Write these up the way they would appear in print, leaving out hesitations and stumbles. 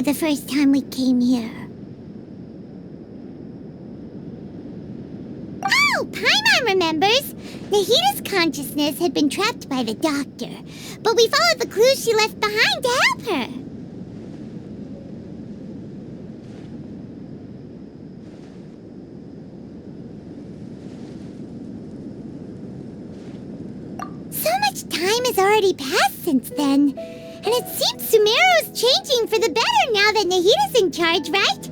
The first time we came here. Oh, Paimon remembers! Nahita's consciousness had been trapped by the doctor, but we followed the clues she left behind to help her. So much time has already passed since then. And it seems Sumeru's changing for the better now that Nahita's in charge, right?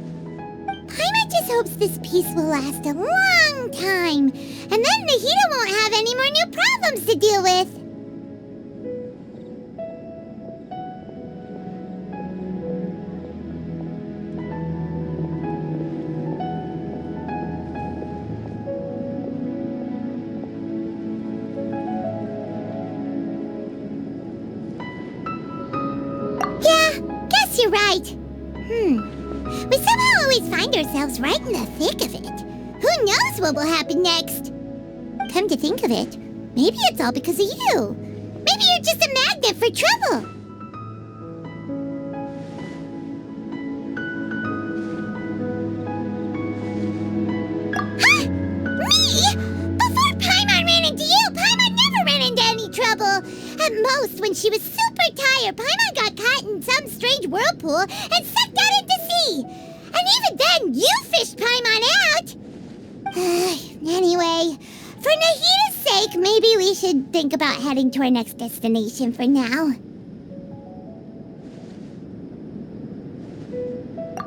Paimon just hopes this peace will last a long time, and then Nahita won't have any more new problems to deal with. You're right. We somehow always find ourselves right in the thick of it. Who knows what will happen next? Come to think of it, maybe it's all because of you. Maybe you're just a magnet for trouble. Huh? Me? Before Paimon ran into you, Paimon never ran into any trouble. At most, when she was super tired, Paimon got caught in some strange whirlpool and sucked out into sea. And even then, you fished Paimon out. Anyway, for Nahita's sake, maybe we should think about heading to our next destination for now.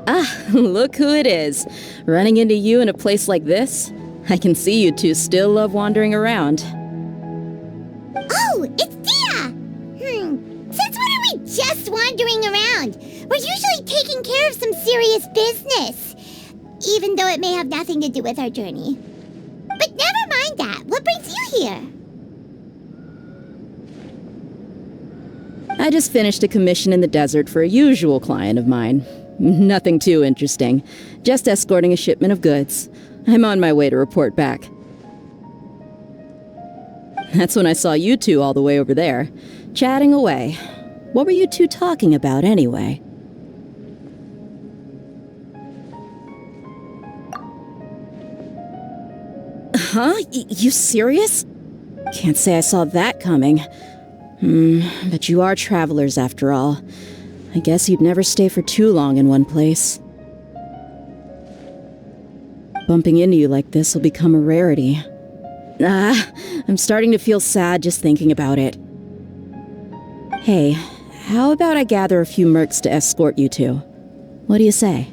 Ah, look who it is. Running into you in a place like this? I can see you two still love wandering around. Oh, it's Dia! Since when are we just wandering around? We're usually taking care of some serious business, even though it may have nothing to do with our journey. But never mind that. What brings you here? I just finished a commission in the desert for a usual client of mine. Nothing too interesting. Just escorting a shipment of goods. I'm on my way to report back. That's when I saw you two all the way over there, chatting away. What were you two talking about anyway? Huh? You serious? Can't say I saw that coming. But you are travelers after all. I guess you'd never stay for too long in one place. Bumping into you like this will become a rarity. I'm starting to feel sad just thinking about it. Hey, how about I gather a few mercs to escort you two? What do you say?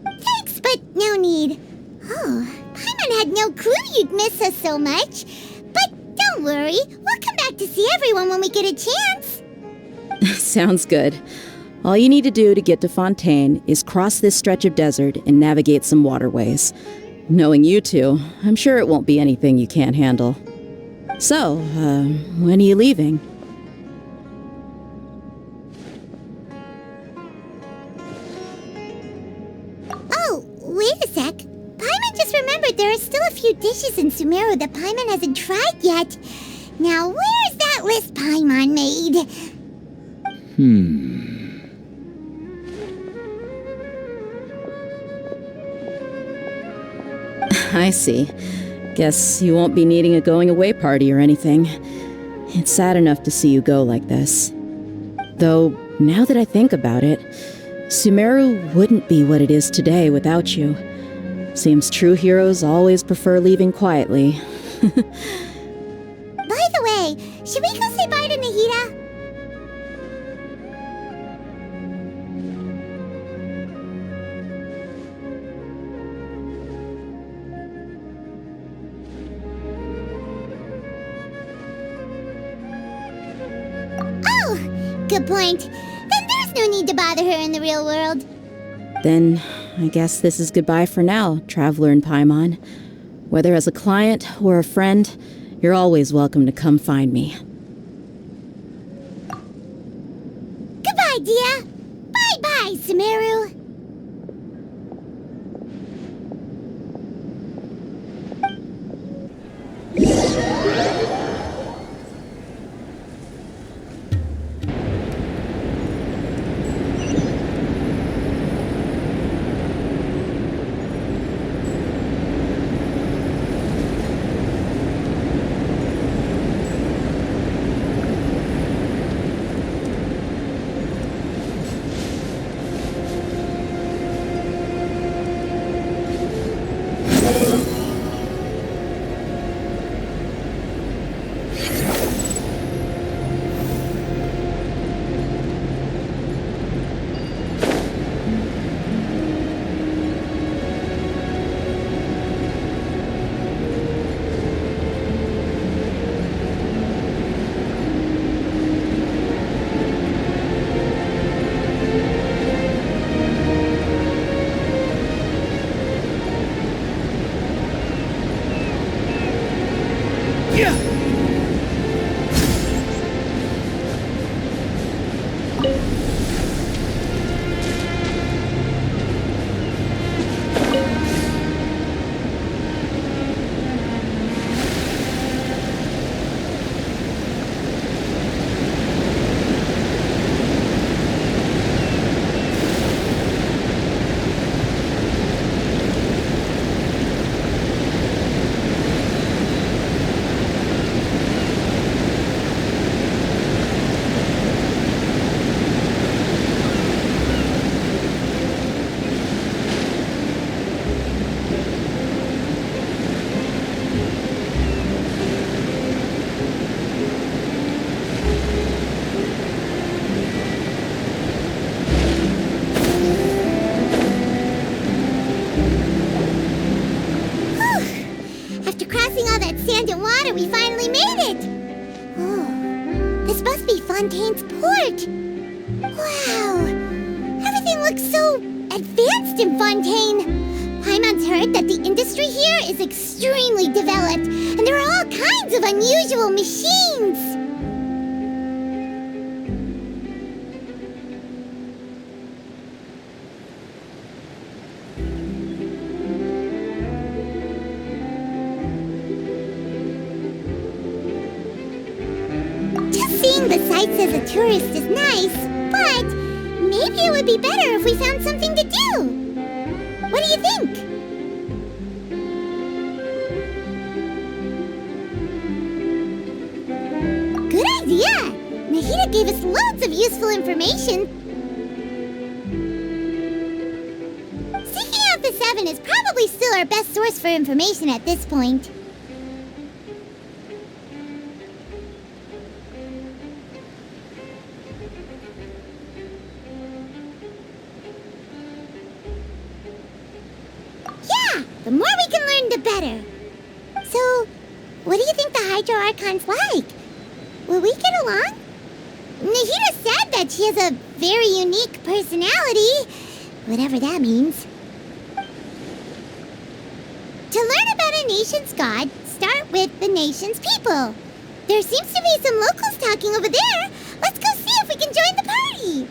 Thanks, but no need. Oh, Paimon had no clue you'd miss us so much. But don't worry, we'll come back to see everyone when we get a chance. Sounds good. All you need to do to get to Fontaine is cross this stretch of desert and navigate some waterways. Knowing you two, I'm sure it won't be anything you can't handle. So, when are you leaving? Oh, wait a sec. Paimon just remembered there are still a few dishes in Sumeru that Paimon hasn't tried yet. Now, where's that list Paimon made? I see. Guess you won't be needing a going-away party or anything. It's sad enough to see you go like this. Though, now that I think about it, Sumeru wouldn't be what it is today without you. Seems true heroes always prefer leaving quietly. By the way, should we go say bye to Nahita? good point. Then there's no need to bother her in the real world. Then I guess this is goodbye for now, Traveler in Paimon. Whether as a client or a friend, you're always welcome to come find me. Goodbye, Dia. Bye-bye, Sumeru. We finally made it! Oh, this must be Fontaine's port. Wow, everything looks so advanced in Fontaine. Paimon's heard that the industry here is extremely developed, and there are all kinds of unusual machines. Seeing the sights as a tourist is nice, but maybe it would be better if we found something to do. What do you think? Good idea! Nahida gave us loads of useful information. Seeking out the Seven is probably still our best source for information at this point. The more we can learn, the better. So, what do you think the Hydro Archon's like? Will we get along? Nahida said that she has a very unique personality, whatever that means. To learn about a nation's god, start with the nation's people. There seems to be some locals talking over there. Let's go see if we can join the party.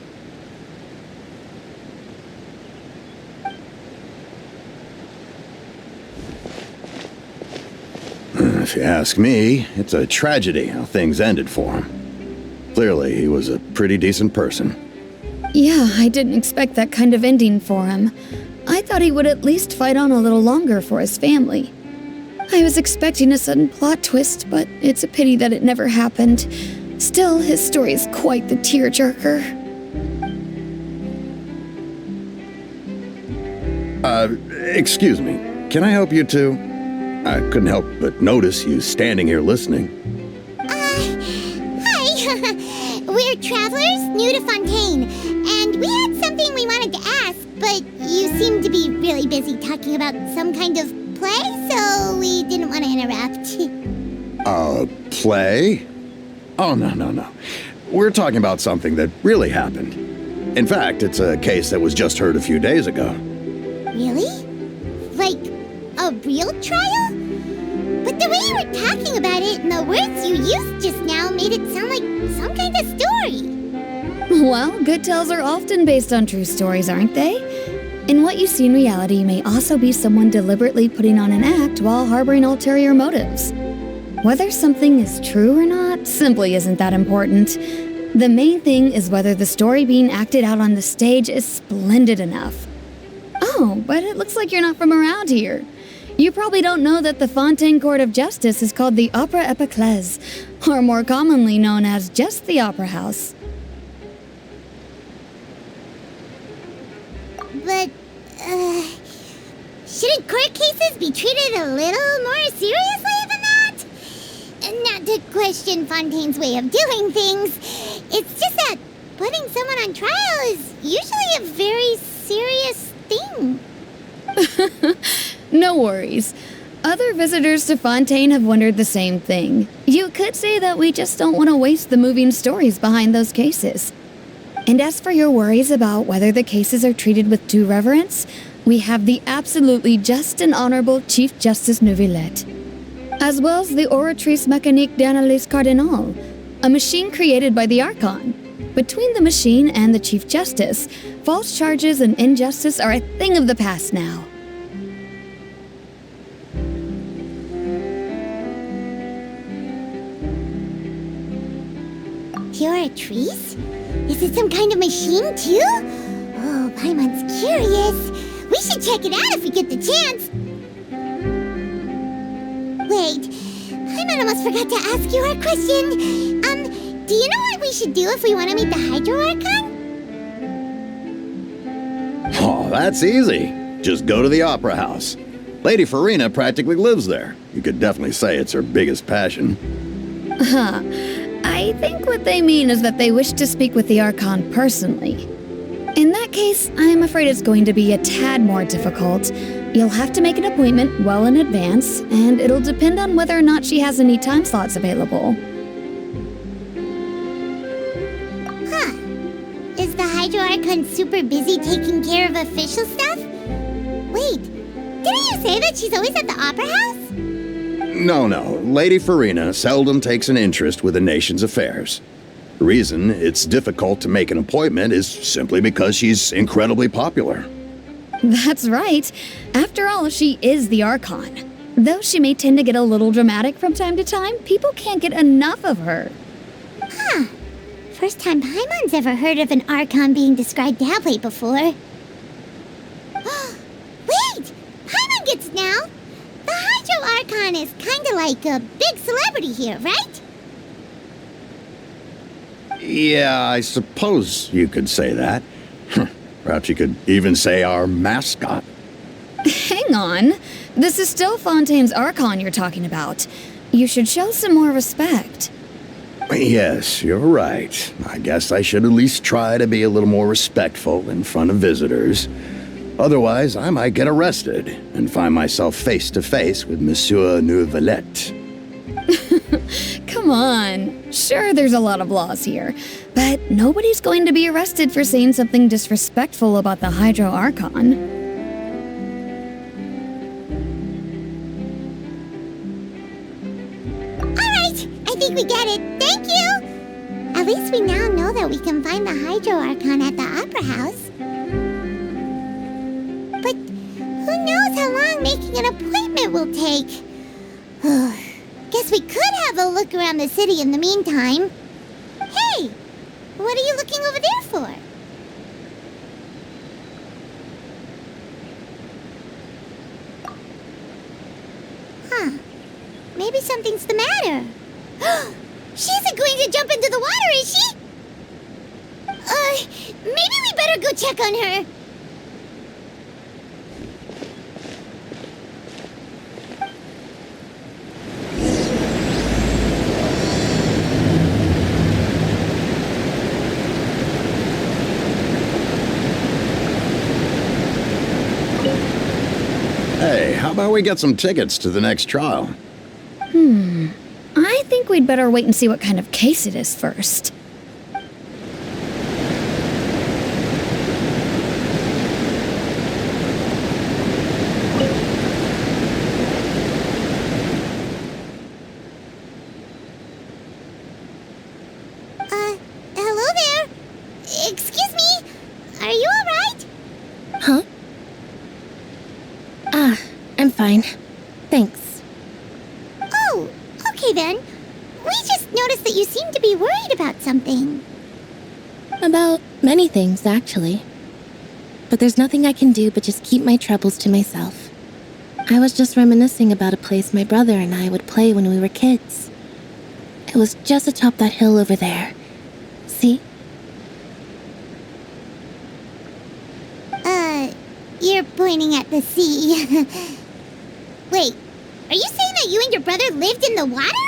If you ask me, it's a tragedy how things ended for him. Clearly, he was a pretty decent person. Yeah, I didn't expect that kind of ending for him. I thought he would at least fight on a little longer for his family. I was expecting a sudden plot twist, but it's a pity that it never happened. Still, his story is quite the tearjerker. Excuse me. Can I help you too? I couldn't help but notice you standing here listening. Hi. We're travelers new to Fontaine, and we had something we wanted to ask, but you seem to be really busy talking about some kind of play, so we didn't want to interrupt. Play? Oh, no. We're talking about something that really happened. In fact, it's a case that was just heard a few days ago. Really? Like, a real trial? But the way you were talking about it and the words you used just now made it sound like some kind of story. Well, good tales are often based on true stories, aren't they? And what you see in reality may also be someone deliberately putting on an act while harboring ulterior motives. Whether something is true or not simply isn't that important. The main thing is whether the story being acted out on the stage is splendid enough. Oh, but it looks like you're not from around here. You probably don't know that the Fontaine Court of Justice is called the Opera Epiclese, or more commonly known as just the Opera House. But, shouldn't court cases be treated a little more seriously than that? Not to question Fontaine's way of doing things. It's just that putting someone on trial is usually a very serious thing. No worries. Other visitors to Fontaine have wondered the same thing. You could say that we just don't want to waste the moving stories behind those cases. And as for your worries about whether the cases are treated with due reverence, we have the absolutely just and honorable Chief Justice Neuvillette, as well as the Oratrice Mécanique d'Analyse Cardinal, a machine created by the Archon. Between the machine and the Chief Justice, false charges and injustice are a thing of the past now. Oratrice? Is it some kind of machine, too? Oh, Paimon's curious. We should check it out if we get the chance. Wait, Paimon almost forgot to ask you our question. Do you know what we should do if we want to meet the Hydro Archon? Oh, that's easy. Just go to the Opera House. Lady Farina practically lives there. You could definitely say it's her biggest passion. I think what they mean is that they wish to speak with the Archon personally. In that case, I'm afraid it's going to be a tad more difficult. You'll have to make an appointment well in advance, and it'll depend on whether or not she has any time slots available. Huh. Is the Hydro Archon super busy taking care of official stuff? Wait, didn't you say that she's always at the Opera House? No. Lady Farina seldom takes an interest with the nation's affairs. The reason it's difficult to make an appointment is simply because she's incredibly popular. That's right. After all, she is the Archon. Though she may tend to get a little dramatic from time to time, people can't get enough of her. Huh. First time Paimon's ever heard of an Archon being described that way before. Wait! Paimon gets now! The Hydro Archon is kinda like a big celebrity here, right? Yeah, I suppose you could say that. Perhaps you could even say our mascot. Hang on. This is still Fontaine's Archon you're talking about. You should show some more respect. Yes, you're right. I guess I should at least try to be a little more respectful in front of visitors. Otherwise, I might get arrested and find myself face to face with Monsieur Neuvillette. Come on. Sure, there's a lot of laws here, but nobody's going to be arrested for saying something disrespectful about the Hydro Archon. Alright, I think we get it. Thank you! At least we now know that we can find the Hydro Archon at the Opera House. But who knows how long making an appointment will take? Guess we could have a look around the city in the meantime. Hey! What are you looking over there for? Huh. Maybe something's the matter. She isn't going to jump into the water, is she? Maybe we better go check on her. Hey, how about we get some tickets to the next trial? I think we'd better wait and see what kind of case it is first. fine. Thanks. Oh, okay then. We just noticed that you seem to be worried about something. About many things, actually. But there's nothing I can do but just keep my troubles to myself. I was just reminiscing about a place my brother and I would play when we were kids. It was just atop that hill over there. See? You're pointing at the sea. Wait, are you saying that you and your brother lived in the water?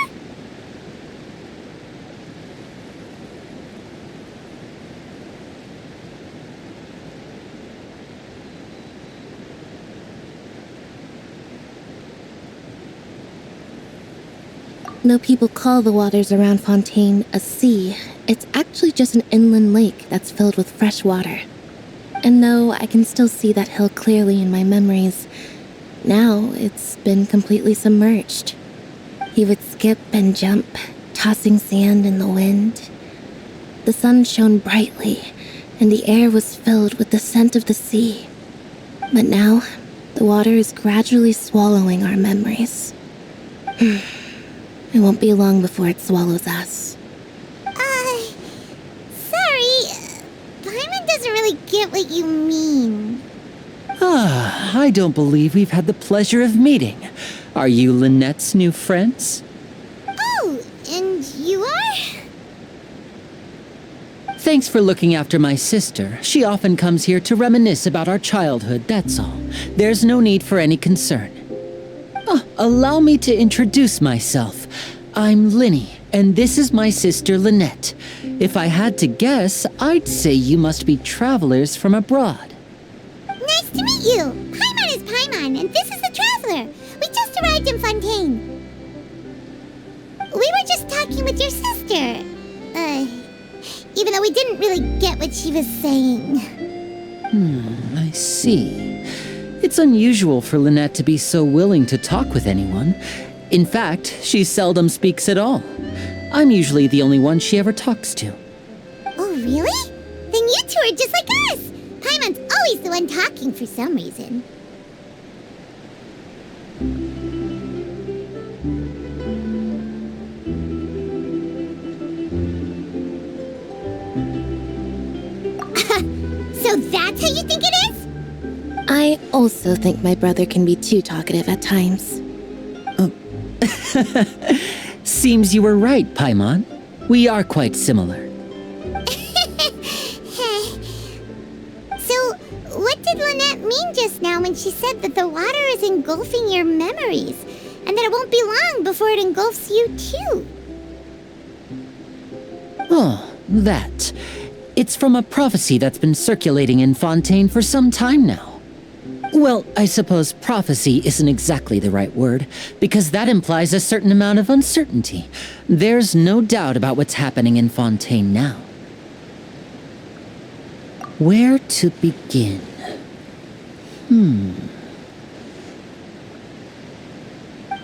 Though people call the waters around Fontaine a sea, it's actually just an inland lake that's filled with fresh water. And though I can still see that hill clearly in my memories, now it's been completely submerged. He would skip and jump, tossing sand in the wind. The sun shone brightly, and the air was filled with the scent of the sea. But now, the water is gradually swallowing our memories. It won't be long before it swallows us. Sorry. Paimon doesn't really get what you mean. I don't believe we've had the pleasure of meeting. Are you Lynette's new friends? Oh, and you are? Thanks for looking after my sister. She often comes here to reminisce about our childhood, that's all. There's no need for any concern. Allow me to introduce myself. I'm Linny, and this is my sister Lynette. If I had to guess, I'd say you must be travelers from abroad. Nice to meet you. Paimon is Paimon, and this is the Traveler. We just arrived in Fontaine. We were just talking with your sister. Even though we didn't really get what she was saying. I see. It's unusual for Lynette to be so willing to talk with anyone. In fact, she seldom speaks at all. I'm usually the only one she ever talks to. Oh, really? Then you two are just like us. Paimon's always the one talking for some reason. So that's how you think it is? I also think my brother can be too talkative at times. Seems you were right, Paimon. We are quite similar. So, what did Lynette mean just now when she said that the water is engulfing your memories, and that it won't be long before it engulfs you too? Oh, that. It's from a prophecy that's been circulating in Fontaine for some time now. Well, I suppose prophecy isn't exactly the right word, because that implies a certain amount of uncertainty. There's no doubt about what's happening in Fontaine now. Where to begin?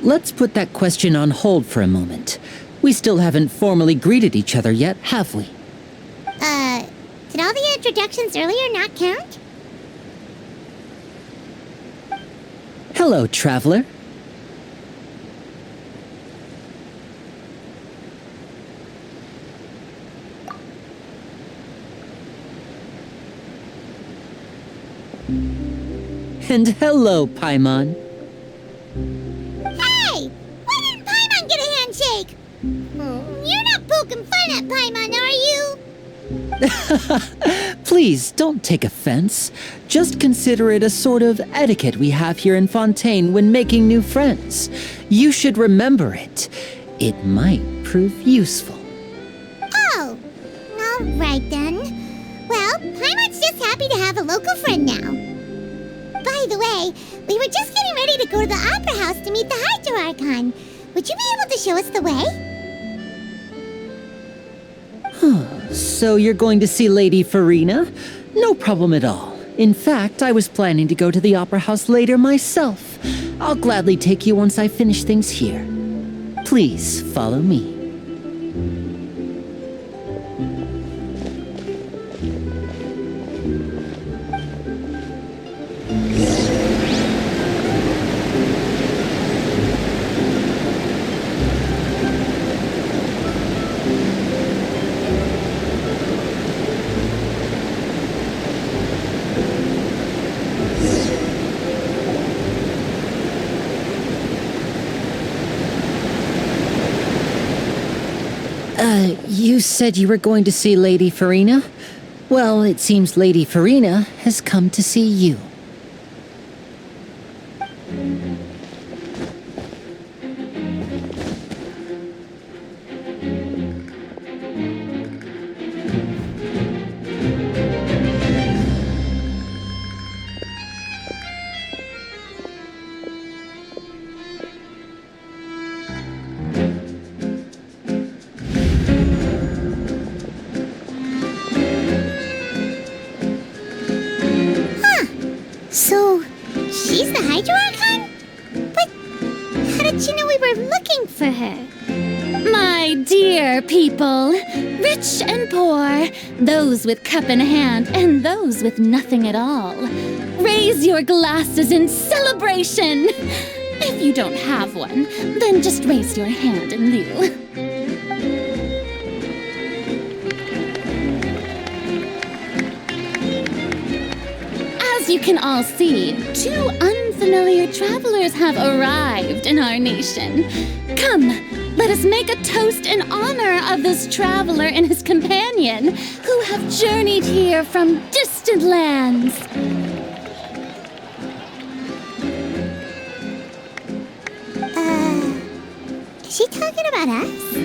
Let's put that question on hold for a moment. We still haven't formally greeted each other yet, have we? Did all the introductions earlier not count? Hello, traveler. And hello, Paimon. Hey! Why didn't Paimon get a handshake? You're not poking fun at Paimon, are you? Please, don't take offense. Just consider it a sort of etiquette we have here in Fontaine when making new friends. You should remember it. It might prove useful. Oh, all right then. Well, Paimon's just happy to have a local friend now. By the way, we were just getting ready to go to the Opera House to meet the Hydro Archon. Would you be able to show us the way? So you're going to see Lady Farina? No problem at all. In fact, I was planning to go to the Opera House later myself. I'll gladly take you once I finish things here. Please follow me. You said you were going to see Lady Farina? Well, it seems Lady Farina has come to see you. So, she's the Hydro Archon? But how did she know we were looking for her? My dear people, rich and poor, those with cup in hand and those with nothing at all, raise your glasses in celebration. If you don't have one, then just raise your hand in lieu. As you can all see, 2 unfamiliar travelers have arrived in our nation. Come, let us make a toast in honor of this traveler and his companion, who have journeyed here from distant lands. Is she talking about us?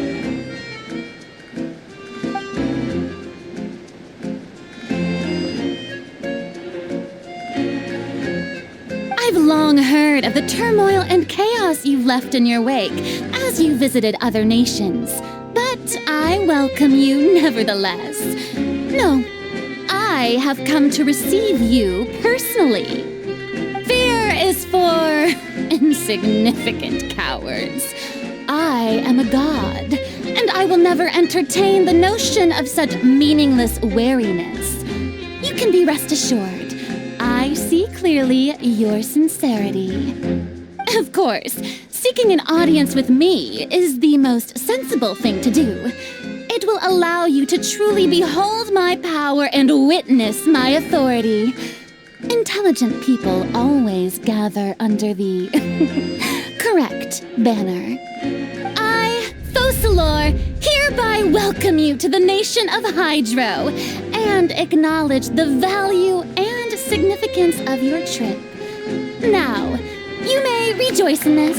I've long heard of the turmoil and chaos you've left in your wake as you visited other nations, but I welcome you nevertheless. No, I have come to receive you personally. Fear is for insignificant cowards. I am a god, and I will never entertain the notion of such meaningless wariness. You can be rest assured. I see clearly your sincerity. Of course, seeking an audience with me is the most sensible thing to do. It will allow you to truly behold my power and witness my authority. Intelligent people always gather under the correct banner. I, Focalor, hereby welcome you to the nation of Hydro and acknowledge the value and significance of your trip. Now, you may rejoice in this.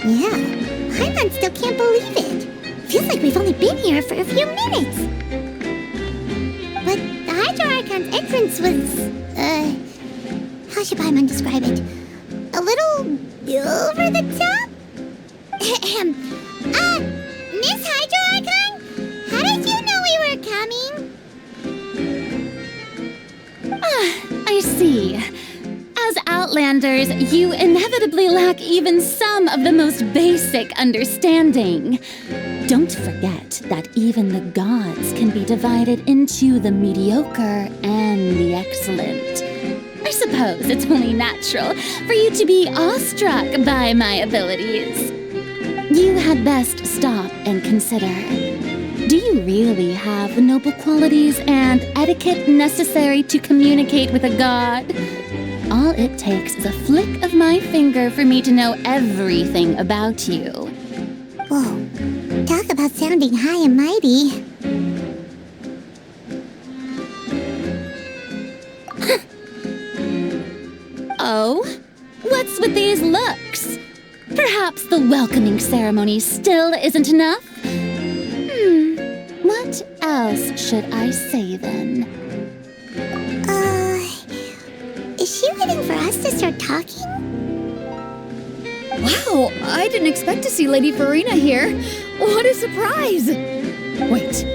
Yeah, Paimon still can't believe it. Feels like we've only been here for a few minutes. But the Hydro Archon's entrance was, how should Paimon describe it? A little over the top? Miss Hydro Archon? How did you know we were coming? I see. As Outlanders, you inevitably lack even some of the most basic understanding. Don't forget that even the gods can be divided into the mediocre and the excellent. I suppose it's only natural for you to be awestruck by my abilities. You had best stop and consider. Do you really have the noble qualities and etiquette necessary to communicate with a god? All it takes is a flick of my finger for me to know everything about you. Whoa, talk about sounding high and mighty. Oh? What's with these looks? Perhaps the welcoming ceremony still isn't enough? What else should I say then? Is she waiting for us to start talking? Wow, I didn't expect to see Lady Farina here. What a surprise! Wait,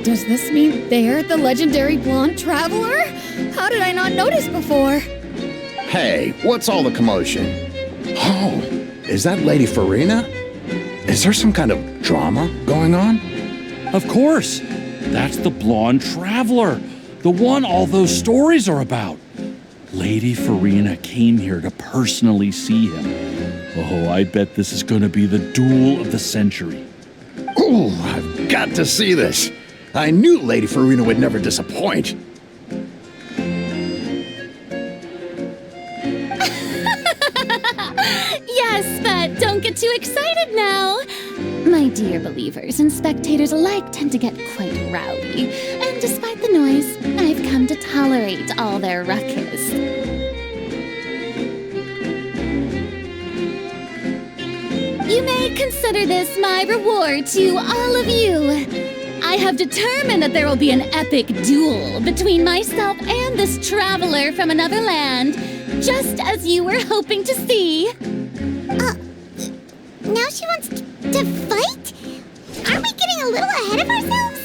does this mean they're the legendary blonde traveler? How did I not notice before? Hey, what's all the commotion? Oh, is that Lady Farina? Is there some kind of drama going on? Of course. That's the blonde traveler. The one all those stories are about. Lady Farina came here to personally see him. Oh, I bet this is going to be the duel of the century. Ooh, I've got to see this. I knew Lady Farina would never disappoint. Yes, but don't get too excited now. My dear believers and spectators alike tend to get quite rowdy, and despite the noise, I've come to tolerate all their ruckus. You may consider this my reward to all of you. I have determined that there will be an epic duel between myself and this traveler from another land, just as you were hoping to see. Now she wants to fight? Aren't we getting a little ahead of ourselves?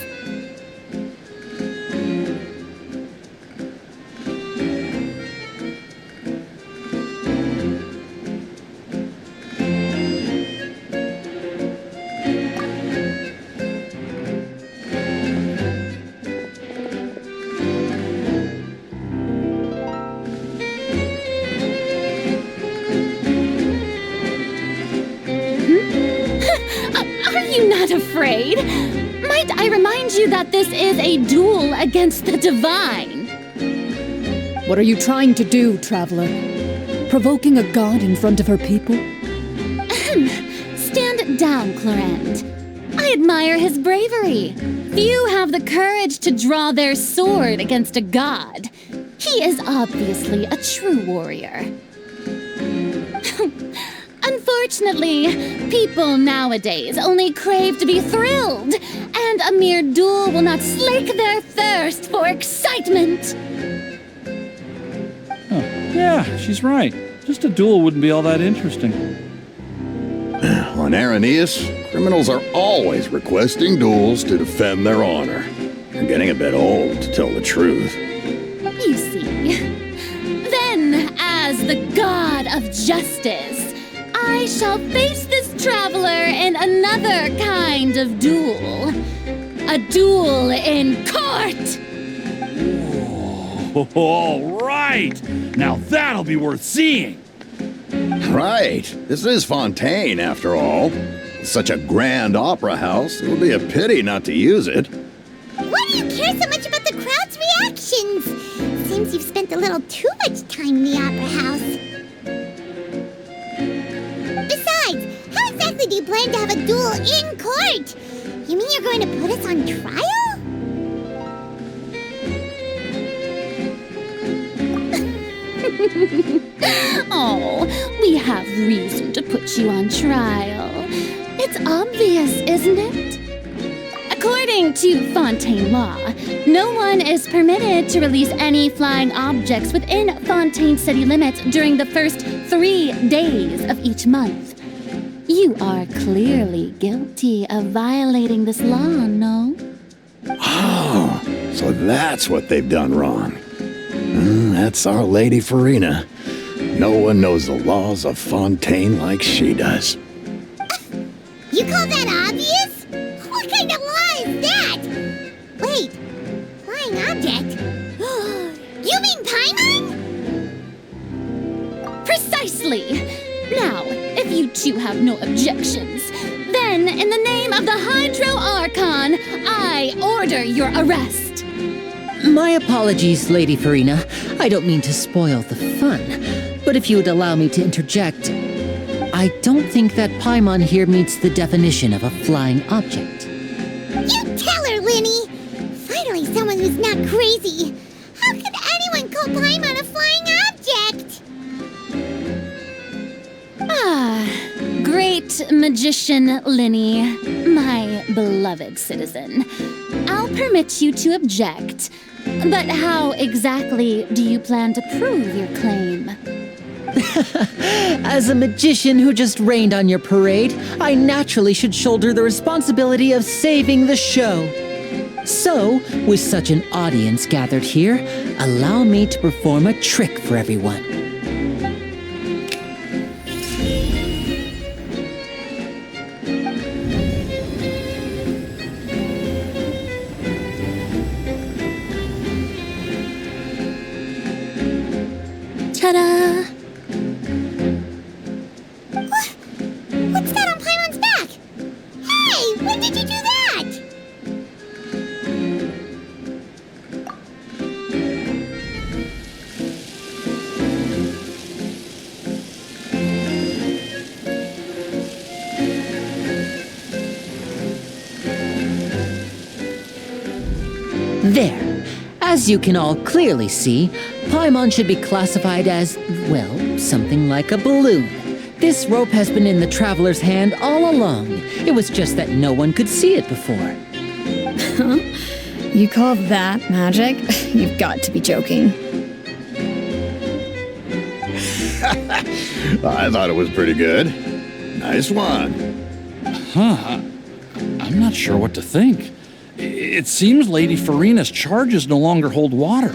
Are you not afraid? Might I remind you that this is a duel against the divine? What are you trying to do, traveler? Provoking a god in front of her people? Stand down, Clorinde. I admire his bravery. Few have the courage to draw their sword against a god. He is obviously a true warrior. Unfortunately, people nowadays only crave to be thrilled, and a mere duel will not slake their thirst for excitement. Oh, yeah, she's right. Just a duel wouldn't be all that interesting. On Araneus, criminals are always requesting duels to defend their honor. They're getting a bit old, to tell the truth. You see. Then, as the god of justice, I shall face this traveler in another kind of duel. A duel in court! Oh, all right! Now that'll be worth seeing! Right. This is Fontaine, after all. It's such a grand opera house, it would be a pity not to use it. Why do you care so much about the crowd's reactions? Seems you've spent a little too much time in the opera house. Besides, how exactly do you plan to have a duel in court? You mean you're going to put us on trial? Oh, we have reason to put you on trial. It's obvious, isn't it? According to Fontaine law, no one is permitted to release any flying objects within Fontaine city limits during the first 3 days of each month. You are clearly guilty of violating this law, no? Oh, so that's what they've done wrong. That's our Lady Farina. No one knows the laws of Fontaine like she does. You call that obvious? What kind of law is that? Wait, flying object? You mean Paimon? Precisely! Now, if you two have no objections, then in the name of the Hydro Archon, I order your arrest. My apologies, Lady Farina. I don't mean to spoil the fun, but if you would allow me to interject, I don't think that Paimon here meets the definition of a flying object. You tell her, Linny! Finally someone who's not crazy. How could anyone call Paimon a flying object? Ah, great magician Linny, my beloved citizen. I'll permit you to object, but how exactly do you plan to prove your claim? As a magician who just rained on your parade, I naturally should shoulder the responsibility of saving the show. So, with such an audience gathered here, allow me to perform a trick for everyone. Ta-da! What's that on Paimon's back? Hey, when did you do that? As you can all clearly see, Paimon should be classified as, well, something like a balloon. This rope has been in the Traveler's hand all along. It was just that no one could see it before. Huh? You call that magic? You've got to be joking. I thought it was pretty good. Nice one. Huh. I'm not sure what to think. It seems Lady Farina's charges no longer hold water.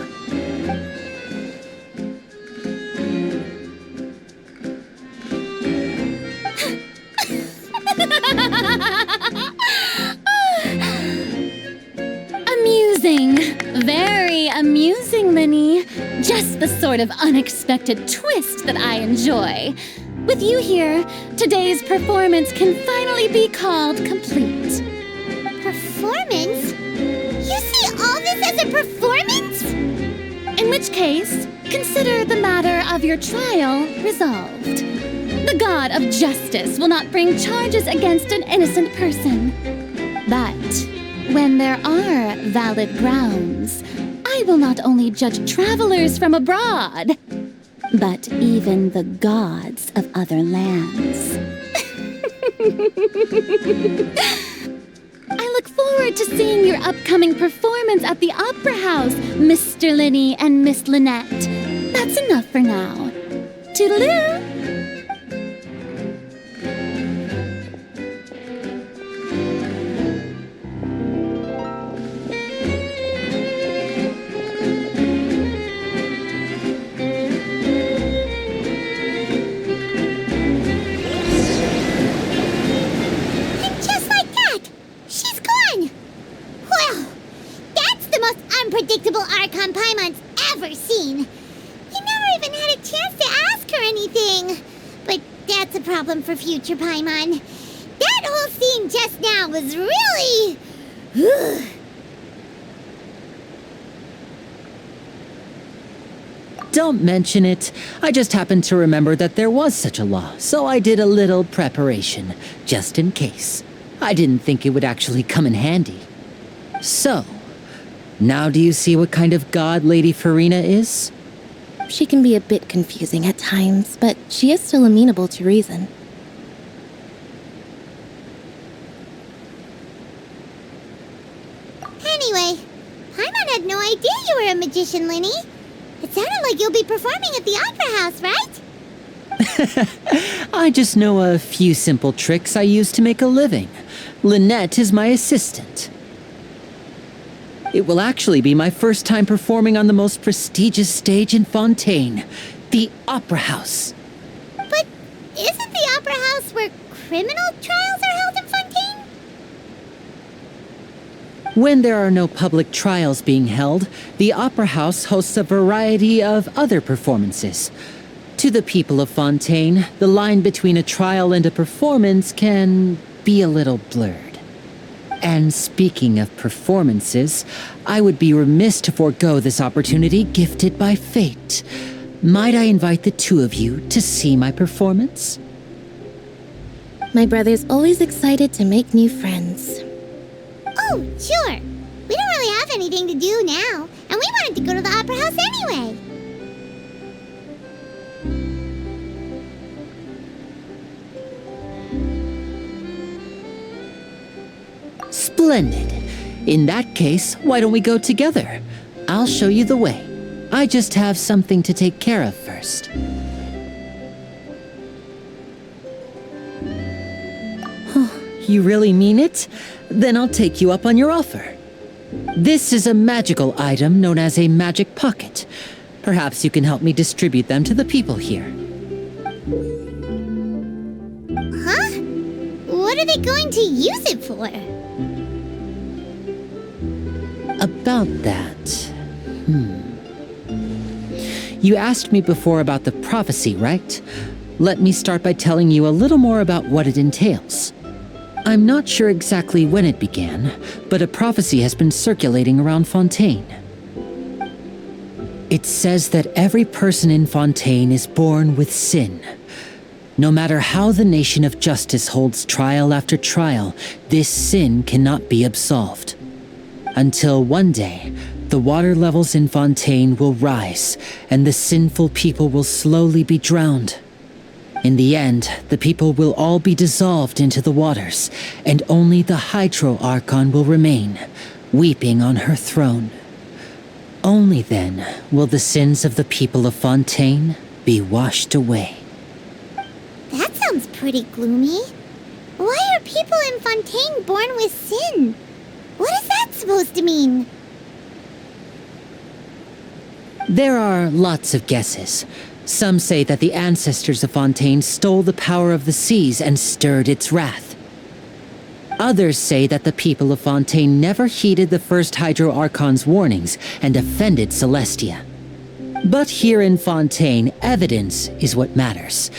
Amusing. Very amusing, Linny. Just the sort of unexpected twist that I enjoy. With you here, today's performance can finally be called complete. Performance? You see all this as a performance? In which case, consider the matter of your trial resolved. The god of justice will not bring charges against an innocent person. But when there are valid grounds, I will not only judge travelers from abroad, but even the gods of other lands. I look forward to seeing your upcoming performance at the Opera House, Mr. Linny and Miss Lynette. That's enough for now. Toodaloo! Unpredictable Archon Paimon's ever seen. You never even had a chance to ask her anything. But that's a problem for future Paimon. That whole scene just now was really... Don't mention it. I just happened to remember that there was such a law, so I did a little preparation, just in case. I didn't think it would actually come in handy. So, now do you see what kind of god Lady Farina is? She can be a bit confusing at times, but she is still amenable to reason. Anyway, Paimon had no idea you were a magician, Linny. It sounded like you'll be performing at the Opera House, right? I just know a few simple tricks I use to make a living. Lynette is my assistant. It will actually be my first time performing on the most prestigious stage in Fontaine, the Opera House. But isn't the Opera House where criminal trials are held in Fontaine? When there are no public trials being held, the Opera House hosts a variety of other performances. To the people of Fontaine, the line between a trial and a performance can be a little blurred. And speaking of performances, I would be remiss to forego this opportunity gifted by fate. Might I invite the two of you to see my performance? My brother's always excited to make new friends. Oh, sure. We don't really have anything to do now, and we wanted to go to the Opera House anyway. Splendid. In that case, why don't we go together? I'll show you the way. I just have something to take care of first. You really mean it? Then I'll take you up on your offer. This is a magical item known as a magic pocket. Perhaps you can help me distribute them to the people here. Huh? What are they going to use it for? About that... You asked me before about the prophecy, right? Let me start by telling you a little more about what it entails. I'm not sure exactly when it began, but a prophecy has been circulating around Fontaine. It says that every person in Fontaine is born with sin. No matter how the nation of justice holds trial after trial, this sin cannot be absolved. Until one day, the water levels in Fontaine will rise, and the sinful people will slowly be drowned. In the end, the people will all be dissolved into the waters, and only the Hydro Archon will remain, weeping on her throne. Only then will the sins of the people of Fontaine be washed away. That sounds pretty gloomy. Why are people in Fontaine born with sin? What is that supposed to mean? There are lots of guesses. Some say that the ancestors of Fontaine stole the power of the seas and stirred its wrath. Others say that the people of Fontaine never heeded the first Hydro Archon's warnings and offended Celestia. But here in Fontaine, evidence is what matters.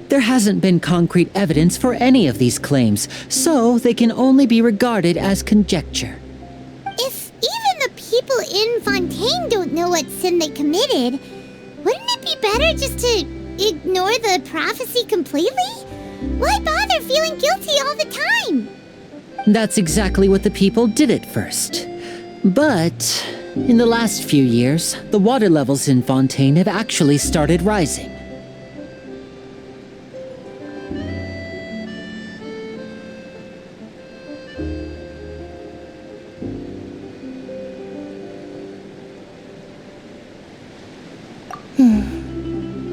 There hasn't been concrete evidence for any of these claims, so they can only be regarded as conjecture. If even the people in Fontaine don't know what sin they committed, wouldn't it be better just to ignore the prophecy completely? Why bother feeling guilty all the time? That's exactly what the people did at first. But in the last few years, the water levels in Fontaine have actually started rising.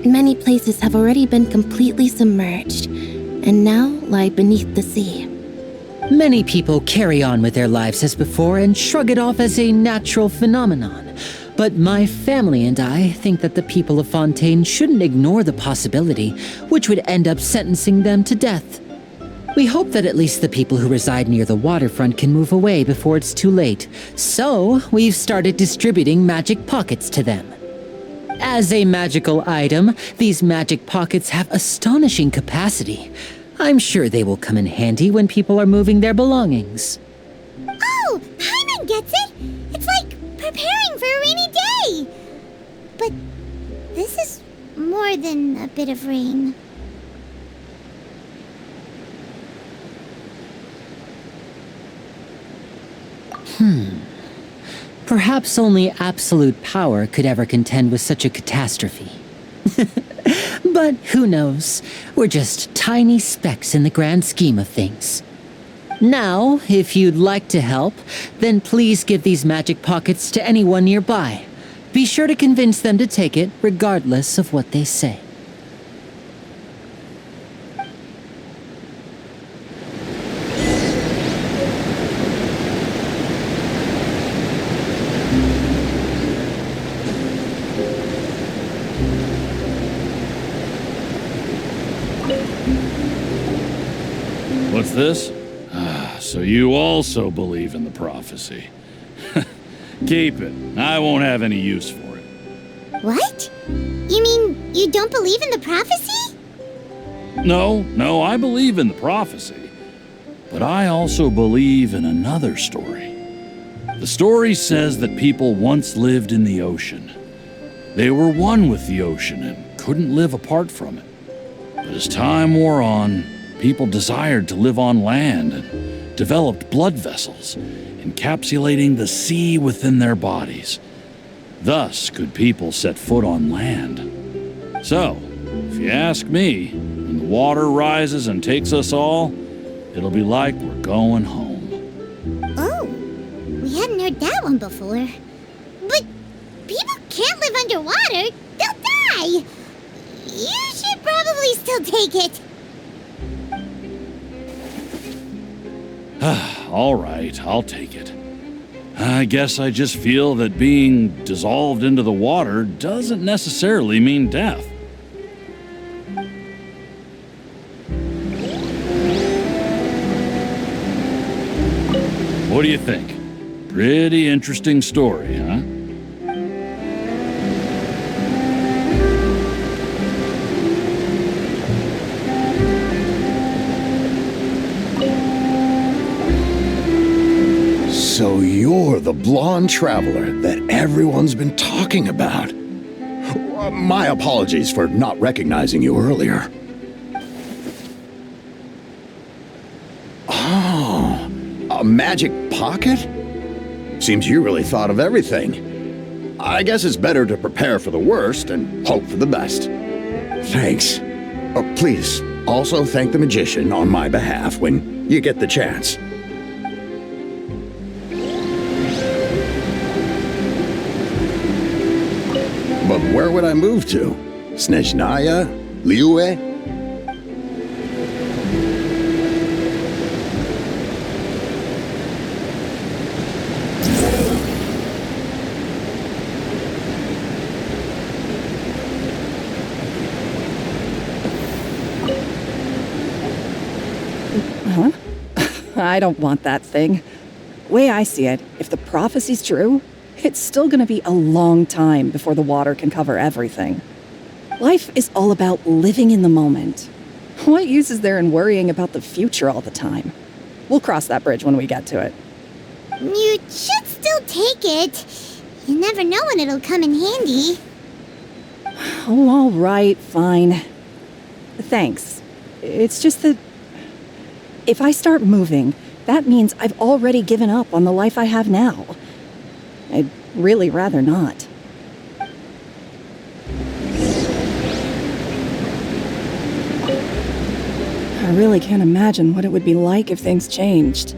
Many places have already been completely submerged, and now lie beneath the sea. Many people carry on with their lives as before and shrug it off as a natural phenomenon. But my family and I think that the people of Fontaine shouldn't ignore the possibility, which would end up sentencing them to death. We hope that at least the people who reside near the waterfront can move away before it's too late. So, we've started distributing magic pockets to them. As a magical item, these magic pockets have astonishing capacity. I'm sure they will come in handy when people are moving their belongings. Oh, Paimon gets it! It's like preparing for a rainy day! But this is more than a bit of rain. Perhaps only absolute power could ever contend with such a catastrophe. But who knows? We're just tiny specks in the grand scheme of things. Now, if you'd like to help, then please give these magic pockets to anyone nearby. Be sure to convince them to take it, regardless of what they say. What's this? So you also believe in the prophecy. Keep it. I won't have any use for it. What? You mean you don't believe in the prophecy? No, I believe in the prophecy. But I also believe in another story. The story says that people once lived in the ocean. They were one with the ocean and couldn't live apart from it. But as time wore on, people desired to live on land and developed blood vessels, encapsulating the sea within their bodies. Thus could people set foot on land. So, if you ask me, when the water rises and takes us all, it'll be like we're going home. Oh, we hadn't heard that one before. But people can't live underwater. They'll die. You should probably still take it. All right, I'll take it. I guess I just feel that being dissolved into the water doesn't necessarily mean death. What do you think? Pretty interesting story, huh? So you're the blonde traveler that everyone's been talking about. My apologies for not recognizing you earlier. Oh, a magic pocket? Seems you really thought of everything. I guess it's better to prepare for the worst and hope for the best. Thanks. Oh, please, also thank the magician on my behalf when you get the chance. But where would I move to? Snezhnaya? Liyue? Huh? I don't want that thing. Way I see it, if the prophecy's true, it's still gonna be a long time before the water can cover everything. Life is all about living in the moment. What use is there in worrying about the future all the time? We'll cross that bridge when we get to it. You should still take it. You never know when it'll come in handy. Oh, all right, fine. Thanks. It's just that if I start moving, that means I've already given up on the life I have now. I'd really rather not. I really can't imagine what it would be like if things changed.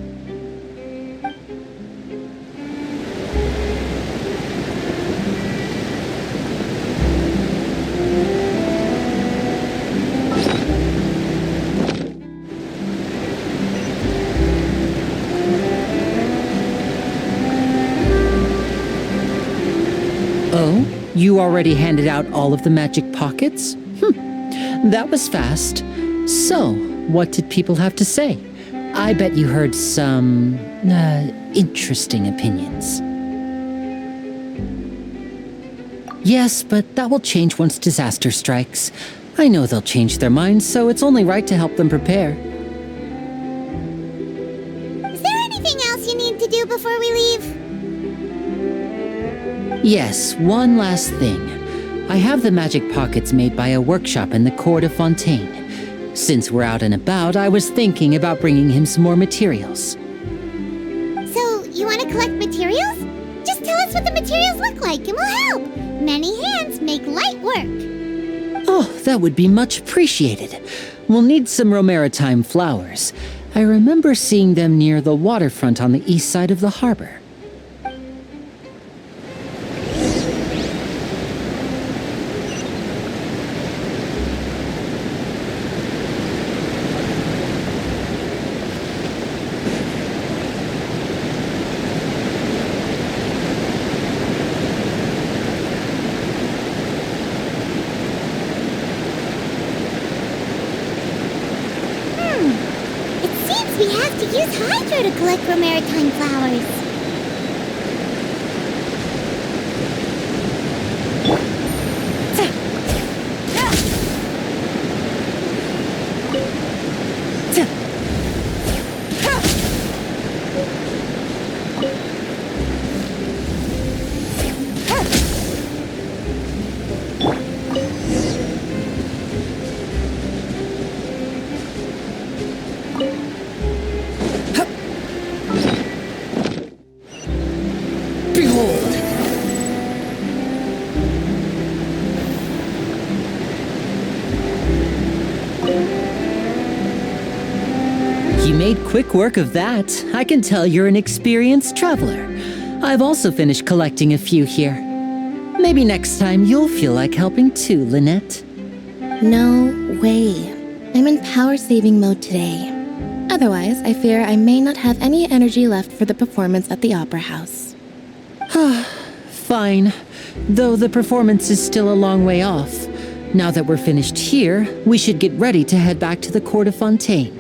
Oh, you already handed out all of the magic pockets? That was fast. So, what did people have to say? I bet you heard some, interesting opinions. Yes, but that will change once disaster strikes. I know they'll change their minds, so it's only right to help them prepare. Is there anything else you need to do before we leave? Yes, one last thing. I have the magic pockets made by a workshop in the court of Fontaine. Since we're out and about, I was thinking about bringing him some more materials. So, you want to collect materials? Just tell us what the materials look like and we'll help. Many hands make light work. Oh, that would be much appreciated. We'll need some romaritime flowers. I remember seeing them near the waterfront on the east side of the harbor. We have to use Hydro to collect romaritime flowers. You made quick work of that. I can tell you're an experienced traveler. I've also finished collecting a few here. Maybe next time you'll feel like helping too, Lynette. No way. I'm in power-saving mode today. Otherwise, I fear I may not have any energy left for the performance at the Opera House. Fine. Though the performance is still a long way off. Now that we're finished here, we should get ready to head back to the Court of Fontaine.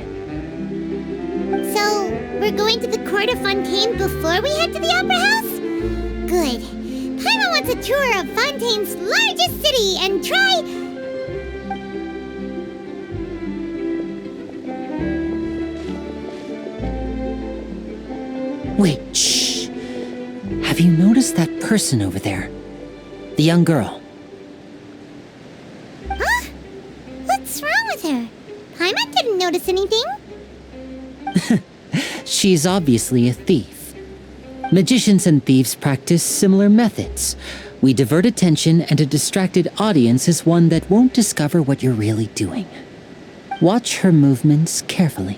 So, we're going to the Court of Fontaine before we head to the Opera House? Good. Paimon wants a tour of Fontaine's largest city and try... Wait, shh. Have you noticed that person over there? The young girl. Huh? What's wrong with her? Paimon didn't notice anything. She's obviously a thief. Magicians and thieves practice similar methods. We divert attention, and a distracted audience is one that won't discover what you're really doing. Watch her movements carefully.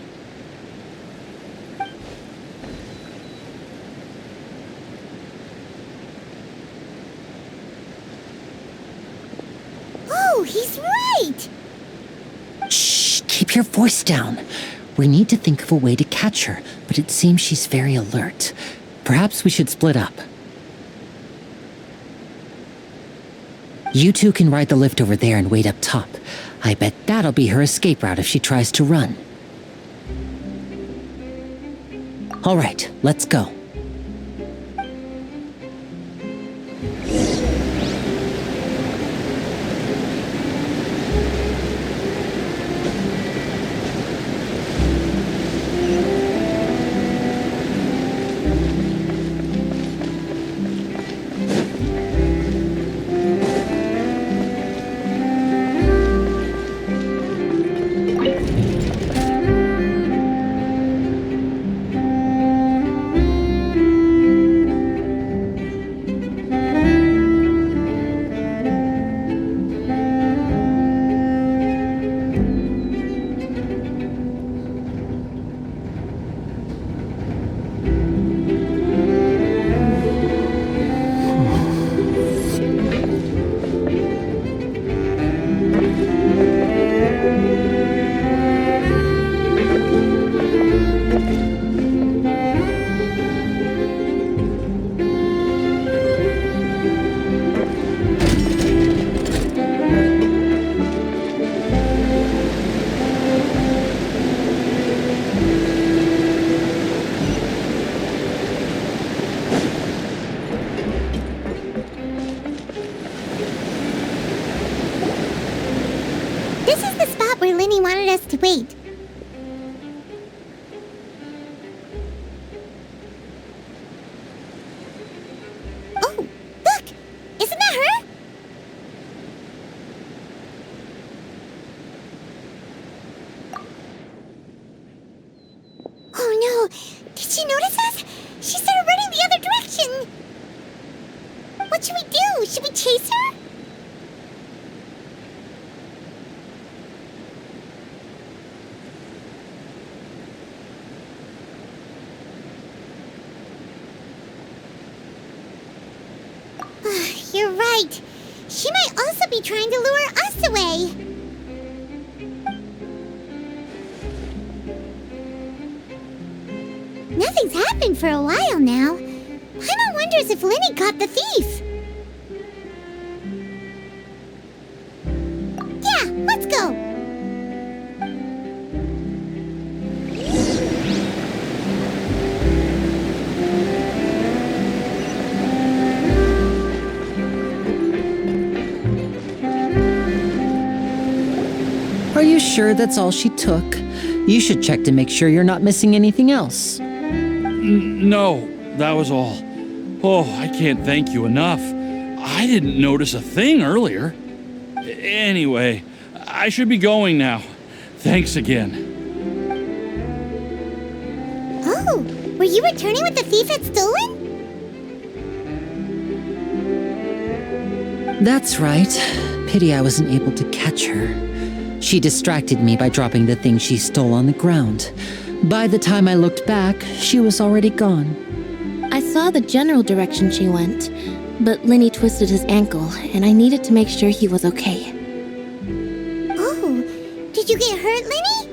Oh, he's right! Shh, keep your voice down. We need to think of a way to catch her, but it seems she's very alert. Perhaps we should split up. You two can ride the lift over there and wait up top. I bet that'll be her escape route if she tries to run. All right, let's go. Where Linny wanted us to wait. Oh, look! Isn't that her? Oh no! Did she notice us? She started running the other direction! What should we do? Should we chase her? You're right. She might also be trying to lure us away. Nothing's happened for a while now. Paimon wonders if Linny caught the thief. Yeah, let's go. Are you sure that's all she took? You should check to make sure you're not missing anything else. No, that was all. Oh, I can't thank you enough. I didn't notice a thing earlier. Anyway, I should be going now. Thanks again. Oh, were you returning what the thief had stolen? That's right. Pity I wasn't able to catch her. She distracted me by dropping the thing she stole on the ground. By the time I looked back, she was already gone. I saw the general direction she went, but Linny twisted his ankle, and I needed to make sure he was okay. Oh, did you get hurt, Linny?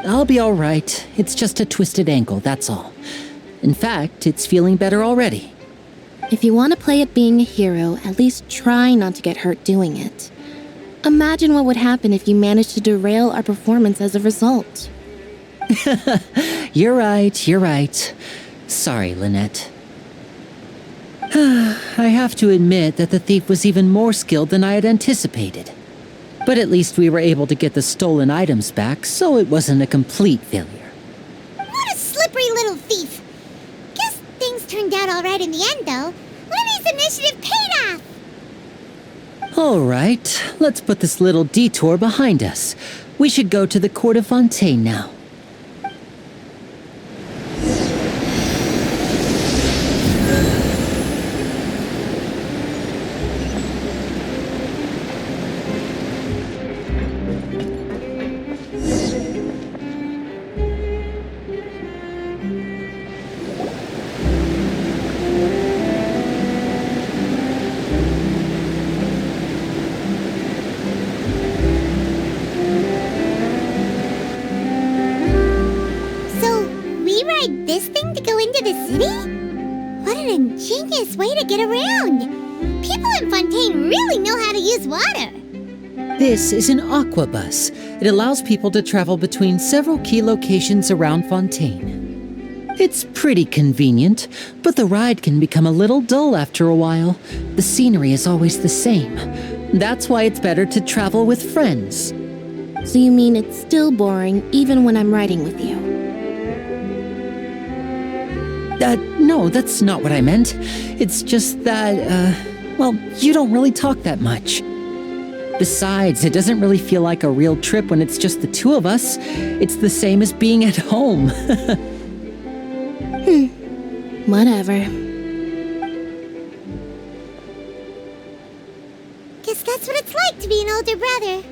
I'll be all right. It's just a twisted ankle, that's all. In fact, it's feeling better already. If you want to play at being a hero, at least try not to get hurt doing it. Imagine what would happen if you managed to derail our performance as a result. You're right. Sorry, Lynette. I have to admit that the thief was even more skilled than I had anticipated. But at least we were able to get the stolen items back, so it wasn't a complete failure. What a slippery little thief! Guess things turned out all right in the end, though. Linny's initiative paid off! All right, let's put this little detour behind us. We should go to the Court of Fontaine now. this thing to go into the city? What an ingenious way to get around! People in Fontaine really know how to use water! This is an aquabus. It allows people to travel between several key locations around Fontaine. It's pretty convenient, but the ride can become a little dull after a while. The scenery is always the same. That's why it's better to travel with friends. So you mean it's still boring even when I'm riding with you? No, that's not what I meant. It's just that, well, you don't really talk that much. Besides, it doesn't really feel like a real trip when it's just the two of us. It's the same as being at home. Whatever. Guess that's what it's like to be an older brother.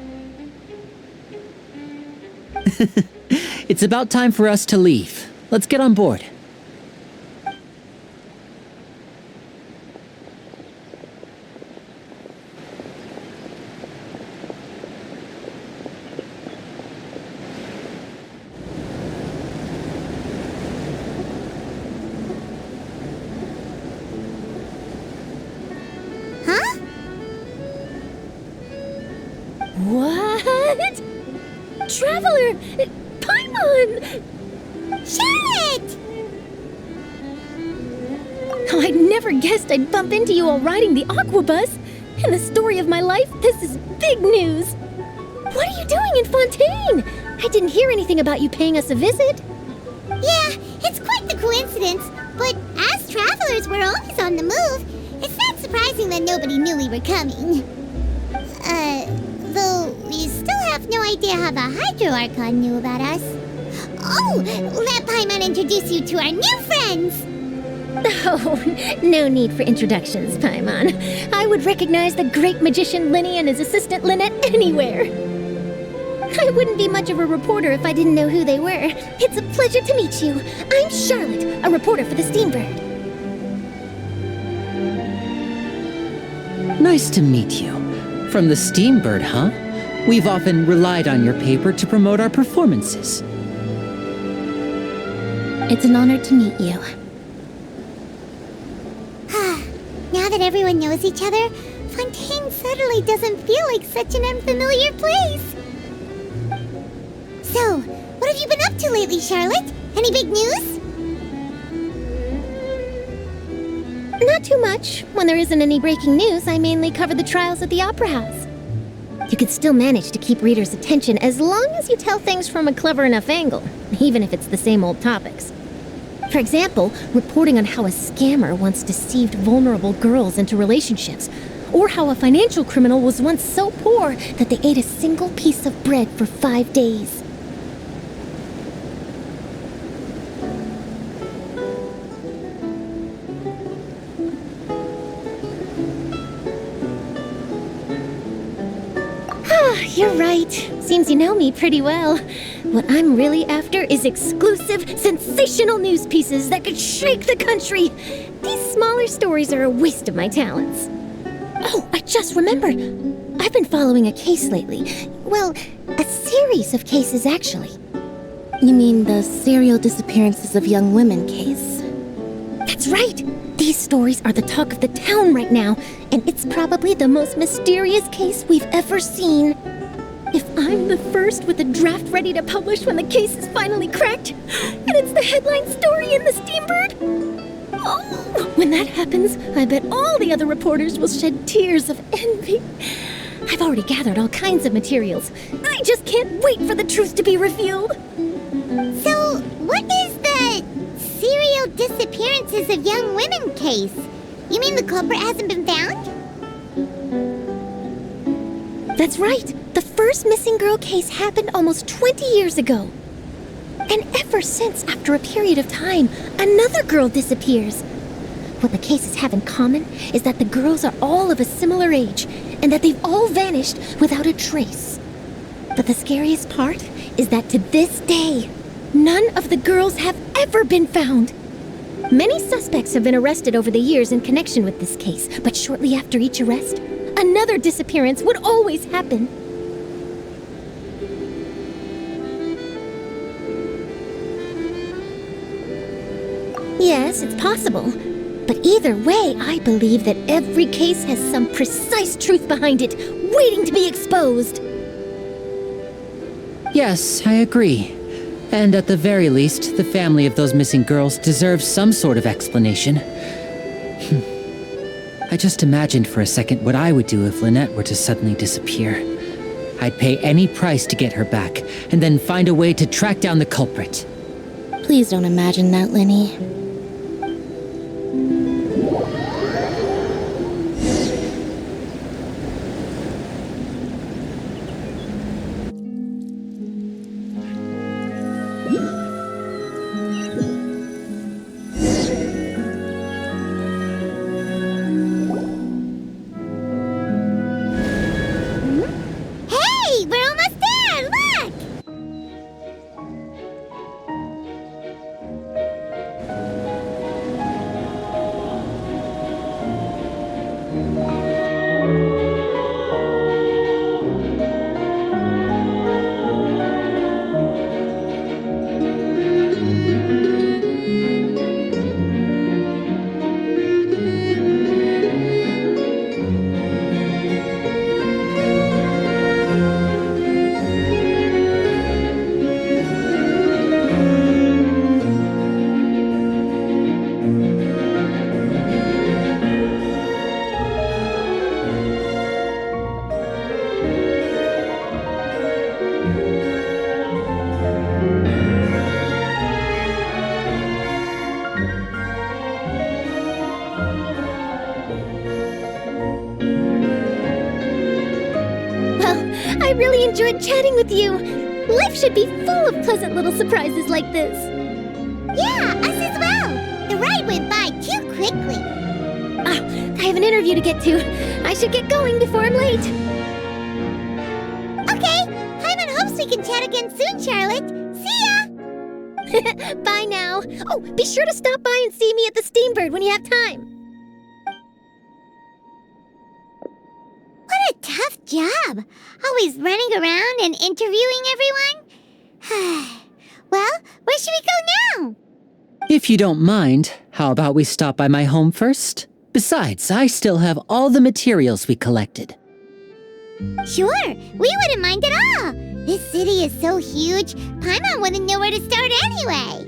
It's about time for us to leave. Let's get on board. What? Traveler! Paimon! Charlotte! Oh, I never guessed I'd bump into you while riding the aquabus. In the story of my life, this is big news. What are you doing in Fontaine? I didn't hear anything about you paying us a visit. Yeah, it's quite the coincidence, but as travelers, we're always on the move. It's not surprising that nobody knew we were coming. Though we still have no idea how the Hydro Archon knew about us. Oh, let Paimon introduce you to our new friends! Oh, no need for introductions, Paimon. I would recognize the great magician Linny and his assistant Lynette anywhere. I wouldn't be much of a reporter if I didn't know who they were. It's a pleasure to meet you. I'm Charlotte, a reporter for the Steambird. Nice to meet you. From the Steambird, huh? We've often relied on your paper to promote our performances. It's an honor to meet you. Now that everyone knows each other, Fontaine suddenly doesn't feel like such an unfamiliar place. So, what have you been up to lately, Charlotte? Any big news? Not too much. When there isn't any breaking news, I mainly cover the trials at the Opera House. You could still manage to keep readers' attention as long as you tell things from a clever enough angle, even if it's the same old topics. For example, reporting on how a scammer once deceived vulnerable girls into relationships, or how a financial criminal was once so poor that they ate a single piece of bread for 5 days. You're right. Seems you know me pretty well. What I'm really after is exclusive, sensational news pieces that could shake the country. These smaller stories are a waste of my talents. Oh, I just remembered. I've been following a case lately. Well, a series of cases, actually. You mean the serial disappearances of young women case? That's right. These stories are the talk of the town right now, and it's probably the most mysterious case we've ever seen. If I'm the first with a draft ready to publish when the case is finally cracked, and it's the headline story in the Steambird, oh, when that happens, I bet all the other reporters will shed tears of envy. I've already gathered all kinds of materials. I just can't wait for the truth to be revealed. So, what is the serial disappearances of young women case? You mean the culprit hasn't been found? That's right. The first missing girl case happened almost 20 years ago. And ever since, after a period of time, another girl disappears. What the cases have in common is that the girls are all of a similar age, and that they've all vanished without a trace. But the scariest part is that to this day, none of the girls have ever been found. Many suspects have been arrested over the years in connection with this case, but shortly after each arrest, another disappearance would always happen. Yes, it's possible. But either way, I believe that every case has some precise truth behind it, waiting to be exposed. Yes, I agree. And at the very least, the family of those missing girls deserves some sort of explanation. I just imagined for a second what I would do if Lynette were to suddenly disappear. I'd pay any price to get her back, and then find a way to track down the culprit. Please don't imagine that, Lenny. Hey, we're almost there! Look! I really enjoyed chatting with you. Life should be full of pleasant little surprises like this. Yeah, us as well. The ride went by too quickly. I have an interview to get to. I should get going before I'm late. Okay, Paimon hopes we can chat again soon, Charlotte. See ya! Bye now. Oh, be sure to stop by and see me at the Steambird when you have time. What a tough job. Always running around and interviewing everyone. Well, where should we go now? If you don't mind, how about we stop by my home first? Besides, I still have all the materials we collected. Sure, we wouldn't mind at all. This city is so huge, Paimon wouldn't know where to start anyway.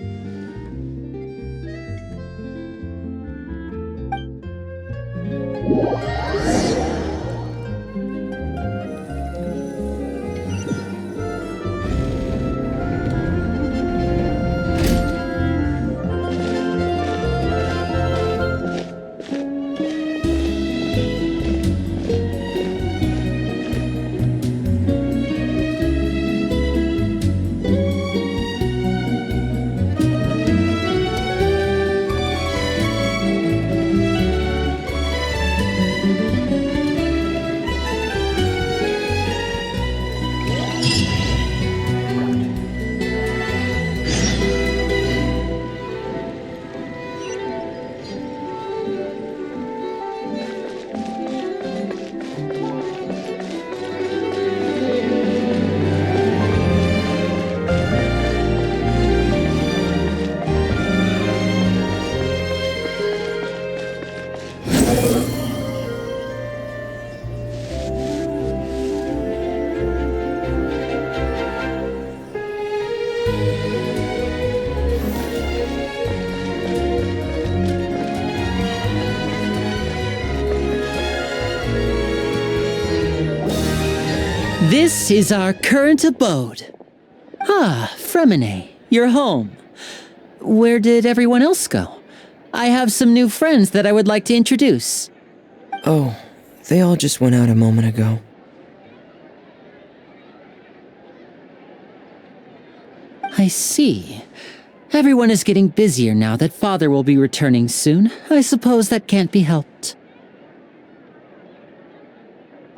This is our current abode. Ah, Fremine, you're home. Where did everyone else go? I have some new friends that I would like to introduce. Oh, they all just went out a moment ago. I see. Everyone is getting busier now that Father will be returning soon. I suppose that can't be helped.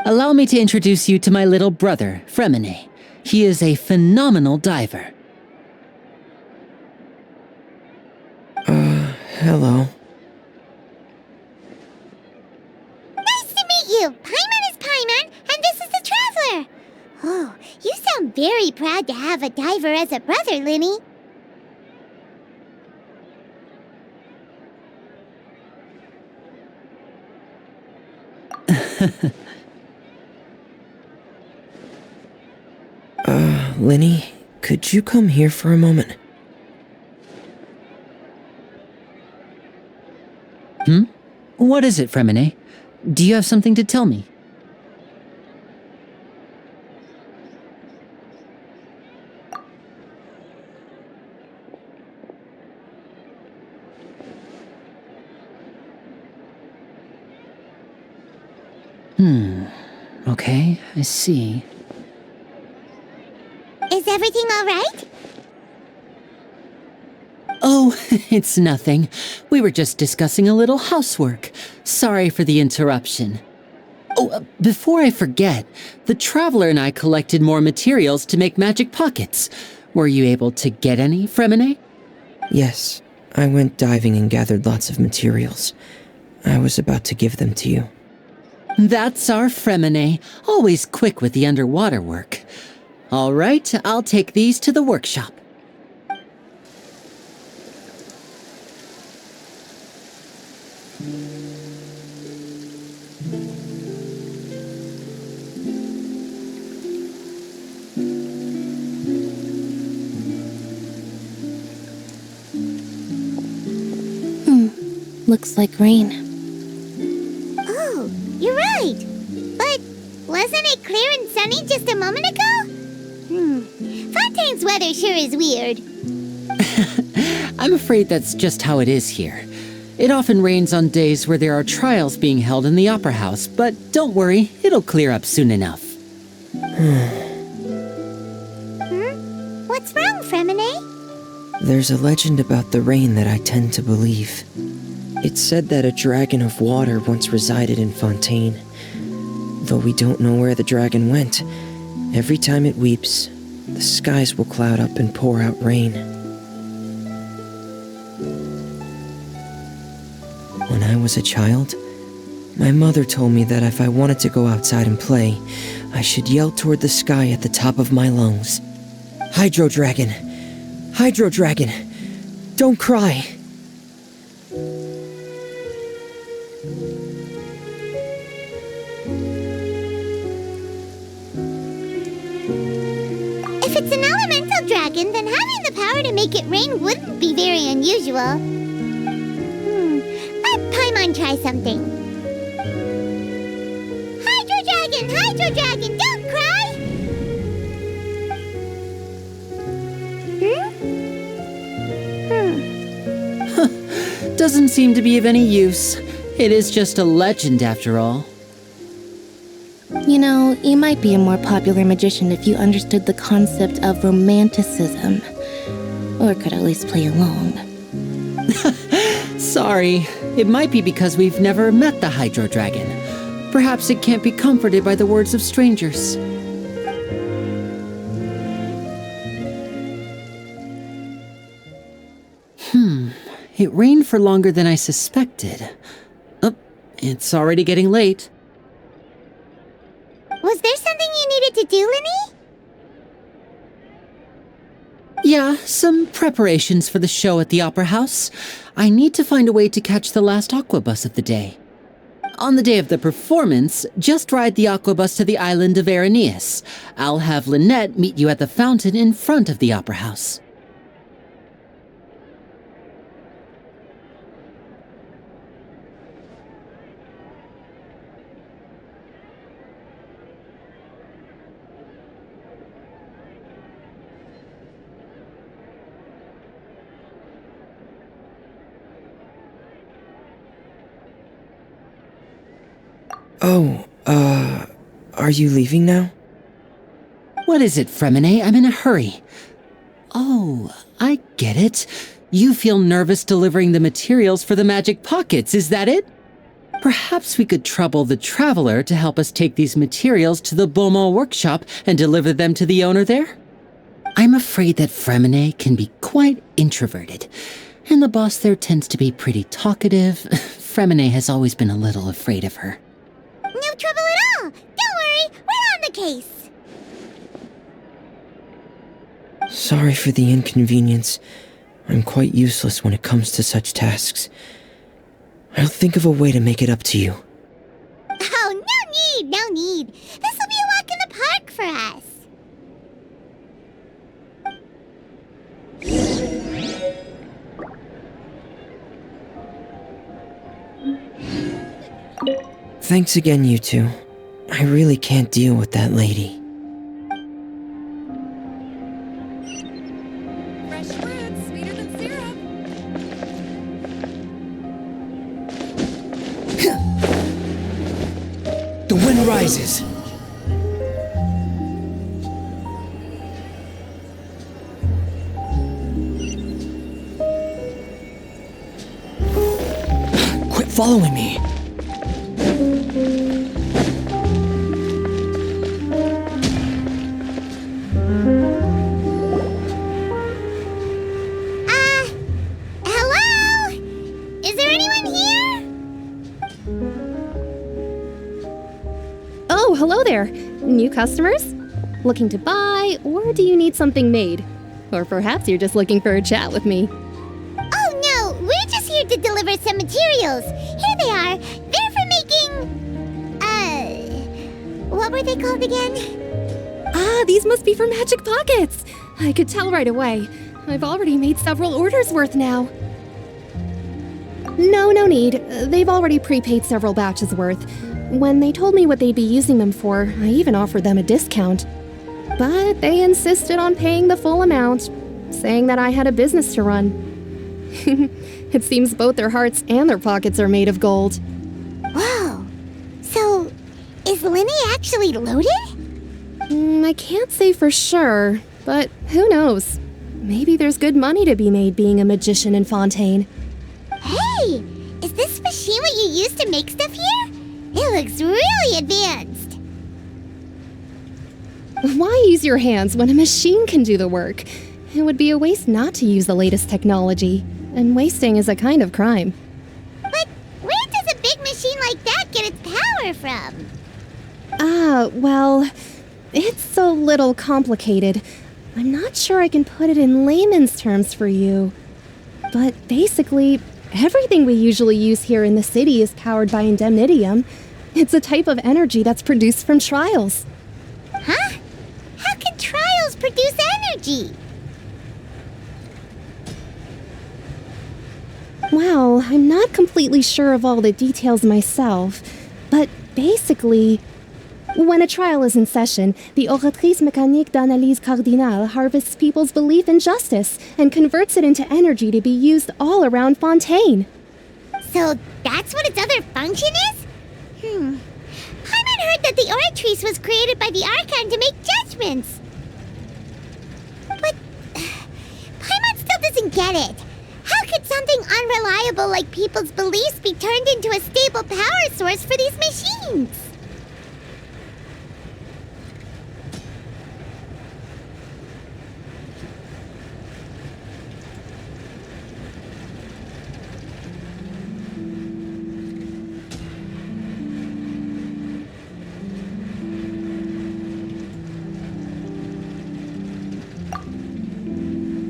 Allow me to introduce you to my little brother, Fremine. He is a phenomenal diver. Hello. Nice to meet you. Paimon is Paimon, and this is the Traveler. Oh, you sound very proud to have a diver as a brother, Linny. Linny, could you come here for a moment? What is it, Fremine? Do you have something to tell me? Okay, I see. Is everything all right? Oh, it's nothing. We were just discussing a little housework. Sorry for the interruption. Oh, before I forget, the Traveler and I collected more materials to make magic pockets. Were you able to get any, Fremine? Yes, I went diving and gathered lots of materials. I was about to give them to you. That's our Fremine, always quick with the underwater work. All right, I'll take these to the workshop. Looks like rain. Oh, you're right. But wasn't it clear and sunny just a moment ago? Fontaine's weather sure is weird. I'm afraid that's just how it is here. It often rains on days where there are trials being held in the Opera House, but don't worry, it'll clear up soon enough. What's wrong, Fremine? There's a legend about the rain that I tend to believe. It's said that a dragon of water once resided in Fontaine. Though we don't know where the dragon went, every time it weeps, the skies will cloud up and pour out rain. When I was a child, my mother told me that if I wanted to go outside and play, I should yell toward the sky at the top of my lungs. Hydro Dragon! Hydro Dragon! Don't cry! If it's an elemental dragon, then having the power to make it rain wouldn't be very unusual. Let Paimon try something. Hydro Dragon, don't cry! Doesn't seem to be of any use. It is just a legend after all. You know, you might be a more popular magician if you understood the concept of romanticism. Or could at least play along. Sorry, it might be because we've never met the Hydro Dragon. Perhaps it can't be comforted by the words of strangers. It rained for longer than I suspected. Oh, it's already getting late. Was there something you needed to do, Linny? Yeah, some preparations for the show at the Opera House. I need to find a way to catch the last aquabus of the day. On the day of the performance, just ride the aquabus to the island of Araneus. I'll have Lynette meet you at the fountain in front of the Opera House. Oh, are you leaving now? What is it, Fremine? I'm in a hurry. Oh, I get it. You feel nervous delivering the materials for the magic pockets, is that it? Perhaps we could trouble the Traveler to help us take these materials to the Beaumont workshop and deliver them to the owner there? I'm afraid that Fremine can be quite introverted, and the boss there tends to be pretty talkative. Fremine has always been a little afraid of her. No trouble at all! Don't worry, we're on the case! Sorry for the inconvenience. I'm quite useless when it comes to such tasks. I'll think of a way to make it up to you. Oh, no no need. This will be a walk in the park for us. Thanks again, you two. I really can't deal with that lady. Fresh fruits, sweeter than syrup. The wind rises. Quit following me. Hello? Is there anyone here? Oh, hello there. New customers? Looking to buy, or do you need something made? Or perhaps you're just looking for a chat with me. Oh no, we're just here to deliver some materials. Here they are. They're for making... what were they called again? Ah, these must be for magic pockets. I could tell right away. I've already made several orders worth now. No need. They've already prepaid several batches worth. When they told me what they'd be using them for, I even offered them a discount. But they insisted on paying the full amount, saying that I had a business to run. It seems both their hearts and their pockets are made of gold. Whoa. So, is Linny actually loaded? I can't say for sure, but who knows? Maybe there's good money to be made being a magician in Fontaine. Hey, is this machine what you use to make stuff here? It looks really advanced. Why use your hands when a machine can do the work? It would be a waste not to use the latest technology, and wasting is a kind of crime. But where does a big machine like that get its power from? Well, it's a little complicated. I'm not sure I can put it in layman's terms for you. But basically, everything we usually use here in the city is powered by indemnitium. It's a type of energy that's produced from trials. Huh? How can trials produce energy? Well, I'm not completely sure of all the details myself, but basically, when a trial is in session, the Oratrice Mécanique d'Analyse Cardinale harvests people's belief in justice and converts it into energy to be used all around Fontaine. So that's what its other function is? Paimon heard that the Oratrice was created by the Archon to make judgments. But Paimon still doesn't get it. How could something unreliable like people's beliefs be turned into a stable power source for these machines?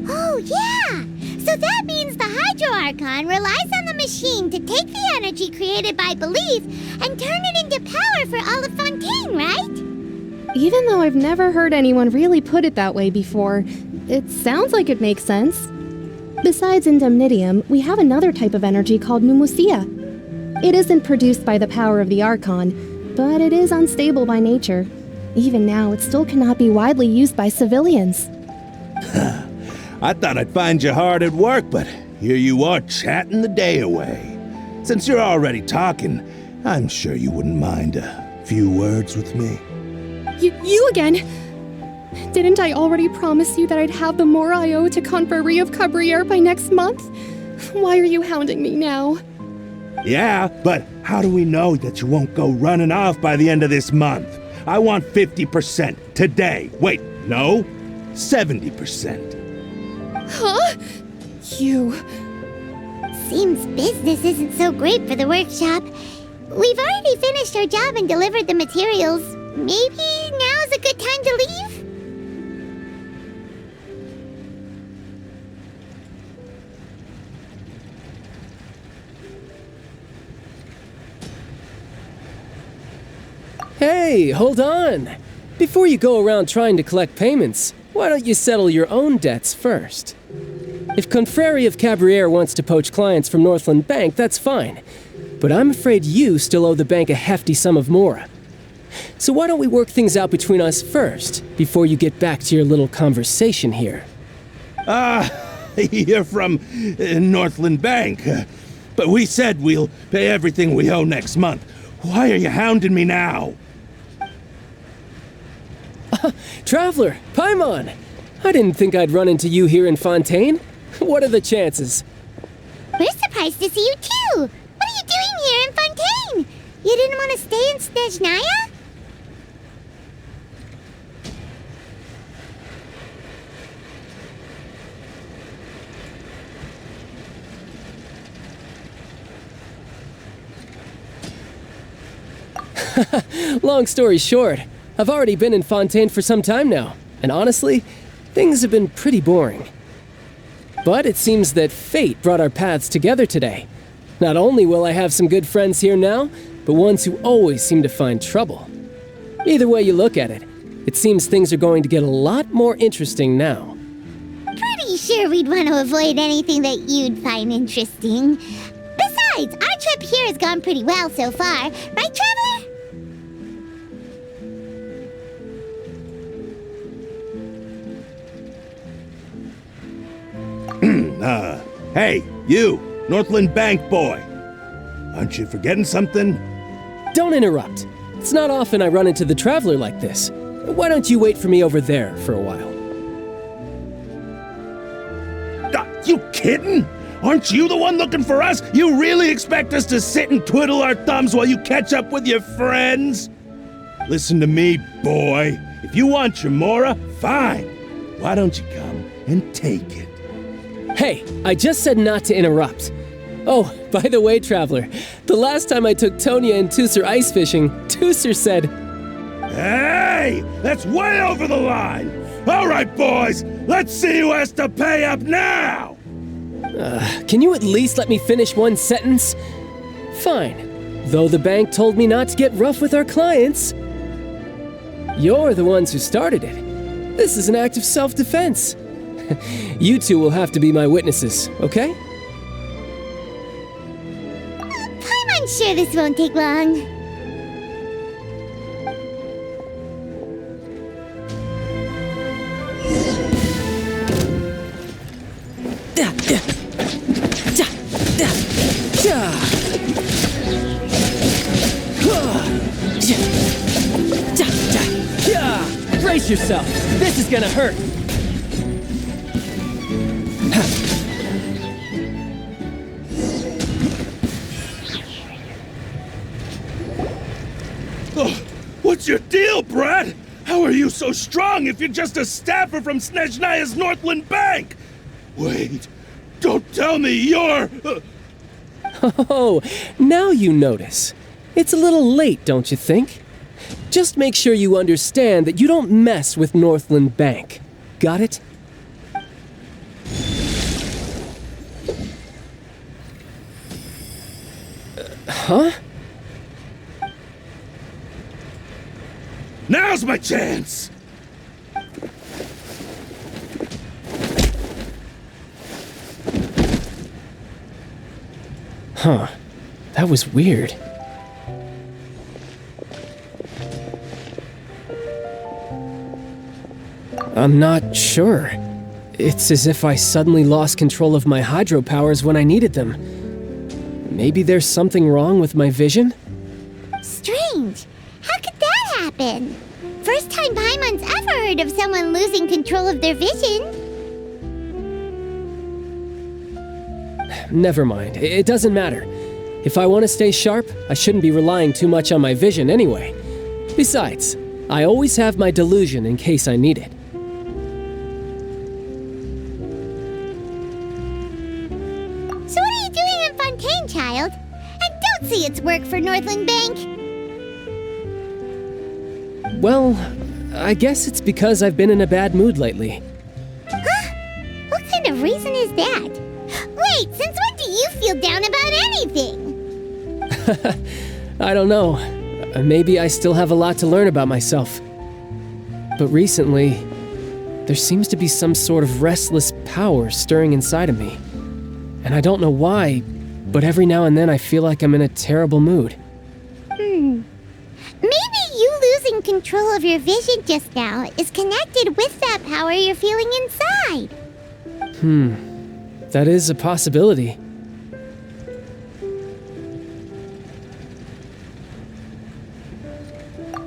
Oh, yeah! So that means the Hydro Archon relies on the machine to take the energy created by belief and turn it into power for all of Fontaine, right? Even though I've never heard anyone really put it that way before, it sounds like it makes sense. Besides indemnitium, we have another type of energy called pneumosia. It isn't produced by the power of the Archon, but it is unstable by nature. Even now, it still cannot be widely used by civilians. I thought I'd find you hard at work, but here you are chatting the day away. Since you're already talking, I'm sure you wouldn't mind a few words with me. You again? Didn't I already promise you that I'd have the more I owe to Confrérie of Cabriere by next month? Why are you hounding me now? Yeah, but how do we know that you won't go running off by the end of this month? I want 50% today. Wait, no, 70%. Huh? You... Seems business isn't so great for the workshop. We've already finished our job and delivered the materials. Maybe now's a good time to leave? Hey, hold on! Before you go around trying to collect payments, why don't you settle your own debts first? If Confrérie of Cabriere wants to poach clients from Northland Bank, that's fine. But I'm afraid you still owe the bank a hefty sum of mora. So why don't we work things out between us first, before you get back to your little conversation here? You're from Northland Bank. But we said we'll pay everything we owe next month. Why are you hounding me now? Traveler, Paimon! I didn't think I'd run into you here in Fontaine. What are the chances? We're surprised to see you too! What are you doing here in Fontaine? You didn't want to stay in Snezhnaya? Long story short, I've already been in Fontaine for some time now, and honestly, things have been pretty boring. But it seems that fate brought our paths together today. Not only will I have some good friends here now, but ones who always seem to find trouble. Either way you look at it, it seems things are going to get a lot more interesting now. Pretty sure we'd want to avoid anything that you'd find interesting. Besides, our trip here has gone pretty well so far, right, Traveler? Hey, you, Northland Bank boy. Aren't you forgetting something? Don't interrupt. It's not often I run into the Traveler like this. Why don't you wait for me over there for a while? You kidding? Aren't you the one looking for us? You really expect us to sit and twiddle our thumbs while you catch up with your friends? Listen to me, boy. If you want your mora, fine. Why don't you come and take it? Hey, I just said not to interrupt. Oh, by the way, Traveler, the last time I took Tonya and Tusser ice fishing, Tusser said, "Hey, that's way over the line! All right, boys, let's see who has to pay up now!" Can you at least let me finish one sentence? Fine, though the bank told me not to get rough with our clients. You're the ones who started it. This is an act of self-defense. You two will have to be my witnesses, okay? I'm sure this won't take long. Brace yourself. This is gonna hurt. What's your deal, Brad? How are you so strong if you're just a staffer from Snezhnaya's Northland Bank? Wait, don't tell me you're... Oh, now you notice. It's a little late, don't you think? Just make sure you understand that you don't mess with Northland Bank. Got it? Huh? Now's my chance! Huh. That was weird. I'm not sure. It's as if I suddenly lost control of my hydro powers when I needed them. Maybe there's something wrong with my vision? Strange. How could that happen? First time Paimon's ever heard of someone losing control of their vision. Never mind. It doesn't matter. If I want to stay sharp, I shouldn't be relying too much on my vision anyway. Besides, I always have my delusion in case I need it. So what are you doing in Fontaine, child? And don't say it's work for Northland Bank. Well, I guess it's because I've been in a bad mood lately. Huh? What kind of reason is that? Wait, since when do you feel down about anything? I don't know. maybe I still have a lot to learn about myself. But recently, there seems to be some sort of restless power stirring inside of me. And I don't know why, but every now and then I feel like I'm in a terrible mood. Maybe you losing control of your vision just now is connected with that power you're feeling inside. That is a possibility.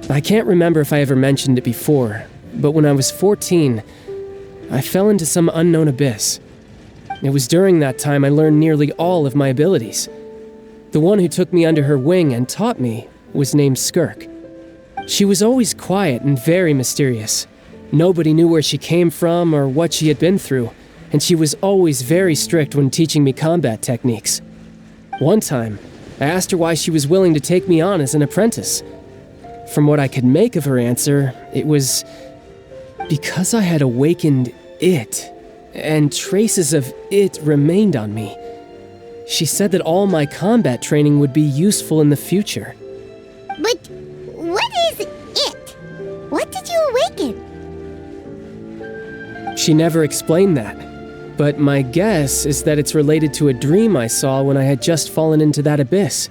I can't remember if I ever mentioned it before, but when I was 14, I fell into some unknown abyss. It was during that time I learned nearly all of my abilities. The one who took me under her wing and taught me was named Skirk. She was always quiet and very mysterious. Nobody knew where she came from or what she had been through, and she was always very strict when teaching me combat techniques. One time, I asked her why she was willing to take me on as an apprentice. From what I could make of her answer, it was because I had awakened it, and traces of it remained on me. She said that all my combat training would be useful in the future. But what is it? What did you awaken? She never explained that, but my guess is that it's related to a dream I saw when I had just fallen into that abyss.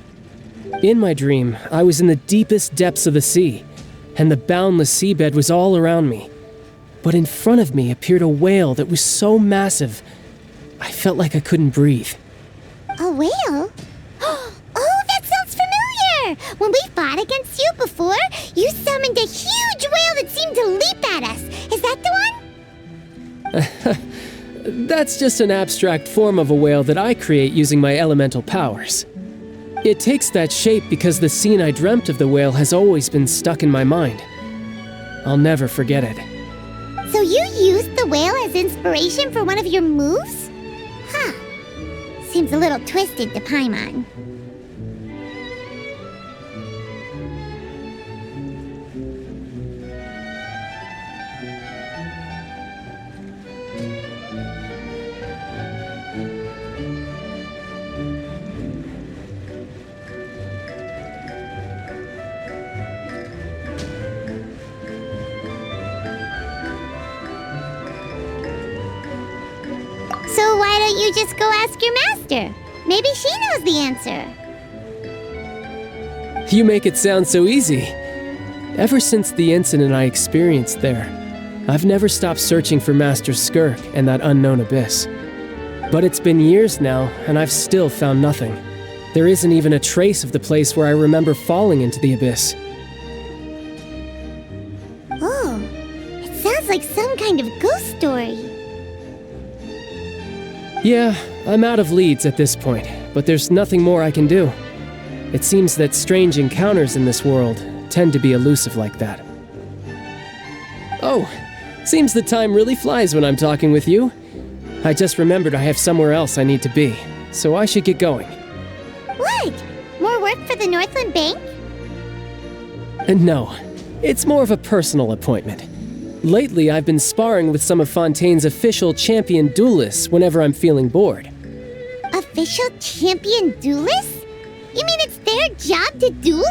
In my dream, I was in the deepest depths of the sea, and the boundless seabed was all around me. But in front of me appeared a whale that was so massive, I felt like I couldn't breathe. A whale? Oh, that sounds familiar! When we fought against you before, you summoned a huge whale that seemed to leap at us. Is that the one? That's just an abstract form of a whale that I create using my elemental powers. It takes that shape because the scene I dreamt of the whale has always been stuck in my mind. I'll never forget it. So you used the whale as inspiration for one of your moves? Huh. Seems a little twisted to Paimon. So why don't you just go ask your master? Maybe she knows the answer. You make it sound so easy. Ever since the incident I experienced there, I've never stopped searching for Master Skirk and that unknown abyss. But it's been years now, and I've still found nothing. There isn't even a trace of the place where I remember falling into the abyss. Oh, it sounds like some kind of ghost story. Yeah, I'm out of leads at this point, but there's nothing more I can do. It seems that strange encounters in this world tend to be elusive like that. Oh, seems the time really flies when I'm talking with you. I just remembered I have somewhere else I need to be, so I should get going. What? More work for the Northland Bank? No, it's more of a personal appointment. Lately, I've been sparring with some of Fontaine's official champion duelists whenever I'm feeling bored. Official champion duelists? You mean it's their job to duel?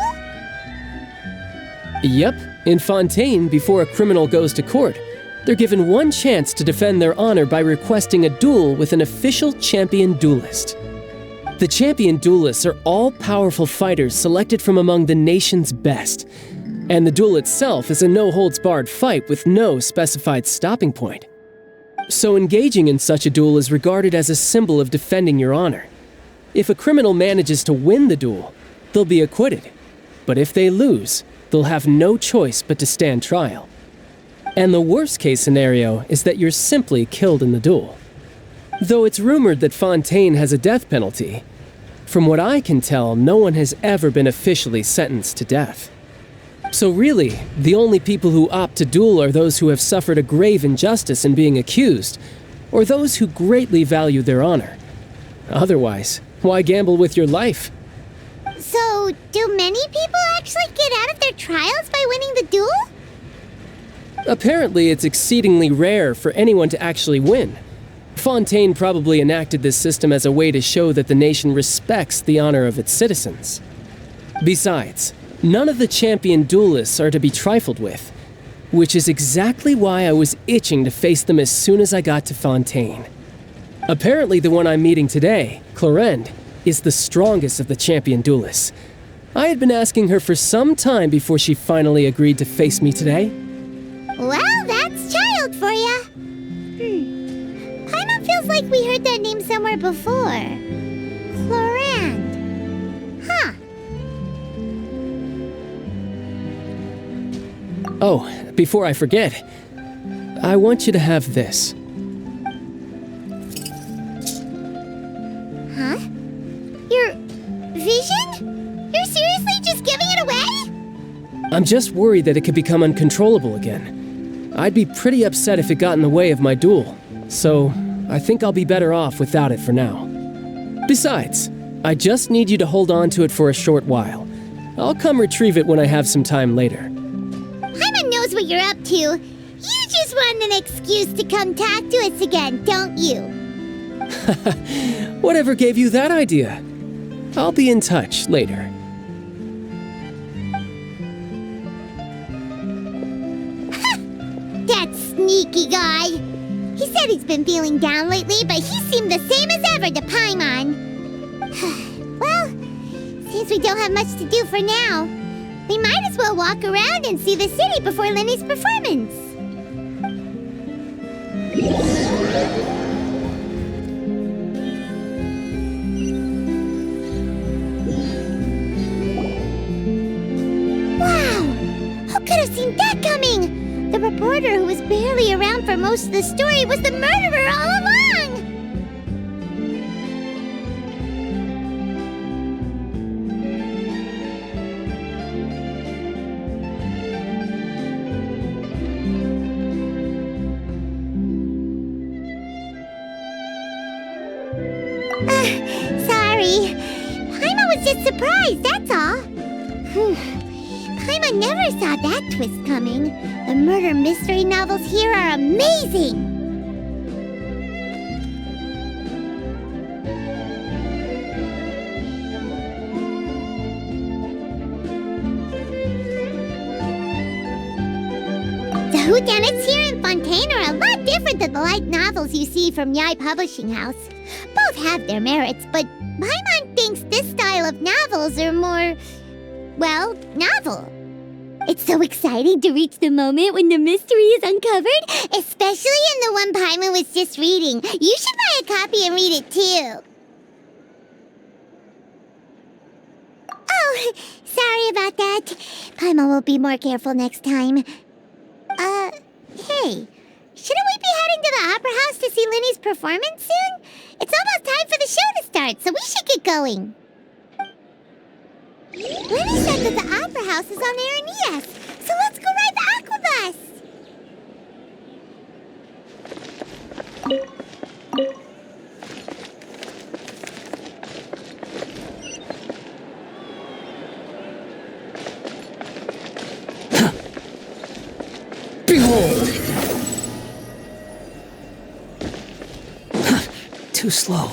Yep, in Fontaine, before a criminal goes to court, they're given one chance to defend their honor by requesting a duel with an official champion duelist. The champion duelists are all-powerful fighters selected from among the nation's best. And the duel itself is a no-holds-barred fight with no specified stopping point. So engaging in such a duel is regarded as a symbol of defending your honor. If a criminal manages to win the duel, they'll be acquitted. But if they lose, they'll have no choice but to stand trial. And the worst-case scenario is that you're simply killed in the duel. Though it's rumored that Fontaine has a death penalty, from what I can tell, no one has ever been officially sentenced to death. So really, the only people who opt to duel are those who have suffered a grave injustice in being accused, or those who greatly value their honor. Otherwise, why gamble with your life? So, do many people actually get out of their trials by winning the duel? Apparently, it's exceedingly rare for anyone to actually win. Fontaine probably enacted this system as a way to show that the nation respects the honor of its citizens. Besides, None of the champion duelists are to be trifled with, which is exactly why I was itching to face them as soon as I got to Fontaine. Apparently the one I'm meeting today, Clorinde, is the strongest of the champion duelists. I had been asking her for some time before she finally agreed to face me today. Well, that's child for ya. Paimon feels like we heard that name somewhere before. Clorinde. Huh. Oh, before I forget, I want you to have this. Huh? Your vision? You're seriously just giving it away? I'm just worried that it could become uncontrollable again. I'd be pretty upset if it got in the way of my duel, so I think I'll be better off without it for now. Besides, I just need you to hold on to it for a short while. I'll come retrieve it when I have some time later. Paimon knows what you're up to. You just want an excuse to come talk to us again, don't you? Whatever gave you that idea? I'll be in touch later. That sneaky guy. He said he's been feeling down lately, but he seemed the same as ever to Paimon. Well, since we don't have much to do for now, we might as well walk around and see the city before Lenny's performance. Wow! Who could have seen that coming? The reporter who was barely around for most of the story was the murderer all along! Sorry. Paimon was just surprised, that's all. Paimon never saw that twist coming. The murder mystery novels here are amazing. The whodunits here in Fontaine are a lot different than the light novels you see from Yai Publishing House. Both have their merits, but Paimon thinks this style of novels are more, well, novel. It's so exciting to reach the moment when the mystery is uncovered, especially in the one Paimon was just reading. You should buy a copy and read it too. Oh, sorry about that. Paimon will be more careful next time. Hey, shouldn't we be heading to the Opera House to see Linny's performance soon? It's almost time for the show to start, so we should get going. Linny said that the Opera House is on Aranias, so let's go ride the Aquabus! Behold! Too slow.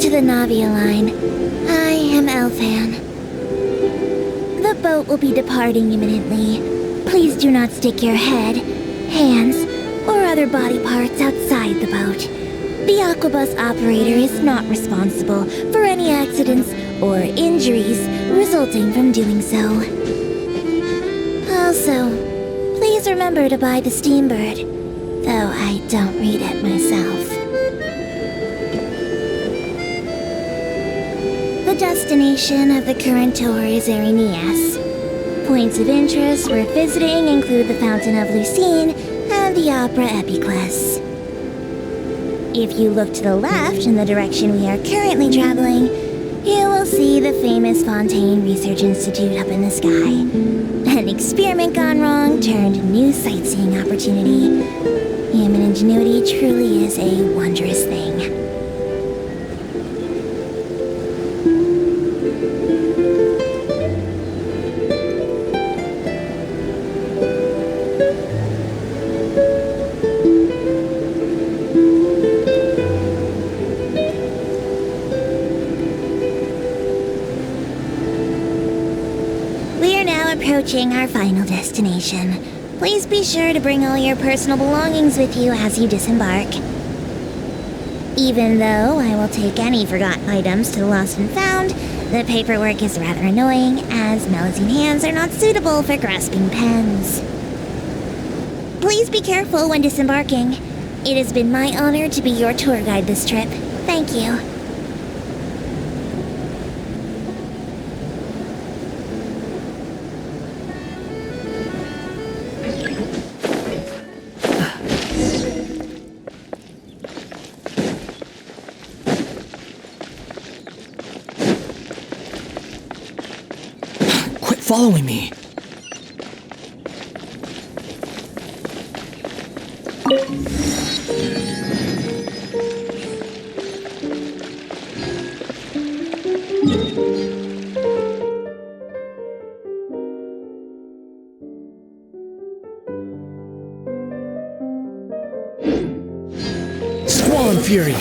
to the Navia line. I am Elfan. The boat will be departing imminently. Please do not stick your head, hands, or other body parts outside the boat. The Aquabus operator is not responsible for any accidents or injuries resulting from doing so. Also, please remember to buy the Steambird, though I don't read it myself. The destination of the current tour is Arenias. Points of interest worth visiting include the Fountain of Lucine and the Opera Epiclese. If you look to the left in the direction we are currently traveling, you will see the famous Fontaine Research Institute up in the sky. An experiment gone wrong turned new sightseeing opportunity. Human ingenuity truly is a wondrous thing. Approaching our final destination. Please be sure to bring all your personal belongings with you as you disembark. Even though I will take any forgotten items to the lost and found, the paperwork is rather annoying, as Melusine hands are not suitable for grasping pens. Please be careful when disembarking. It has been my honor to be your tour guide this trip. Thank you. Following me. Squall and Fury.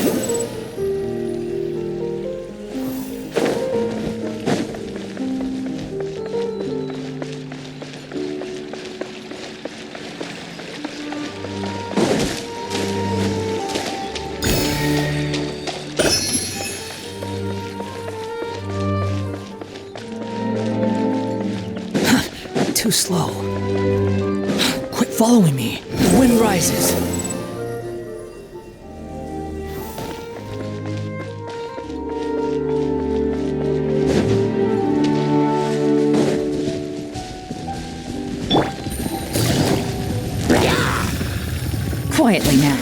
Too slow. Quit following me. The wind rises. Quietly now.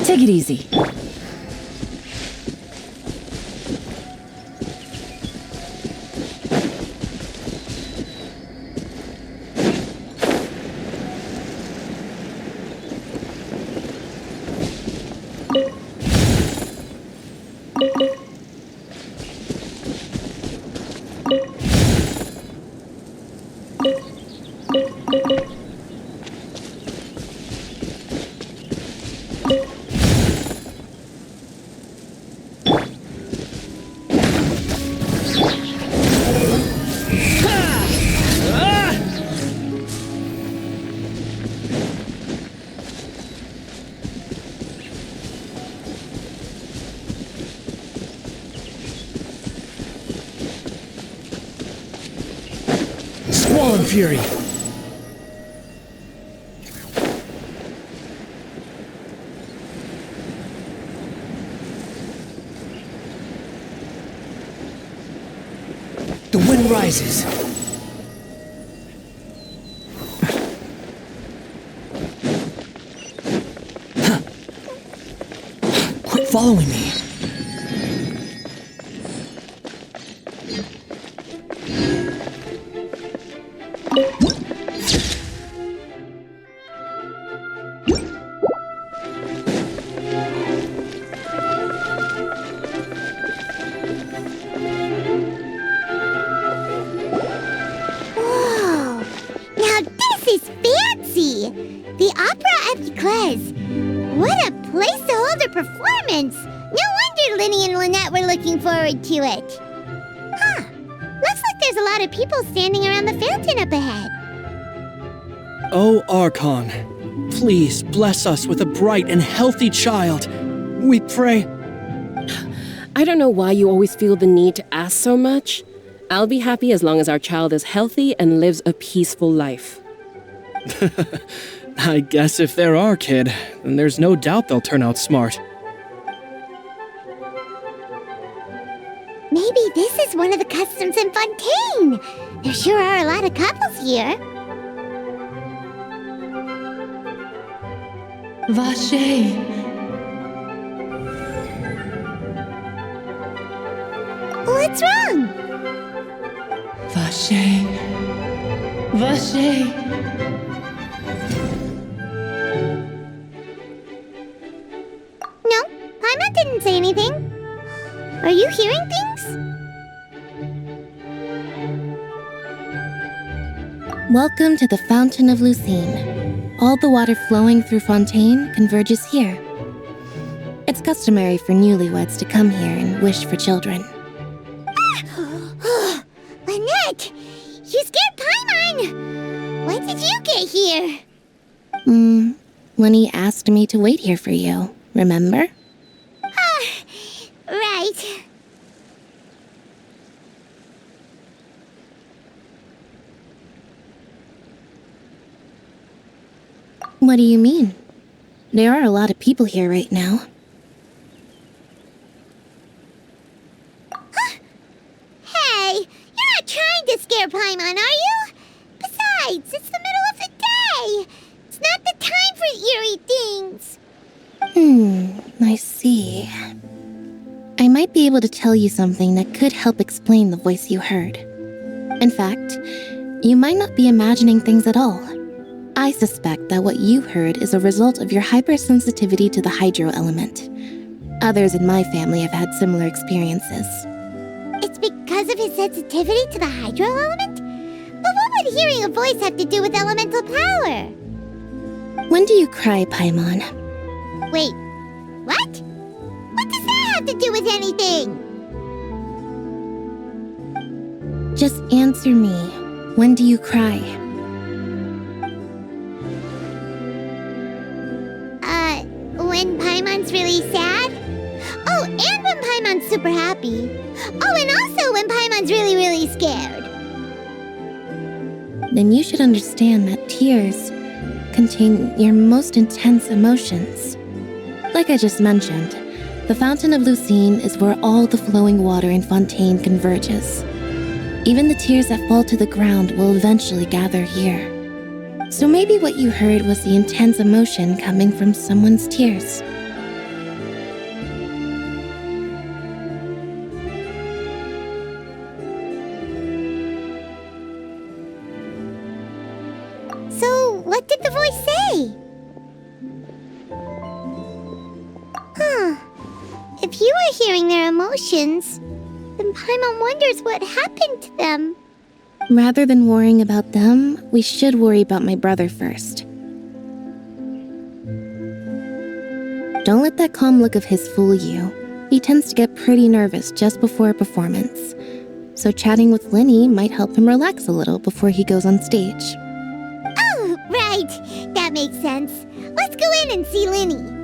Take it easy. Squall and Fury. The wind rises. Quit following me. The opera at Eclairs. What a place to hold a performance! No wonder Linny and Lynette were looking forward to it. Huh. Looks like there's a lot of people standing around the fountain up ahead. Oh, Archon, please bless us with a bright and healthy child. We pray. I don't know why you always feel the need to ask so much. I'll be happy as long as our child is healthy and lives a peaceful life. I guess if they're our kid, then there's no doubt they'll turn out smart. Maybe this is one of the customs in Fontaine. There sure are a lot of couples here. Vache. What's wrong? Vache. Vache. No, Paimon didn't say anything. Are you hearing things? Welcome to the Fountain of Lucine. All the water flowing through Fontaine converges here. It's customary for newlyweds to come here and wish for children. Lynette! You scared Paimon! When did you get here? Lenny asked me to wait here for you, remember? Right. What do you mean? There are a lot of people here right now. Hey, you're not trying to scare Paimon, are you? Besides, it's the middle of the day. It's not the time for eerie things. I see. I might be able to tell you something that could help explain the voice you heard. In fact, you might not be imagining things at all. I suspect that what you heard is a result of your hypersensitivity to the hydro element. Others in my family have had similar experiences. It's because of his sensitivity to the hydro element? But what would hearing a voice have to do with elemental power? When do you cry, Paimon? Wait, what? What does that have to do with anything? Just answer me. When do you cry? When Paimon's really sad? Oh, and when Paimon's super happy. Oh, and also when Paimon's really, really scared. Then you should understand that tears contain your most intense emotions. Like I just mentioned, the Fountain of Lucine is where all the flowing water in Fontaine converges. Even the tears that fall to the ground will eventually gather here. So maybe what you heard was the intense emotion coming from someone's tears. So, what did the voice say? If you are hearing their emotions, then Paimon wonders what happened to them. Rather than worrying about them, we should worry about my brother first. Don't let that calm look of his fool you. He tends to get pretty nervous just before a performance. So chatting with Linny might help him relax a little before he goes on stage. Oh, right. That makes sense. Let's go in and see Linny.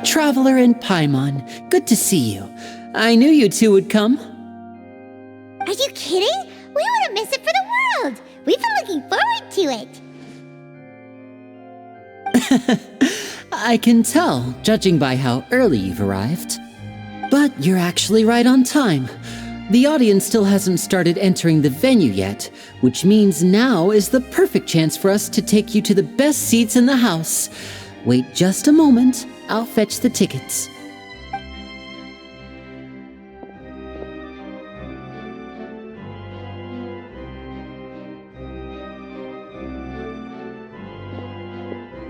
Traveler and Paimon, good to see you. I knew you two would come. Are you kidding? We wouldn't miss it for the world. We've been looking forward to it. I can tell, judging by how early you've arrived. But you're actually right on time. The audience still hasn't started entering the venue yet, which means now is the perfect chance for us to take you to the best seats in the house. Wait just a moment. I'll fetch the tickets.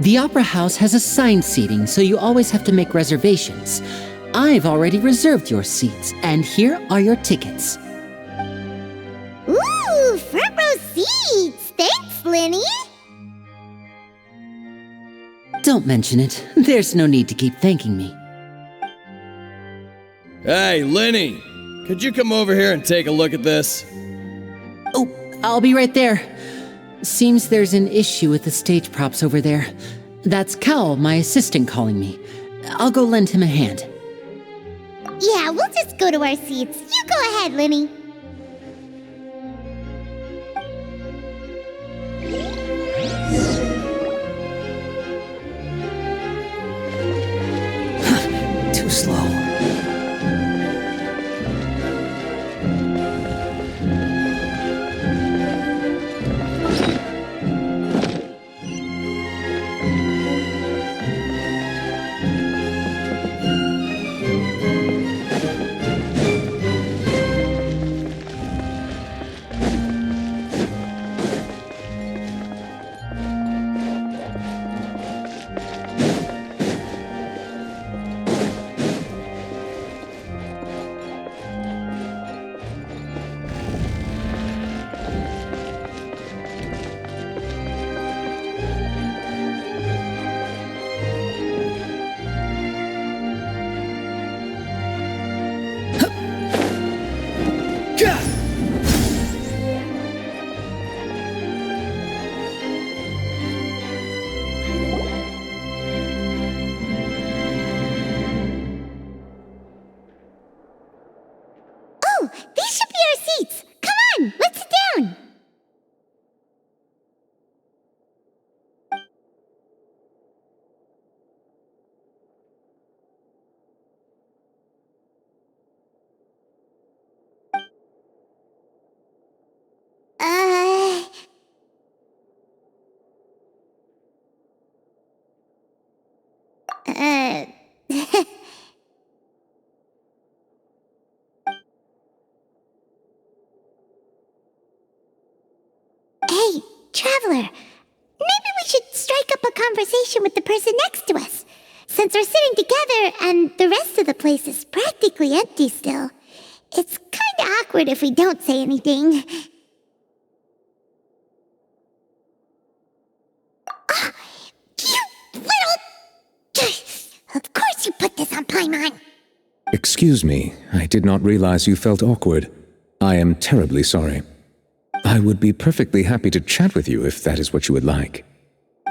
The Opera House has assigned seating, so you always have to make reservations. I've already reserved your seats, and here are your tickets. Ooh, front row seats! Thanks, Lenny! Don't mention it. There's no need to keep thanking me. Hey, Lenny! Could you come over here and take a look at this? Oh, I'll be right there. Seems there's an issue with the stage props over there. That's Cal, my assistant, calling me. I'll go lend him a hand. Yeah, we'll just go to our seats. You go ahead, Lenny. Too slow. Hey, Traveler. Maybe we should strike up a conversation with the person next to us. Since we're sitting together and the rest of the place is practically empty still, it's kinda awkward if we don't say anything. Oh, you little... Of course you put this on Paimon. Excuse me, I did not realize you felt awkward. I am terribly sorry. I would be perfectly happy to chat with you if that is what you would like.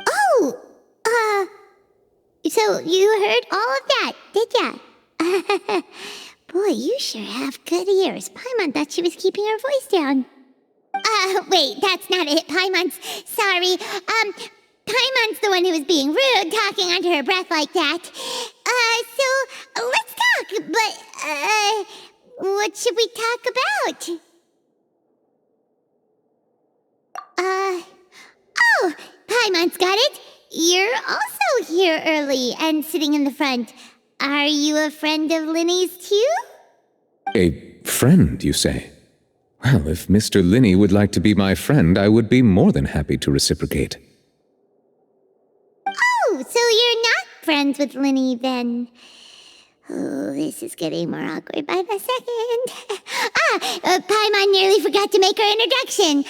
Oh, So you heard all of that, did ya? Boy, you sure have good ears. Paimon thought she was keeping her voice down. Wait, that's not it, Paimon's. Sorry. Paimon's the one who was being rude, talking under her breath like that. So, let's talk, but, what should we talk about? Oh, Paimon's got it. You're also here early and sitting in the front. Are you a friend of Linny's too? A friend, you say? Well, if Mr. Linney would like to be my friend, I would be more than happy to reciprocate. Oh, so you're not friends with Linny then? Oh, this is getting more awkward by the second. Paimon nearly forgot to make her introduction.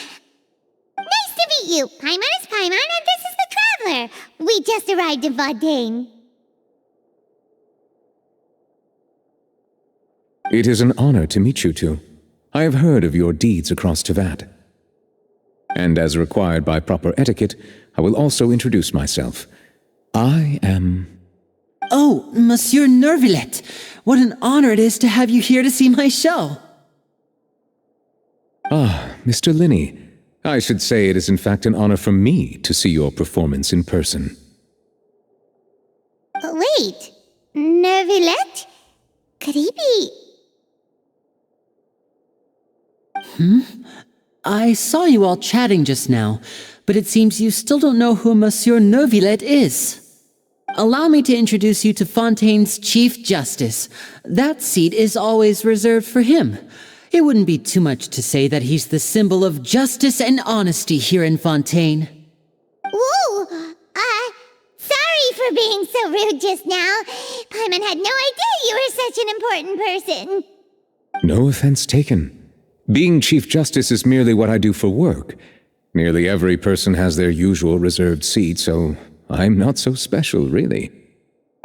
Nice to meet you. Paimon is Paimon, and this is the Traveler. We just arrived in Fontaine. It is an honor to meet you two. I have heard of your deeds across Tevat. And as required by proper etiquette, I will also introduce myself. I am... Oh, Monsieur Nervillet! What an honor it is to have you here to see my show! Ah, Mr. Linney. I should say it is in fact an honor for me to see your performance in person. Wait, Nervillet? Could he be... I saw you all chatting just now, but it seems you still don't know who Monsieur Nervillet is. Allow me to introduce you to Fontaine's Chief Justice. That seat is always reserved for him. It wouldn't be too much to say that he's the symbol of justice and honesty here in Fontaine. Whoa! Sorry for being so rude just now. Paimon had no idea you were such an important person. No offense taken. Being Chief Justice is merely what I do for work. Nearly every person has their usual reserved seat, so I'm not so special, really.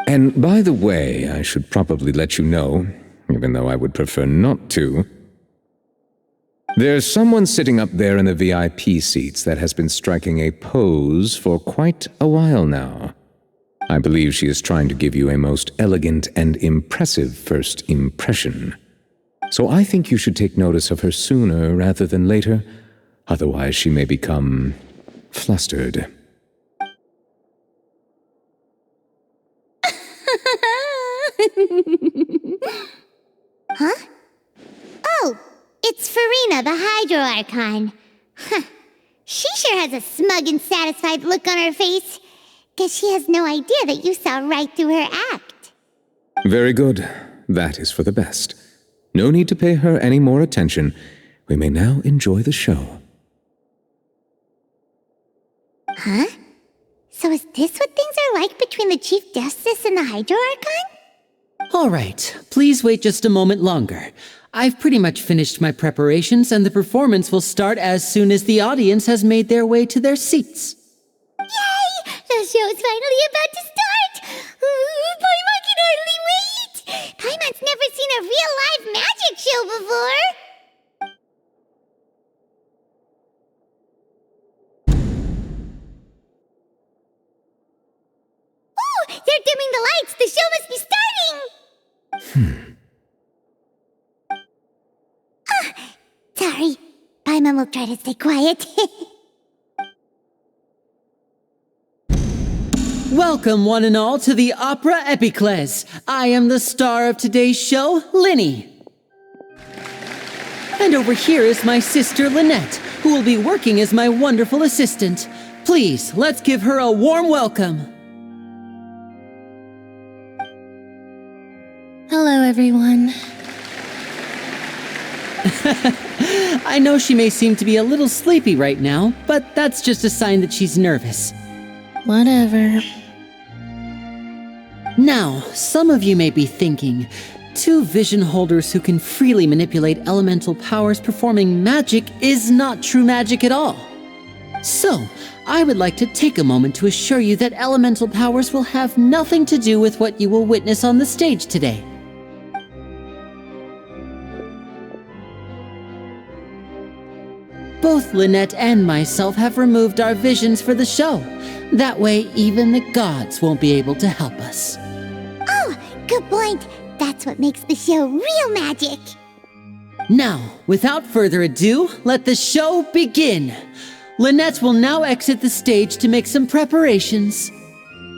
And by the way, I should probably let you know, even though I would prefer not to. There's someone sitting up there in the VIP seats that has been striking a pose for quite a while now. I believe she is trying to give you a most elegant and impressive first impression. So I think you should take notice of her sooner rather than later, otherwise she may become flustered. Huh? Oh, it's Farina, the Hydro Archon. Huh. She sure has a smug and satisfied look on her face. Guess she has no idea that you saw right through her act. Very good. That is for the best. No need to pay her any more attention. We may now enjoy the show. Huh? So is this what things are like between the Chief Justice and the Hydro Archon? All right, please wait just a moment longer. I've pretty much finished my preparations, and the performance will start as soon as the audience has made their way to their seats. Yay! The show's finally about to start! Paimon can hardly wait! Paimon's never seen a real live magic show before! Oh! They're dimming the lights! The show must be starting! Sorry. Paimon will try to stay quiet. Welcome, one and all, to the Opera Epiclese. I am the star of today's show, Linny. And over here is my sister, Lynette, who will be working as my wonderful assistant. Please, let's give her a warm welcome. Hello, everyone. I know she may seem to be a little sleepy right now, but that's just a sign that she's nervous. Whatever. Now, some of you may be thinking, two vision holders who can freely manipulate elemental powers performing magic is not true magic at all. So, I would like to take a moment to assure you that elemental powers will have nothing to do with what you will witness on the stage today. Both Lynette and myself have removed our visions for the show. That way, even the gods won't be able to help us. Oh, good point. That's what makes the show real magic. Now, without further ado, let the show begin. Lynette will now exit the stage to make some preparations.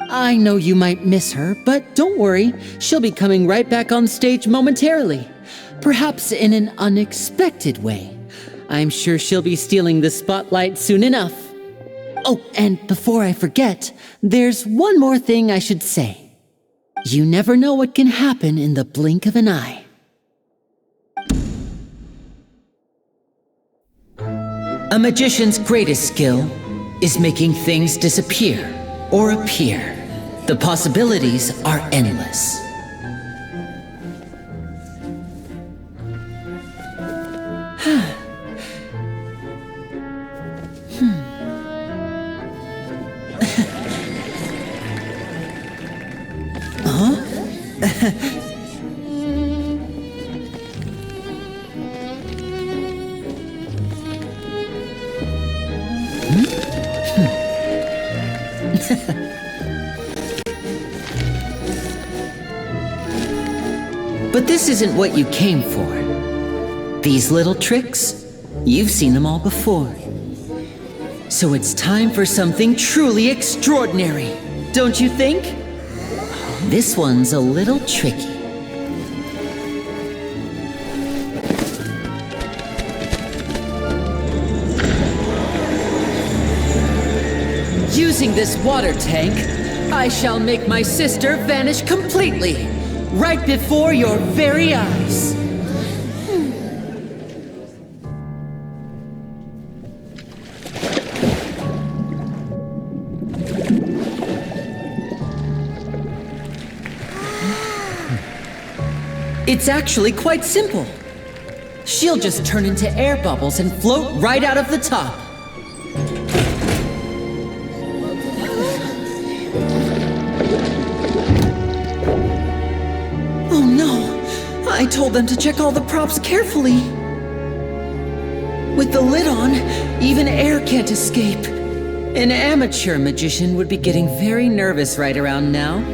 I know you might miss her, but don't worry, she'll be coming right back on stage momentarily. Perhaps in an unexpected way. I'm sure she'll be stealing the spotlight soon enough. Oh, and before I forget, there's one more thing I should say. You never know what can happen in the blink of an eye. A magician's greatest skill is making things disappear or appear. The possibilities are endless. But this isn't what you came for. These little tricks, you've seen them all before. So it's time for something truly extraordinary, don't you think? This one's a little tricky. Using this water tank, I shall make my sister vanish completely, right before your very eyes. It's actually quite simple. She'll just turn into air bubbles and float right out of the top. Oh no! I told them to check all the props carefully. With the lid on, even air can't escape. An amateur magician would be getting very nervous right around now.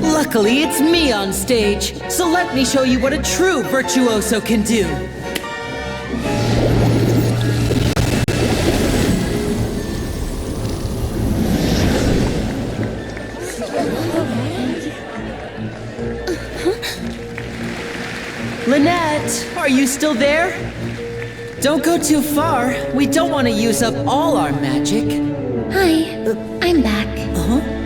Luckily, it's me on stage, so let me show you what a true virtuoso can do. Lynette, are you still there? Don't go too far. We don't want to use up all our magic. Hi, I'm back. Uh-huh.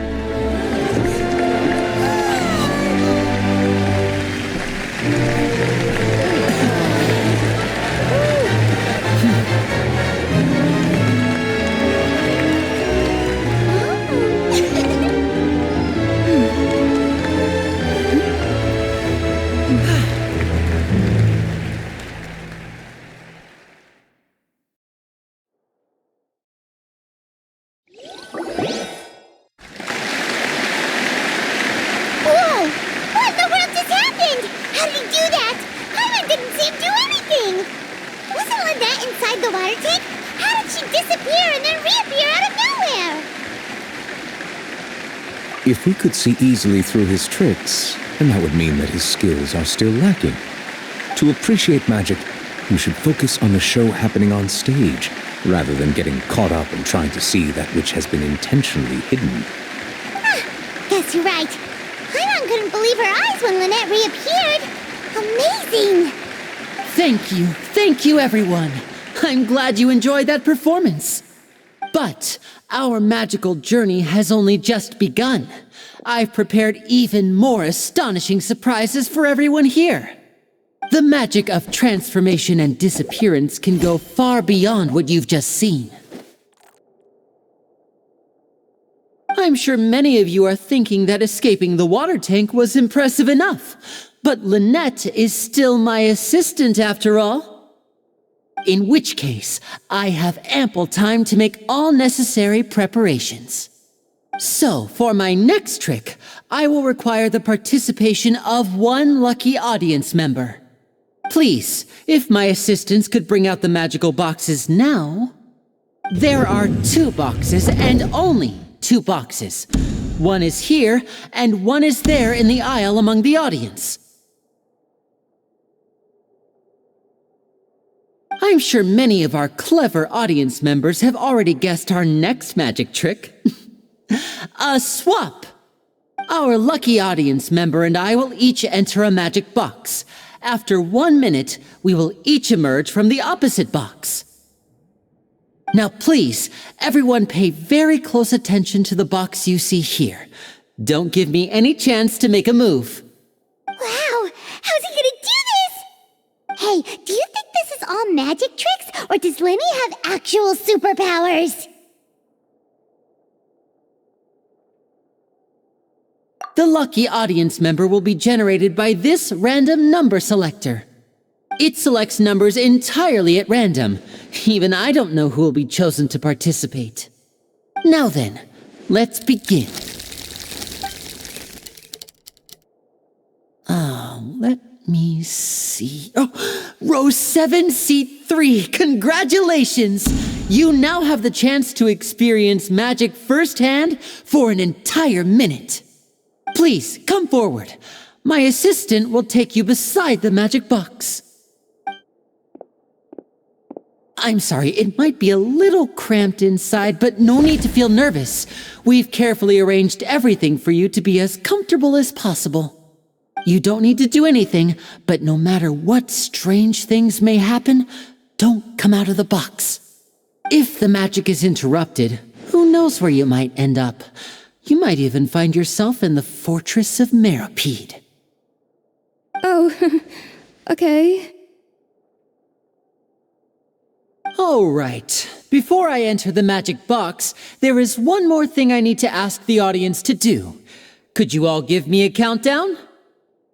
If we could see easily through his tricks, then that would mean that his skills are still lacking. To appreciate magic, you should focus on the show happening on stage, rather than getting caught up in trying to see that which has been intentionally hidden. Guess you're right. Paimon couldn't believe her eyes when Lynette reappeared. Amazing! Thank you everyone. I'm glad you enjoyed that performance. But our magical journey has only just begun. I've prepared even more astonishing surprises for everyone here. The magic of transformation and disappearance can go far beyond what you've just seen. I'm sure many of you are thinking that escaping the water tank was impressive enough, but Lynette is still my assistant after all. In which case, I have ample time to make all necessary preparations. So, for my next trick, I will require the participation of one lucky audience member. Please, if my assistants could bring out the magical boxes now. There are 2 boxes and only 2 boxes. One is here and one is there in the aisle among the audience. I'm sure many of our clever audience members have already guessed our next magic trick. A swap! Our lucky audience member and I will each enter a magic box. After 1 minute, we will each emerge from the opposite box. Now please, everyone pay very close attention to the box you see here. Don't give me any chance to make a move. Wow! How's he gonna do this? Hey, do you think this is all magic tricks, or does Lenny have actual superpowers? The lucky audience member will be generated by this random number selector. It selects numbers entirely at random. Even I don't know who will be chosen to participate. Now then, let's begin. Let me see. Oh, row 7, seat 3. Congratulations! You now have the chance to experience magic firsthand for an entire minute. Please, come forward. My assistant will take you beside the magic box. I'm sorry, it might be a little cramped inside, but no need to feel nervous. We've carefully arranged everything for you to be as comfortable as possible. You don't need to do anything, but no matter what strange things may happen, don't come out of the box. If the magic is interrupted, who knows where you might end up? You might even find yourself in the Fortress of Meropide. Oh, okay. All right. Before I enter the magic box, there is one more thing I need to ask the audience to do. Could you all give me a countdown?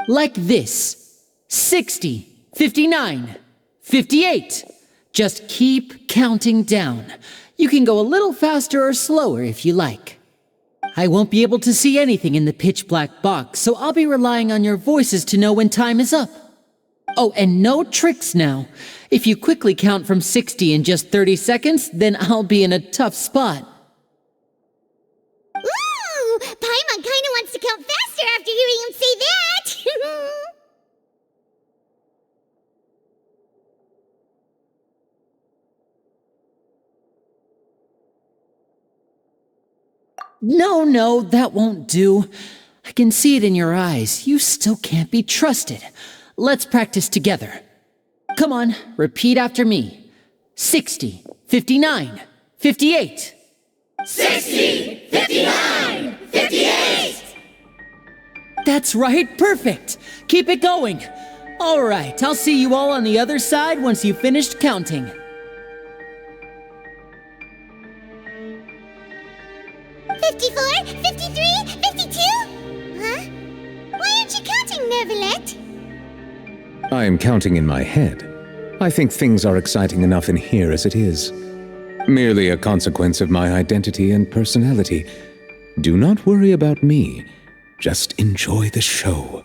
Like this. 60, 59, 58. Just keep counting down. You can go a little faster or slower if you like. I won't be able to see anything in the pitch-black box, so I'll be relying on your voices to know when time is up. Oh, and no tricks now. If you quickly count from 60 in just 30 seconds, then I'll be in a tough spot. Ooh! Paimon kinda wants to count faster after hearing him say that! No, that won't do. I can see it in your eyes. You still can't be trusted. Let's practice together. Come on, repeat after me. 60, 59, 58. 60, 59, 58! That's right, perfect. Keep it going. All right, I'll see you all on the other side once you've finished counting. 54, 53, 52? Huh? Why aren't you counting, Nervalet? I am counting in my head. I think things are exciting enough in here as it is. Merely a consequence of my identity and personality. Do not worry about me. Just enjoy the show.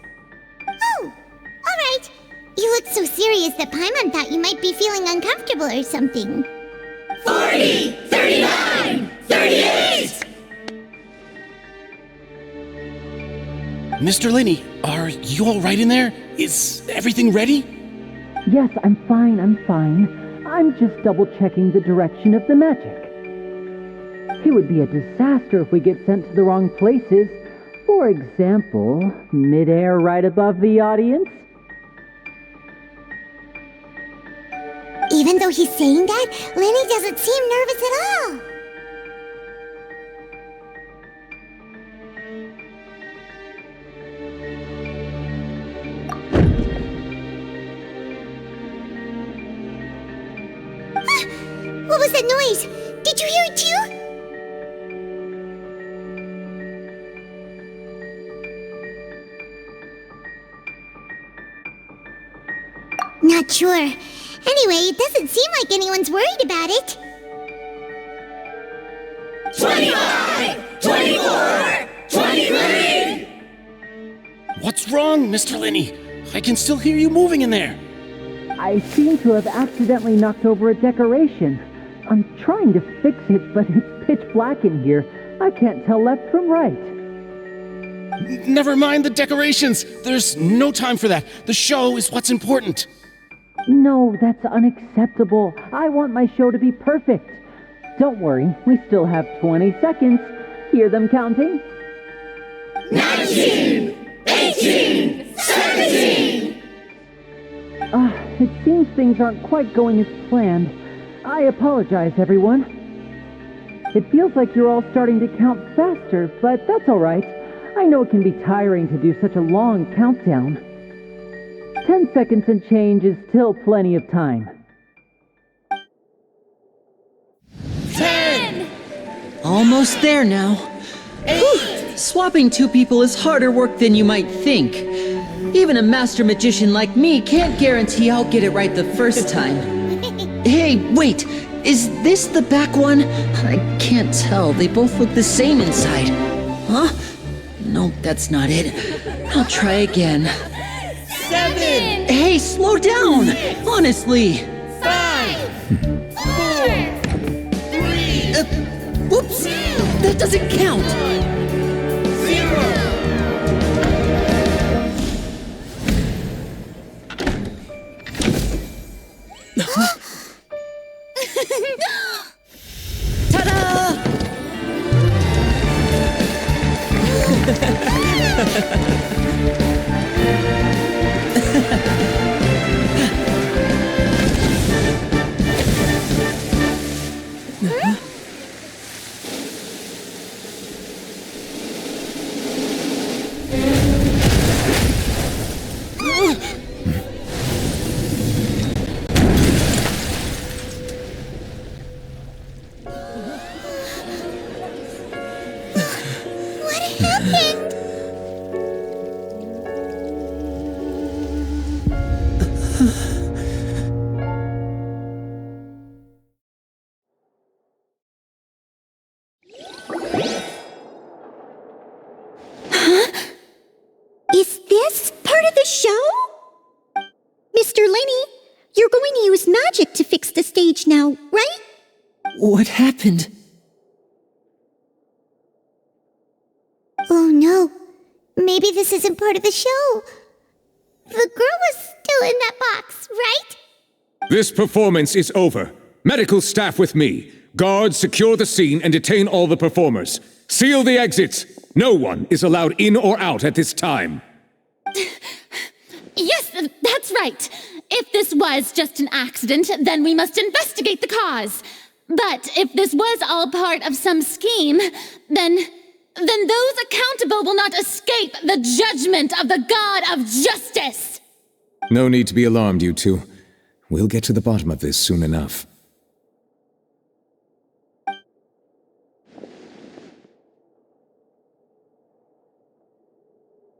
Oh, all right. You look so serious that Paimon thought you might be feeling uncomfortable or something. 40, 39, 38! Mr. Linney, are you all right in there? Is everything ready? Yes, I'm fine. I'm just double-checking the direction of the magic. It would be a disaster if we get sent to the wrong places. For example, midair right above the audience. Even though he's saying that, Lenny doesn't seem nervous at all. What was that noise? Did you hear it too? Not sure. Anyway, it doesn't seem like anyone's worried about it. 25, 24, 23! What's wrong, Mr. Linney? I can still hear you moving in there. I seem to have accidentally knocked over a decoration. I'm trying to fix it, but it's pitch black in here. I can't tell left from right. Never mind the decorations. There's no time for that. The show is what's important. No, that's unacceptable. I want my show to be perfect. Don't worry, we still have 20 seconds. Hear them counting? 19, 18, 17. It seems things aren't quite going as planned. I apologize, everyone. It feels like you're all starting to count faster, but that's all right. I know it can be tiring to do such a long countdown. 10 seconds and change is still plenty of time. 10! Almost there now. Whew. Swapping two people is harder work than you might think. Even a master magician like me can't guarantee I'll get it right the first time. Hey, wait! Is this the back one? I can't tell. They both look the same inside. Huh? No, that's not it. I'll try again. 7! Hey, slow down! Honestly! 5! 4! 3! Whoops! That doesn't count! 0! Ta-da! What happened? Is this part of the show? Mr. Lenny, you're going to use magic to fix the stage now, right? What happened? Oh no. Maybe this isn't part of the show. The girl was still in that box, right? This performance is over. Medical staff with me. Guards, secure the scene and detain all the performers. Seal the exits. No one is allowed in or out at this time. Yes, that's right. If this was just an accident, then we must investigate the cause. But if this was all part of some scheme, then those accountable will not escape the judgment of the God of Justice. No need to be alarmed, you two. We'll get to the bottom of this soon enough.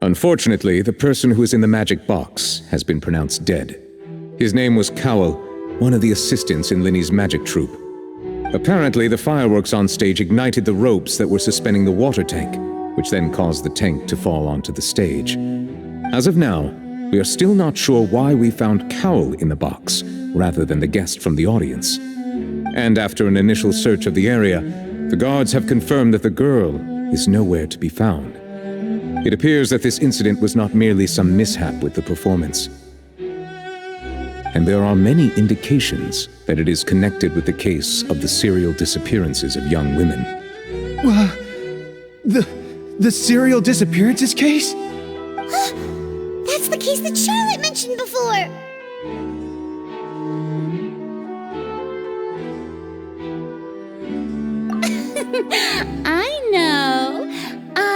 Unfortunately, the person who is in the magic box has been pronounced dead. His name was Cowell, one of the assistants in Linny's magic troupe. Apparently, the fireworks on stage ignited the ropes that were suspending the water tank, which then caused the tank to fall onto the stage. As of now, we are still not sure why we found Cowell in the box, rather than the guest from the audience. And after an initial search of the area, the guards have confirmed that the girl is nowhere to be found. It appears that this incident was not merely some mishap with the performance. And there are many indications that it is connected with the case of the serial disappearances of young women. The serial disappearances case? That's the case that Charlotte mentioned before.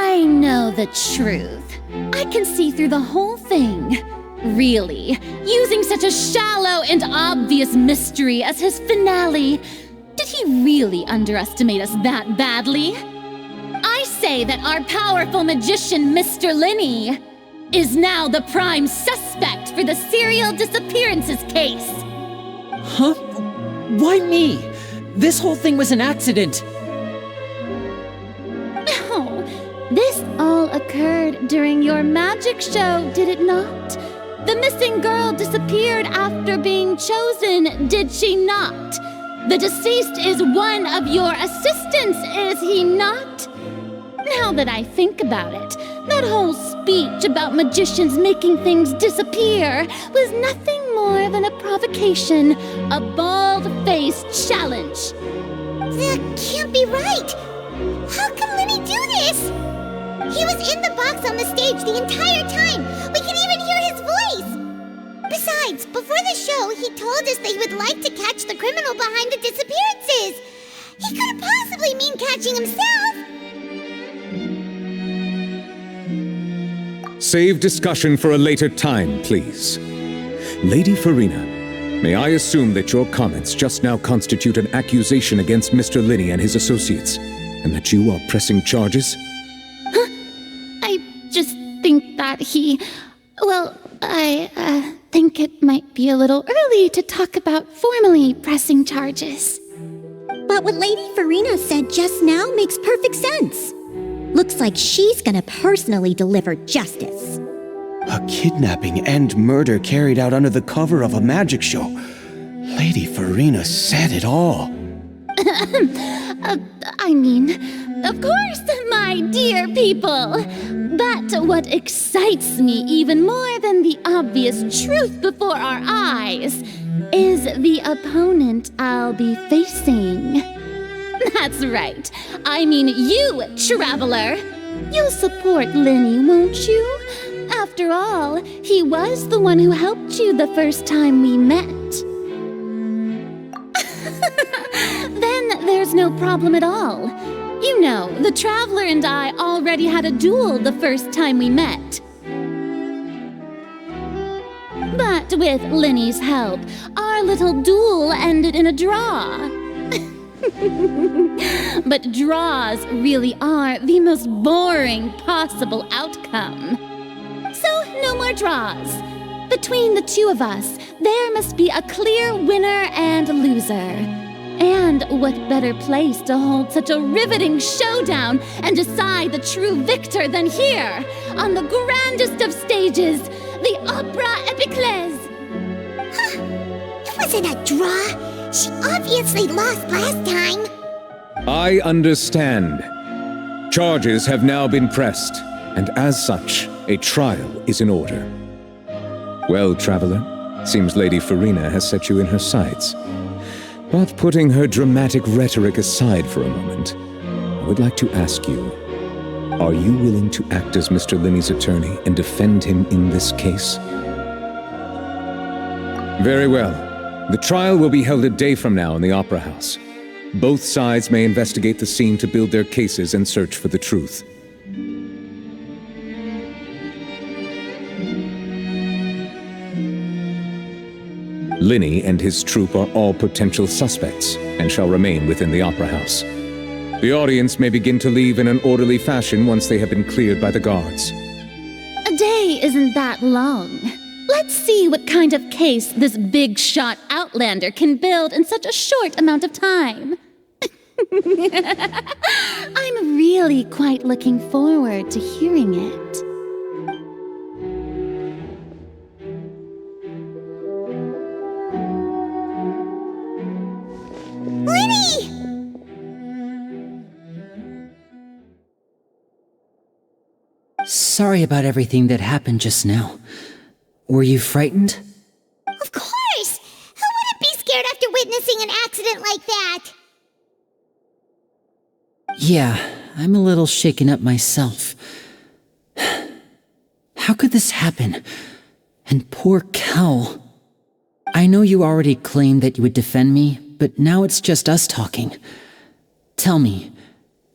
I know the truth. I can see through the whole thing. Really, using such a shallow and obvious mystery as his finale, did he really underestimate us that badly? I say that our powerful magician, Mr. Linny, is now the prime suspect for the serial disappearances case. Huh? Why me? This whole thing was an accident. No, this all occurred during your magic show, did it not? The missing girl disappeared after being chosen, did she not? The deceased is one of your assistants, is he not? Now that I think about it, that whole speech about magicians making things disappear was nothing more than a provocation, a bald-faced challenge. That can't be right! How can Lenny do this? He was in the box on the stage the entire time! We can even hear his voice! Besides, before the show, he told us that he would like to catch the criminal behind the disappearances! He couldn't possibly mean catching himself! Save discussion for a later time, please. Lady Farina, may I assume that your comments just now constitute an accusation against Mr. Linney and his associates, and that you are pressing charges? I just think that I think it might be a little early to talk about formally pressing charges. But what Lady Farina said just now makes perfect sense. Looks like she's gonna personally deliver justice. A kidnapping and murder carried out under the cover of a magic show. Lady Farina said it all. I mean, of course, my dear people. But what excites me even more than the obvious truth before our eyes is the opponent I'll be facing. That's right. I mean you, Traveler. You'll support Lenny, won't you? After all, he was the one who helped you the first time we met. Then there's no problem at all. You know, the Traveler and I already had a duel the first time we met. But with Lenny's help, our little duel ended in a draw. But draws really are the most boring possible outcome. So, no more draws. Between the two of us, there must be a clear winner and loser. And what better place to hold such a riveting showdown and decide the true victor than here, on the grandest of stages, the Opera Epiclese. It wasn't a draw. She obviously lost last time. I understand. Charges have now been pressed, and as such, a trial is in order. Well, Traveler, seems Lady Farina has set you in her sights. But putting her dramatic rhetoric aside for a moment, I would like to ask you, are you willing to act as Mr. Linney's attorney and defend him in this case? Very well. The trial will be held a day from now in the Opera House. Both sides may investigate the scene to build their cases and search for the truth. Linney and his troupe are all potential suspects and shall remain within the Opera House. The audience may begin to leave in an orderly fashion once they have been cleared by the guards. A day isn't that long. Let's see what kind of case this big-shot outlander can build in such a short amount of time. I'm really quite looking forward to hearing it. Lenny! Sorry about everything that happened just now. Were you frightened? Of course! Who wouldn't be scared after witnessing an accident like that? Yeah, I'm a little shaken up myself. How could this happen? And poor Cal. I know you already claimed that you would defend me, but now it's just us talking. Tell me,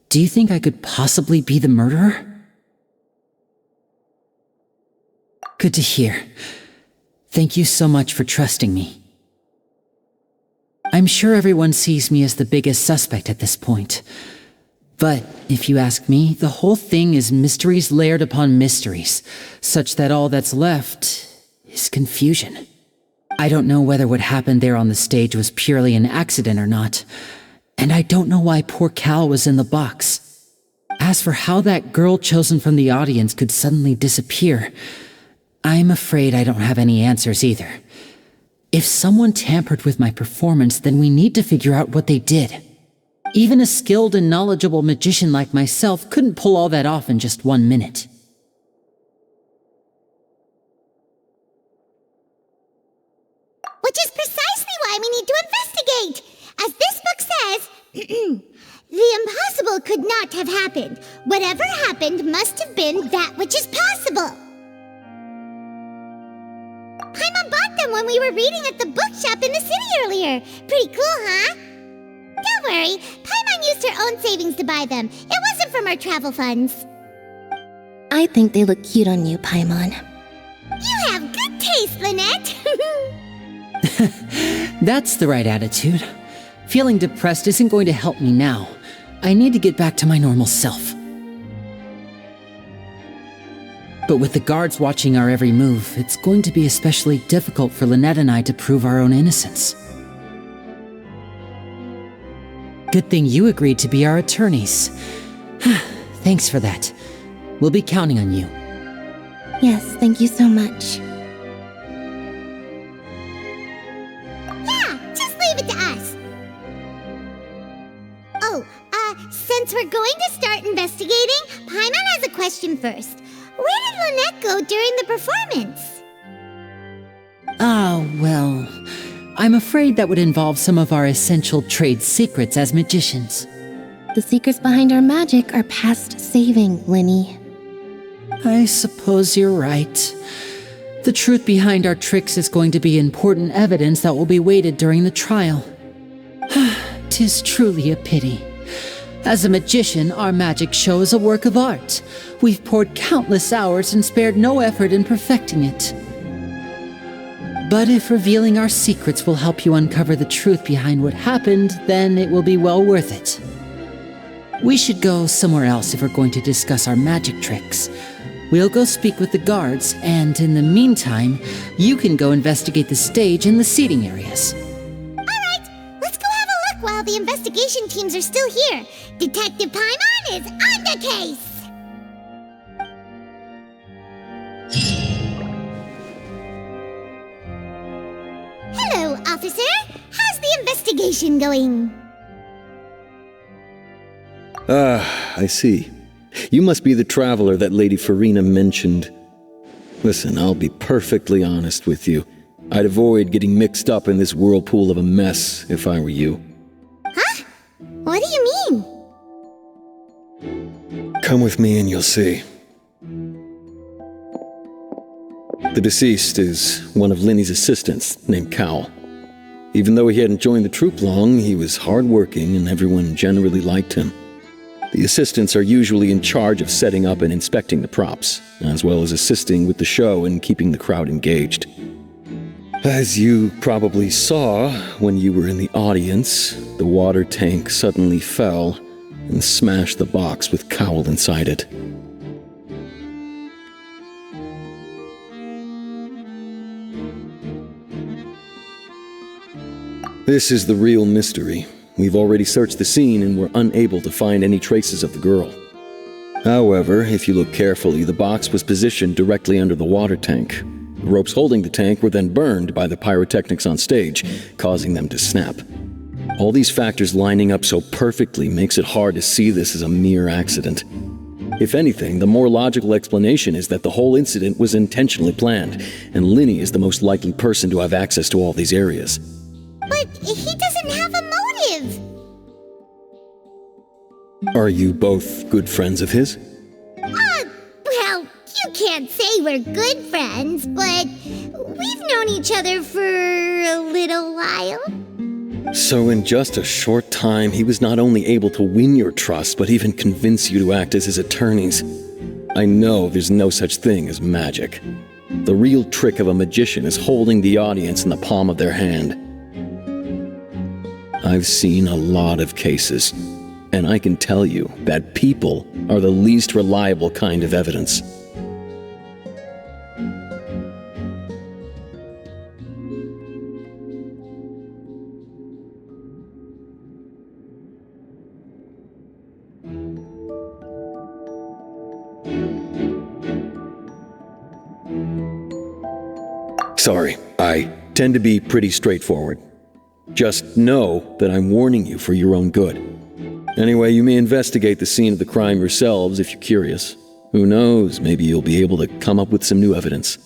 do you think I could possibly be the murderer? Good to hear. Thank you so much for trusting me. I'm sure everyone sees me as the biggest suspect at this point. But if you ask me, the whole thing is mysteries layered upon mysteries, such that all that's left is confusion. I don't know whether what happened there on the stage was purely an accident or not, and I don't know why poor Cal was in the box. As for how that girl chosen from the audience could suddenly disappear, I'm afraid I don't have any answers either. If someone tampered with my performance, then we need to figure out what they did. Even a skilled and knowledgeable magician like myself couldn't pull all that off in just 1 minute. Which is precisely why we need to investigate. As this book says, the impossible could not have happened. Whatever happened must have been that which is possible. Paimon bought them when we were reading at the bookshop in the city earlier. Pretty cool, huh? Don't worry, Paimon used her own savings to buy them. It wasn't from our travel funds. I think they look cute on you, Paimon. You have good taste, Lynette. That's the right attitude. Feeling depressed isn't going to help me now. I need to get back to my normal self. But with the guards watching our every move, it's going to be especially difficult for Lynette and I to prove our own innocence. Good thing you agreed to be our attorneys. Thanks for that. We'll be counting on you. Yes, thank you so much. Yeah, just leave it to us. Oh, since we're going to start investigating, Paimon has a question first. Where did Lynette go during the performance? Well, I'm afraid that would involve some of our essential trade secrets as magicians. The secrets behind our magic are past saving, Linny. I suppose you're right. The truth behind our tricks is going to be important evidence that will be weighted during the trial. 'Tis truly a pity. As a magician, our magic show is a work of art. We've poured countless hours and spared no effort in perfecting it. But if revealing our secrets will help you uncover the truth behind what happened, then it will be well worth it. We should go somewhere else if we're going to discuss our magic tricks. We'll go speak with the guards, and in the meantime, you can go investigate the stage and the seating areas. Alright, let's go have a look while the investigation teams are still here. Detective Paimon is on the case! Hello, officer. How's the investigation going? I see. You must be the traveler that Lady Farina mentioned. Listen, I'll be perfectly honest with you. I'd avoid getting mixed up in this whirlpool of a mess if I were you. Huh? What do you mean? Come with me and you'll see. The deceased is one of Linny's assistants, named Cal. Even though he hadn't joined the troupe long, he was hardworking and everyone generally liked him. The assistants are usually in charge of setting up and inspecting the props, as well as assisting with the show and keeping the crowd engaged. As you probably saw when you were in the audience, the water tank suddenly fell and smashed the box with Cowl inside it. This is the real mystery. We've already searched the scene and were unable to find any traces of the girl. However, if you look carefully, the box was positioned directly under the water tank. The ropes holding the tank were then burned by the pyrotechnics on stage, causing them to snap. All these factors lining up so perfectly makes it hard to see this as a mere accident. If anything, the more logical explanation is that the whole incident was intentionally planned, and Linny is the most likely person to have access to all these areas. But he doesn't have a motive! Are you both good friends of his? Well, you can't say we're good friends, but we've known each other for a little while. So in just a short time, he was not only able to win your trust, but even convince you to act as his attorneys. I know there's no such thing as magic. The real trick of a magician is holding the audience in the palm of their hand. I've seen a lot of cases, and I can tell you that people are the least reliable kind of evidence. Sorry, I tend to be pretty straightforward. Just know that I'm warning you for your own good. Anyway, you may investigate the scene of the crime yourselves if you're curious. Who knows, maybe you'll be able to come up with some new evidence.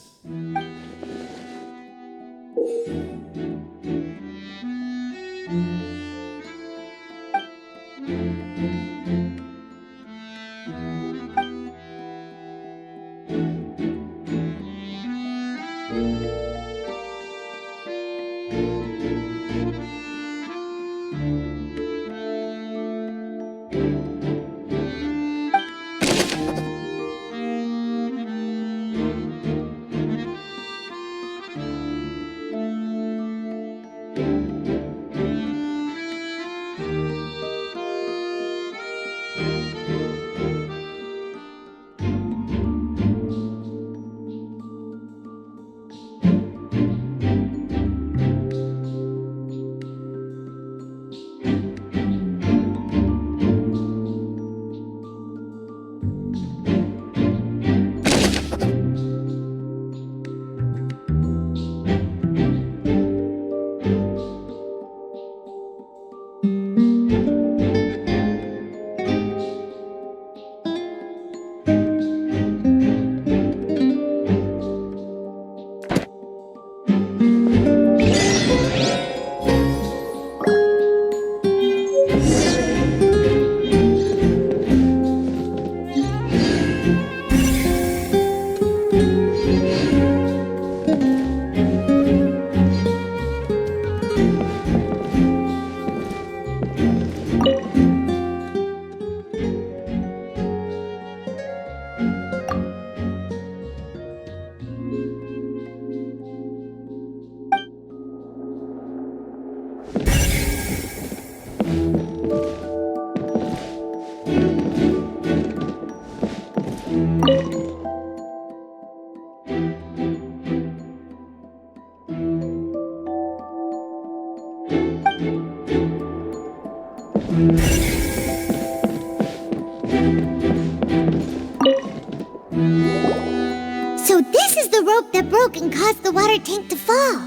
So this is the rope that broke and caused the water tank to fall.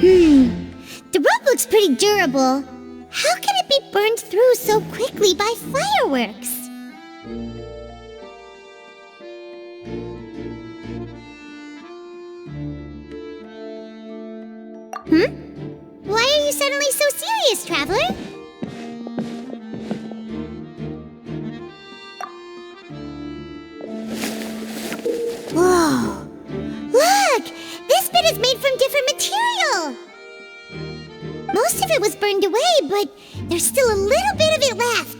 The rope looks pretty durable. How can it be burned through so quickly by fireworks? Why are you suddenly so serious, Traveler? Whoa! Look! This bit is made from different material! Most of it was burned away, but there's still a little bit of it left.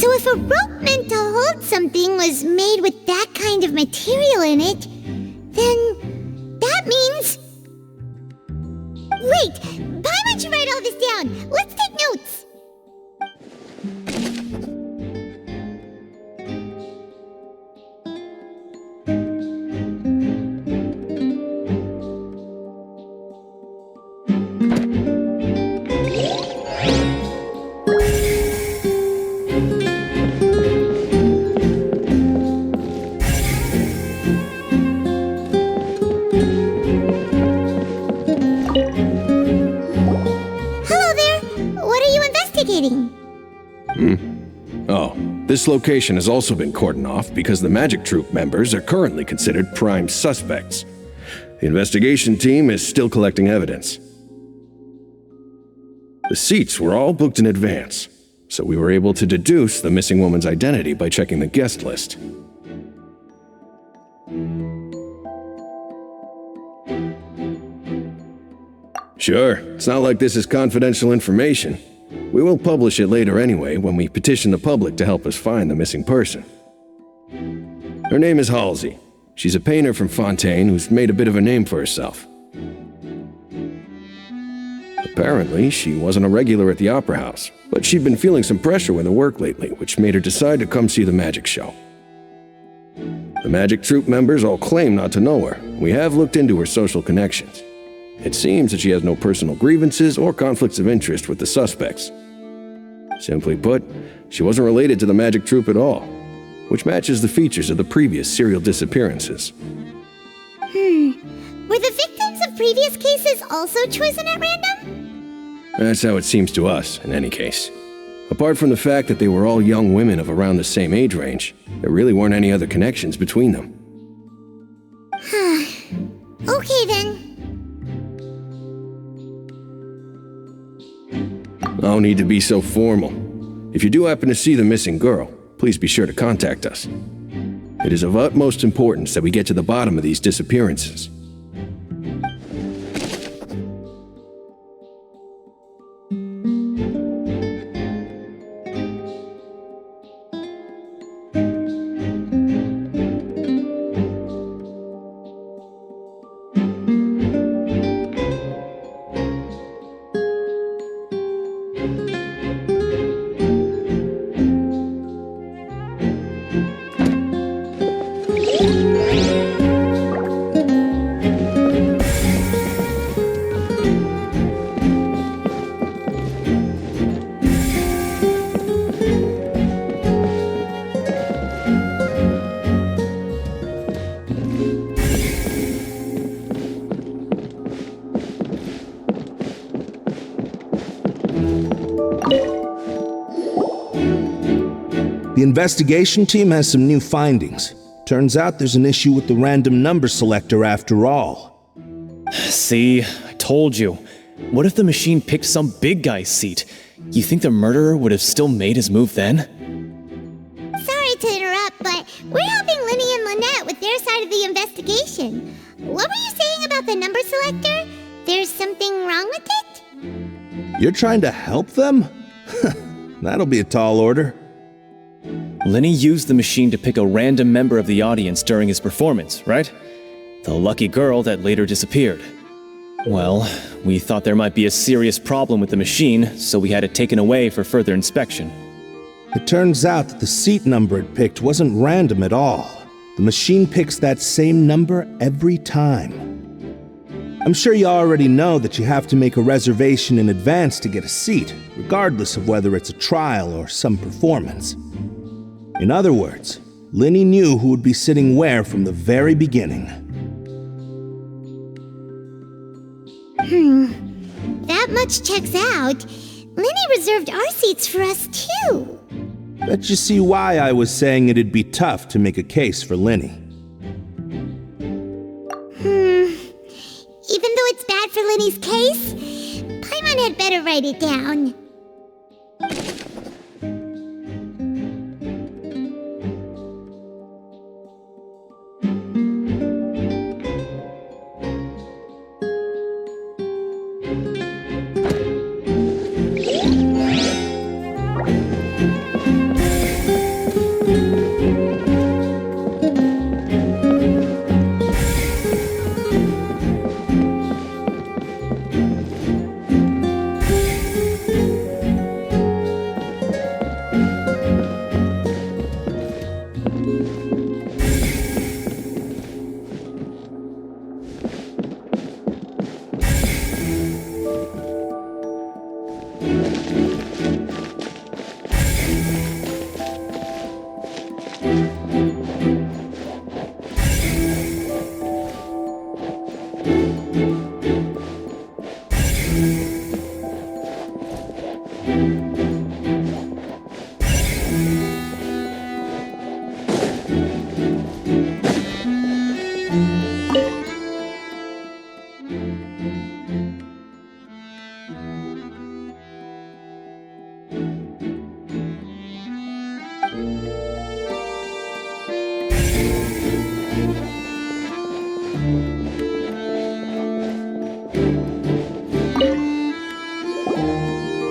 So if a rope meant to hold something was made with that kind of material in it, then that means... Wait! Why don't you write all this down? Let's take notes! This location has also been cordoned off because the Magic Troop members are currently considered prime suspects. The investigation team is still collecting evidence. The seats were all booked in advance, so we were able to deduce the missing woman's identity by checking the guest list. Sure, it's not like this is confidential information. We will publish it later anyway when we petition the public to help us find the missing person. Her name is Halsey. She's a painter from Fontaine who's made a bit of a name for herself. Apparently, she wasn't a regular at the Opera House, but she'd been feeling some pressure with her work lately, which made her decide to come see the magic show. The Magic Troop members all claim not to know her. We have looked into her social connections. It seems that she has no personal grievances or conflicts of interest with the suspects. Simply put, she wasn't related to the magic troupe at all, which matches the features of the previous serial disappearances. Were the victims of previous cases also chosen at random? That's how it seems to us, in any case. Apart from the fact that they were all young women of around the same age range, there really weren't any other connections between them. Okay then. No need to be so formal. If you do happen to see the missing girl, please be sure to contact us. It is of utmost importance that we get to the bottom of these disappearances. The investigation team has some new findings. Turns out there's an issue with the random number selector after all. See, I told you. What if the machine picked some big guy's seat? You think the murderer would have still made his move then? Sorry to interrupt, but we're helping Linny and Lynette with their side of the investigation. What were you saying about the number selector? There's something wrong with it? You're trying to help them? That'll be a tall order. Linny used the machine to pick a random member of the audience during his performance, right? The lucky girl that later disappeared. Well, we thought there might be a serious problem with the machine, so we had it taken away for further inspection. It turns out that the seat number it picked wasn't random at all. The machine picks that same number every time. I'm sure you already know that you have to make a reservation in advance to get a seat, regardless of whether it's a trial or some performance. In other words, Linny knew who would be sitting where from the very beginning. That much checks out. Linny reserved our seats for us too. Bet you see why I was saying it'd be tough to make a case for Linny. Even though it's bad for Linny's case, Paimon had better write it down.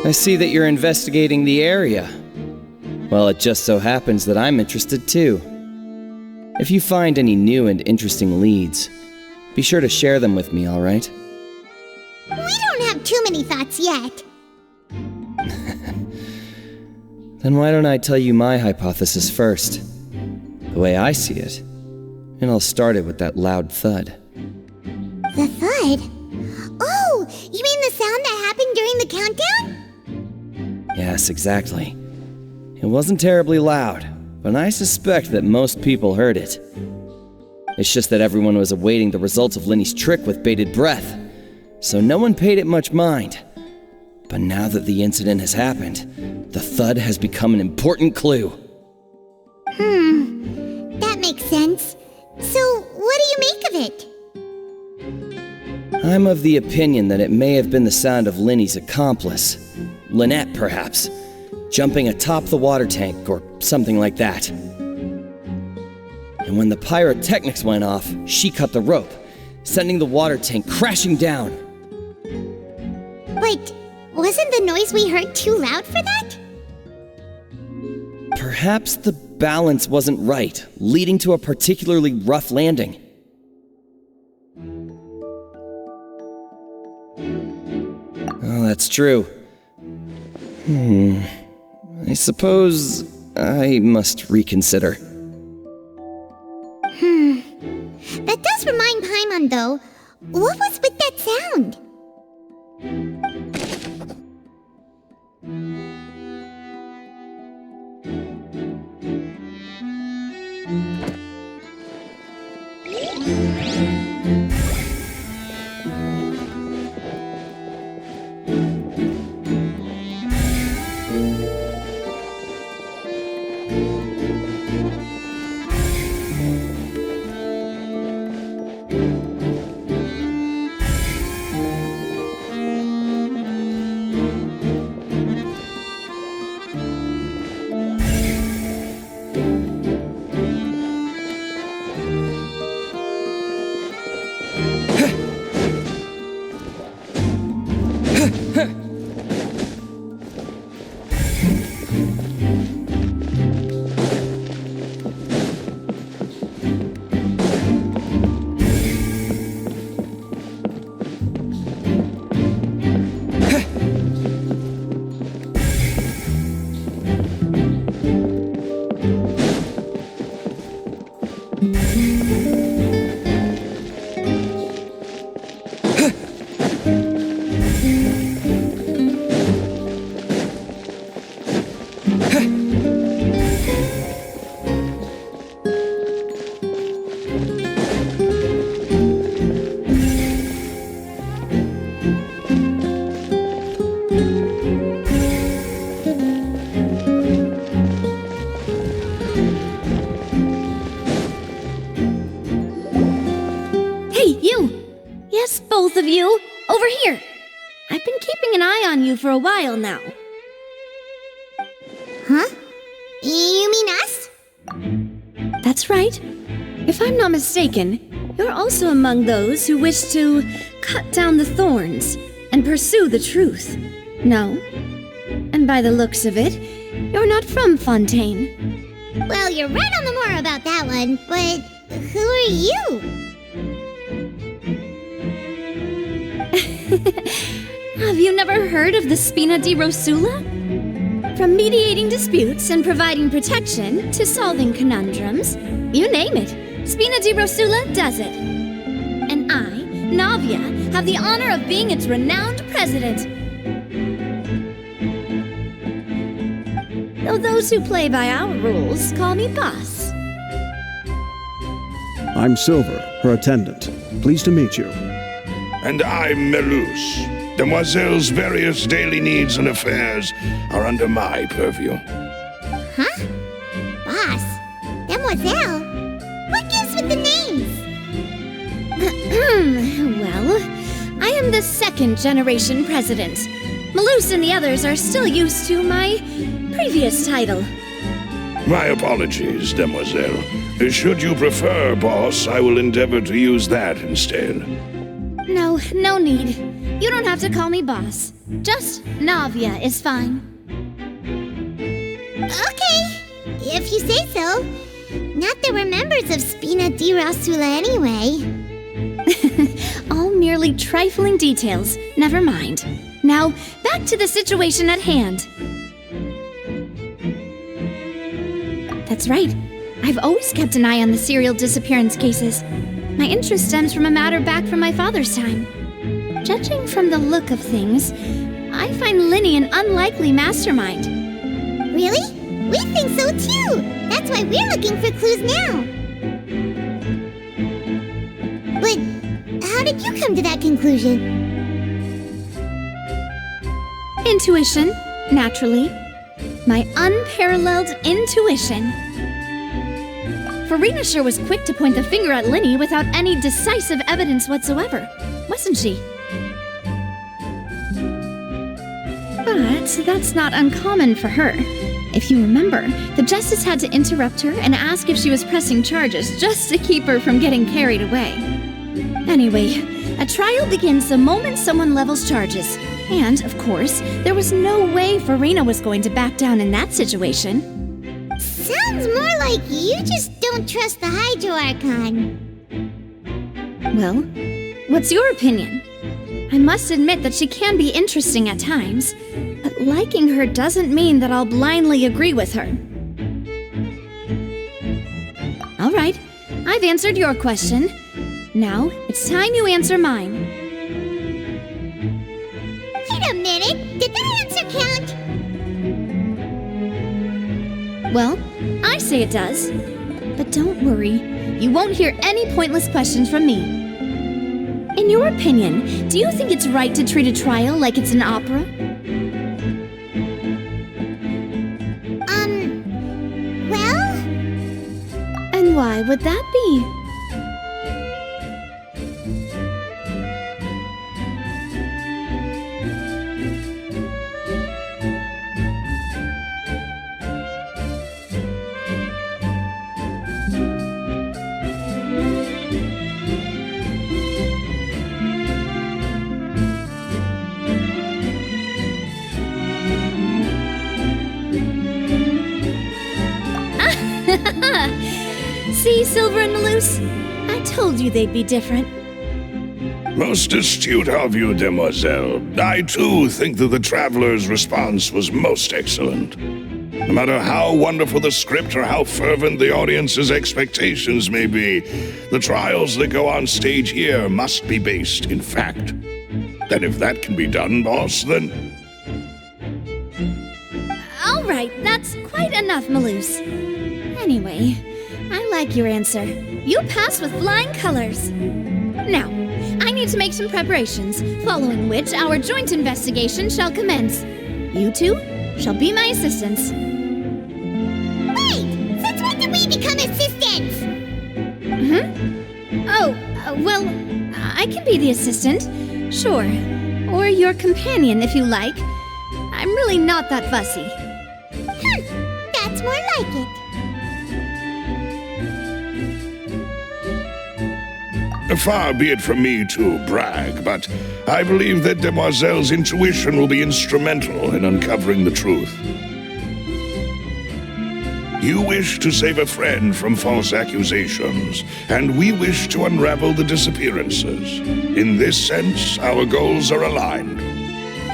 I see that you're investigating the area. Well, it just so happens that I'm interested too. If you find any new and interesting leads, be sure to share them with me, alright? We don't have too many thoughts yet. Then why don't I tell you my hypothesis first? The way I see it. And I'll start it with that loud thud. The thud? Oh, you mean the sound that happened during the countdown? Yes, exactly. It wasn't terribly loud, but I suspect that most people heard it. It's just that everyone was awaiting the results of Lenny's trick with bated breath, so no one paid it much mind. But now that the incident has happened, the thud has become an important clue. That makes sense. So, what do you make of it? I'm of the opinion that it may have been the sound of Lenny's accomplice, Lynette perhaps, jumping atop the water tank or something like that. And when the pyrotechnics went off, she cut the rope, sending the water tank crashing down. But wasn't the noise we heard too loud for that? Perhaps the balance wasn't right, leading to a particularly rough landing. Oh, that's true. I suppose I must reconsider. That does remind Paimon, though. What was with that sound? Both of you, over here. I've been keeping an eye on you for a while now. Huh? You mean us? That's right. If I'm not mistaken, you're also among those who wish to cut down the thorns and pursue the truth. No? And by the looks of it, you're not from Fontaine. Well, you're right on the more about that one, but who are you? Have you never heard of the Spina di Rosula? From mediating disputes and providing protection to solving conundrums, you name it, Spina di Rosula does it. And I, Navia, have the honor of being its renowned president. Though those who play by our rules call me boss. I'm Silver, her attendant. Pleased to meet you. And I'm Melus. Demoiselle's various daily needs and affairs are under my purview. Huh? Boss? Demoiselle? What gives with the names? Well, I am the second generation president. Melus and the others are still used to my previous title. My apologies, Demoiselle. Should you prefer, boss, I will endeavor to use that instead. No need. You don't have to call me boss. Just Navia is fine. Okay, if you say so. Not that we're members of Spina di Rosula anyway. All merely trifling details. Never mind. Now, back to the situation at hand. That's right. I've always kept an eye on the serial disappearance cases. My interest stems from a matter back from my father's time. Judging from the look of things, I find Linny an unlikely mastermind. Really? We think so too! That's why we're looking for clues now. But how did you come to that conclusion? Intuition, naturally. My unparalleled intuition. Noirceur was quick to point the finger at Linny without any decisive evidence whatsoever, wasn't she? But that's not uncommon for her. If you remember, the Justice had to interrupt her and ask if she was pressing charges just to keep her from getting carried away. Anyway, a trial begins the moment someone levels charges. And, of course, there was no way Farina was going to back down in that situation. Sounds more like you just don't trust the Hydro Archon. Well, what's your opinion? I must admit that she can be interesting at times, but liking her doesn't mean that I'll blindly agree with her. All right, I've answered your question. Now, it's time you answer mine. Wait a minute, did that answer count? Well, I say it does. But don't worry, you won't hear any pointless questions from me. In your opinion, do you think it's right to treat a trial like it's an opera? Well? And why would that be? See, Silver and Malus? I told you they'd be different. Most astute of you, demoiselle. I too think that the traveler's response was most excellent. No matter how wonderful the script or how fervent the audience's expectations may be, the trials that go on stage here must be based in fact. And if that can be done, boss, then... All right, that's quite enough, Malus. Anyway, I like your answer. You pass with flying colors. Now, I need to make some preparations, following which our joint investigation shall commence. You two shall be my assistants. Wait! Since when did we become assistants? Well, I can be the assistant, sure. Or your companion, if you like. I'm really not that fussy. That's more like it. Far be it from me to brag, but I believe that Demoiselle's intuition will be instrumental in uncovering the truth. You wish to save a friend from false accusations, and we wish to unravel the disappearances. In this sense, our goals are aligned.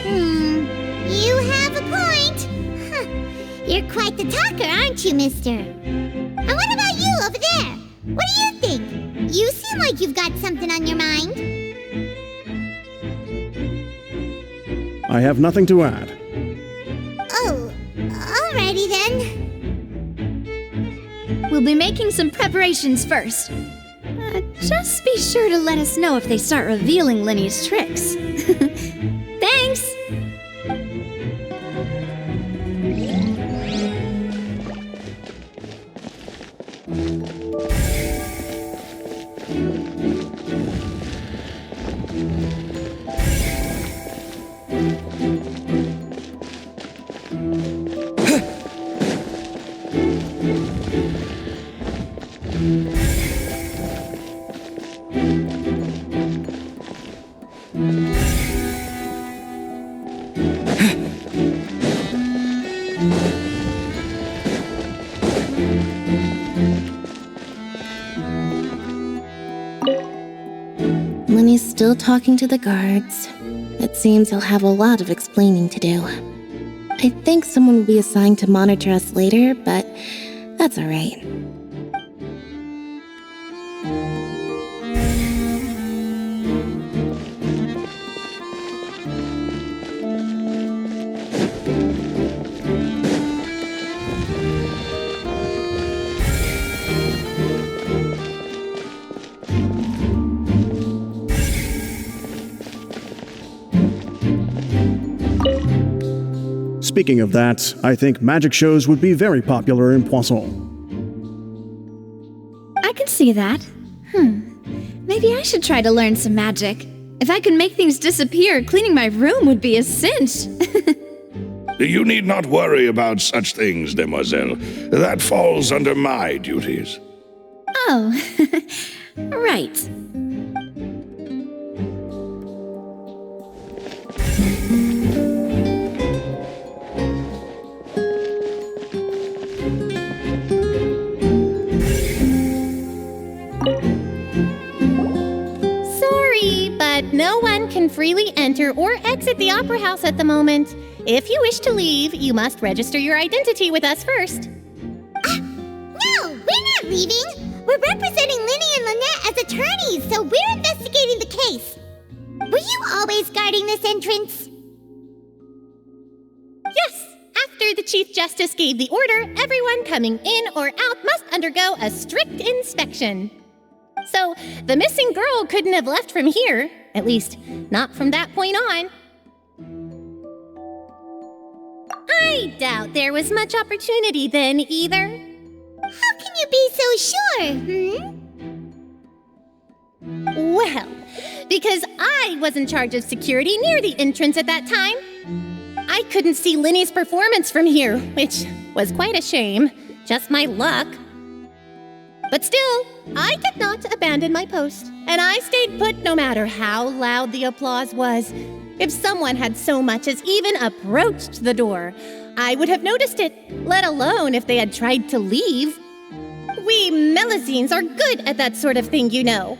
You have a point. You're quite the talker, aren't you, mister? And what about you over there? What do you think? You seem like you've got something on your mind. I have nothing to add. Oh, alrighty then. We'll be making some preparations first. Just be sure to let us know if they start revealing Linny's tricks. Thanks! Linny's still talking to the guards. It seems he'll have a lot of explaining to do. I think someone will be assigned to monitor us later, but that's alright. Speaking of that, I think magic shows would be very popular in Poisson. I can see that. Maybe I should try to learn some magic. If I could make things disappear, cleaning my room would be a cinch. You need not worry about such things, demoiselle. That falls under my duties. Oh, right. Sorry, but no one can freely enter or exit the Opera House at the moment. If you wish to leave, you must register your identity with us first. No, we're not leaving. We're representing Linny and Lynette as attorneys, so we're investigating the case. Were you always guarding this entrance? Yes. After the Chief Justice gave the order, everyone coming in or out must undergo a strict inspection. So, the missing girl couldn't have left from here. At least, not from that point on. I doubt there was much opportunity then, either. How can you be so sure, Well, because I was in charge of security near the entrance at that time. I couldn't see Linny's performance from here, which was quite a shame. Just my luck. But still, I did not abandon my post, and I stayed put no matter how loud the applause was. If someone had so much as even approached the door, I would have noticed it, let alone if they had tried to leave. We Melusines are good at that sort of thing, you know.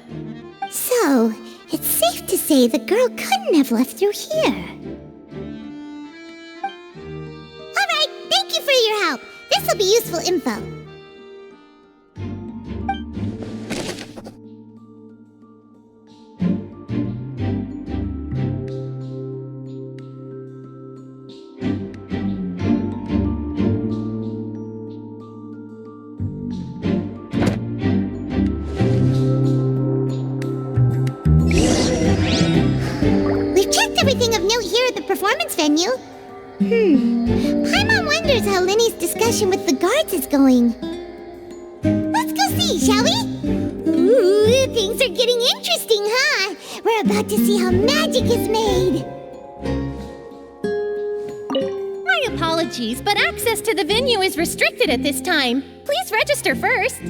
So, it's safe to say the girl couldn't have left through here. Alright, thank you for your help. This will be useful info. Everything of note here at the performance venue. Paimon wonders how Linny's discussion with the guards is going. Let's go see, shall we? Ooh, things are getting interesting, huh? We're about to see how magic is made. My apologies, but access to the venue is restricted at this time. Please register first.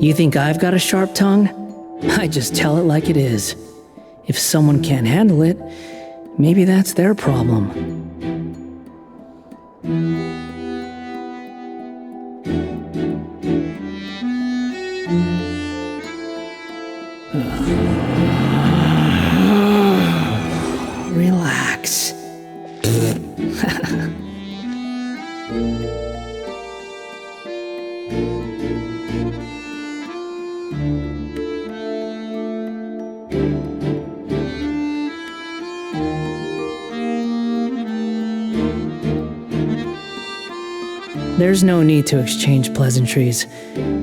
You think I've got a sharp tongue? I just tell it like it is. If someone can't handle it, maybe that's their problem. Relax. There's no need to exchange pleasantries.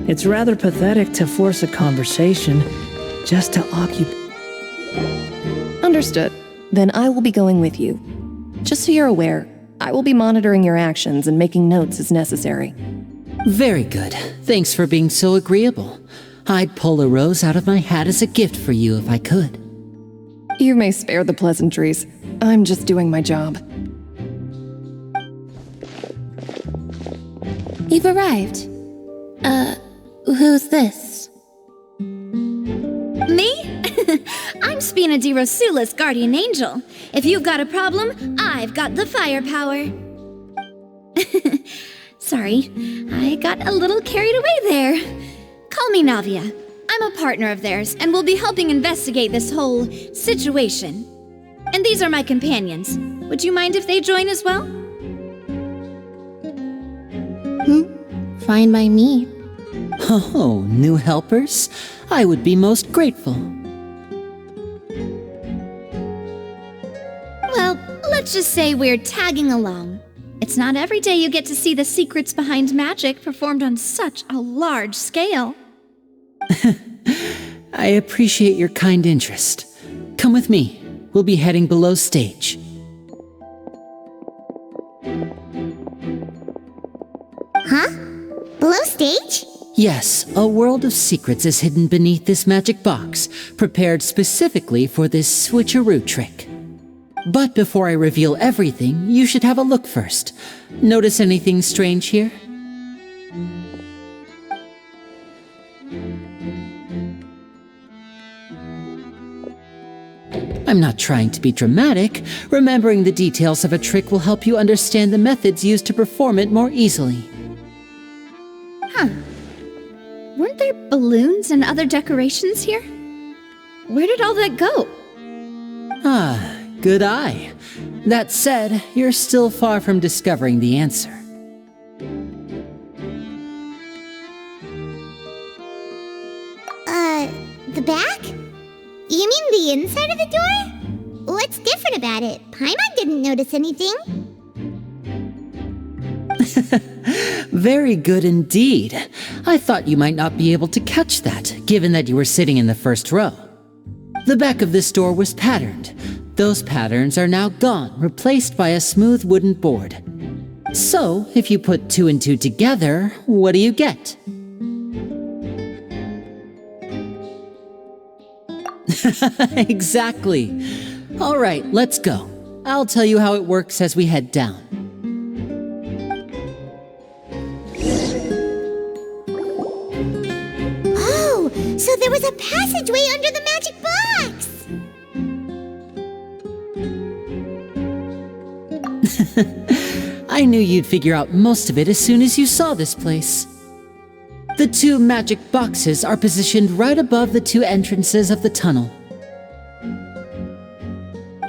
It's rather pathetic to force a conversation just to occupy. Understood. Then I will be going with you. Just so you're aware, I will be monitoring your actions and making notes as necessary. Very good. Thanks for being so agreeable. I'd pull a rose out of my hat as a gift for you if I could. You may spare the pleasantries. I'm just doing my job. You've arrived. Who's this? Me? I'm Spina di Rosula's guardian angel. If you've got a problem, I've got the firepower. Sorry, I got a little carried away there. Call me Navia. I'm I'm a partner of theirs and will be helping investigate this whole situation. And these are my companions. Would you mind if they join as well? Fine by me. Oh, new helpers? I would be most grateful. Well, let's just say we're tagging along. It's not every day you get to see the secrets behind magic performed on such a large scale. I appreciate your kind interest. Come with me. We'll be heading below stage. Huh? Below stage? Yes, a world of secrets is hidden beneath this magic box, prepared specifically for this switcheroo trick. But before I reveal everything, you should have a look first. Notice anything strange here? I'm not trying to be dramatic. Remembering the details of a trick will help you understand the methods used to perform it more easily. Huh. Weren't there balloons and other decorations here? Where did all that go? Ah, good eye. That said, you're still far from discovering the answer. The back? You mean the inside of the door? What's different about it? Paimon didn't notice anything. Very good indeed. I thought you might not be able to catch that, given that you were sitting in the first row. The back of this door was patterned. Those patterns are now gone, replaced by a smooth wooden board. So, if you put 2 and 2 together, what do you get? Exactly. All right, let's go. I'll tell you how it works as we head down. Oh, so there was a passageway under the magic box! I knew you'd figure out most of it as soon as you saw this place. The 2 magic boxes are positioned right above the 2 entrances of the tunnel.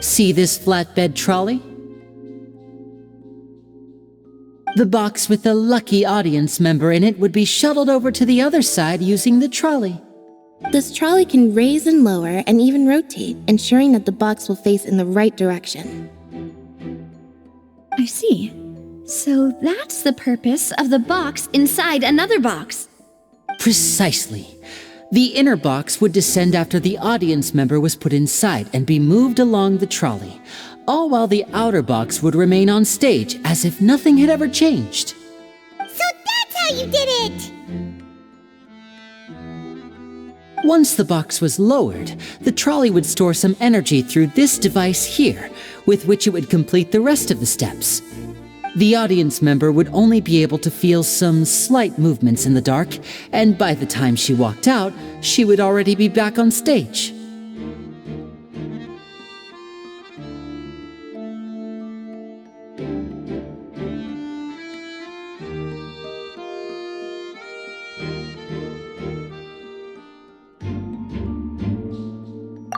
See this flatbed trolley? The box with the lucky audience member in it would be shuttled over to the other side using the trolley. This trolley can raise and lower and even rotate, ensuring that the box will face in the right direction. I see. So that's the purpose of the box inside another box. Precisely. The inner box would descend after the audience member was put inside and be moved along the trolley, all while the outer box would remain on stage as if nothing had ever changed. So that's how you did it! Once the box was lowered, the trolley would store some energy through this device here, with which it would complete the rest of the steps. The audience member would only be able to feel some slight movements in the dark, and by the time she walked out, she would already be back on stage.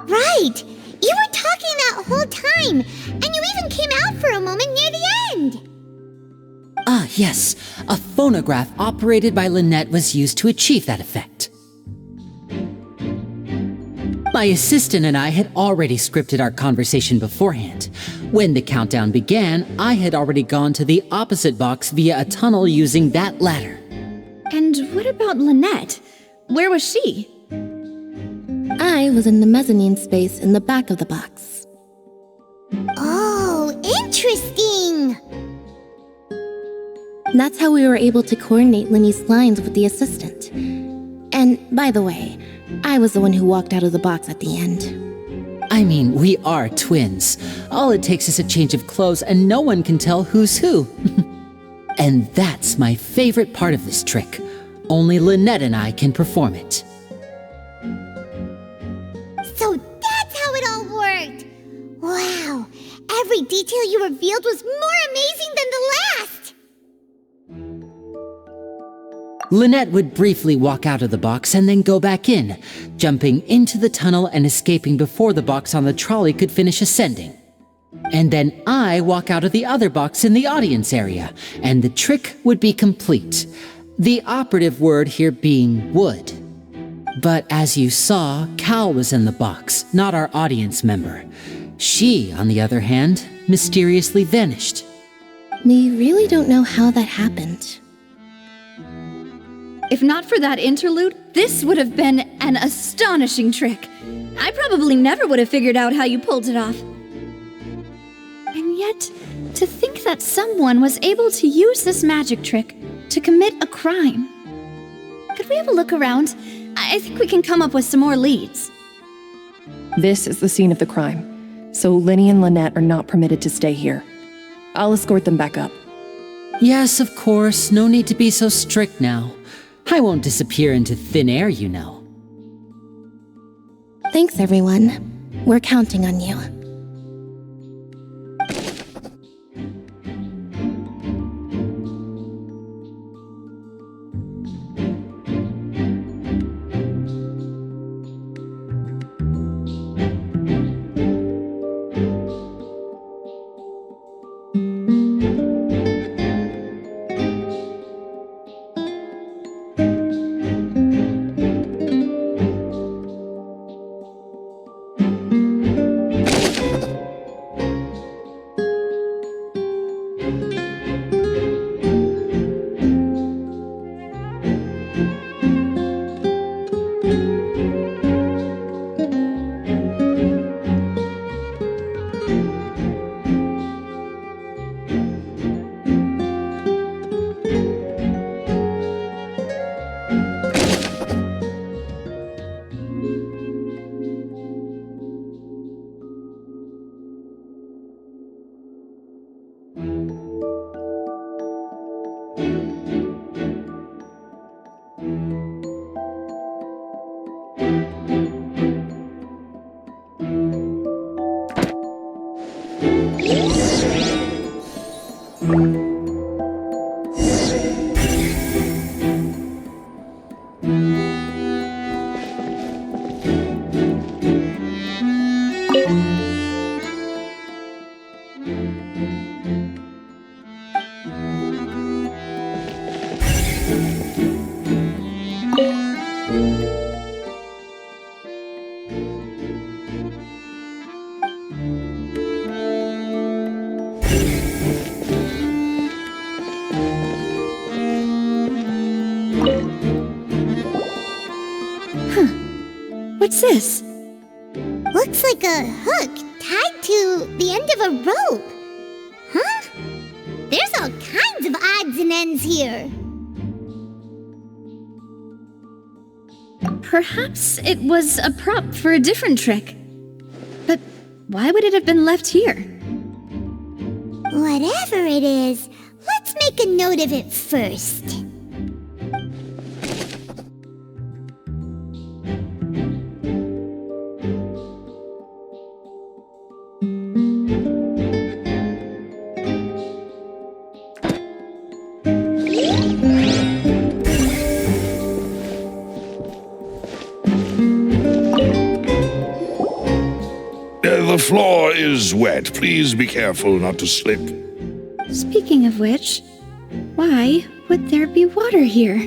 Right! You were talking that whole time, and you even came out for a moment near the end! Ah, yes. A phonograph operated by Lynette was used to achieve that effect. My assistant and I had already scripted our conversation beforehand. When the countdown began, I had already gone to the opposite box via a tunnel using that ladder. And what about Lynette? Where was she? I was in the mezzanine space in the back of the box. Oh, interesting! That's how we were able to coordinate Linny's lines with the assistant. And, by the way, I was the one who walked out of the box at the end. I mean, we are twins. All it takes is a change of clothes and no one can tell who's who. And that's my favorite part of this trick. Only Lynette and I can perform it. So that's how it all worked! Wow! Every detail you revealed was more amazing than the last! Lynette would briefly walk out of the box and then go back in, jumping into the tunnel and escaping before the box on the trolley could finish ascending. And then I walk out of the other box in the audience area, and the trick would be complete. The operative word here being would. But as you saw, Cal was in the box, not our audience member. She, on the other hand, mysteriously vanished. We really don't know how that happened. If not for that interlude, this would have been an astonishing trick. I probably never would have figured out how you pulled it off. And yet, to think that someone was able to use this magic trick to commit a crime. Could we have a look around? I think we can come up with some more leads. This is the scene of the crime, so Linny and Lynette are not permitted to stay here. I'll escort them back up. Yes, of course. No need to be so strict now. I won't disappear into thin air, you know. Thanks, everyone. We're counting on you. What's this? Looks like a hook tied to the end of a rope. Huh? There's all kinds of odds and ends here. Perhaps it was a prop for a different trick. But why would it have been left here? Whatever it is, let's make a note of it first. The floor is wet. Please be careful not to slip. Speaking of which, why would there be water here?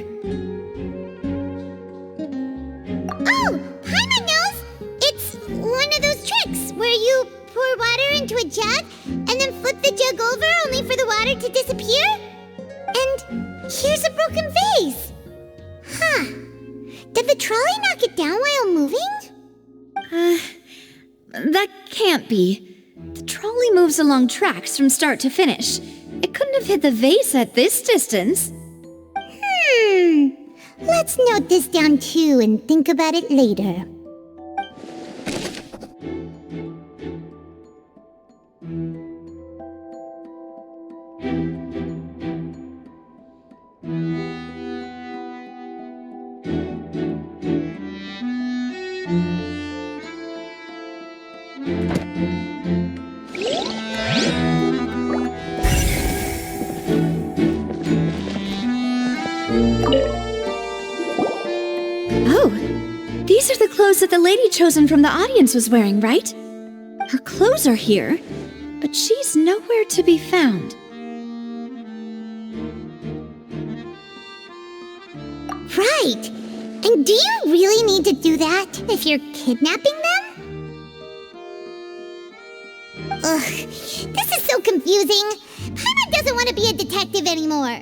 Oh, Paimon knows! It's one of those tricks where you pour water into a jug and then flip the jug over only for the water to disappear. And here's a broken vase. Huh. Did the trolley knock it down while moving? That can't be. The trolley moves along tracks from start to finish. It couldn't have hit the vase at this distance. Let's note this down too and think about it later. Oh, these are the clothes that the lady chosen from the audience was wearing, right? Her clothes are here, but she's nowhere to be found. Right. And do you really need to do that if you're kidnapping them? Ugh, this is so confusing. Paimon doesn't want to be a detective anymore.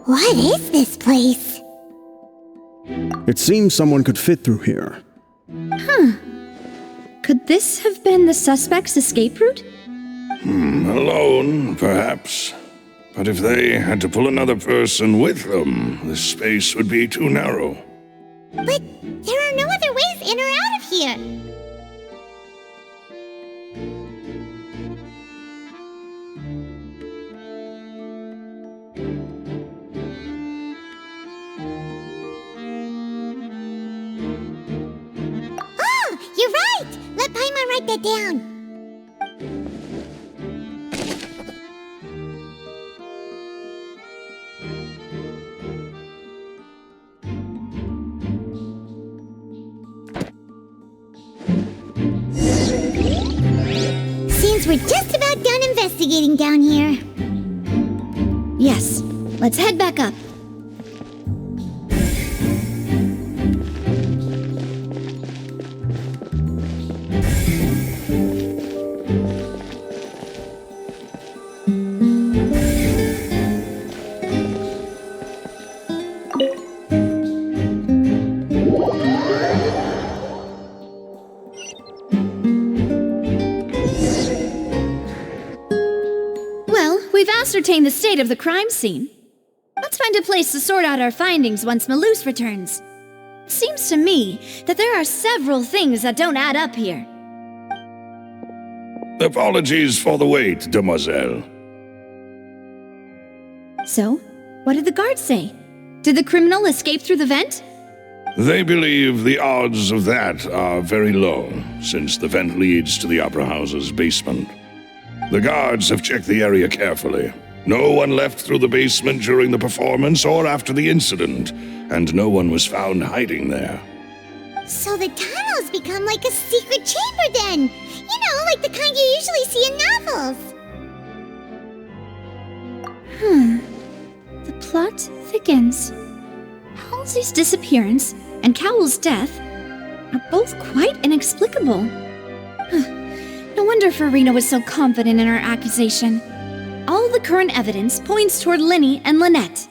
What is this place? It seems someone could fit through here. Huh. Could this have been the suspect's escape route? Alone, perhaps. But if they had to pull another person with them, the space would be too narrow. But there are no other ways in or out of here. Oh, you're right! Let Paimon write that down. Seems we're just about done investigating down here. Yes, let's head back up. We've ascertained the state of the crime scene. Let's find a place to sort out our findings once Malus returns. It seems to me that there are several things that don't add up here. Apologies for the wait, demoiselle. So, what did the guards say? Did the criminal escape through the vent? They believe the odds of that are very low, since the vent leads to the Opera House's basement. The guards have checked the area carefully. No one left through the basement during the performance or after the incident, and no one was found hiding there. So the tunnels become like a secret chamber then! You know, like the kind you usually see in novels! The plot thickens. Halsey's disappearance and Cowell's death are both quite inexplicable. No wonder Farina was so confident in her accusation. All the current evidence points toward Linny and Lynette.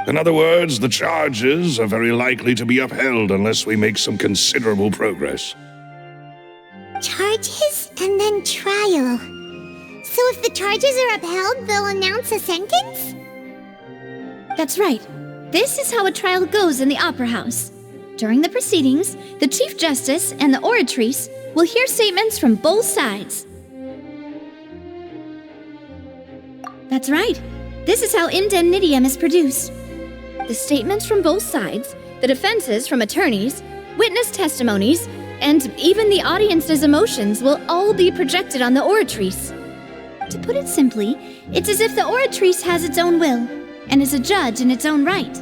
In other words, the charges are very likely to be upheld unless we make some considerable progress. Charges and then trial. So if the charges are upheld, they'll announce a sentence? That's right. This is how a trial goes in the Opera House. During the proceedings, the Chief Justice and the Oratrice will hear statements from both sides. That's right. This is how indemnitium is produced. The statements from both sides, the defenses from attorneys, witness testimonies, and even the audience's emotions will all be projected on the Oratrice. To put it simply, it's as if the Oratrice has its own will, and is a judge in its own right.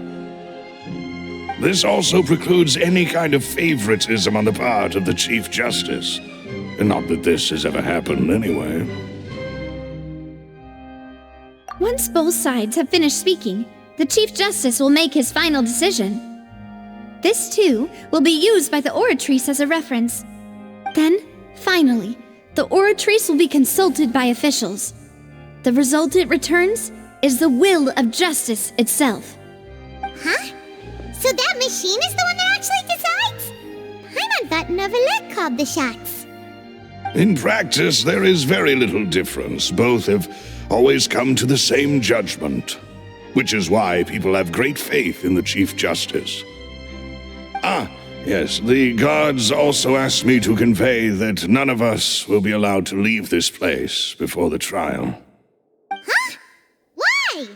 This also precludes any kind of favoritism on the part of the Chief Justice. Not that this has ever happened anyway. Once both sides have finished speaking, the Chief Justice will make his final decision. This, too, will be used by the Oratrice as a reference. Then, finally, the Oratrice will be consulted by officials. The result it returns is the will of justice itself. Huh? So that machine is the one that actually decides? Paimon thought Noirceur called the shots. In practice, there is very little difference. Both have always come to the same judgment, which is why people have great faith in the Chief Justice. Ah, yes, the guards also asked me to convey that none of us will be allowed to leave this place before the trial. Huh? Why?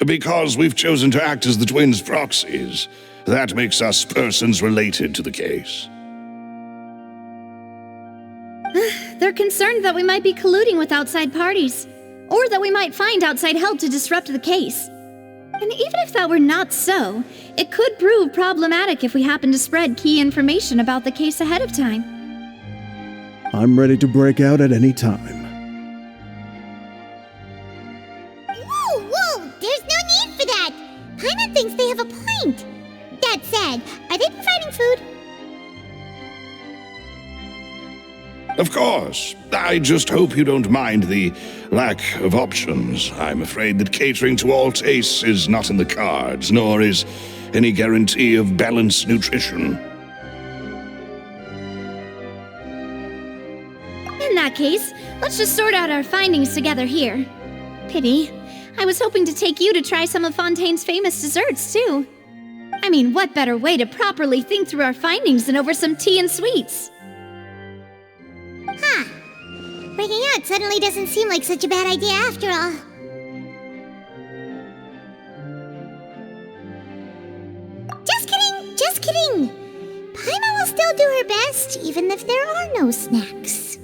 Because we've chosen to act as the twins' proxies. That makes us persons related to the case. They're concerned that we might be colluding with outside parties, or that we might find outside help to disrupt the case. And even if that were not so, it could prove problematic if we happen to spread key information about the case ahead of time. I'm ready to break out at any time. Whoa! There's no need for that! Paimon thinks they have a point. That said, are they providing food? Of course. I just hope you don't mind the lack of options. I'm afraid that catering to all tastes is not in the cards, nor is any guarantee of balanced nutrition. In that case, let's just sort out our findings together here. Pity. I was hoping to take you to try some of Fontaine's famous desserts, too. I mean, what better way to properly think through our findings than over some tea and sweets? Huh. Breaking out suddenly doesn't seem like such a bad idea after all. Just kidding! Paimon will still do her best, even if there are no snacks.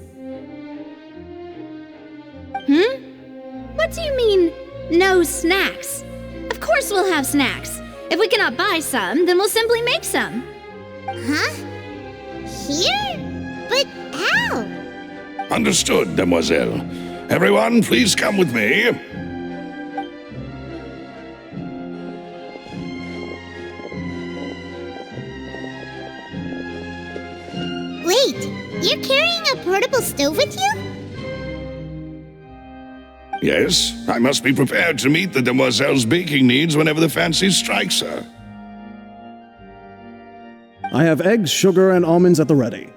What do you mean, no snacks? Of course we'll have snacks. If we cannot buy some, then we'll simply make some. Huh? Here? But how? Understood, Demoiselle. Everyone, please come with me. Wait, you're carrying a portable stove with you? Yes, I must be prepared to meet the Demoiselle's baking needs whenever the fancy strikes her. I have eggs, sugar, and almonds at the ready.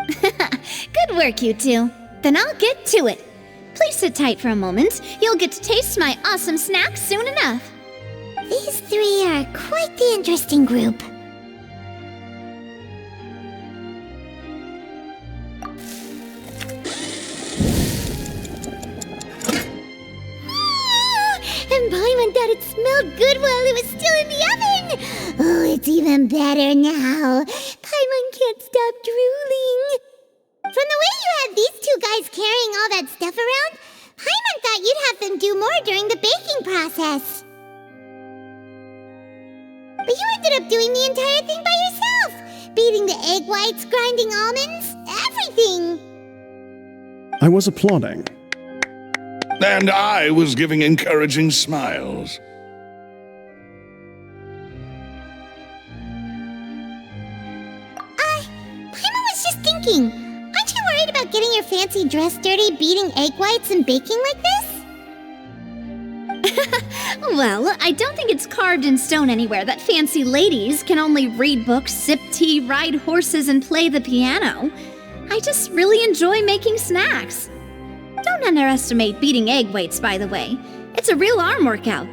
Good work, you two. Then I'll get to it. Please sit tight for a moment. You'll get to taste my awesome snacks soon enough. These three are quite the interesting group. And Paimon thought it smelled good while it was still in the oven! Oh, it's even better now. Paimon can't stop drooling. From the way you had these two guys carrying all that stuff around, Paimon thought you'd have them do more during the baking process. But you ended up doing the entire thing by yourself! Beating the egg whites, grinding almonds, everything! I was applauding. And I was giving encouraging smiles. Paimon was just thinking, aren't you worried about getting your fancy dress dirty beating egg whites and baking like this? Well, I don't think it's carved in stone anywhere that fancy ladies can only read books, sip tea, ride horses, and play the piano. I just really enjoy making snacks. Don't underestimate beating egg whites, by the way. It's a real arm workout.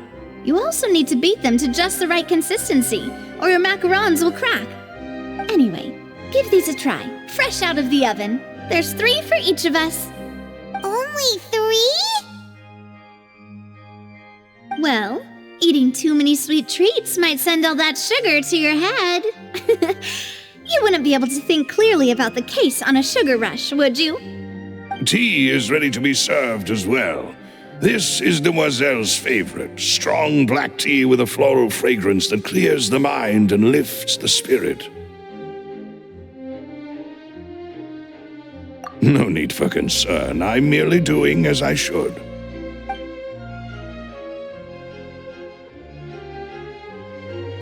You also need to beat them to just the right consistency, or your macarons will crack. Anyway, give these a try, fresh out of the oven. There's 3 for each of us. Only 3? Well, eating too many sweet treats might send all that sugar to your head. You wouldn't wouldn't be able to think clearly about the case on a sugar rush, would you? Tea is ready to be served as well. This is Demoiselle's favorite, strong black tea with a floral fragrance that clears the mind and lifts the spirit. No need for concern. I'm merely doing as I should.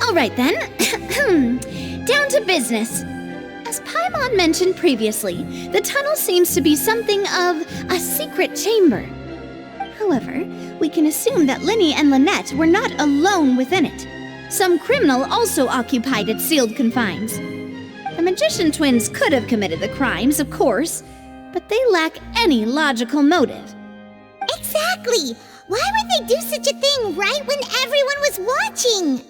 All right then. Down to business. As Paimon mentioned previously, the tunnel seems to be something of a secret chamber. However, we can assume that Linny and Lynette were not alone within it. Some criminal also occupied its sealed confines. The magician twins could have committed the crimes, of course, but they lack any logical motive. Exactly! Why would they do such a thing right when everyone was watching?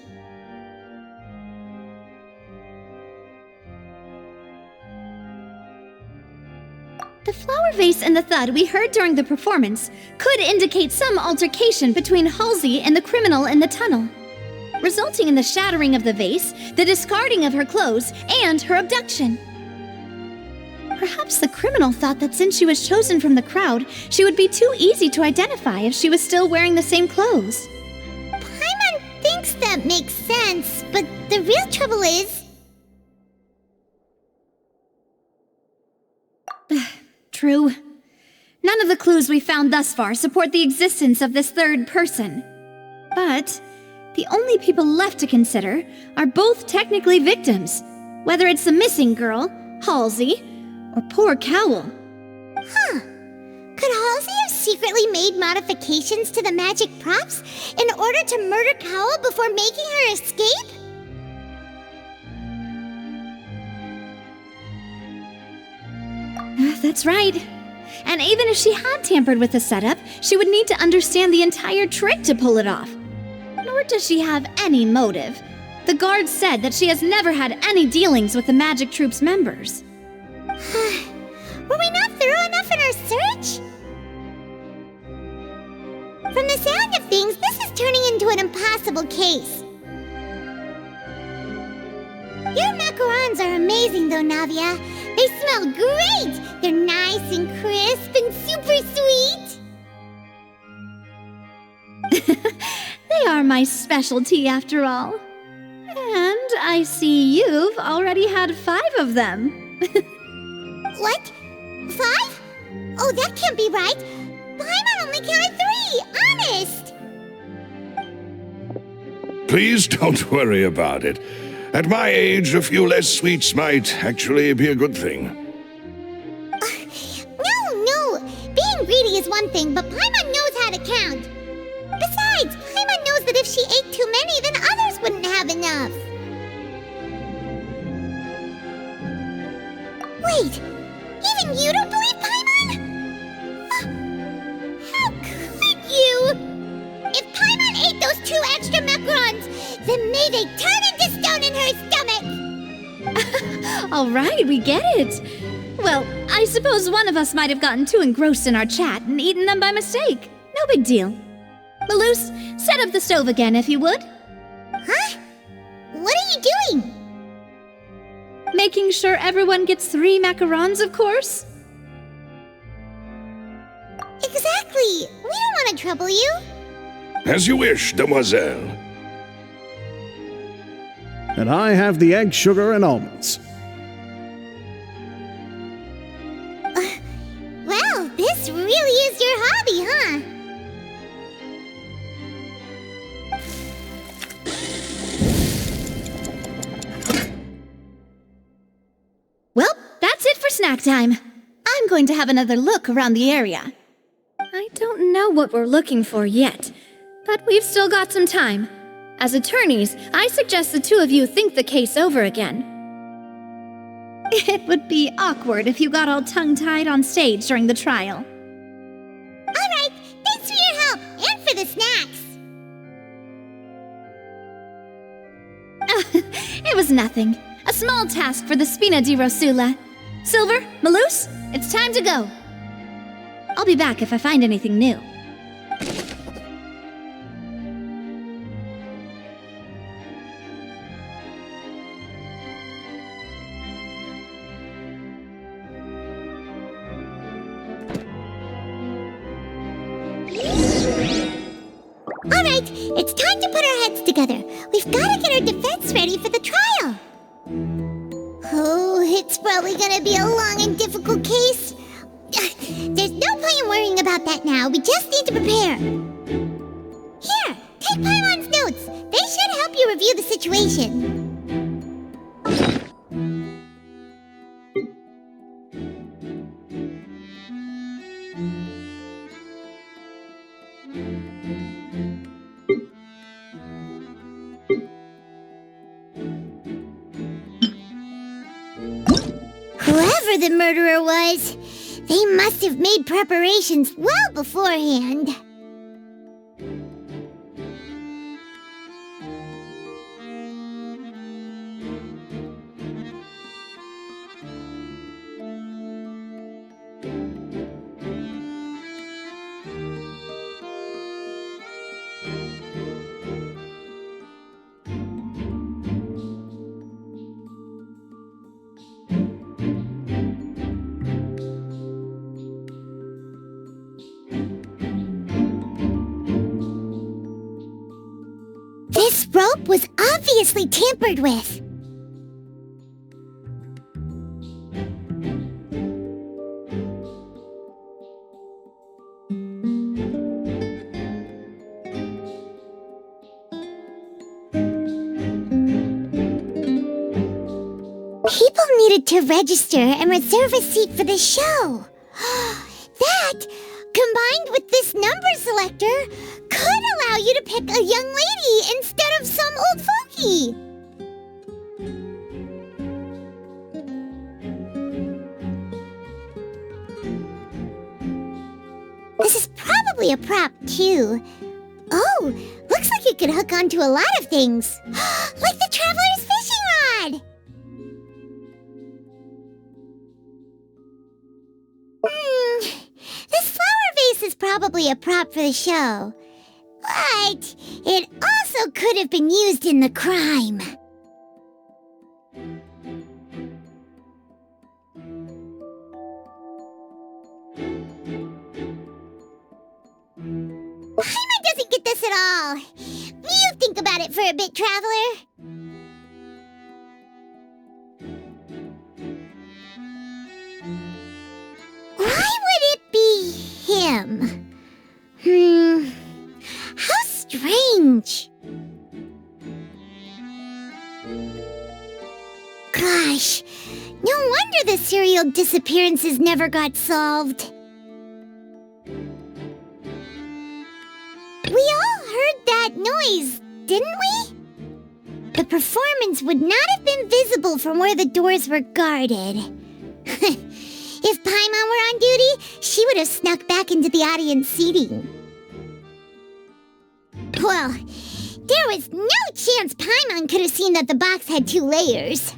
The flower vase and the thud we heard during the performance could indicate some altercation between Halsey and the criminal in the tunnel, resulting in the shattering of the vase, the discarding of her clothes, and her abduction. Perhaps the criminal thought that since she was chosen from the crowd, she would be too easy to identify if she was still wearing the same clothes. Paimon thinks that makes sense, but the real trouble is... True. None of the clues we found thus far support the existence of this third person. But the only people left to consider are both technically victims, whether it's the missing girl, Halsey, or poor Cowl. Huh. Could Halsey have secretly made modifications to the magic props in order to murder Cowl before making her escape? That's right. And even if she had tampered with the setup, she would need to understand the entire trick to pull it off. Nor does she have any motive. The guards said that she has never had any dealings with the magic troop's members. Were we not thorough enough in our search? From the sound of things, this is turning into an impossible case. Your macarons are amazing though, Navia. They smell great! They're nice and crisp and super sweet! They are my specialty after all. And I see you've already had 5 of them. What? 5? Oh, that can't be right! Paimon only counted 3, honest! Please don't worry about it. At my age, a few less sweets might actually be a good thing. No! Being greedy is one thing, but Paimon knows how to count. Besides, Paimon knows that if she ate too many, then others wouldn't have enough. Wait, even you don't believe Paimon? How could you? If Paimon ate those 2 extra macarons, then may they turn into stone in her stomach! All right, we get it. Well, I suppose one of us might have gotten too engrossed in our chat and eaten them by mistake. No big deal. Maloose, set up the stove again if you would. Huh? What are you doing? Making sure everyone gets 3 macarons, of course. Exactly. We don't want to trouble you. As you wish, demoiselle. And I have the egg, sugar, and almonds. Well, this really is your hobby, huh? Well, that's it for snack time. I'm going to have another look around the area. I don't know what we're looking for yet, but we've still got some time. As attorneys, I suggest the 2 of you think the case over again. It would be awkward if you got all tongue-tied on stage during the trial. All right, thanks for your help and for the snacks. It was nothing. A small task for the Spina di Rosula. Silver, Maloose, it's time to go. I'll be back if I find anything new. All right, it's time to put our heads together. We've got to get our defense ready for the trial. Oh, it's probably gonna be a long and difficult case. There's no point in worrying about that now. We just need to prepare. Here, take Paimon's notes. They should help you review the situation. Whoever the murderer was, they must have made preparations well beforehand. This rope was obviously tampered with. People needed to register and reserve a seat for the show. That, combined with this number selector, could allow you to pick a young lady instead of some old fogey. This is probably a prop, too. Oh, looks like it could hook onto a lot of things. Like the Traveler's fishing rod! This flower vase is probably a prop for the show. But it also could have been used in the crime. Paimon doesn't get this at all. You think about it for a bit, Traveler. Why would it be him? How strange. Gosh, no wonder the serial disappearances never got solved. We all heard that noise, didn't we? The performance would not have been visible from where the doors were guarded. If Paimon were on duty, she would have snuck back into the audience seating. Well, there was no chance Paimon could have seen that the box had 2 layers.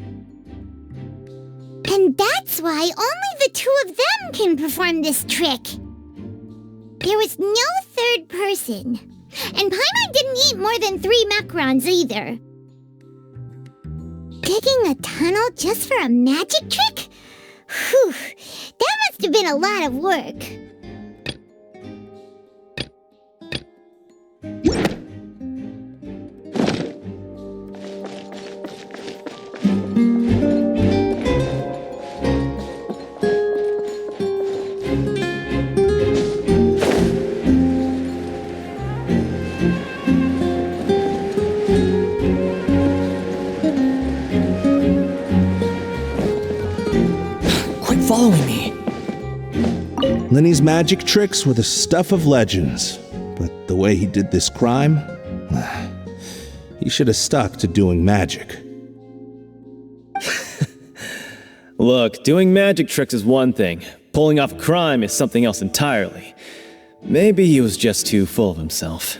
And that's why only the 2 of them can perform this trick. There was no third person. And Paimon didn't eat more than 3 macarons either. Digging a tunnel just for a magic trick? Whew, that must have been a lot of work. Following me. Lenny's magic tricks were the stuff of legends, but the way he did this crime, he should have stuck to doing magic. Look, doing magic tricks is one thing. Pulling off crime is something else entirely. Maybe he was just too full of himself.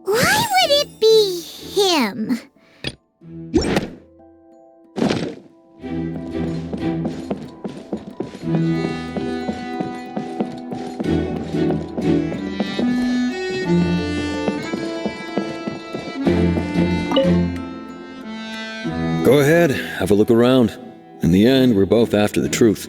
Why would it be him? Go ahead, have a look around. In the end, we're both after the truth.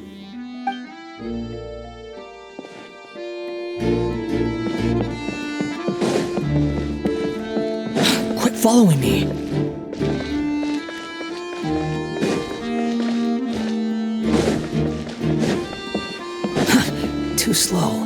Quit following me. Too slow.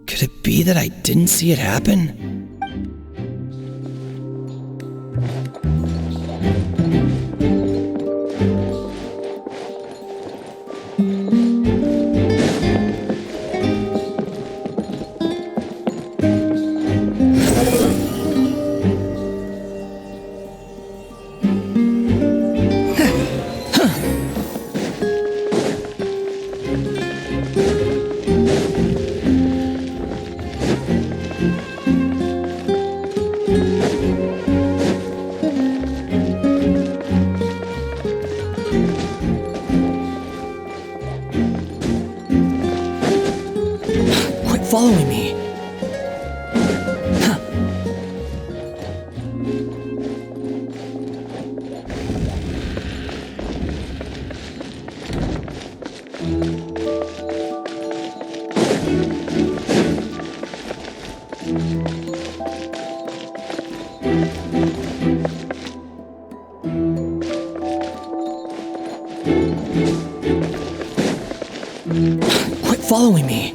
Could it be that I didn't see it happen? Following me. Quit following me.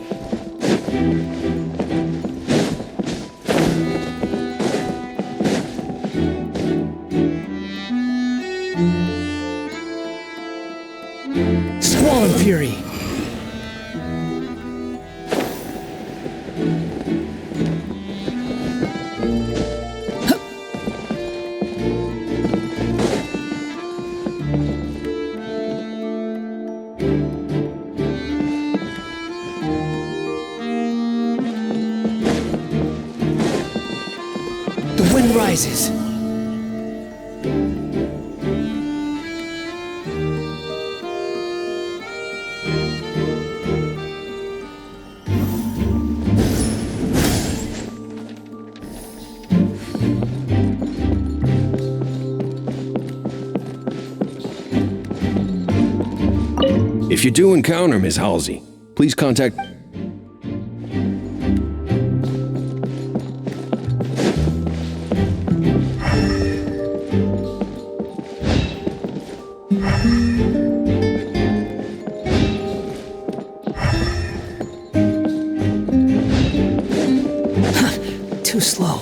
Squall and Fury. The wind rises. If you do encounter Miss Halsey, please contact... Too slow.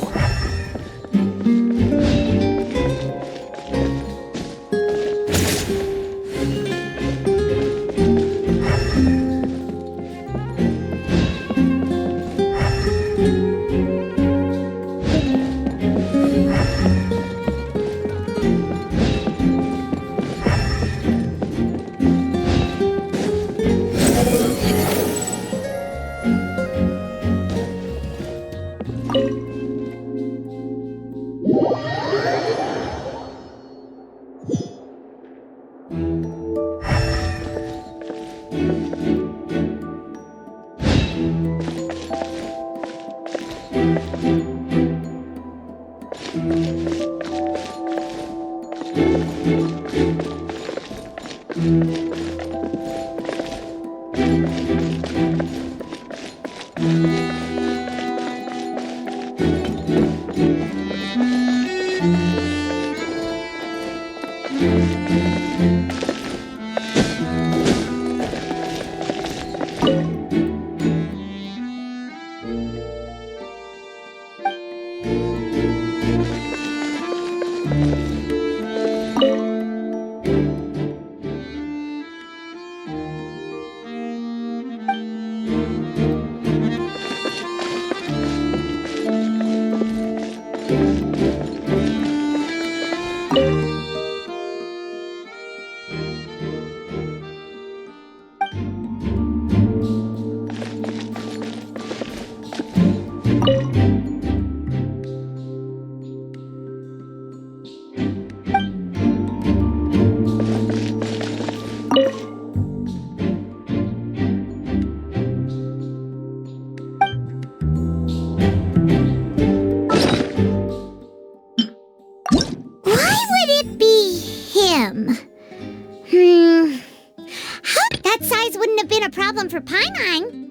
been a problem for Paimon.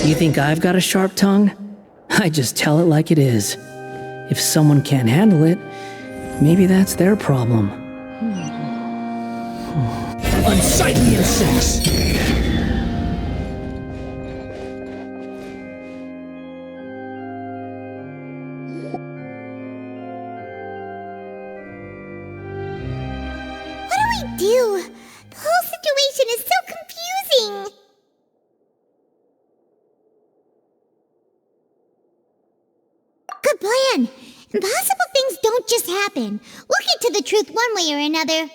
You think I've got a sharp tongue? I just tell it like it is. If someone can't handle it, maybe that's their problem. Unsightly insects! What do we do? The whole situation is so confusing. Good plan. Impossible things don't just happen. We'll get to the truth one way or another.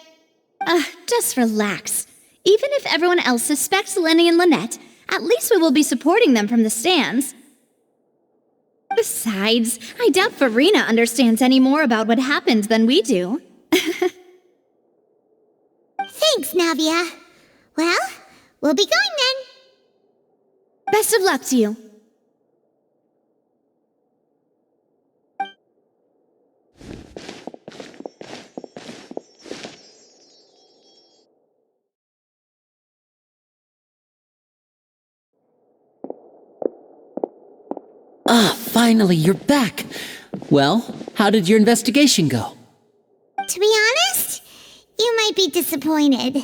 Just relax. Even if everyone else suspects Lenny and Lynette, at least we will be supporting them from the stands. Besides, I doubt Farina understands any more about what happened than we do. Thanks, Navia. Well, we'll be going then. Best of luck to you. Finally, you're back. Well, how did your investigation go? To be honest, you might be disappointed.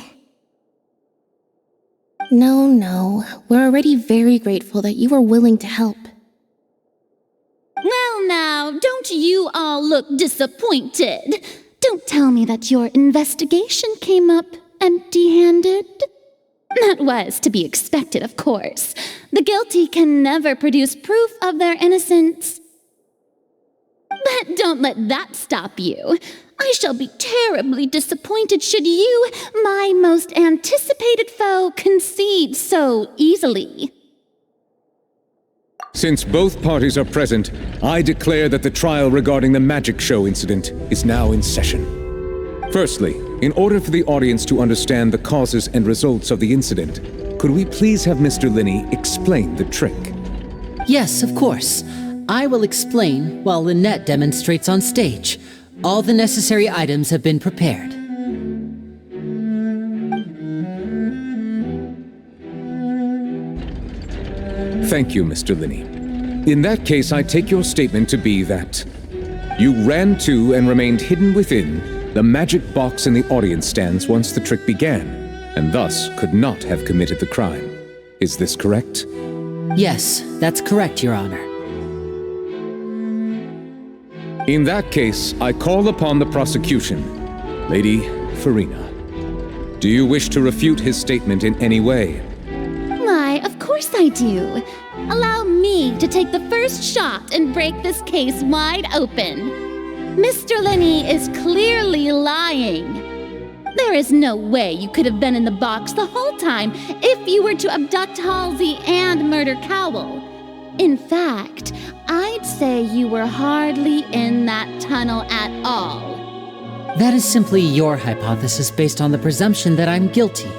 No. We're already very grateful that you were willing to help. Well now, don't you all look disappointed? Don't tell me that your investigation came up empty-handed. That was to be expected, of course. The guilty can never produce proof of their innocence. But don't let that stop you. I shall be terribly disappointed should you, my most anticipated foe, concede so easily. Since both parties are present, I declare that the trial regarding the magic show incident is now in session. Firstly, in order for the audience to understand the causes and results of the incident, could we please have Mr. Linney explain the trick? Yes, of course. I will explain while Lynette demonstrates on stage. All the necessary items have been prepared. Thank you, Mr. Linney. In that case, I take your statement to be that you ran to and remained hidden within the magic box in the audience stands once the trick began, and thus could not have committed the crime. Is this correct? Yes, that's correct, Your Honor. In that case, I call upon the prosecution. Lady Farina, do you wish to refute his statement in any way? Why, of course I do. Allow me to take the first shot and break this case wide open. Mr. Linney is clearly lying. There is no way you could have been in the box the whole time if you were to abduct Halsey and murder Cowell. In fact, I'd say you were hardly in that tunnel at all. That is simply your hypothesis based on the presumption that I'm guilty.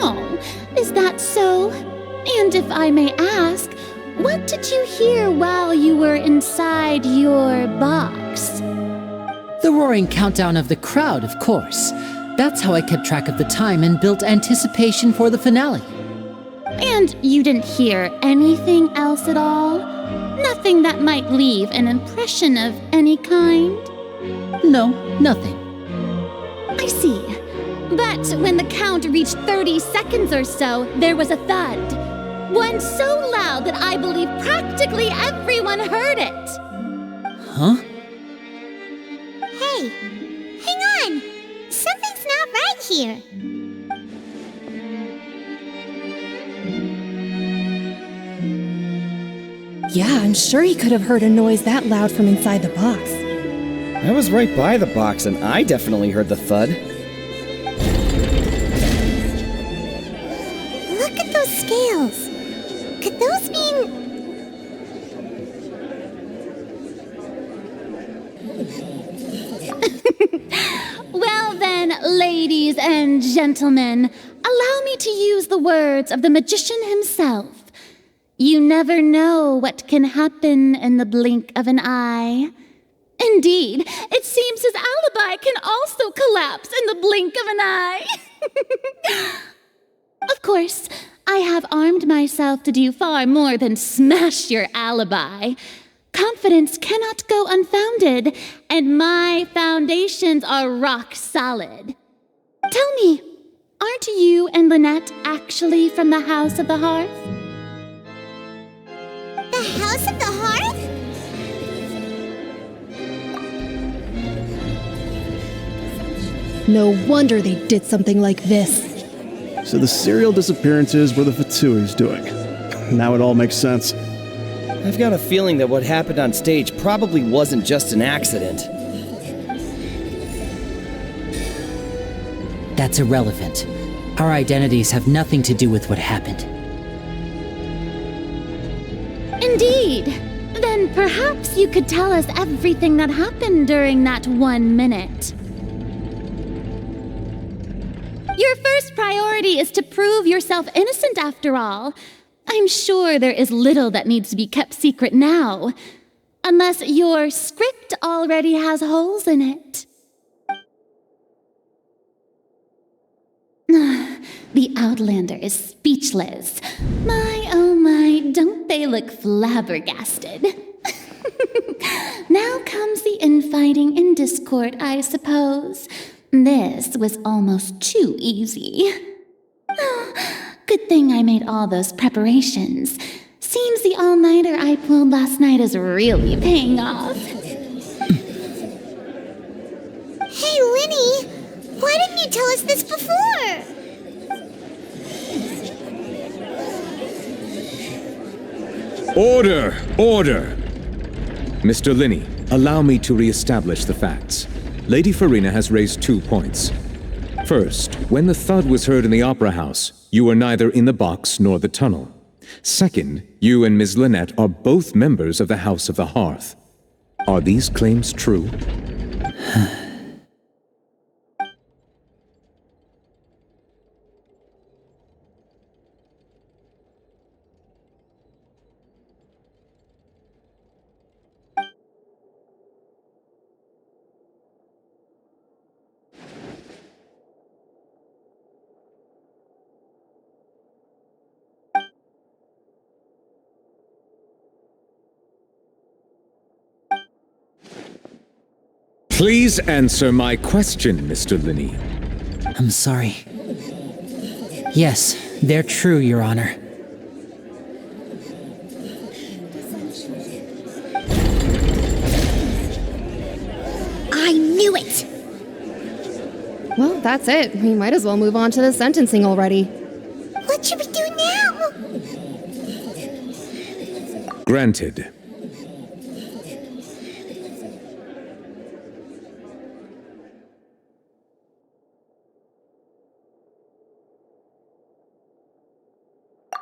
Oh, is that so? And if I may ask, what did you hear while you were inside your box? The roaring countdown of the crowd, of course. That's how I kept track of the time and built anticipation for the finale. And you didn't hear anything else at all? Nothing that might leave an impression of any kind? No, nothing. I see. But when the count reached 30 seconds or so, there was a thud. One so loud that I believe practically everyone heard it. Huh? Hey, hang on! Something's not right here. Yeah, I'm sure he could have heard a noise that loud from inside the box. I was right by the box and I definitely heard the thud. Look at those scales. Could those mean... Well then, ladies and gentlemen, allow me to use the words of the magician himself. You never know what can happen in the blink of an eye. Indeed, it seems his alibi can also collapse in the blink of an eye. Of course, I have armed myself to do far more than smash your alibi. Confidence cannot go unfounded, and my foundations are rock solid. Tell me, aren't you and Lynette actually from the House of the Hearth? The House of the Hearth? No wonder they did something like this. So the serial disappearances were the Fatui's doing. Now it all makes sense. I've got a feeling that what happened on stage probably wasn't just an accident. That's irrelevant. Our identities have nothing to do with what happened. Indeed. Then perhaps you could tell us everything that happened during that 1 minute. Your first priority is to prove yourself innocent after all. I'm sure there is little that needs to be kept secret now. Unless your script already has holes in it. The Outlander is speechless. My, oh my, don't they look flabbergasted? Now comes the infighting and discord, I suppose. This was almost too easy. Good thing I made all those preparations. Seems the all-nighter I pulled last night is really paying off. Hey, Linny! Why didn't you tell us this before? Order! Order! Mr. Linney, allow me to re-establish the facts. Lady Farina has raised 2 points. First, when the thud was heard in the Opera House, you were neither in the box nor the tunnel. Second, you and Ms. Lynette are both members of the House of the Hearth. Are these claims true? Please answer my question, Mr. Linney. I'm sorry. Yes, they're true, Your Honor. I knew it! Well, that's it. We might as well move on to the sentencing already. What should we do now? Granted.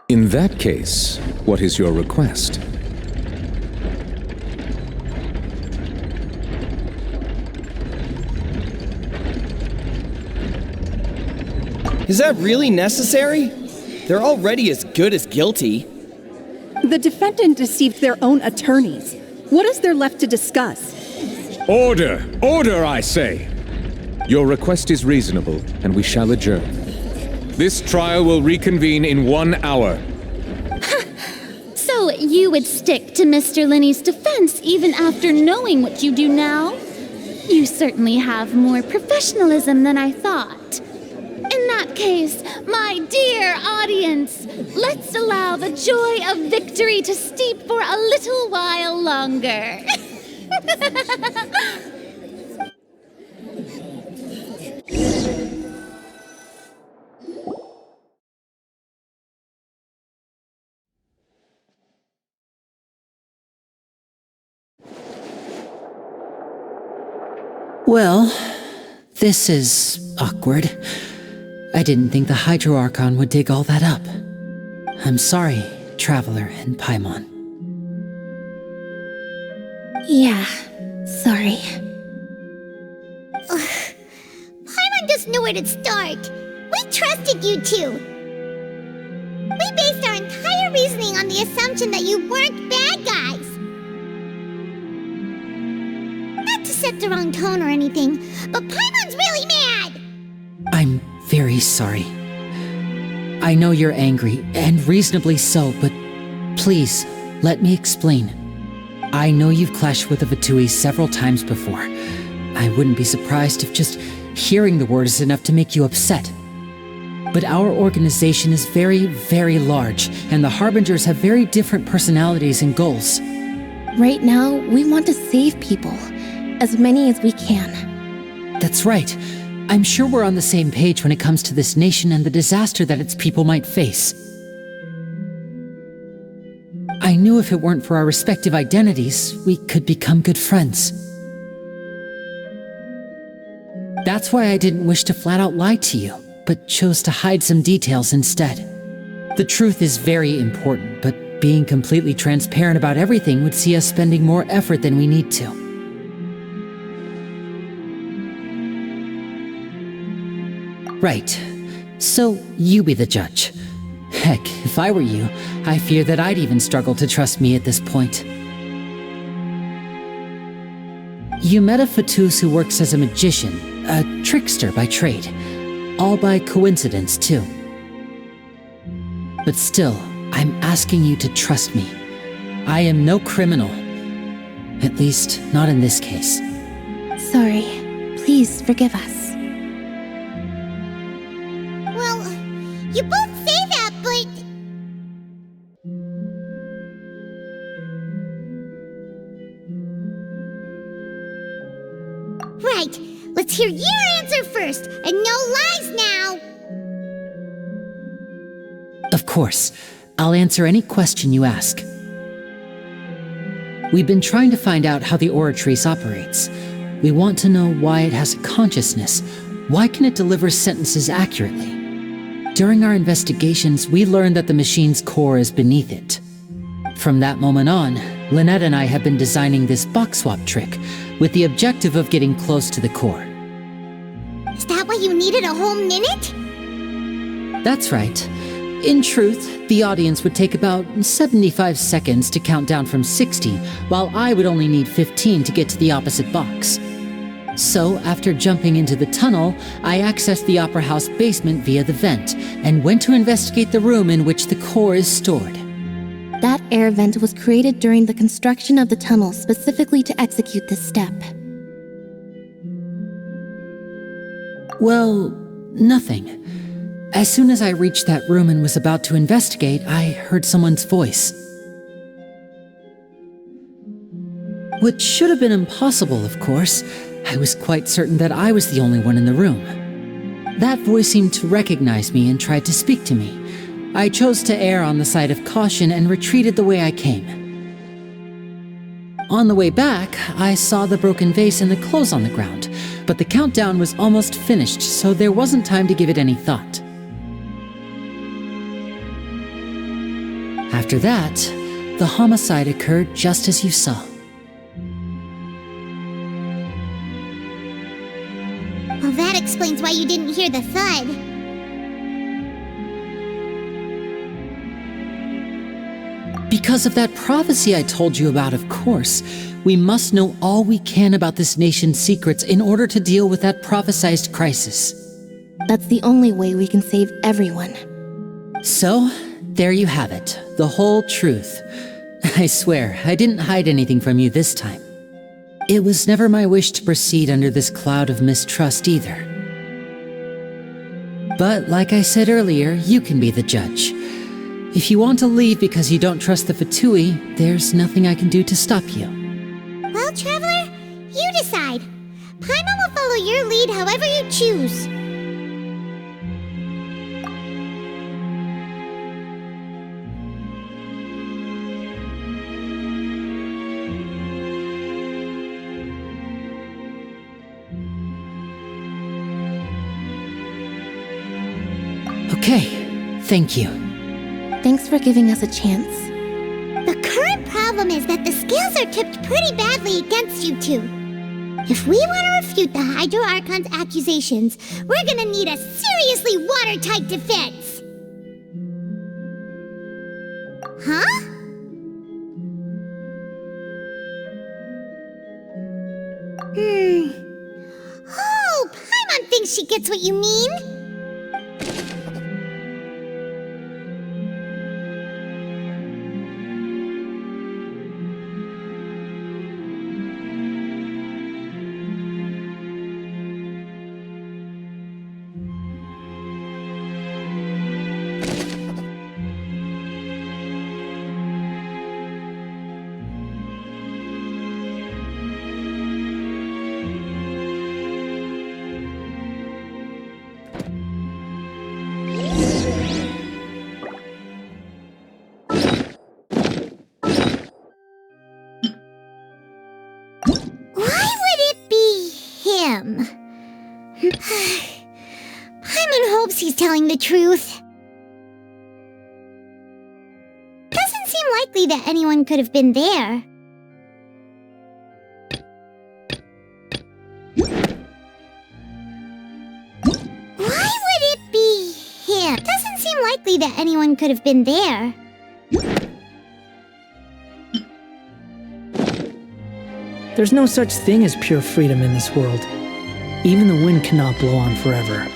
In that case, what is your request? Is that really necessary? They're already as good as guilty. The defendant deceived their own attorneys. What is there left to discuss? Order! Order, I say! Your request is reasonable, and we shall adjourn. This trial will reconvene in 1 hour. So you would stick to Mr. Linney's defense even after knowing what you do now? You certainly have more professionalism than I thought. In that case, my dear audience, let's allow the joy of victory to steep for a little while longer. Well, this is awkward. I didn't think the Hydro Archon would dig all that up. I'm sorry, Traveler and Paimon. Yeah, sorry. Paimon doesn't know where to start. We trusted you two. We based our entire reasoning on the assumption that you weren't bad guys. Not to set the wrong tone or anything, but Paimon's really mad! I'm very sorry. I know you're angry, and reasonably so, but please, let me explain. I know you've clashed with the Fatui several times before. I wouldn't be surprised if just hearing the word is enough to make you upset. But our organization is very, very large, and the Harbingers have very different personalities and goals. Right now, we want to save people. As many as we can. That's right. I'm sure we're on the same page when it comes to this nation and the disaster that its people might face. I knew if it weren't for our respective identities, we could become good friends. That's why I didn't wish to flat out lie to you, but chose to hide some details instead. The truth is very important, but being completely transparent about everything would see us spending more effort than we need to. Right. So, you be the judge. Heck, if I were you, I fear that I'd even struggle to trust me at this point. You met a Fatus who works as a magician, a trickster by trade. All by coincidence, too. But still, I'm asking you to trust me. I am no criminal. At least, not in this case. Sorry. Please forgive us. You both say that, but... Right, let's hear your answer first, and no lies now! Of course, I'll answer any question you ask. We've been trying to find out how the Oratrice operates. We want to know why it has a consciousness. Why can it deliver sentences accurately? During our investigations, we learned that the machine's core is beneath it. From that moment on, Lynette and I have been designing this box swap trick, with the objective of getting close to the core. Is that why you needed a whole minute? That's right. In truth, the audience would take about 75 seconds to count down from 60, while I would only need 15 to get to the opposite box. So, after jumping into the tunnel, I accessed the Opera House basement via the vent, and went to investigate the room in which the core is stored. That air vent was created during the construction of the tunnel specifically to execute this step. Well, nothing. As soon as I reached that room and was about to investigate, I heard someone's voice. Which should have been impossible, of course. I was quite certain that I was the only one in the room. That voice seemed to recognize me and tried to speak to me. I chose to err on the side of caution and retreated the way I came. On the way back, I saw the broken vase and the clothes on the ground, but the countdown was almost finished, so there wasn't time to give it any thought. After that, the homicide occurred just as you saw. Well, that explains why you didn't hear the thud. Because of that prophecy I told you about, of course. We must know all we can about this nation's secrets in order to deal with that prophesized crisis. That's the only way we can save everyone. So, there you have it. The whole truth. I swear, I didn't hide anything from you this time. it was never my wish to proceed under this cloud of mistrust either. But like I said earlier, you can be the judge. If you want to leave because you don't trust the Fatui, there's nothing I can do to stop you. Well, Traveler, you decide. Paimon will follow your lead however you choose. Okay, thank you. Thanks for giving us a chance. The current problem is that the scales are tipped pretty badly against you two. If we want to refute the Hydro Archon's accusations, we're gonna need a seriously watertight defense. Huh? Oh, Paimon thinks she gets what you mean. Paimon hopes he's telling the truth. Doesn't seem likely that anyone could have been there. Why would it be him? Doesn't seem likely that anyone could have been there. There's no such thing as pure freedom in this world. Even the wind cannot blow on forever.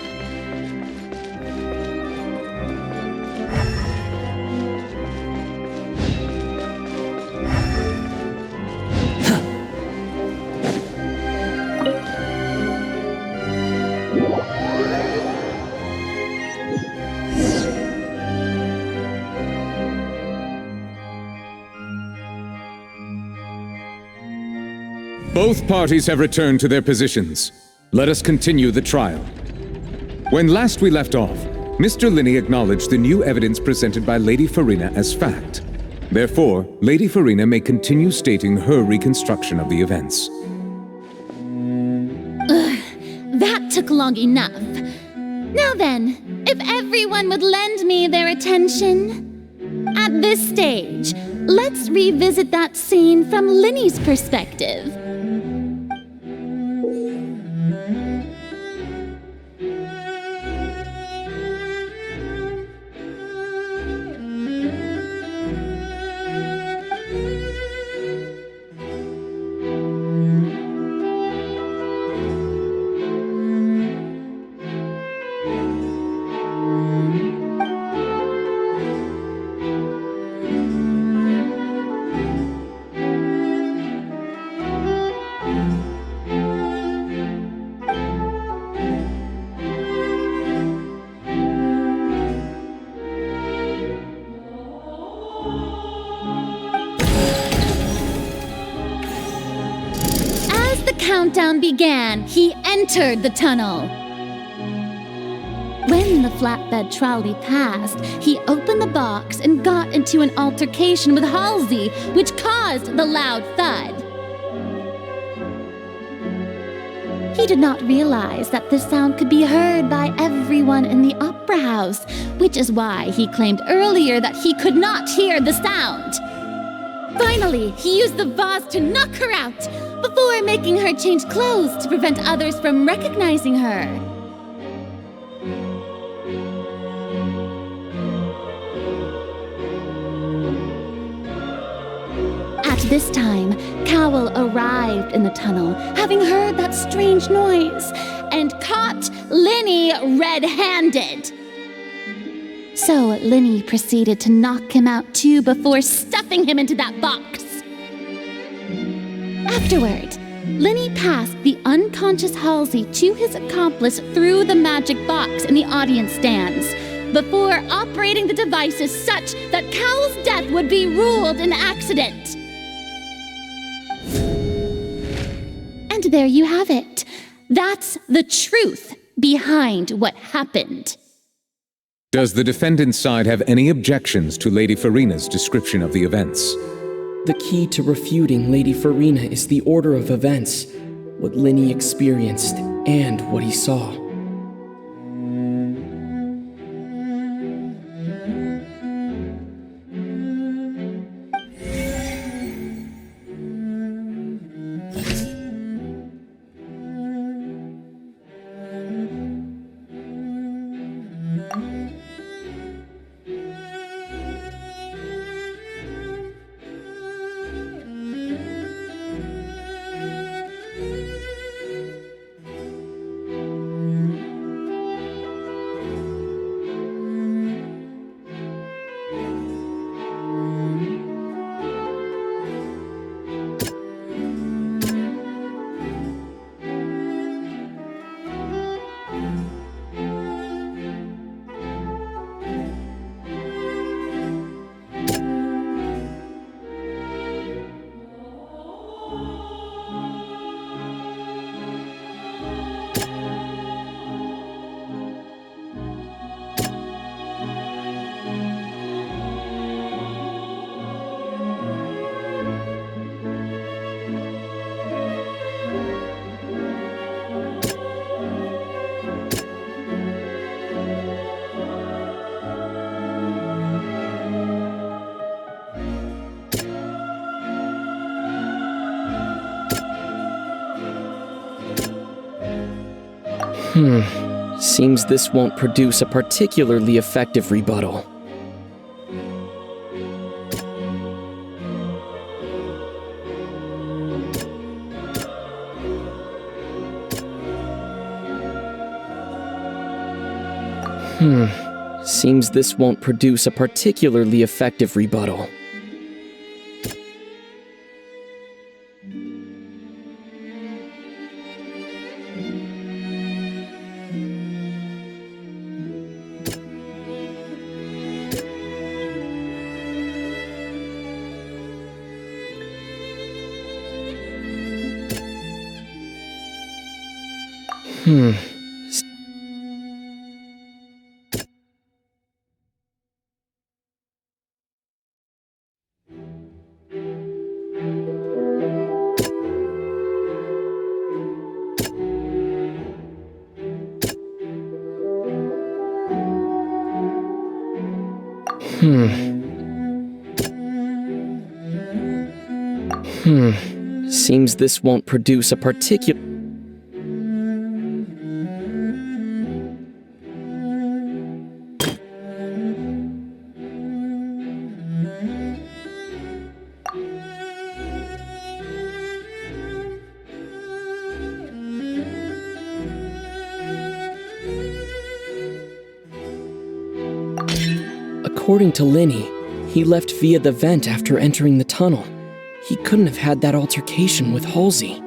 Both parties have returned to their positions. Let us continue the trial. When last we left off, Mr. Linney acknowledged the new evidence presented by Lady Farina as fact. Therefore, Lady Farina may continue stating her reconstruction of the events. That took long enough. Now then, if everyone would lend me their attention. At this stage, let's revisit that scene from Linney's perspective. Countdown began, he entered the tunnel. When the flatbed trolley passed, he opened the box and got into an altercation with Halsey, which caused the loud thud. He did not realize that this sound could be heard by everyone in the opera house, which is why he claimed earlier that he could not hear the sound. Finally, he used the vase to knock her out, before making her change clothes to prevent others from recognizing her. At this time, Cowell arrived in the tunnel, having heard that strange noise, and caught Linney red-handed. So Linney proceeded to knock him out too before stuffing him into that box. Afterward, Lenny passed the unconscious Halsey to his accomplice through the magic box in the audience stands, before operating the devices such that Cowell's death would be ruled an accident. And there you have it. That's the truth behind what happened. Does the defendant's side have any objections to Lady Farina's description of the events? The key to refuting Lady Farina is the order of events, what Lenny experienced, and what he saw. Seems this won't produce a particularly effective rebuttal. Seems this won't produce a particularly effective rebuttal. Seems this won't produce a particular... According to Lenny, he left via the vent after entering the tunnel. He couldn't have had that altercation with Halsey.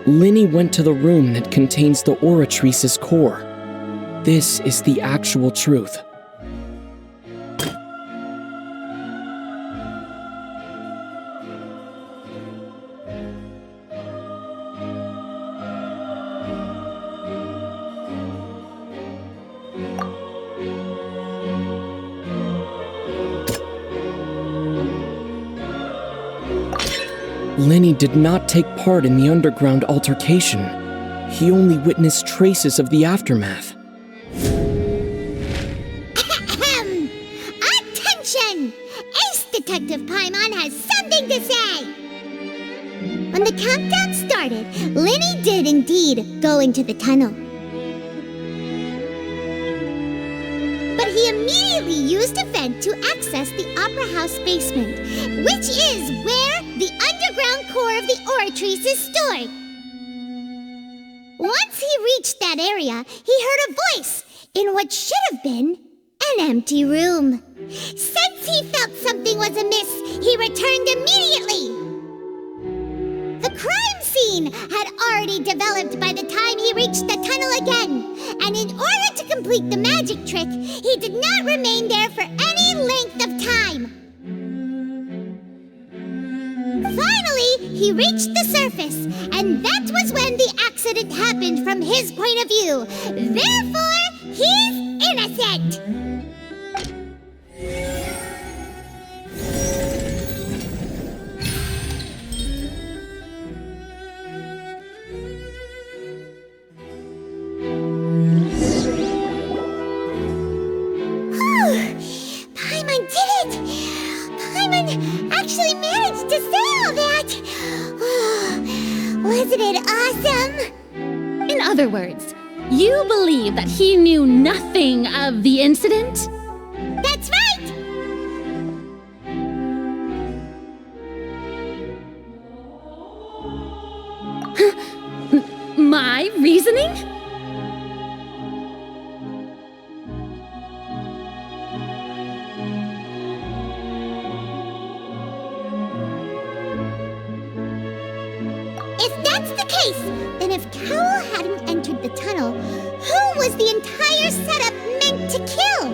Lenny went to the room that contains the Oratrice's core. This is the actual truth. Lenny did not take part in the underground altercation. He only witnessed traces of the aftermath. has something to say! When the countdown started, Linny did indeed go into the tunnel. But he immediately used a vent to access the Opera House basement, which is where the underground core of the oratories is stored. Once he reached that area, he heard a voice in what should have been an empty room. Since he felt something was amiss, he returned immediately. The crime scene had already developed by the time he reached the tunnel again, and in order to complete the magic trick, he did not remain there for any length of time. Finally, he reached the surface, and that was when the accident happened from his point of view. Therefore, he's innocent! Paimon did it! Paimon actually managed to say all that! Wasn't it awesome? In other words, you believe that he knew nothing of the incident? That's right! My reasoning? If that's the case, then if Cowell hadn't entered the tunnel, who was the entire setup meant to kill?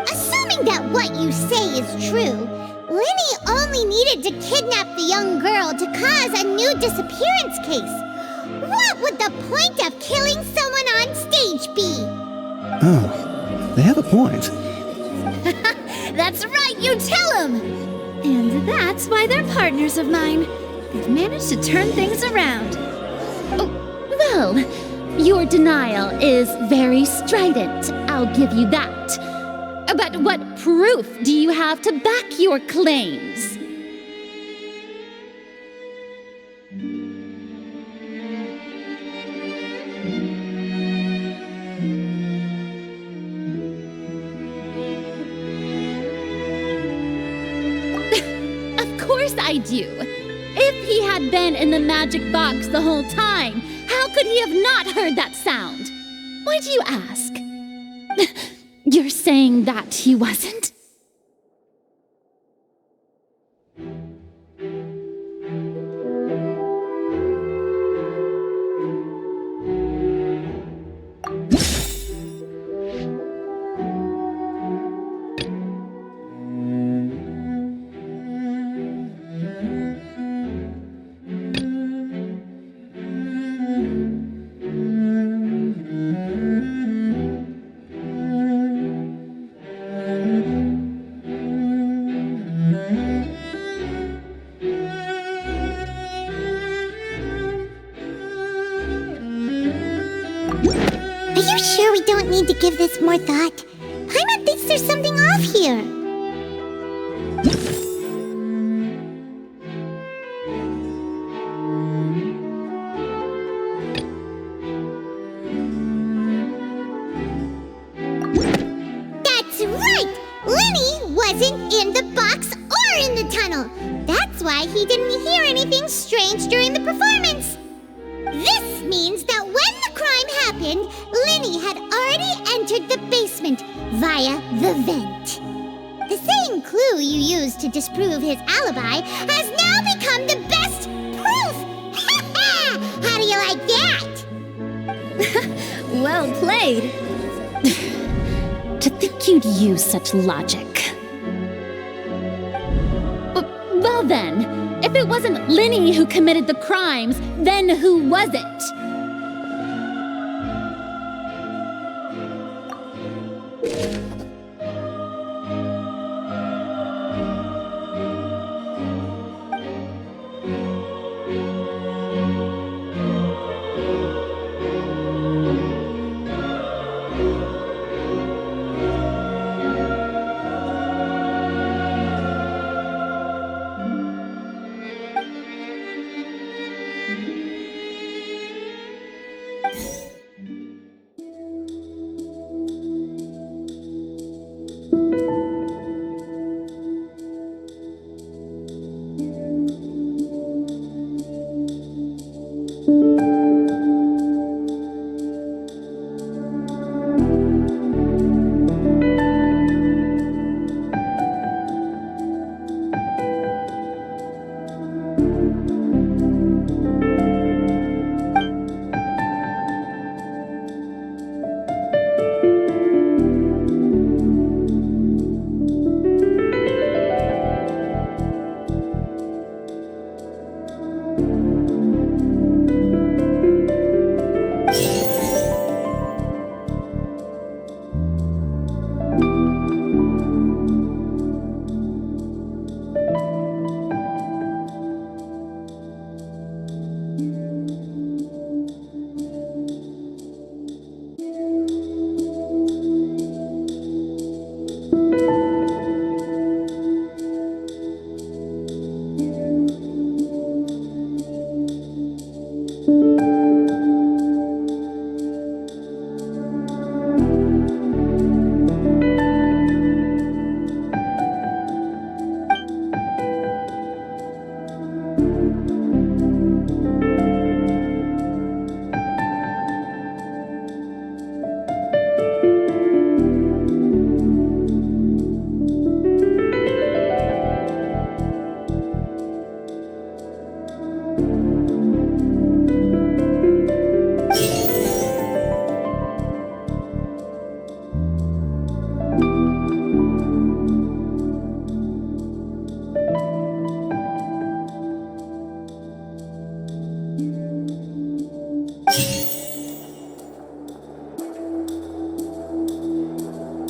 Assuming that what you say is true, Linny only needed to kidnap the young girl to cause a new disappearance case. What would the point of killing someone on stage be? Oh, they have a point. That's right, you tell him! And that's why they're partners of mine. They've managed to turn things around. Oh, well, your denial is very strident, I'll give you that. But what proof do you have to back your claims? Of course I do. If he had been in the magic box the whole time, how could he have not heard that sound? Why do you ask? You're saying that he wasn't? Are you sure we don't need to give this more thought? Paimon thinks there's something off here. That's right! Linny wasn't in the box or in the tunnel. That's why he didn't hear anything strange during the performance. This means that when the crime happened, Linny had already entered the basement via the vent. The same clue you used to disprove his alibi has now become the best proof! Ha ha! How do you like that? Well played. To think you'd use such logic. Well then, if it wasn't Linny who committed the crimes, then who was it?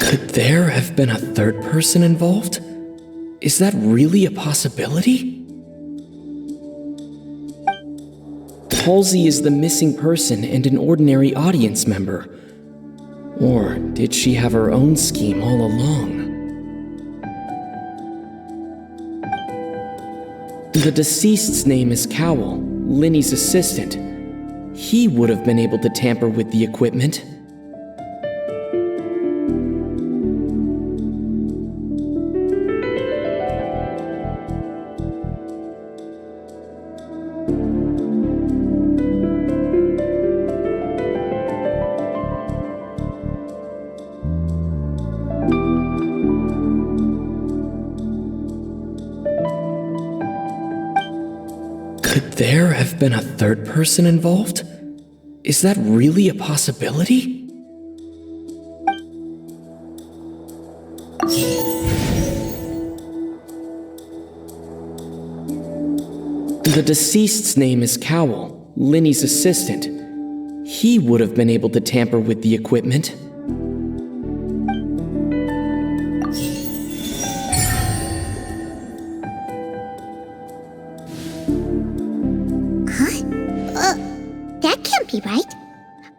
Could there have been a third person involved? Is that really a possibility? Halsey is the missing person and an ordinary audience member. Or did she have her own scheme all along? The deceased's name is Cowell, Linny's assistant. He would have been able to tamper with the equipment. Could there have been a third person involved? Is that really a possibility? The deceased's name is Cowell, Linny's assistant. He would have been able to tamper with the equipment. That can't be right.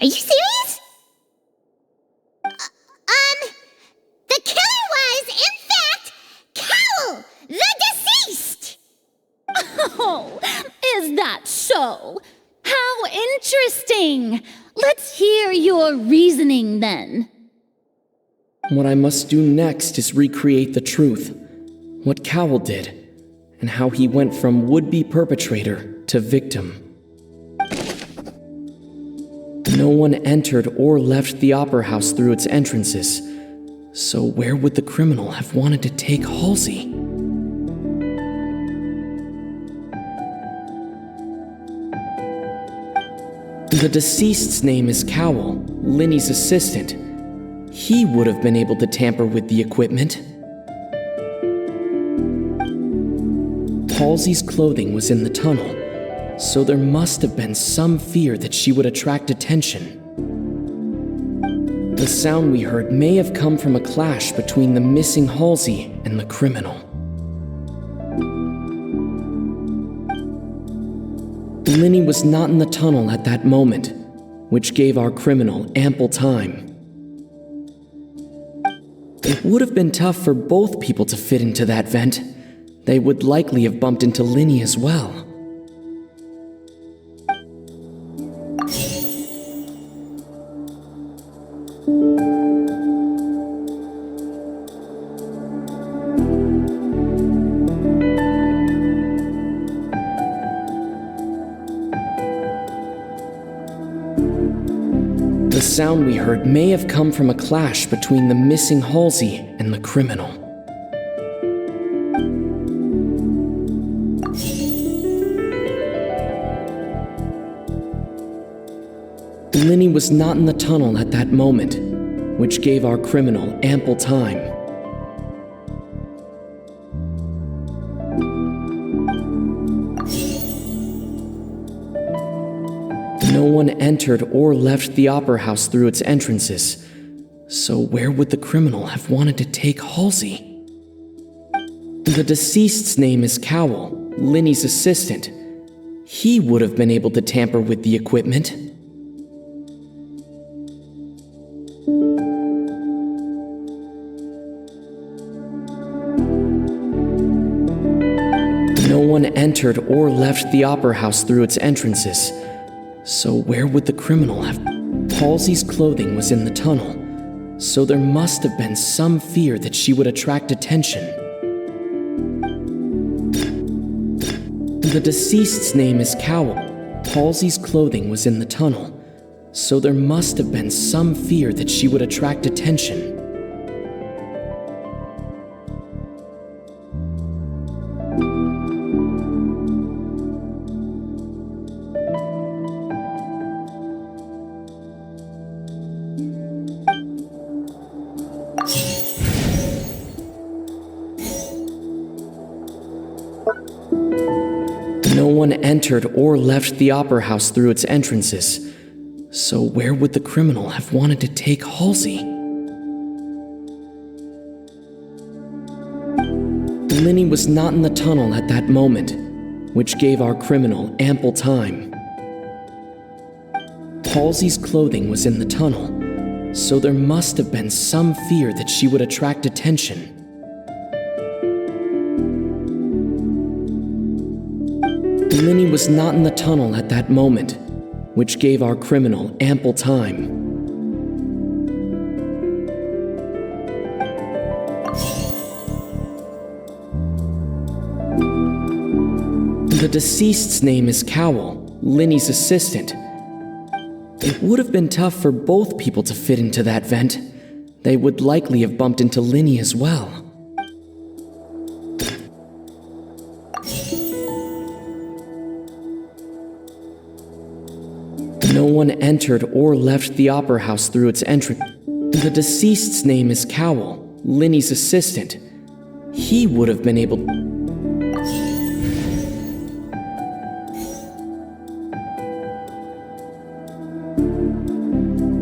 Are you serious? The killer was, in fact, Cowell, the deceased! Oh, is that so? How interesting! Let's hear your reasoning then. What I must do next is recreate the truth, what Cowell did, and how he went from would-be perpetrator to victim. No one entered or left the Opera House through its entrances, so where would the criminal have wanted to take Halsey? The deceased's name is Cowell, Linny's assistant. He would have been able to tamper with the equipment. Halsey's clothing was in the tunnel, so there must have been some fear that she would attract attention. The sound we heard may have come from a clash between the missing Halsey and the criminal. Linny was not in the tunnel at that moment, which gave our criminal ample time. It would have been tough for both people to fit into that vent. They would likely have bumped into Linny as well. The sound we heard may have come from a clash between the missing Halsey and the criminal. Linny was not in the tunnel at that moment, which gave our criminal ample time. No one entered or left the opera house through its entrances. So where would the criminal have wanted to take Halsey? The deceased's name is Cowell, Linny's assistant. He would have been able to tamper with the equipment. No one entered or left the opera house through its entrances. So where would the criminal have... Halsey's clothing was in the tunnel, so there must have been some fear that she would attract attention. The deceased's name is Cowell. Halsey's clothing was in the tunnel, so there must have been some fear that she would attract attention. No one entered or left the opera house through its entrances. So where would the criminal have wanted to take Halsey? Linny was not in the tunnel at that moment, which gave our criminal ample time. Halsey's clothing was in the tunnel, so there must have been some fear that she would attract attention. Linny was not in the tunnel at that moment, which gave our criminal ample time. The deceased's name is Cowell, Linny's assistant. It would have been tough for both people to fit into that vent. They would likely have bumped into Linny as well. No one entered or left the opera house through its entrance. The deceased's name is Cowell, Linny's assistant. He would have been able...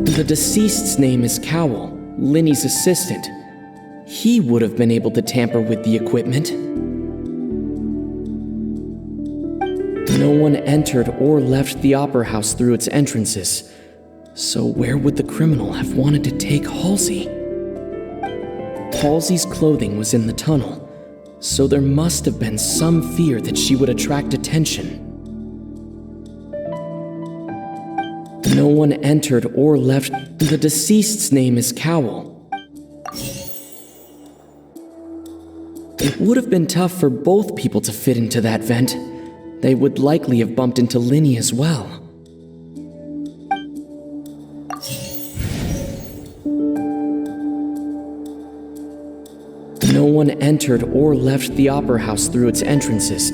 The deceased's name is Cowell, Linny's assistant. He would have been able to tamper with the equipment. No one entered or left the opera house through its entrances. So where would the criminal have wanted to take Halsey? Halsey's clothing was in the tunnel, so there must have been some fear that she would attract attention. No one entered or left. The deceased's name is Cowell. It would have been tough for both people to fit into that vent. They would likely have bumped into Linny as well. No one entered or left the opera house through its entrances.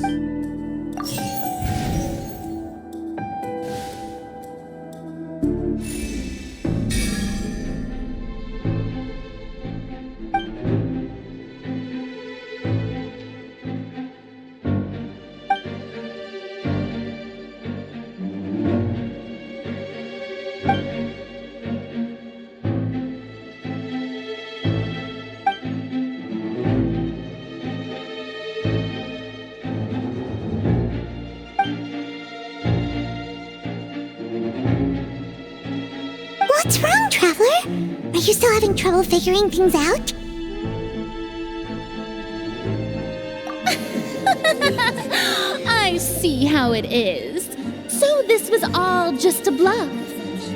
What's wrong, Traveler? Are you still having trouble figuring things out? I see how it is. So this was all just a bluff.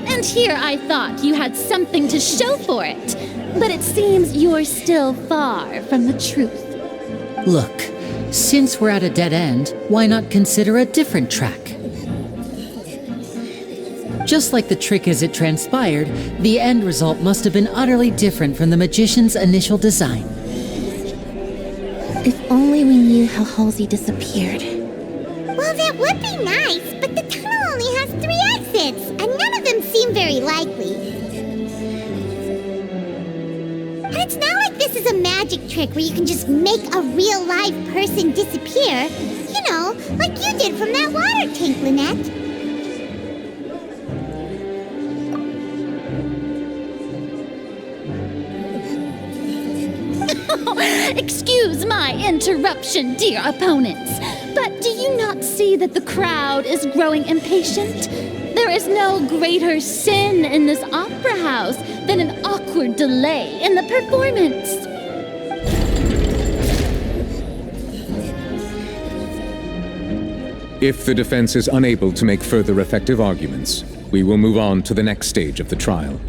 And here I thought you had something to show for it. But it seems you're still far from the truth. Look, since we're at a dead end, why not consider a different track? Just like the trick as it transpired, the end result must have been utterly different from the magician's initial design. If only we knew how Halsey disappeared. Well, that would be nice, but the tunnel only has 3 exits, and none of them seem very likely. And it's not like this is a magic trick where you can just make a real live person disappear. You know, like you did from that water tank, Lynette. excuse my interruption, dear opponents, but do you not see that the crowd is growing impatient? There is no greater sin in this opera house than an awkward delay in the performance. If the defense is unable to make further effective arguments, we will move on to the next stage of the trial.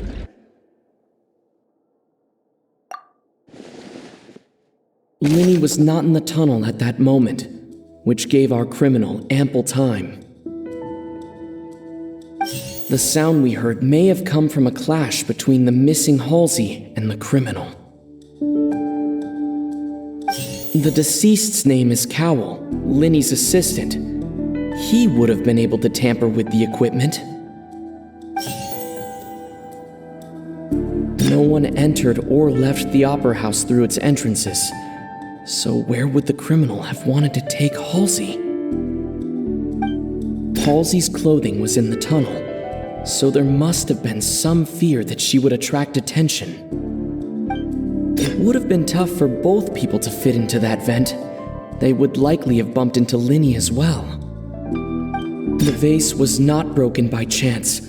Linny was not in the tunnel at that moment, which gave our criminal ample time. The sound we heard may have come from a clash between the missing Halsey and the criminal. The deceased's name is Cowell, Linny's assistant. He would have been able to tamper with the equipment. No one entered or left the opera house through its entrances. So where would the criminal have wanted to take Halsey? Halsey's clothing was in the tunnel, so there must have been some fear that she would attract attention. It would have been tough for both people to fit into that vent. They would likely have bumped into Linny as well. The vase was not broken by chance.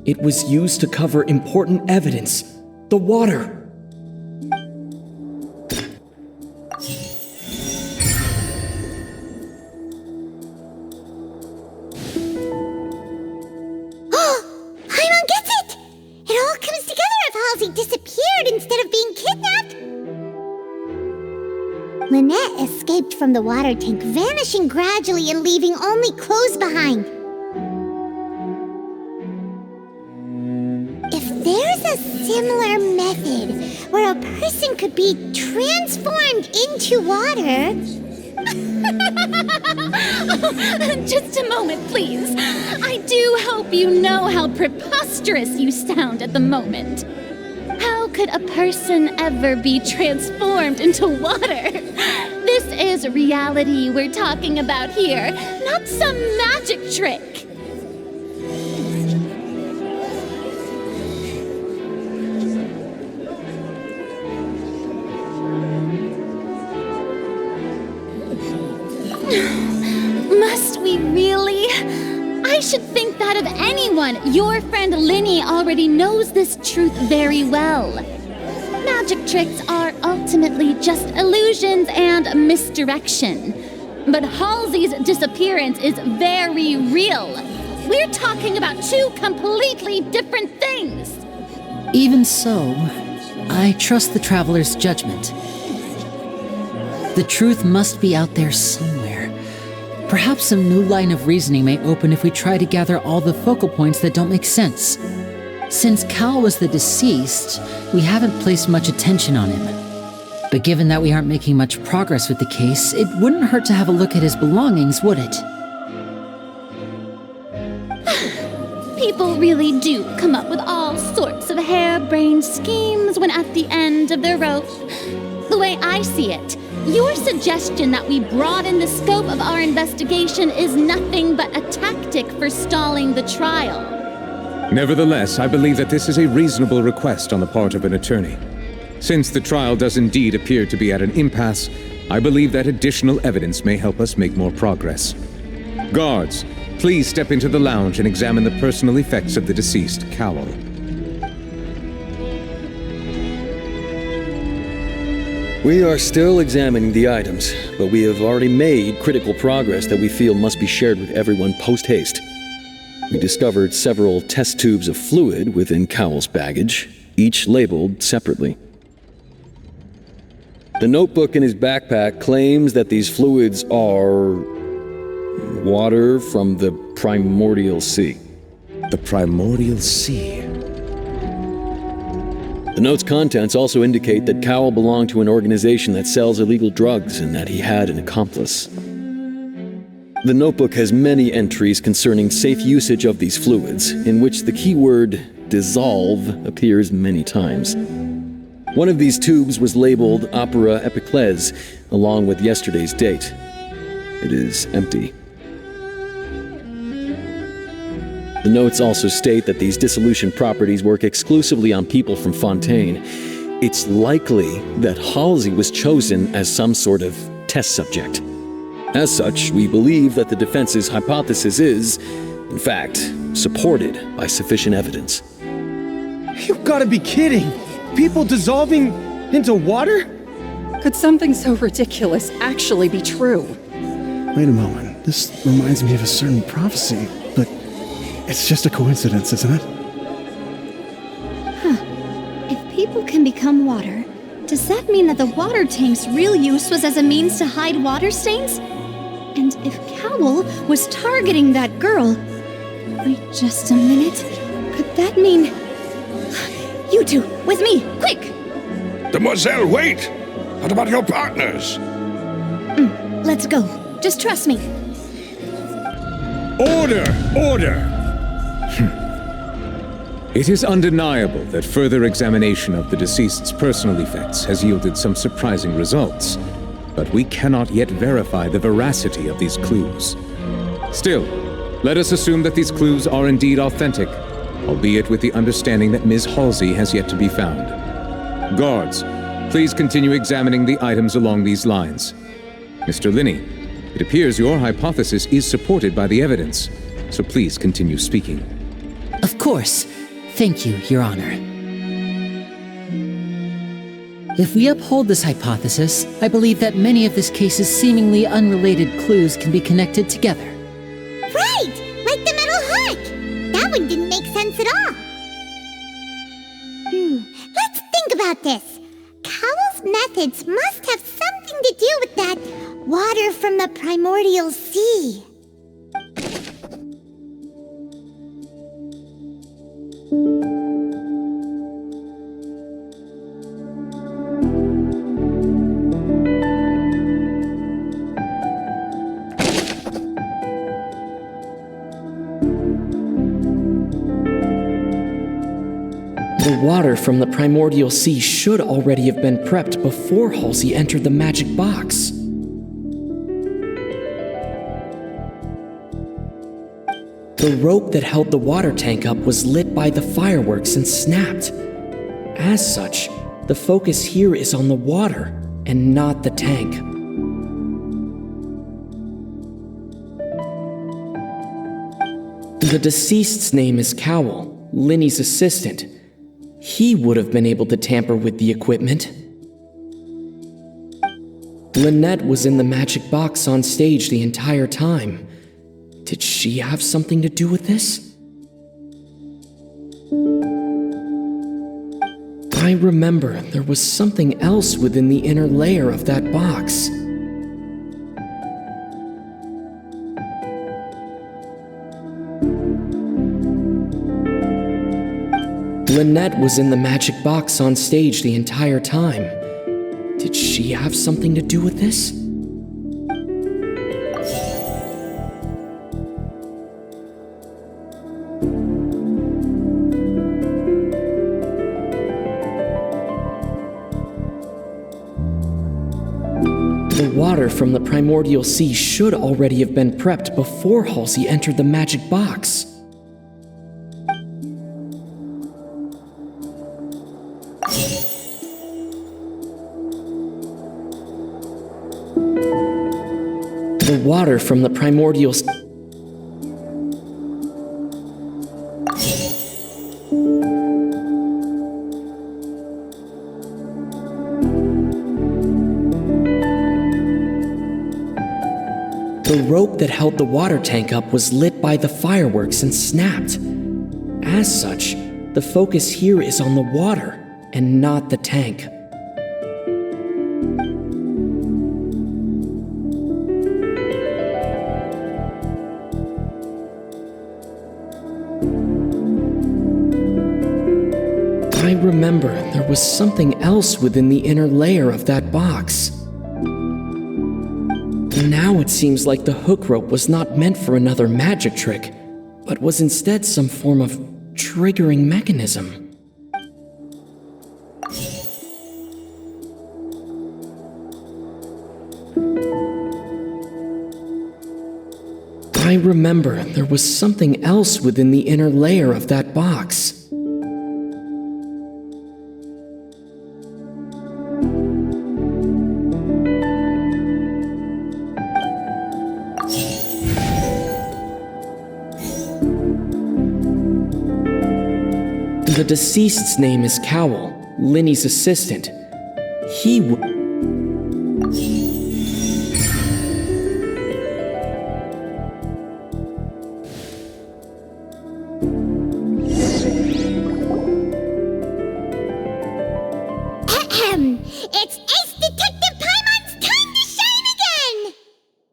It was used to cover important evidence. The water. Lynette escaped from the water tank, vanishing gradually and leaving only clothes behind. If there's a similar method where a person could be transformed into water... Just a moment, please. I do hope you know how preposterous you sound at the moment. How could a person ever be transformed into water? This is reality we're talking about here, not some magic trick. Must we really? I should think that of anyone. Your friend Linny already knows this truth very well. Magic tricks are ultimately just illusions and misdirection. But Halsey's disappearance is very real. We're talking about two completely different things. Even so, I trust the traveler's judgment. The truth must be out there somewhere. Perhaps some new line of reasoning may open if we try to gather all the focal points that don't make sense. Since Cal was the deceased, we haven't placed much attention on him. But given that we aren't making much progress with the case, it wouldn't hurt to have a look at his belongings, would it? People really do come up with all sorts of harebrained schemes when at the end of their rope. The way I see it, your suggestion that we broaden the scope of our investigation is nothing but a tactic for stalling the trial. Nevertheless, I believe that this is a reasonable request on the part of an attorney. Since the trial does indeed appear to be at an impasse, I believe that additional evidence may help us make more progress. Guards, please step into the lounge and examine the personal effects of the deceased, Cowell. We are still examining the items, but we have already made critical progress that we feel must be shared with everyone post-haste. We discovered several test tubes of fluid within Cowell's baggage, each labeled separately. The notebook in his backpack claims that these fluids are... water from the primordial sea. The primordial sea? The note's contents also indicate that Cowell belonged to an organization that sells illegal drugs and that he had an accomplice. The notebook has many entries concerning safe usage of these fluids, in which the keyword dissolve appears many times. One of these tubes was labeled Opera Epiclese, along with yesterday's date. It is empty. The notes also state that these dissolution properties work exclusively on people from Fontaine, It's likely that Halsey was chosen as some sort of test subject. As such, we believe that the defense's hypothesis is, in fact, supported by sufficient evidence. You've got to be kidding! People dissolving into water? Could something so ridiculous actually be true? Wait a moment. This reminds me of a certain prophecy, but it's just a coincidence, isn't it? If people can become water, does that mean that the water tank's real use was as a means to hide water stains? And if Cowell was targeting that girl... Wait just a minute. Could that mean... You two, with me, quick! Demoiselle, wait! What about your partners? Let's go. Just trust me. Order! Order! It is undeniable that further examination of the deceased's personal effects has yielded some surprising results, but we cannot yet verify the veracity of these clues. Still, let us assume that these clues are indeed authentic, albeit with the understanding that Ms. Halsey has yet to be found. Guards, please continue examining the items along these lines. Mr. Linney, it appears your hypothesis is supported by the evidence, so please continue speaking. Of course. Thank you, Your Honor. If we uphold this hypothesis, I believe that many of this case's seemingly unrelated clues can be connected together. Right! Like the metal heart! That one didn't make sense at all. Let's think about this. Cowell's methods must have something to do with that water from the primordial sea. The water from the primordial sea should already have been prepped before Halsey entered the magic box. The rope that held the water tank up was lit by the fireworks and snapped. As such, the focus here is on the water and not the tank. The deceased's name is Cowell, Linney's assistant. He would have been able to tamper with the equipment. Lynette was in the magic box on stage the entire time. Did she have something to do with this? I remember there was something else within the inner layer of that box. Lynette was in the magic box on stage the entire time. Did she have something to do with this? The water from the primordial sea should already have been prepped before Halsey entered the magic box. The water from the primordial sea. The rope that held the water tank up was lit by the fireworks and snapped. As such, the focus here is on the water and not the tank. I remember there was something else within the inner layer of that box. Now it seems like the hook rope was not meant for another magic trick, but was instead some form of triggering mechanism. I remember there was something else within the inner layer of that box. The deceased's name is Cowell, Linny's assistant. He It's Ace Detective Paimon's time to shine again!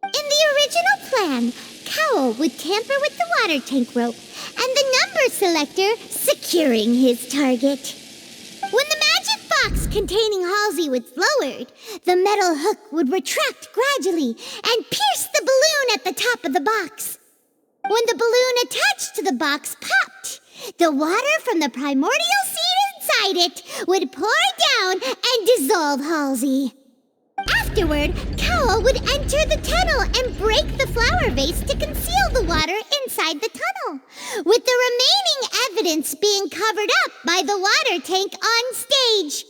In the original plan, Cowell would tamper with the water tank rope and the number selector securing his target. When the magic box containing Halsey was lowered, the metal hook would retract gradually and pierce the balloon at the top of the box. When the balloon attached to the box popped, the water from the primordial seed inside it would pour down and dissolve Halsey. Afterward, Cowell would enter the tunnel and break the flower vase to conceal the water inside the tunnel, with the remaining evidence being covered up by the water tank on stage.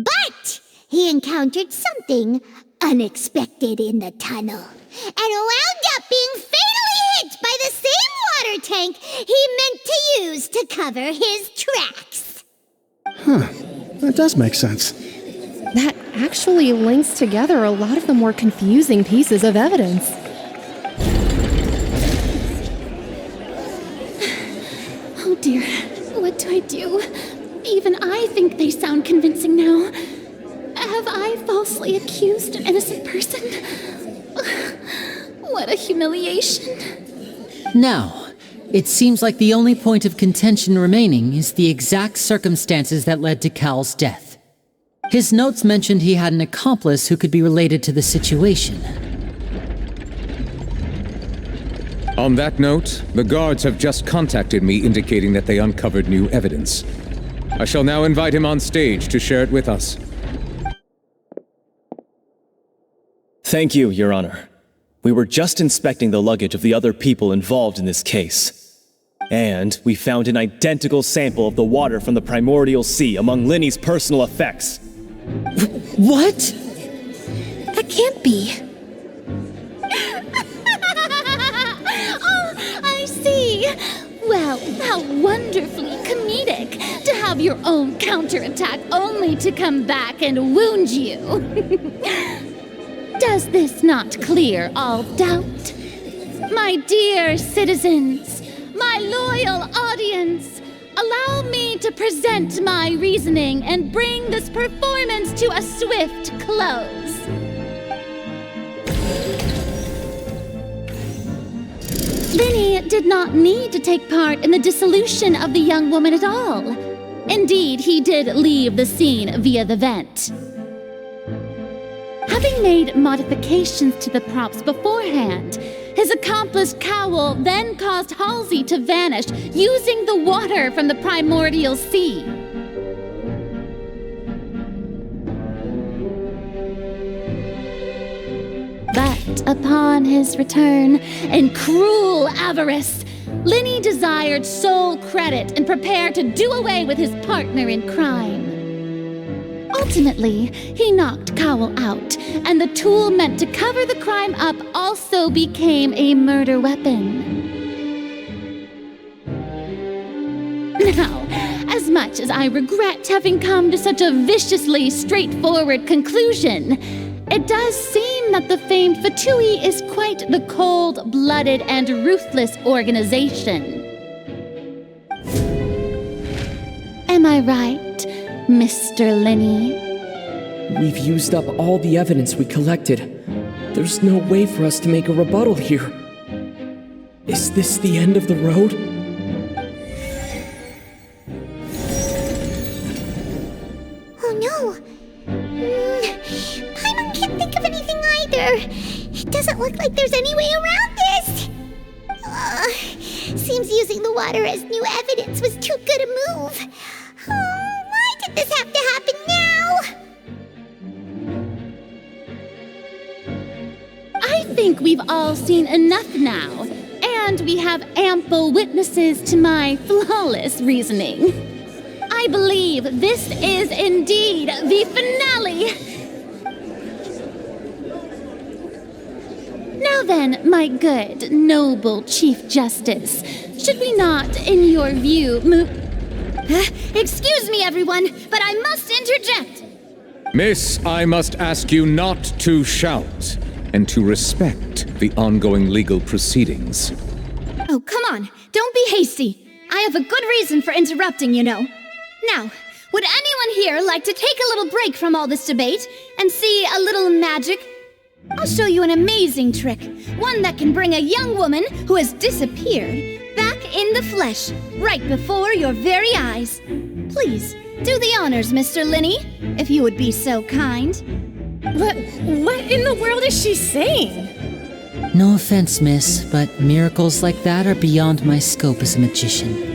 But he encountered something unexpected in the tunnel and wound up being fatally hit by the same water tank he meant to use to cover his tracks. Huh. That does make sense. That actually links together a lot of the more confusing pieces of evidence. Oh dear, what do I do? Even I think they sound convincing now. Have I falsely accused an innocent person? What a humiliation. Now, it seems like the only point of contention remaining is the exact circumstances that led to Cal's death. His notes mentioned he had an accomplice who could be related to the situation. On that note, the guards have just contacted me indicating that they uncovered new evidence. I shall now invite him on stage to share it with us. Thank you, Your Honor. We were just inspecting the luggage of the other people involved in this case. And we found an identical sample of the water from the primordial sea among Linny's personal effects. What? That can't be. Oh, I see. Well, how wonderfully comedic to have your own counterattack only to come back and wound you. Does this not clear all doubt? My dear citizens, my loyal audience, allow me to present my reasoning and bring this performance to a swift close. Linny did not need to take part in the dissolution of the young woman at all. Indeed, he did leave the scene via the vent. Having made modifications to the props beforehand, his accomplice Cowell then caused Halsey to vanish using the water from the primordial sea. But upon his return, in cruel avarice, Linny desired sole credit and prepared to do away with his partner in crime. Ultimately, he knocked Cowell out, and the tool meant to cover the crime up also became a murder weapon. Now, as much as I regret having come to such a viciously straightforward conclusion, it does seem that the famed Fatui is quite the cold-blooded and ruthless organization. Am I right, Mr. Linny? We've used up all the evidence we collected. There's no way for us to make a rebuttal here. Is this the end of the road? Oh no! Paimon can't think of anything either. It doesn't look like there's any way around this. Seems using the water as new evidence was too good a move. Why did this have to happen now? I think we've all seen enough now, and we have ample witnesses to my flawless reasoning. I believe this is indeed the finale. Now then, my good, noble Chief Justice, should we not, in your view, Excuse me, everyone, but I must interject. Miss, I must ask you not to shout and to respect the ongoing legal proceedings. Oh, come on. Don't be hasty. I have a good reason for interrupting, you know. Now, would anyone here like to take a little break from all this debate and see a little magic? I'll show you an amazing trick, one that can bring a young woman who has disappeared back in the flesh, right before your very eyes. Please, do the honors, Mr. Linney, if you would be so kind. What in the world is she saying? No offense, miss, but miracles like that are beyond my scope as a magician.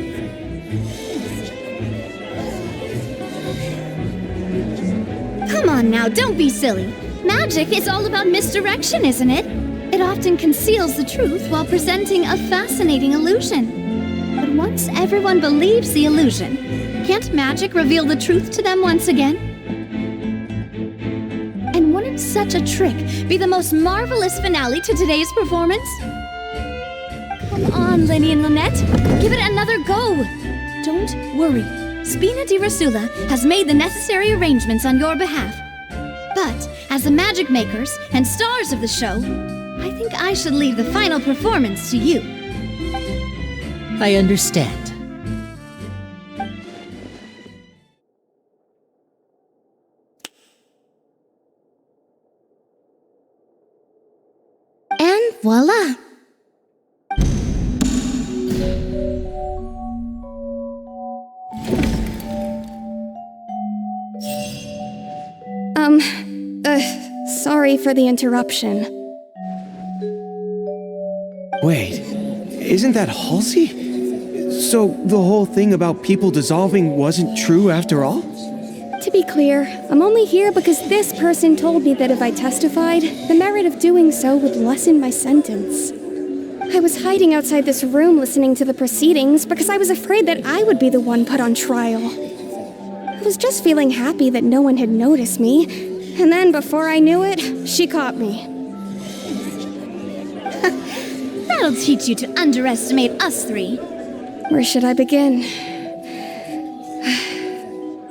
Come on now, don't be silly. Magic is all about misdirection, isn't it? It often conceals the truth while presenting a fascinating illusion. But once everyone believes the illusion, can't magic reveal the truth to them once again? And wouldn't such a trick be the most marvelous finale to today's performance? Come on, Linny and Lynette, give it another go. Don't worry, Spina di Rasula has made the necessary arrangements on your behalf. But as the magic makers and stars of the show, I think I should leave the final performance to you. I understand. And voila! Sorry for the interruption. Wait, isn't that Halsey? So the whole thing about people dissolving wasn't true after all? To be clear, I'm only here because this person told me that if I testified, the merit of doing so would lessen my sentence. I was hiding outside this room listening to the proceedings because I was afraid that I would be the one put on trial. I was just feeling happy that no one had noticed me, and then before I knew it, she caught me. That'll teach you to underestimate us three. Where should I begin?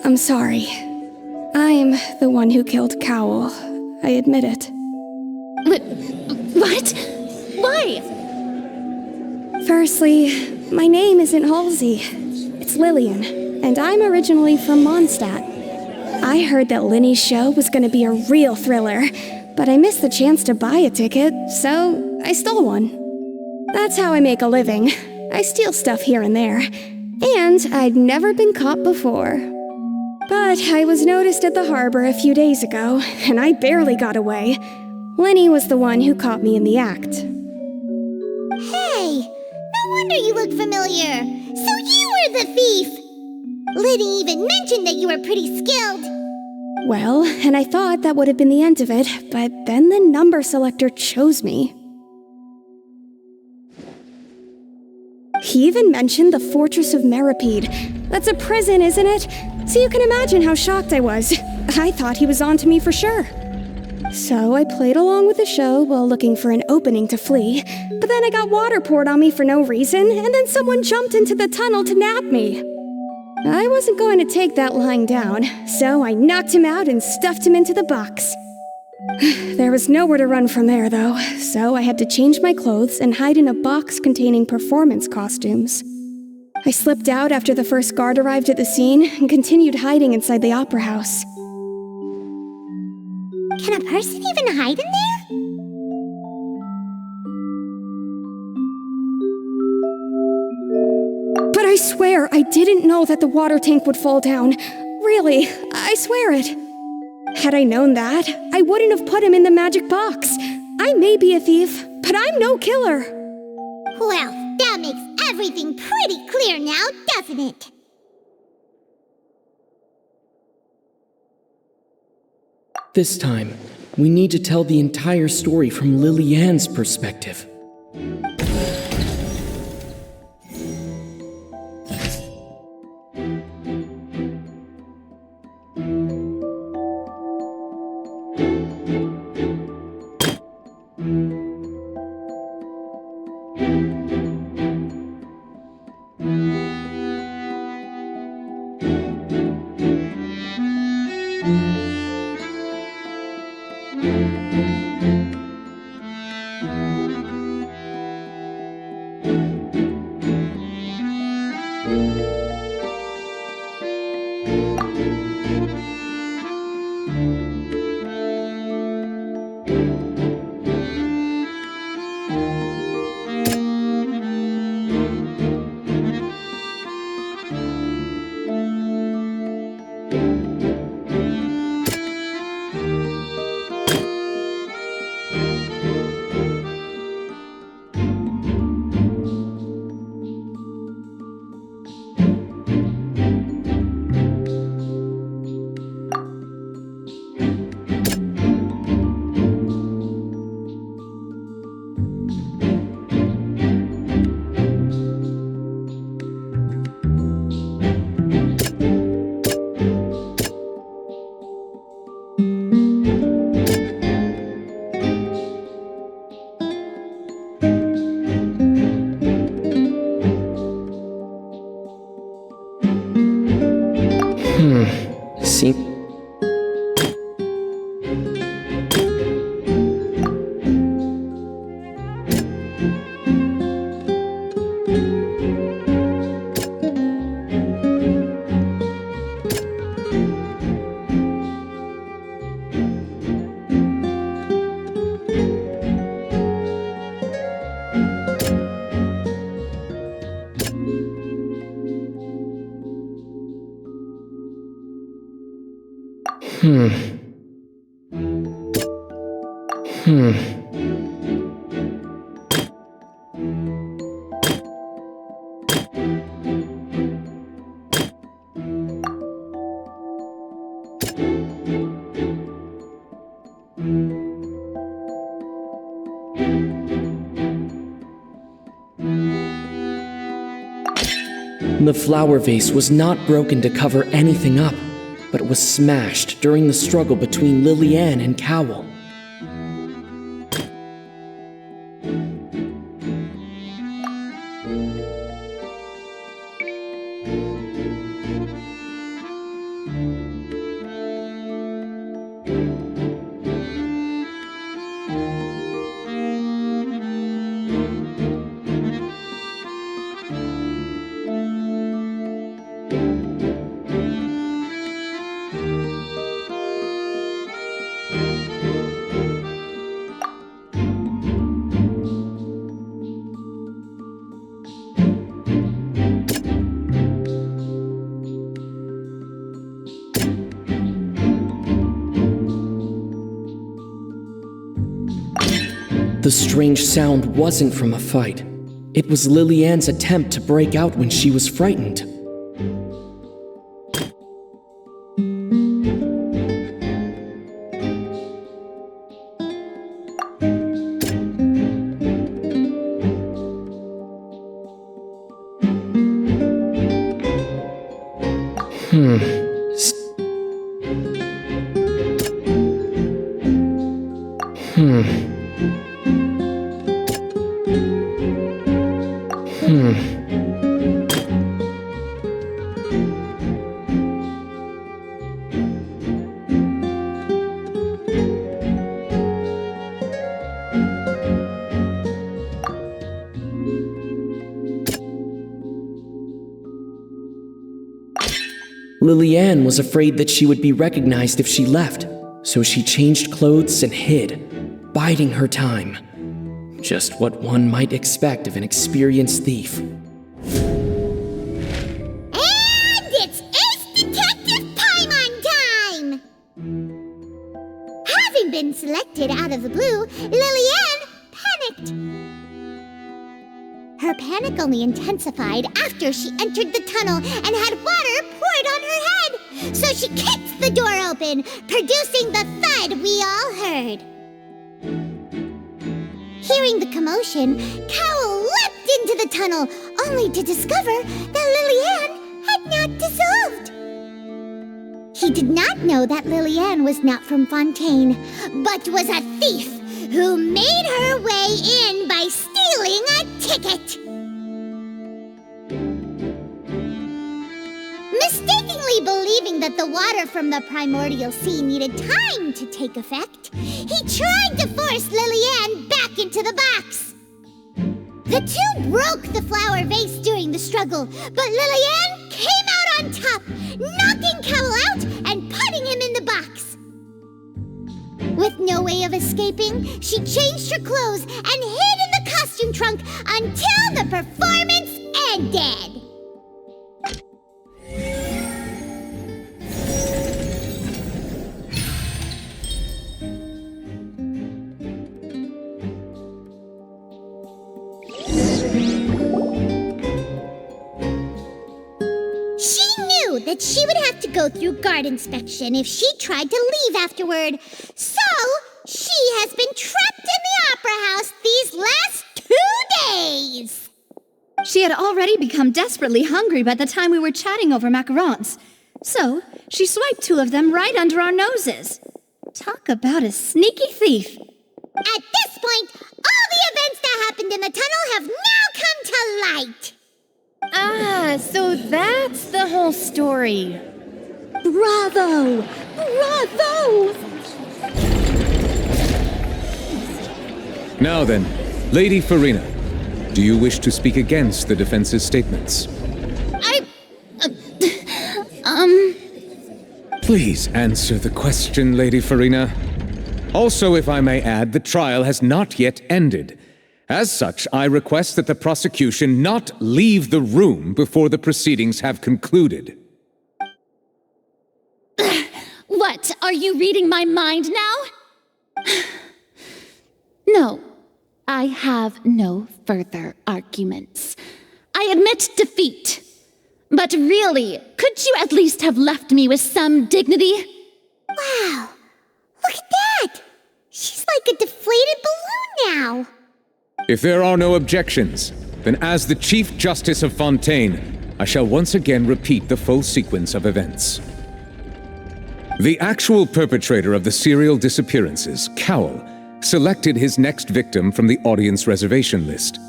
I'm sorry. I'm the one who killed Cowell. I admit it. What? Why? Firstly, my name isn't Halsey. It's Lillian, and I'm originally from Mondstadt. I heard that Linny's show was going to be a real thriller, but I missed the chance to buy a ticket, so I stole one. That's how I make a living. I steal stuff here and there, and I'd never been caught before. But I was noticed at the harbor a few days ago, and I barely got away. Linny was the one who caught me in the act. Hey, no wonder you look familiar. So you were the thief. Liddy even mentioned that you were pretty skilled. Well, and I thought that would have been the end of it, but then the number selector chose me. He even mentioned the Fortress of Meripede. That's a prison, isn't it? So you can imagine how shocked I was. I thought he was onto me for sure. So I played along with the show while looking for an opening to flee, but then I got water poured on me for no reason, and then someone jumped into the tunnel to nab me. I wasn't going to take that lying down, so I knocked him out and stuffed him into the box. There was nowhere to run from there, though, so I had to change my clothes and hide in a box containing performance costumes. I slipped out after the first guard arrived at the scene and continued hiding inside the opera house. Can a person even hide in there? But I swear I didn't know that the water tank would fall down. Really, I swear it. Had I known that, I wouldn't have put him in the magic box. I may be a thief, but I'm no killer. Well, that makes everything pretty clear now, doesn't it? This time, we need to tell the entire story from Lily-Ann's perspective. The flower vase was not broken to cover anything up, but was smashed during the struggle between Lillian and Cowell. The strange sound wasn't from a fight. It was Lillian's attempt to break out when she was frightened. Lillian was afraid that she would be recognized if she left, so she changed clothes and hid, biding her time. Just what one might expect of an experienced thief. And it's Ace Detective Paimon time! Having been selected out of the blue, Lillian panicked. Her panic only intensified after she entered the tunnel and had water poured on her head. So she kicked the door open, producing the thud we all heard. Hearing the commotion, Cowell leapt into the tunnel, only to discover that Lillian had not dissolved. He did not know that Lillian was not from Fontaine, but was a thief who made her way in by stealing a ticket. Mistakenly believing that the water from the primordial sea needed time to take effect, he tried to force Lillian back into the box. The two broke the flower vase during the struggle, but Lillian came out on top, knocking Cowell out and putting him in the box. With no way of escaping, she changed her clothes and hid in the costume trunk until the performance ended. That she would have to go through guard inspection if she tried to leave afterward. So, she has been trapped in the Opera House these last 2 days. She had already become desperately hungry by the time we were chatting over macarons. So, she swiped 2 of them right under our noses. Talk about a sneaky thief. At this point, all the events that happened in the tunnel have now come to light. Ah, so that's the whole story. Bravo! Bravo! Now then, Lady Farina, do you wish to speak against the defense's statements? Please answer the question, Lady Farina. Also, if I may add, the trial has not yet ended. As such, I request that the prosecution not leave the room before the proceedings have concluded. What? What? Are you reading my mind now? No, I have no further arguments. I admit defeat. But really, could you at least have left me with some dignity? Wow, look at that! She's like a deflated balloon now. If there are no objections, then as the Chief Justice of Fontaine, I shall once again repeat the full sequence of events. The actual perpetrator of the serial disappearances, Cowell, selected his next victim from the audience reservation list.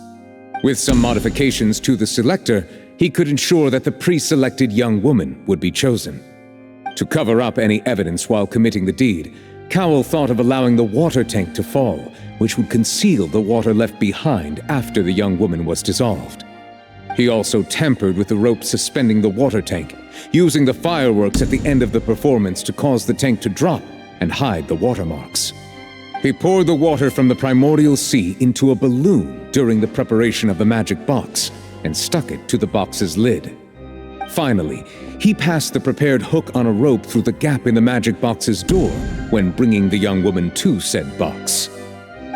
With some modifications to the selector, he could ensure that the pre-selected young woman would be chosen. To cover up any evidence while committing the deed, Cowell thought of allowing the water tank to fall, which would conceal the water left behind after the young woman was dissolved. He also tampered with the rope suspending the water tank, using the fireworks at the end of the performance to cause the tank to drop and hide the watermarks. He poured the water from the primordial sea into a balloon during the preparation of the magic box and stuck it to the box's lid. Finally, he passed the prepared hook on a rope through the gap in the magic box's door when bringing the young woman to said box.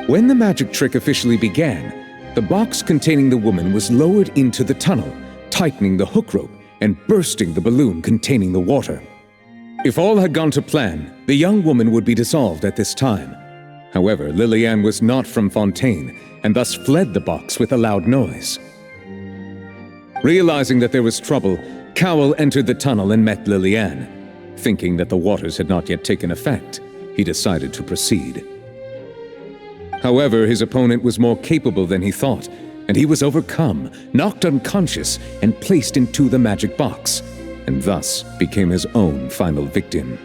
When the magic trick officially began, the box containing the woman was lowered into the tunnel, tightening the hook rope and bursting the balloon containing the water. If all had gone to plan, the young woman would be dissolved at this time. However, Lillian was not from Fontaine and thus fled the box with a loud noise. Realizing that there was trouble, Cowell entered the tunnel and met Lillian. Thinking that the waters had not yet taken effect, he decided to proceed. However, his opponent was more capable than he thought, and he was overcome, knocked unconscious, and placed into the magic box, and thus became his own final victim.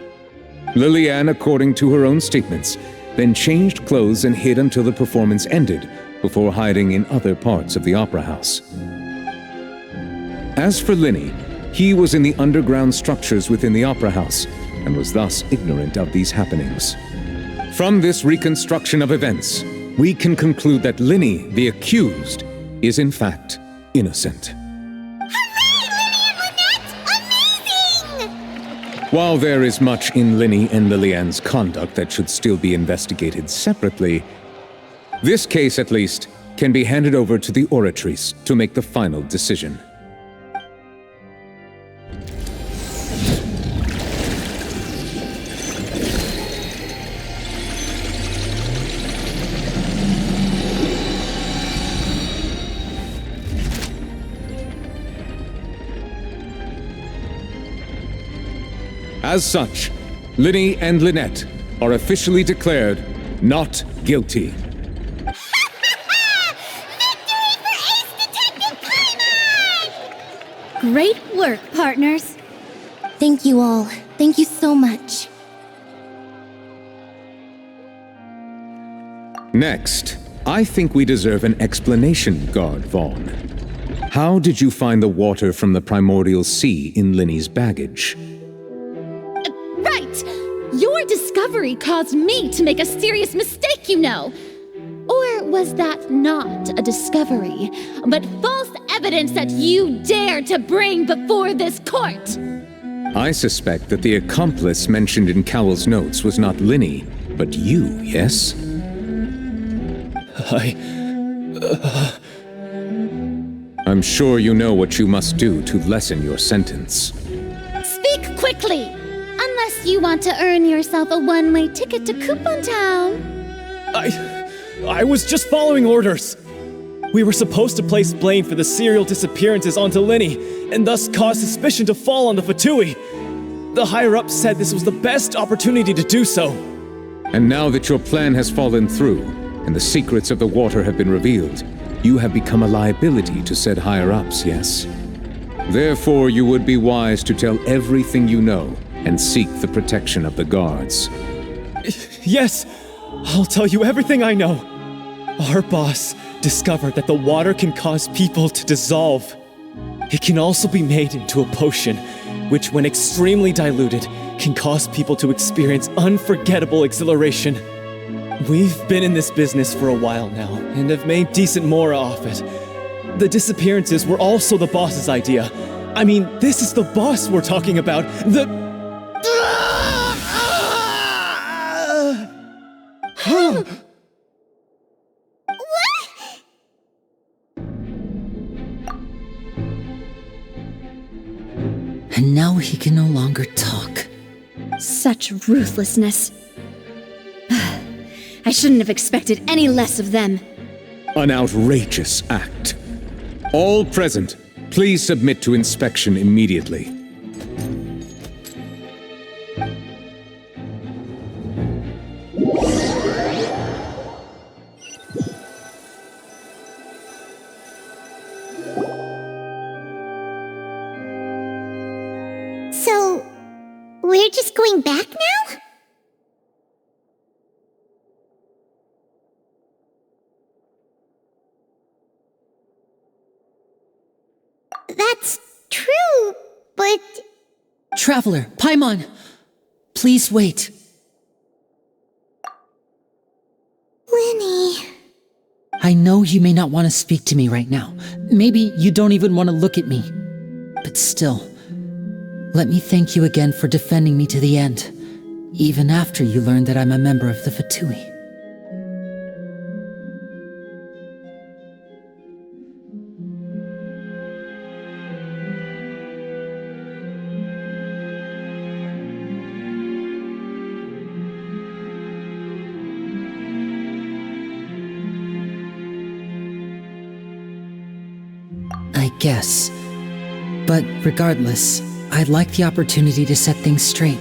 Lillian, according to her own statements, then changed clothes and hid until the performance ended, before hiding in other parts of the opera house. As for Linny, he was in the underground structures within the opera house, and was thus ignorant of these happenings. From this reconstruction of events, we can conclude that Linny, the accused, is in fact innocent. While there is much in Linny and Lillian's conduct that should still be investigated separately, this case, at least, can be handed over to the Oratrice to make the final decision. As such, Linny and Lynette are officially declared not guilty. Great work, partners. Thank you all. Thank you so much. Next, I think we deserve an explanation, Guard Vaughn. How did you find the water from the primordial sea in Linny's baggage? Right! Your discovery caused me to make a serious mistake, you know. Or was that not a discovery, but false evidence that you dared to bring before this court? I suspect that the accomplice mentioned in Cowell's notes was not Linny, but you, yes? I'm sure you know what you must do to lessen your sentence. Speak quickly! Unless you want to earn yourself a one-way ticket to Coupon Town. I was just following orders. We were supposed to place blame for the serial disappearances onto Linny, and thus cause suspicion to fall on the Fatui. The higher-ups said this was the best opportunity to do so. And now that your plan has fallen through, and the secrets of the water have been revealed, you have become a liability to said higher-ups, yes? Therefore, you would be wise to tell everything you know, and seek the protection of the guards. Yes, I'll tell you everything I know. Our boss discovered that the water can cause people to dissolve. It can also be made into a potion, which when extremely diluted, can cause people to experience unforgettable exhilaration. We've been in this business for a while now, and have made decent more off it. The disappearances were also the boss's idea. I mean, this is the boss we're talking about. And now he can no longer talk. Such ruthlessness. I shouldn't have expected any less of them. An outrageous act. All present, please submit to inspection immediately. So, we're just going back now? That's true, but... Traveler, Paimon! Please wait. Lenny... I know you may not want to speak to me right now. Maybe you don't even want to look at me. But still, let me thank you again for defending me to the end, even after you learned that I'm a member of the Fatui. I guess. But regardless, I'd like the opportunity to set things straight.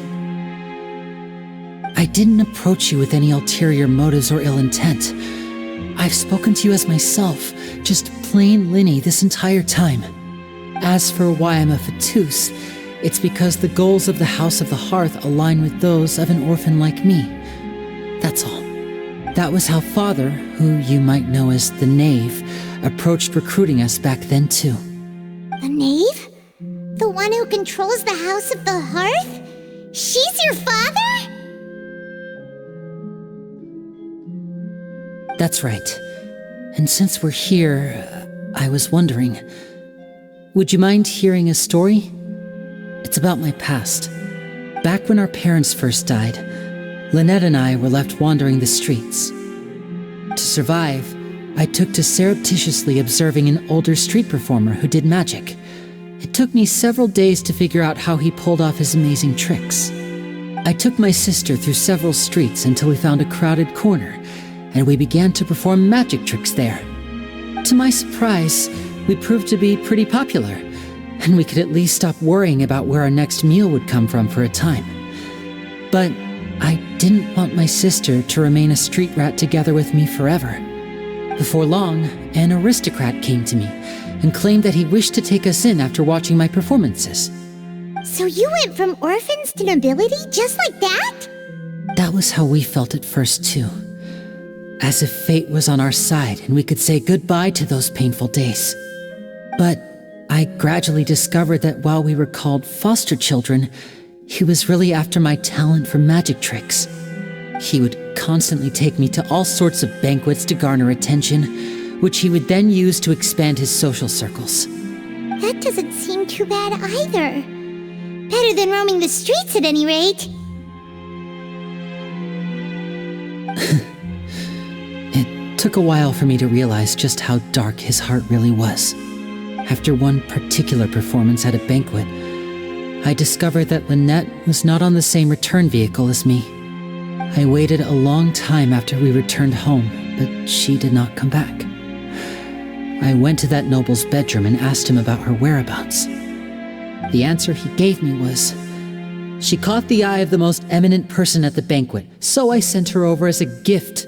I didn't approach you with any ulterior motives or ill intent. I've spoken to you as myself, just plain Linny this entire time. As for why I'm a Fatus, it's because the goals of the House of the Hearth align with those of an orphan like me. That's all. That was how Father, who you might know as the Knave, approached recruiting us back then too. The Knave? The one who controls the House of the Hearth? She's your father? That's right. And since we're here, I was wondering, would you mind hearing a story? It's about my past. Back when our parents first died, Lynette and I were left wandering the streets. To survive, I took to surreptitiously observing an older street performer who did magic. It took me several days to figure out how he pulled off his amazing tricks. I took my sister through several streets until we found a crowded corner, and we began to perform magic tricks there. To my surprise, we proved to be pretty popular, and we could at least stop worrying about where our next meal would come from for a time. But I didn't want my sister to remain a street rat together with me forever. Before long, an aristocrat came to me and claimed that he wished to take us in after watching my performances. So you went from orphans to nobility just like that? That was how we felt at first too. As if fate was on our side and we could say goodbye to those painful days. But I gradually discovered that while we were called foster children, he was really after my talent for magic tricks. He would constantly take me to all sorts of banquets to garner attention, which he would then use to expand his social circles. That doesn't seem too bad either. Better than roaming the streets at any rate. It took a while for me to realize just how dark his heart really was. After one particular performance at a banquet, I discovered that Lynette was not on the same return vehicle as me. I waited a long time after we returned home, but she did not come back. I went to that noble's bedroom and asked him about her whereabouts. The answer he gave me was, she caught the eye of the most eminent person at the banquet, so I sent her over as a gift.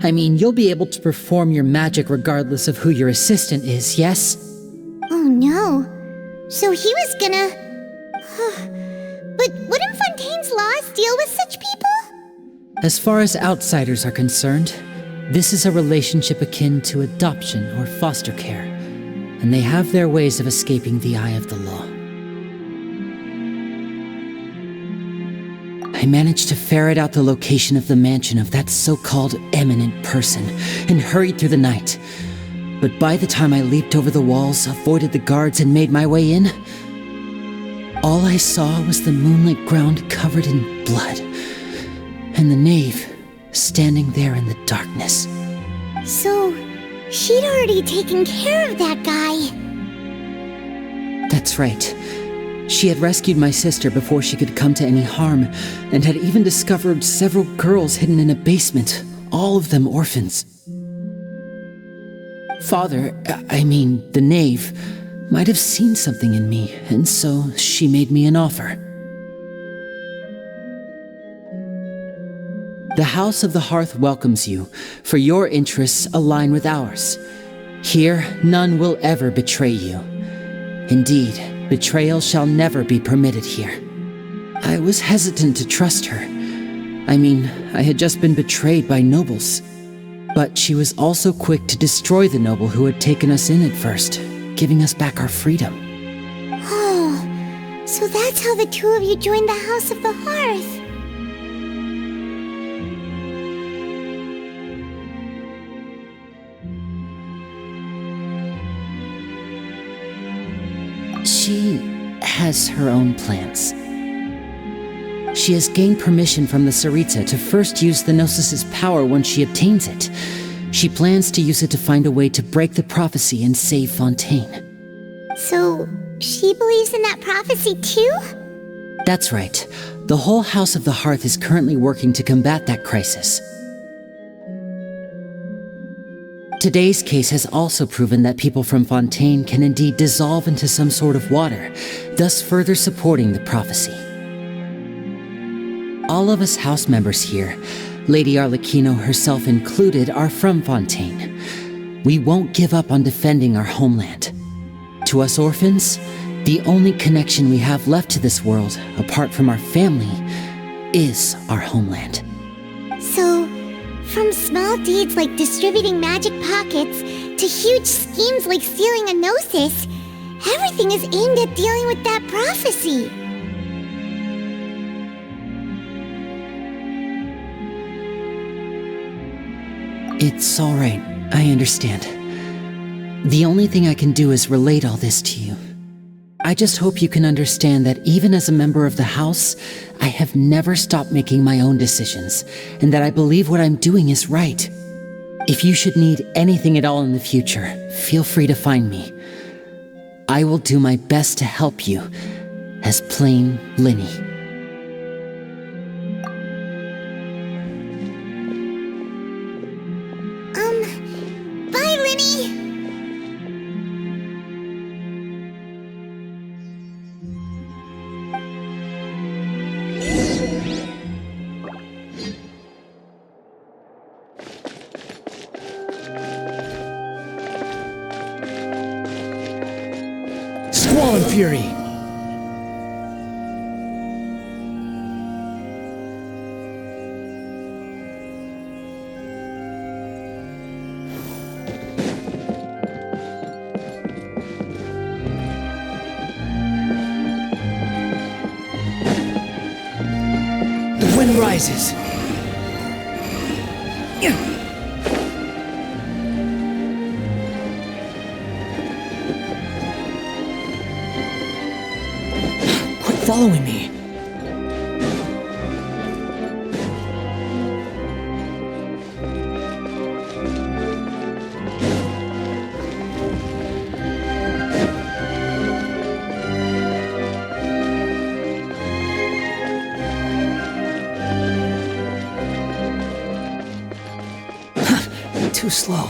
I mean, you'll be able to perform your magic regardless of who your assistant is, yes? Oh no. So he was gonna... But wouldn't Fontaine's laws deal with such people? As far as outsiders are concerned, this is a relationship akin to adoption or foster care, and they have their ways of escaping the eye of the law. I managed to ferret out the location of the mansion of that so-called eminent person and hurried through the night. But by the time I leaped over the walls, avoided the guards, and made my way in, all I saw was the moonlit ground covered in blood, and the knave standing there in the darkness. So, she'd already taken care of that guy. That's right. She had rescued my sister before she could come to any harm, and had even discovered several girls hidden in a basement, all of them orphans. Father, the knave, might have seen something in me, and so she made me an offer. The House of the Hearth welcomes you, for your interests align with ours. Here, none will ever betray you. Indeed, betrayal shall never be permitted here. I was hesitant to trust her. I had just been betrayed by nobles. But she was also quick to destroy the noble who had taken us in at first, giving us back our freedom. Oh, so that's how the two of you joined the House of the Hearth. She has her own plans. She has gained permission from the Tsaritsa to first use the Gnosis' power once she obtains it. She plans to use it to find a way to break the prophecy and save Fontaine. So, she believes in that prophecy too? That's right. The whole House of the Hearth is currently working to combat that crisis. Today's case has also proven that people from Fontaine can indeed dissolve into some sort of water, thus further supporting the prophecy. All of us house members here, Lady Arlecchino herself included, are from Fontaine. We won't give up on defending our homeland. To us orphans, the only connection we have left to this world, apart from our family, is our homeland. So, from small deeds like distributing magic pockets to huge schemes like stealing a Gnosis, everything is aimed at dealing with that prophecy. It's all right. I understand. The only thing I can do is relate all this to you. I just hope you can understand that even as a member of the House, I have never stopped making my own decisions, and that I believe what I'm doing is right. If you should need anything at all in the future, feel free to find me. I will do my best to help you, as plain Linny. Bye, Linny! Squall Fury! The wind rises. Quit following me. Too slow.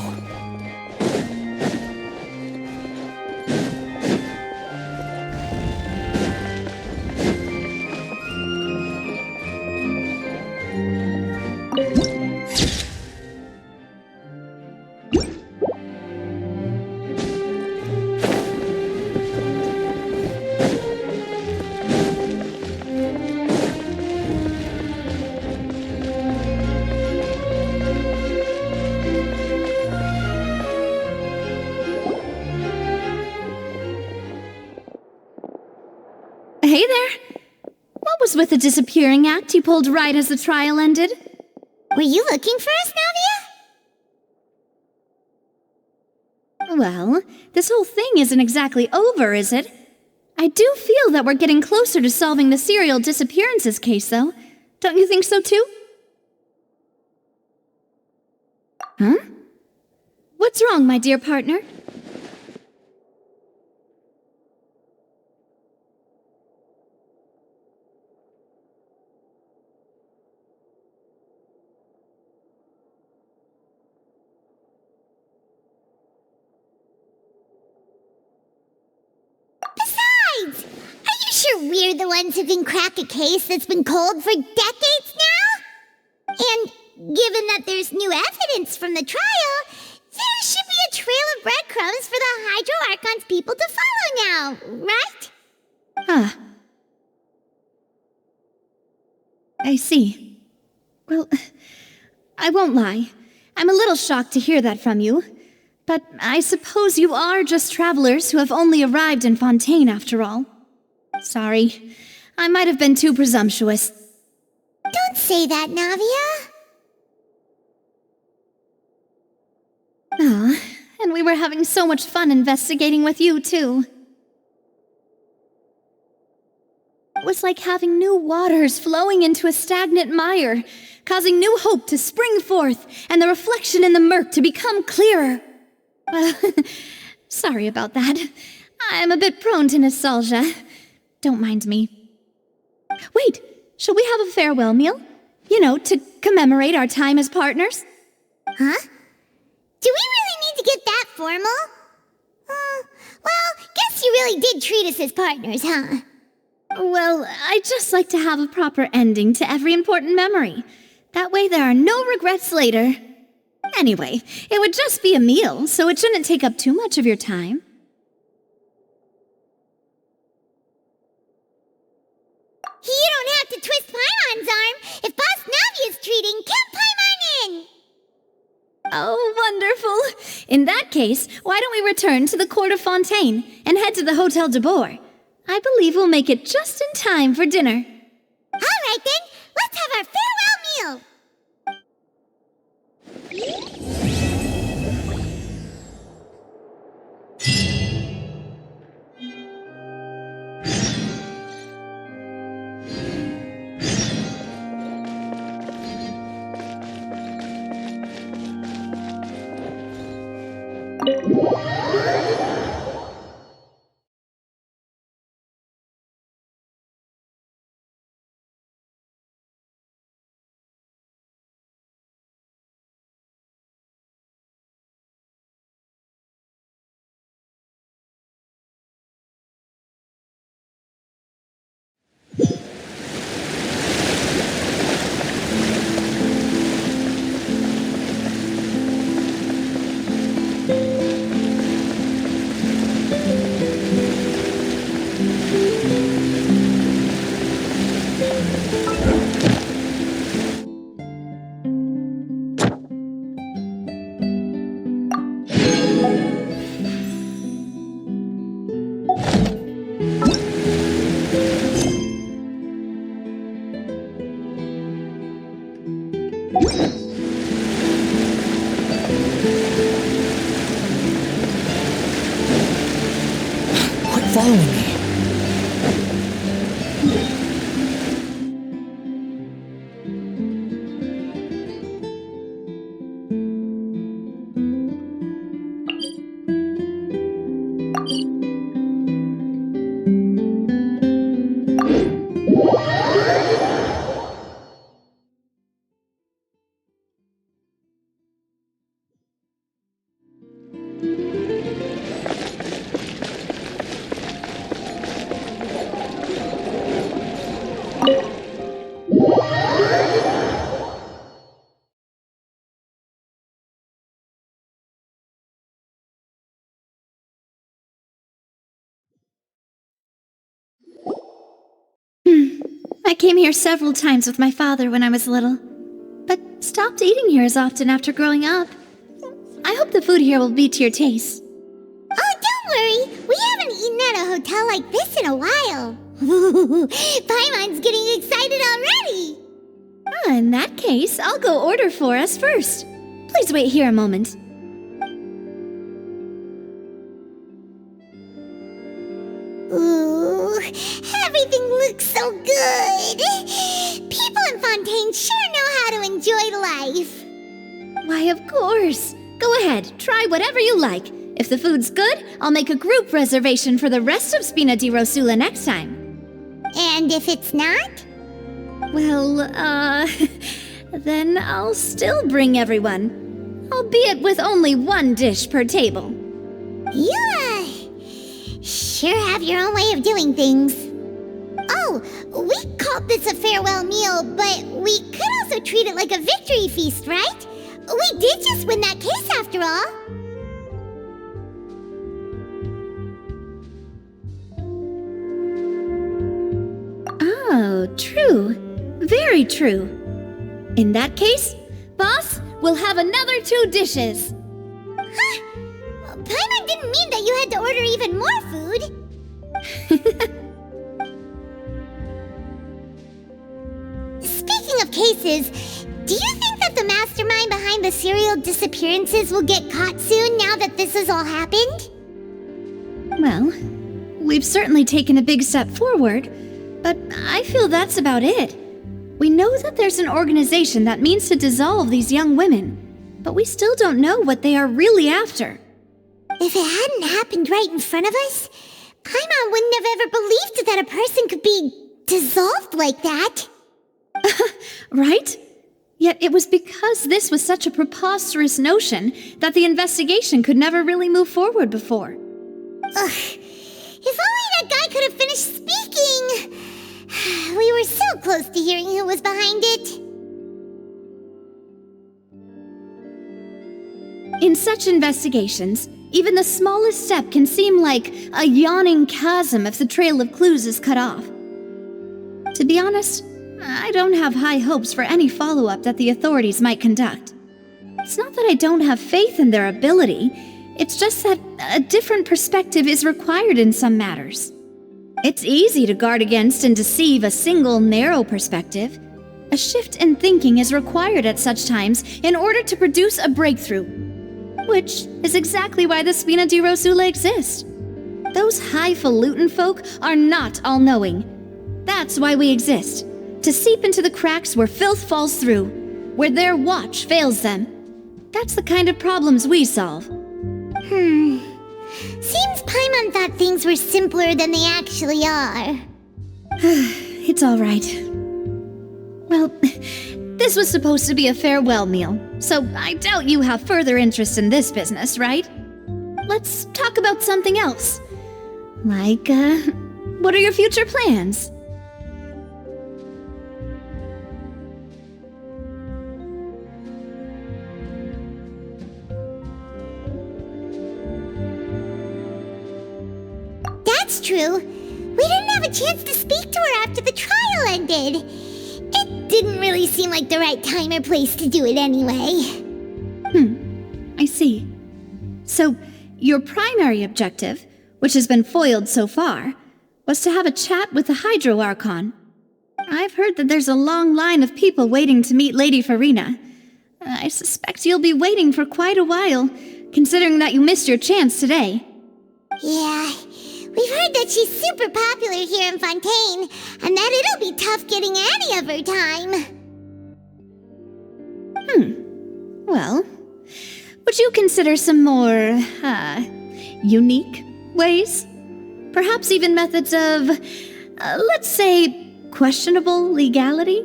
Hey there! What was with the disappearing act you pulled right as the trial ended? Were you looking for us, Navia? Well, this whole thing isn't exactly over, is it? I do feel that we're getting closer to solving the serial disappearances case, though. Don't you think so, too? Huh? What's wrong, my dear partner? Besides, are you sure we're the ones who can crack a case that's been cold for decades now? And given that there's new evidence from the trial, there should be a trail of breadcrumbs for the Hydro Archon's people to follow now, right? Huh. I see. Well, I won't lie. I'm a little shocked to hear that from you. But I suppose you are just travelers who have only arrived in Fontaine after all. Sorry. I might have been too presumptuous. Don't say that, Navia. Ah, and we were having so much fun investigating with you, too. It was like having new waters flowing into a stagnant mire, causing new hope to spring forth, and the reflection in the murk to become clearer. Sorry about that. I'm a bit prone to nostalgia. Don't mind me. Wait, shall we have a farewell meal? You know, to commemorate our time as partners? Huh? Do we really need to get that formal? Well, guess you really did treat us as partners, huh? Well, I'd just like to have a proper ending to every important memory. That way there are no regrets later. Anyway, it would just be a meal, so it shouldn't take up too much of your time. You don't have to twist Paimon's arm. If Boss Navia's treating, count Paimon in! Oh, wonderful. In that case, why don't we return to the court of Fontaine and head to the Hotel de Boer? I believe we'll make it just in time for dinner. All right then, let's have our farewell meal! Following me. I came here several times with my father when I was little, but stopped eating here as often after growing up. I hope the food here will be to your taste. Oh, don't worry. We haven't eaten at a hotel like this in a while. Paimon's getting excited already. In that case, I'll go order for us first. Please wait here a moment. Ooh, everything looks so good. People in Fontaine sure know how to enjoy life. Why, of course. Go ahead, try whatever you like. If the food's good, I'll make a group reservation for the rest of Spina di Rosula next time. And if it's not? Well, then I'll still bring everyone. Albeit with only one dish per table. You, sure have your own way of doing things. Oh, we called this a farewell meal, but we could also treat it like a victory feast, right? We did just win that case after all. Oh, true. Very true. In that case, boss, we'll have another 2 dishes. Huh? Paimon didn't mean that you had to order even more food. Speaking of cases, do you think that the mastermind behind the serial disappearances will get caught soon now that this has all happened? Well, we've certainly taken a big step forward, but I feel that's about it. We know that there's an organization that means to dissolve these young women, but we still don't know what they are really after. If it hadn't happened right in front of us, Paimon wouldn't have ever believed that a person could be dissolved like that. Right? Yet it was because this was such a preposterous notion that the investigation could never really move forward before. Ugh. If only that guy could have finished speaking! We were so close to hearing who was behind it. In such investigations, even the smallest step can seem like a yawning chasm if the trail of clues is cut off. To be honest, I don't have high hopes for any follow-up that the authorities might conduct. It's not that I don't have faith in their ability, it's just that a different perspective is required in some matters. It's easy to guard against and deceive a single narrow perspective. A shift in thinking is required at such times in order to produce a breakthrough, which is exactly why the Spina di Rosula exists. Those highfalutin folk are not all-knowing. That's why we exist, to seep into the cracks where filth falls through, where their watch fails them. That's the kind of problems we solve. Seems Paimon thought things were simpler than they actually are. It's all right. Well, this was supposed to be a farewell meal, so I doubt you have further interest in this business, right? Let's talk about something else. Like, what are your future plans? That's true. We didn't have a chance to speak to her after the trial ended. It didn't really seem like the right time or place to do it anyway. I see. So, your primary objective, which has been foiled so far, was to have a chat with the Hydro Archon. I've heard that there's a long line of people waiting to meet Lady Farina. I suspect you'll be waiting for quite a while, considering that you missed your chance today. Yeah, we've heard that she's super popular here in Fontaine, and that it'll be tough getting any of her time. Well, would you consider some more, unique ways? Perhaps even methods of, let's say, questionable legality?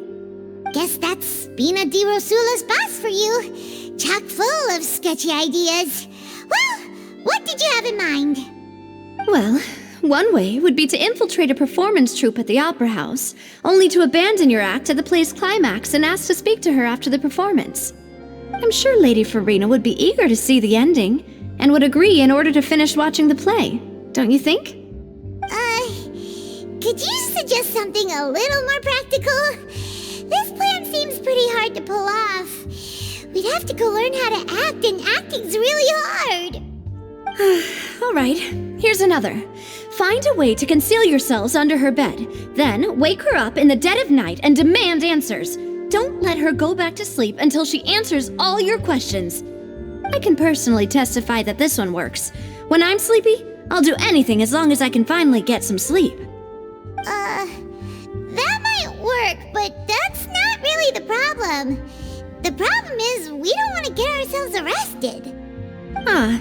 Guess that's Spina di Rosula's boss for you. Chock full of sketchy ideas. Well, what did you have in mind? Well, one way would be to infiltrate a performance troupe at the Opera House, only to abandon your act at the play's climax and ask to speak to her after the performance. I'm sure Lady Farina would be eager to see the ending, and would agree in order to finish watching the play, don't you think? Could you suggest something a little more practical? This plan seems pretty hard to pull off. We'd have to go learn how to act, and acting's really hard. All right, here's another. Find a way to conceal yourselves under her bed. Then wake her up in the dead of night and demand answers. Don't let her go back to sleep until she answers all your questions. I can personally testify that this one works. When I'm sleepy, I'll do anything as long as I can finally get some sleep. That might work, but that's not really the problem. The problem is, we don't want to get ourselves arrested. Ah,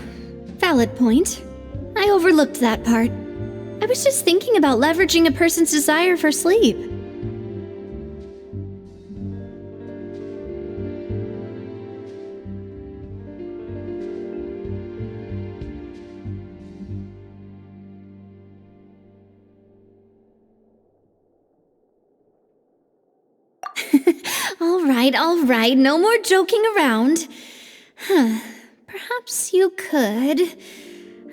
valid point. I overlooked that part. I was just thinking about leveraging a person's desire for sleep. All right, no more joking around. Perhaps you could...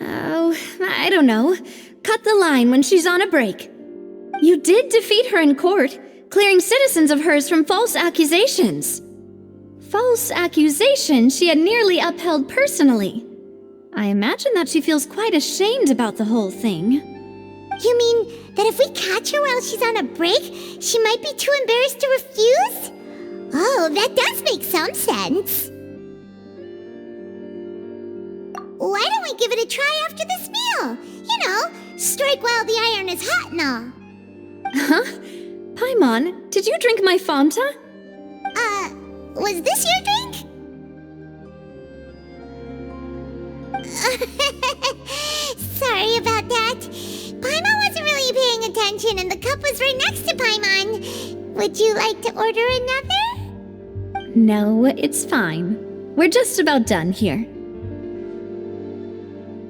Oh, I don't know. Cut the line when she's on a break. You did defeat her in court, clearing citizens of hers from false accusations. False accusations she had nearly upheld personally. I imagine that she feels quite ashamed about the whole thing. You mean that if we catch her while she's on a break, she might be too embarrassed to refuse? Oh, that does make some sense. Why don't we give it a try after this meal? You know, strike while the iron is hot and all. Huh? Paimon, did you drink my Fanta? Was this your drink? Sorry about that. Paimon wasn't really paying attention and the cup was right next to Paimon. Would you like to order another? No, it's fine. We're just about done here.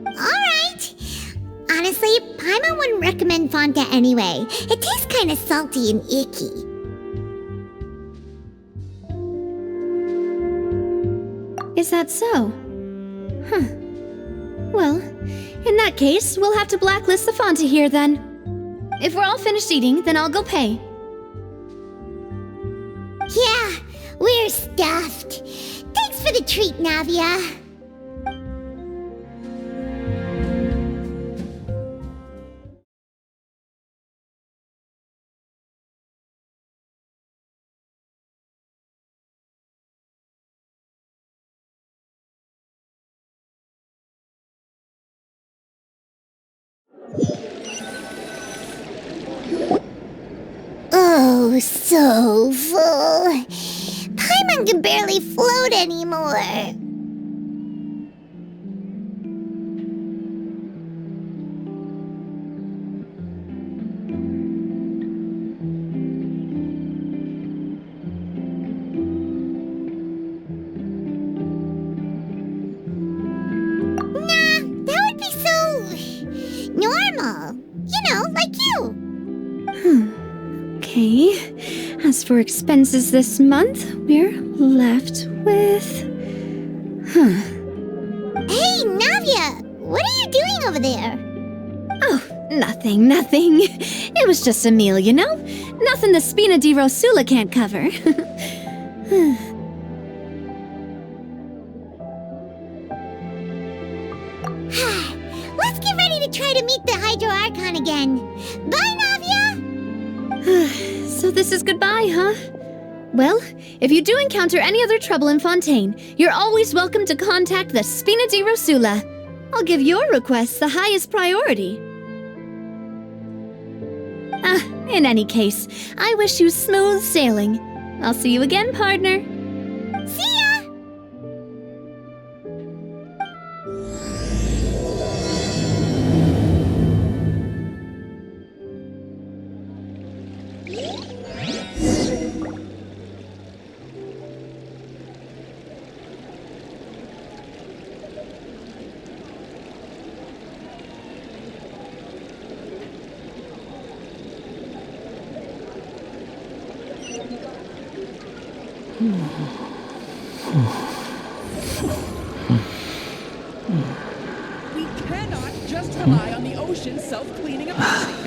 Alright. Honestly, Paimon wouldn't recommend Fanta anyway. It tastes kinda salty and icky. Is that so? Huh. Well, in that case, we'll have to blacklist the Fanta here then. If we're all finished eating, then I'll go pay. Yeah, we're stuffed. Thanks for the treat, Navia. Oh, so full. Paimon can barely float anymore. Nah, that would be so... normal. You know, like you. Okay. As for expenses this month, we're left with... Hey, Navia! What are you doing over there? Oh, nothing. It was just a meal, you know? Nothing the Spina di Rosula can't cover. Let's get ready to try to meet the Hydro Archon again. Bye, Navia! So this is goodbye, huh? Well, if you do encounter any other trouble in Fontaine, you're always welcome to contact the Spina di Rosula. I'll give your requests the highest priority. In any case, I wish you smooth sailing. I'll see you again, partner. See ya! We cannot just rely on the ocean's self-cleaning ability.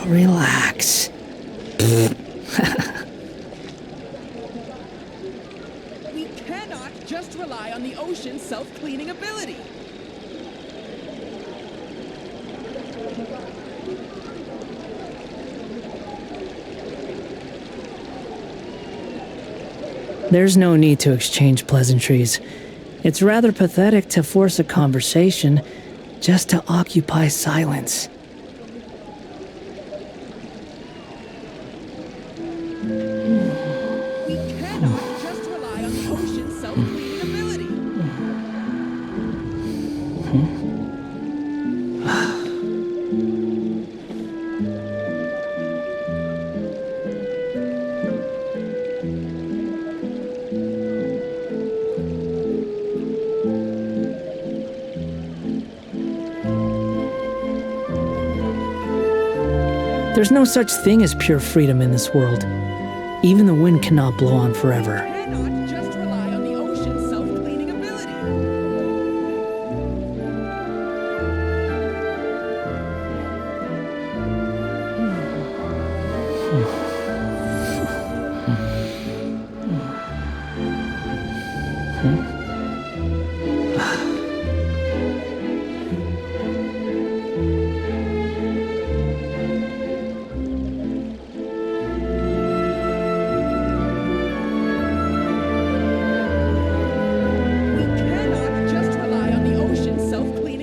Relax. We cannot just rely on the ocean's self-cleaning ability. There's no need to exchange pleasantries. It's rather pathetic to force a conversation just to occupy silence. We cannot just rely on the ocean's self-cleaning ability. There's no such thing as pure freedom in this world. Even the wind cannot blow on forever. Cannot just rely on the ocean's self-cleaning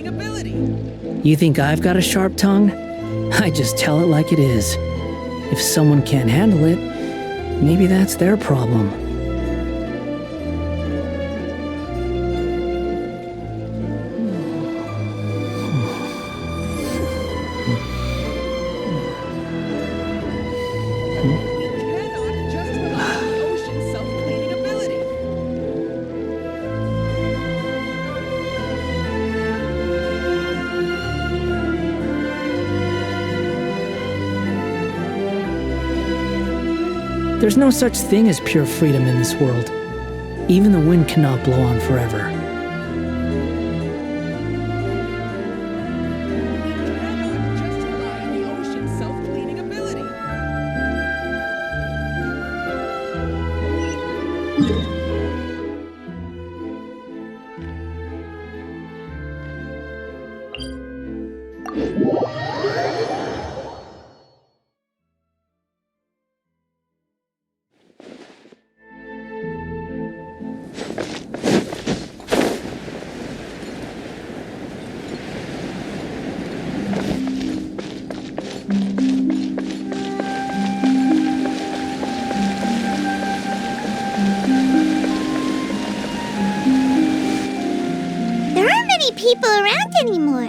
ability. You think I've got a sharp tongue? I just tell it like it is. If someone can't handle it, maybe that's their problem. There's no such thing as pure freedom in this world. Even the wind cannot blow on forever. People around anymore.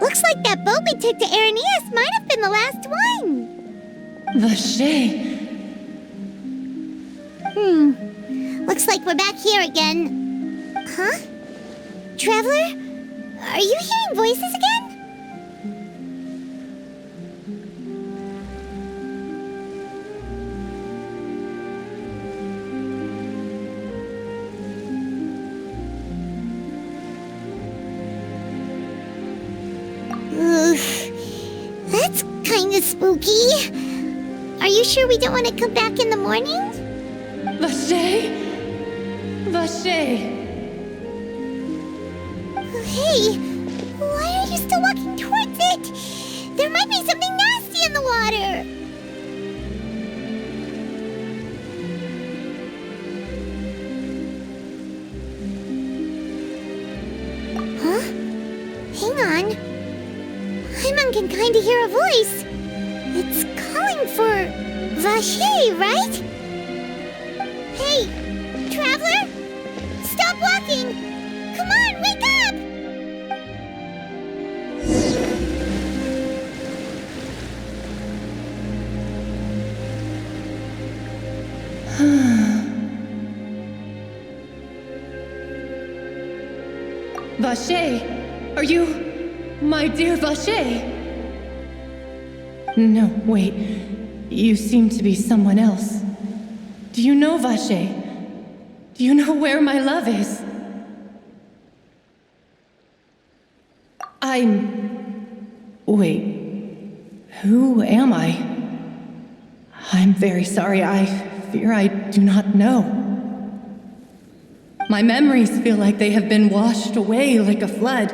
Looks like that boat we took to Araneus might have been the last one. Vacher. Looks like we're back here again. Huh? Traveler? Are you hearing voices again? That's kinda spooky. Are you sure we don't want to come back in the morning? Vacher? Vacher? Hey, why are you still walking towards it? There might be something nasty in the water. Huh? Hang on. Paimon can kinda hear a voice. It's calling for Vacher, right? Hey, Traveler! Stop walking! Come on, wake up! Vacher, are you my dear Vacher? No, wait. You seem to be someone else. Do you know Vacher? Do you know where my love is? Wait. Who am I? I'm very sorry. I fear I do not know. My memories feel like they have been washed away like a flood.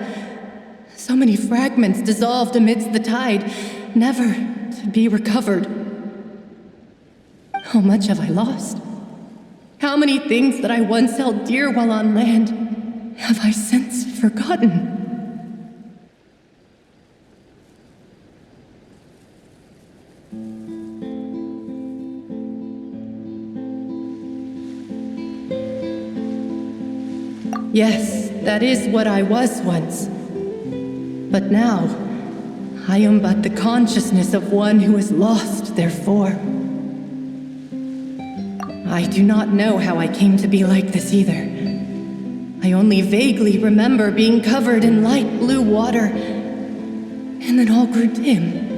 So many fragments dissolved amidst the tide, never to be recovered. How much have I lost? How many things that I once held dear while on land have I since forgotten? Yes, that is what I was once. But now, I am but the consciousness of one who has lost their form. I do not know how I came to be like this either. I only vaguely remember being covered in light blue water, and then all grew dim.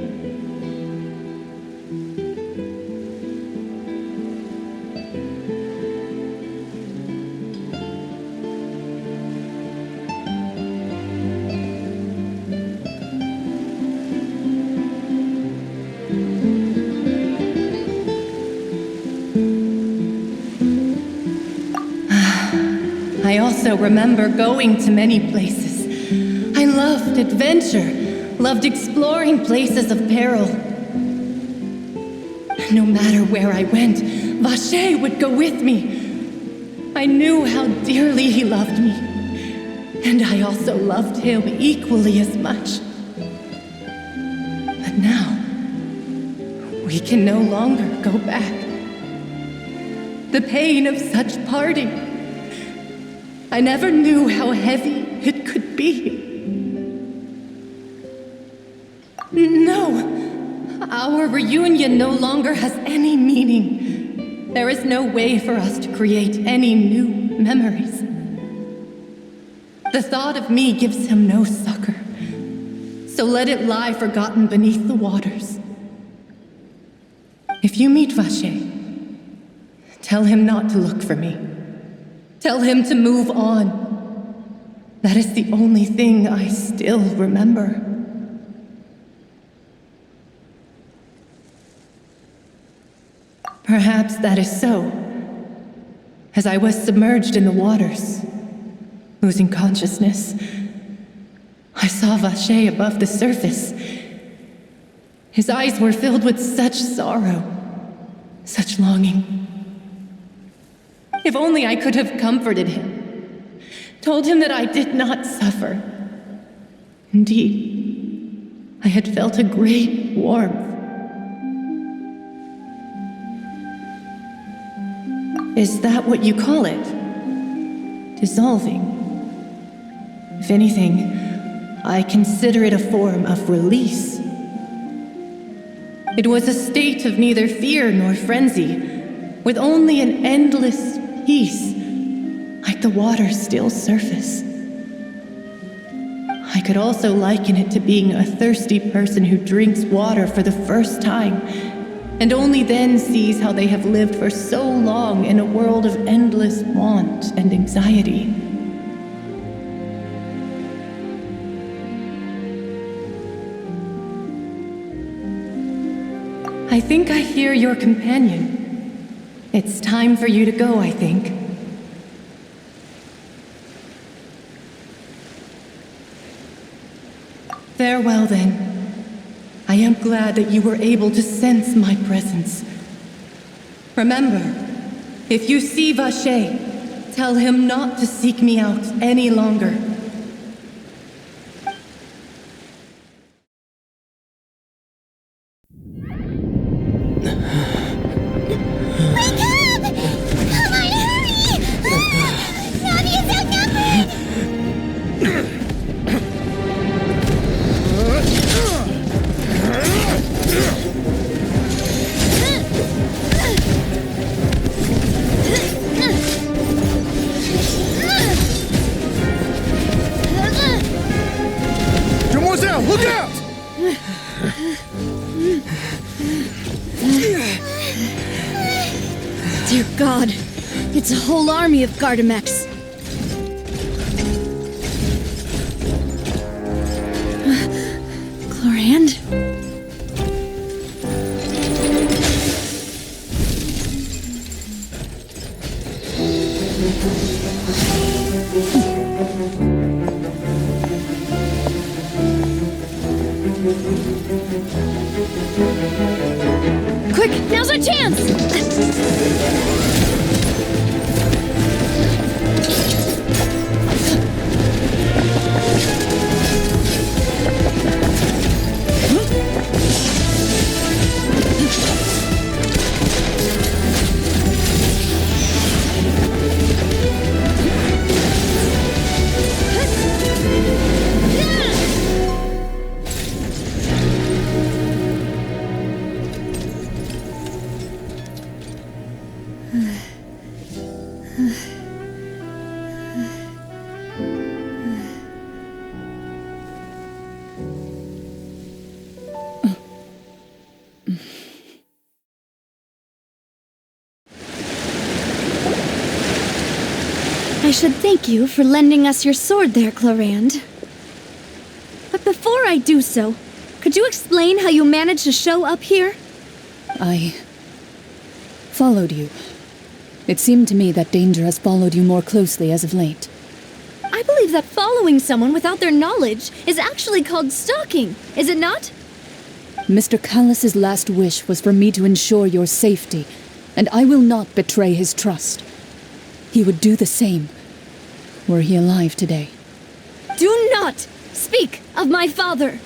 I also remember going to many places. I loved adventure, loved exploring places of peril. No matter where I went, Vacher would go with me. I knew how dearly he loved me, and I also loved him equally as much. But now, we can no longer go back. The pain of such parting, I never knew how heavy it could be. No, our reunion no longer has any meaning. There is no way for us to create any new memories. The thought of me gives him no succor, so let it lie forgotten beneath the waters. If you meet Vacher, tell him not to look for me. Tell him to move on. That is the only thing I still remember. Perhaps that is so. As I was submerged in the waters, losing consciousness, I saw Vacher above the surface. His eyes were filled with such sorrow, such longing. If only I could have comforted him, told him that I did not suffer. Indeed, I had felt a great warmth. Is that what you call it? Dissolving? If anything, I consider it a form of release. It was a state of neither fear nor frenzy, with only an endless peace, like the water's still surface. I could also liken it to being a thirsty person who drinks water for the first time, and only then sees how they have lived for so long in a world of endless want and anxiety. I think I hear your companion. It's time for you to go, I think. Farewell, then. I am glad that you were able to sense my presence. Remember, if you see Vacher, tell him not to seek me out any longer. Dear God, it's a whole army of Gardamex. Chlorand? Quick, now's our chance! should thank you for lending us your sword there, Clarand. But before I do so, could you explain how you managed to show up here? I followed you. It seemed to me that danger has followed you more closely as of late. I believe that following someone without their knowledge is actually called stalking, is it not? Mr. Callus's last wish was for me to ensure your safety, and I will not betray his trust. He would do the same, were he alive today. Do not speak of my father!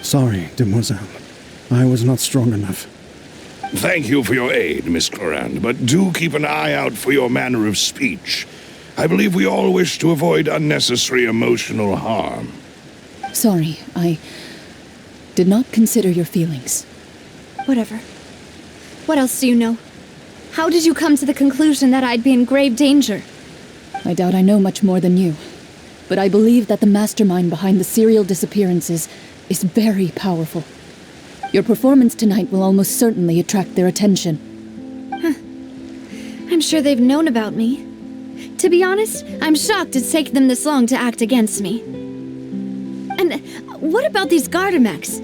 Sorry, demoiselle. I was not strong enough. Thank you for your aid, Miss Clarand, but do keep an eye out for your manner of speech. I believe we all wish to avoid unnecessary emotional harm. Sorry, I did not consider your feelings. Whatever. What else do you know? How did you come to the conclusion that I'd be in grave danger? I doubt I know much more than you, but I believe that the mastermind behind the serial disappearances is very powerful. Your performance tonight will almost certainly attract their attention. I'm sure they've known about me. To be honest, I'm shocked it's taken them this long to act against me. And what about these Gardamex?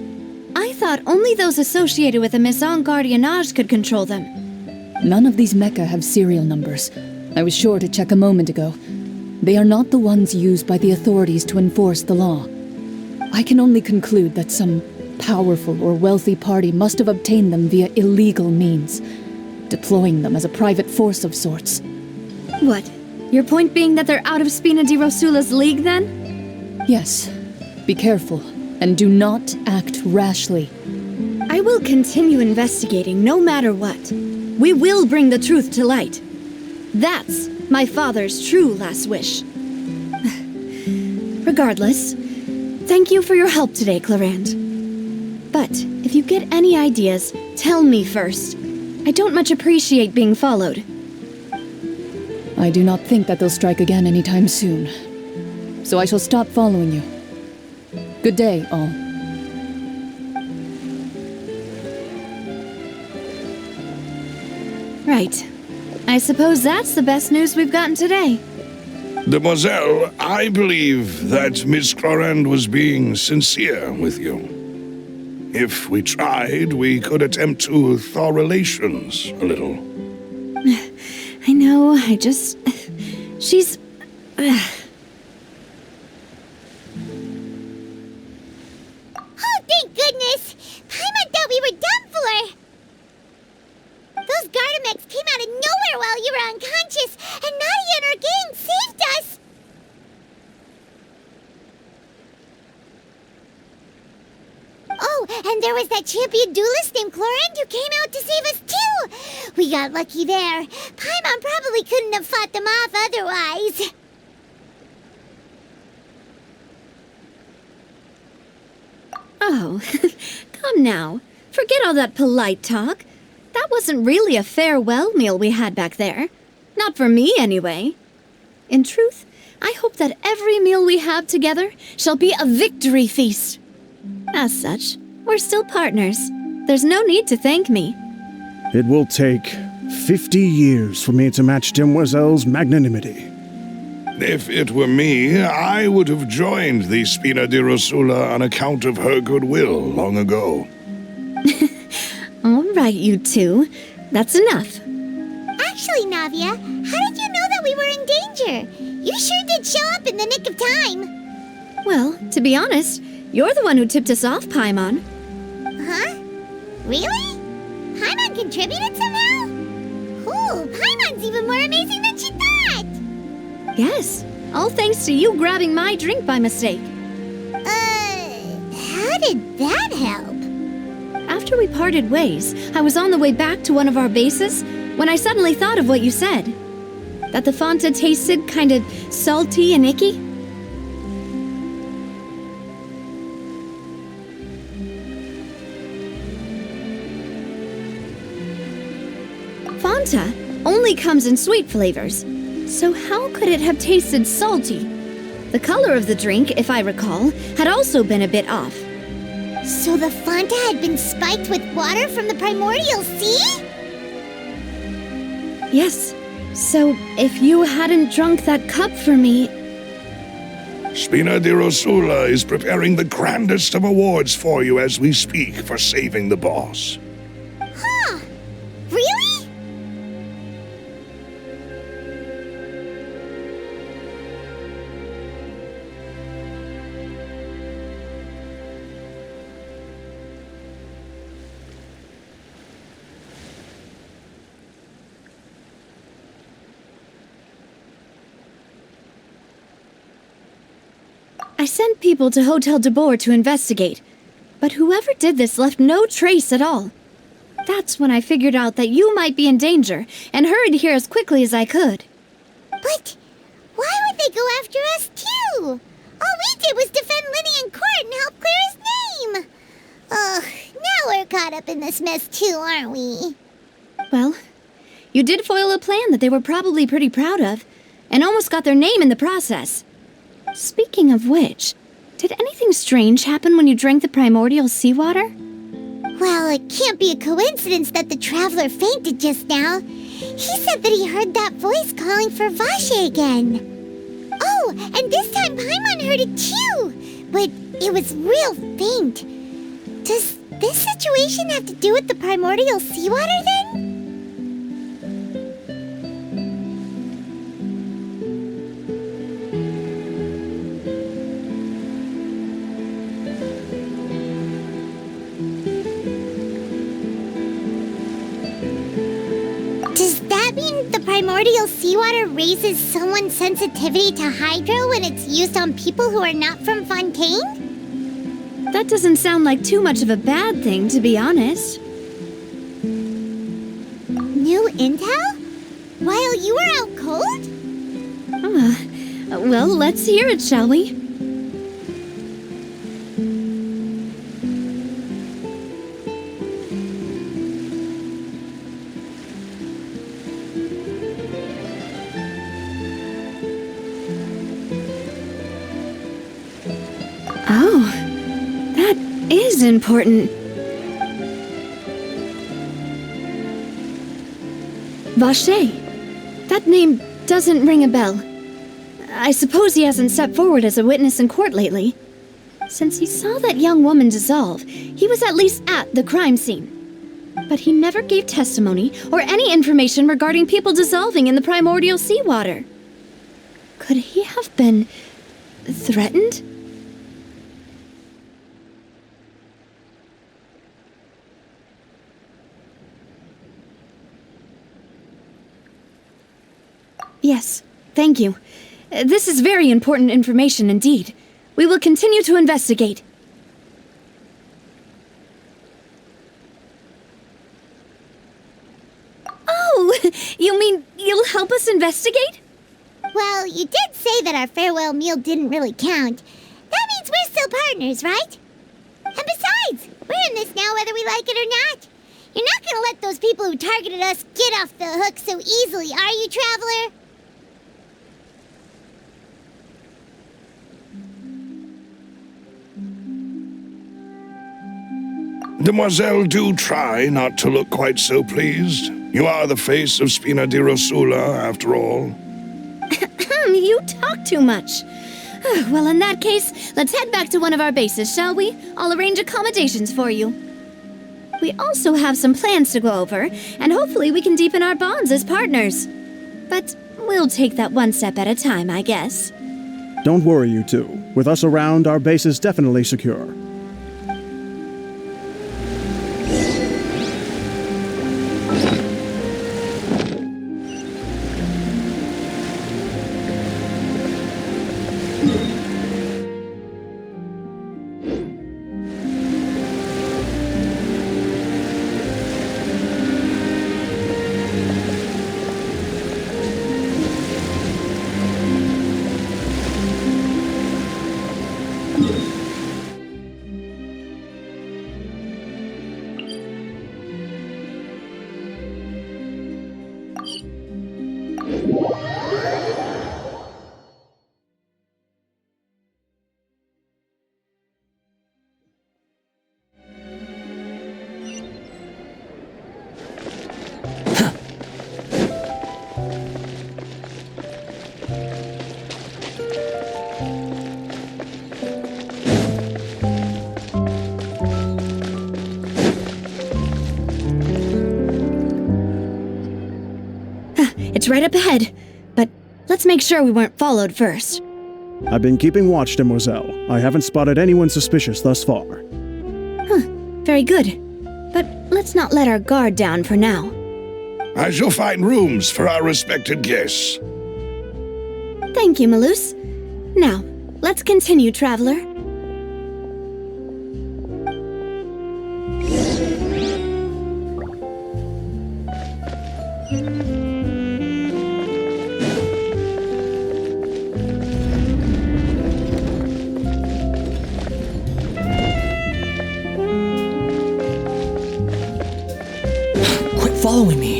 I thought only those associated with the Maison Gardiennage could control them. None of these mecha have serial numbers. I was sure to check a moment ago. They are not the ones used by the authorities to enforce the law. I can only conclude that some powerful or wealthy party must have obtained them via illegal means, deploying them as a private force of sorts. What? Your point being that they're out of Spina di Rosula's league, then? Yes. Be careful, and do not act rashly. I will continue investigating no matter what. We will bring the truth to light. That's my father's true last wish. Regardless, thank you for your help today, Clarand. But if you get any ideas, tell me first. I don't much appreciate being followed. I do not think that they'll strike again anytime soon. So I shall stop following you. Good day, all. Right. I suppose that's the best news we've gotten today. Demoiselle, I believe that Miss Clarand was being sincere with you. If we tried, we could attempt to thaw relations a little. I know, she's... Oh, thank goodness! Paimon thought we were done for! Those Gardamex came out of nowhere while you were unconscious, and Nadia and her gang saved us! Oh, and there was that champion duelist named Clarand who came out to save us too! We got lucky there. Paimon probably couldn't have fought them off otherwise. Oh, come now. Forget all that polite talk. That wasn't really a farewell meal we had back there. Not for me, anyway. In truth, I hope that every meal we have together shall be a victory feast. As such, we're still partners. There's no need to thank me. It will take 50 years for me to match Demoiselle's magnanimity. If it were me, I would have joined the Spina di Rosula on account of her goodwill long ago. All right, you two. That's enough. Actually, Navia, how did you know that we were in danger? You sure did show up in the nick of time. Well, to be honest, you're the one who tipped us off, Paimon. Huh? Really? Paimon contributed somehow? Ooh, Paimon's even more amazing than she thought! Yes, all thanks to you grabbing my drink by mistake. How did that help? After we parted ways, I was on the way back to one of our bases when I suddenly thought of what you said. That the Fanta tasted kind of salty and icky. Fanta only comes in sweet flavors, so how could it have tasted salty? The color of the drink, if I recall, had also been a bit off. So the Fanta had been spiked with water from the primordial sea? Yes, So, if you hadn't drunk that cup for me... Spina di Rosula is preparing the grandest of awards for you as we speak for saving the boss. Huh? Really? I sent people to Hotel de Boer to investigate, but whoever did this left no trace at all. That's when I figured out that you might be in danger, and hurried here as quickly as I could. But why would they go after us too? All we did was defend Lenny in court and help clear his name. Ugh, now we're caught up in this mess too, aren't we? Well, you did foil a plan that they were probably pretty proud of, and almost got their name in the process. Speaking of which, did anything strange happen when you drank the primordial seawater? Well, it can't be a coincidence that the traveler fainted just now. He said that he heard that voice calling for Vache again. Oh, and this time Paimon heard it too, but it was real faint. Does this situation have to do with the primordial seawater then? Primordial seawater raises someone's sensitivity to hydro when it's used on people who are not from Fontaine? That doesn't sound like too much of a bad thing, to be honest. New intel? While you were out cold? Well, let's hear it, shall we? Oh, that is important. Vache. That name doesn't ring a bell. I suppose he hasn't stepped forward as a witness in court lately. Since he saw that young woman dissolve, he was at least at the crime scene. But he never gave testimony or any information regarding people dissolving in the primordial seawater. Could he have been threatened? Yes, thank you. This is very important information indeed. We will continue to investigate. Oh, you mean you'll help us investigate? Well, you did say that our farewell meal didn't really count. That means we're still partners, right? And besides, we're in this now whether we like it or not. You're not gonna let those people who targeted us get off the hook so easily, are you, Traveler? Demoiselle, do try not to look quite so pleased. You are the face of Spina di Rosula, after all. You talk too much. Well, in that case, let's head back to one of our bases, shall we? I'll arrange accommodations for you. We also have some plans to go over, and hopefully we can deepen our bonds as partners. But we'll take that one step at a time, I guess. Don't worry, you two. With us around, our base is definitely secure. It's right up ahead, but let's make sure we weren't followed first. I've been keeping watch, demoiselle. I haven't spotted anyone suspicious thus far. Very good. But let's not let our guard down for now. I shall find rooms for our respected guests. Thank you, Malus. Now, let's continue, traveler. Quit following me.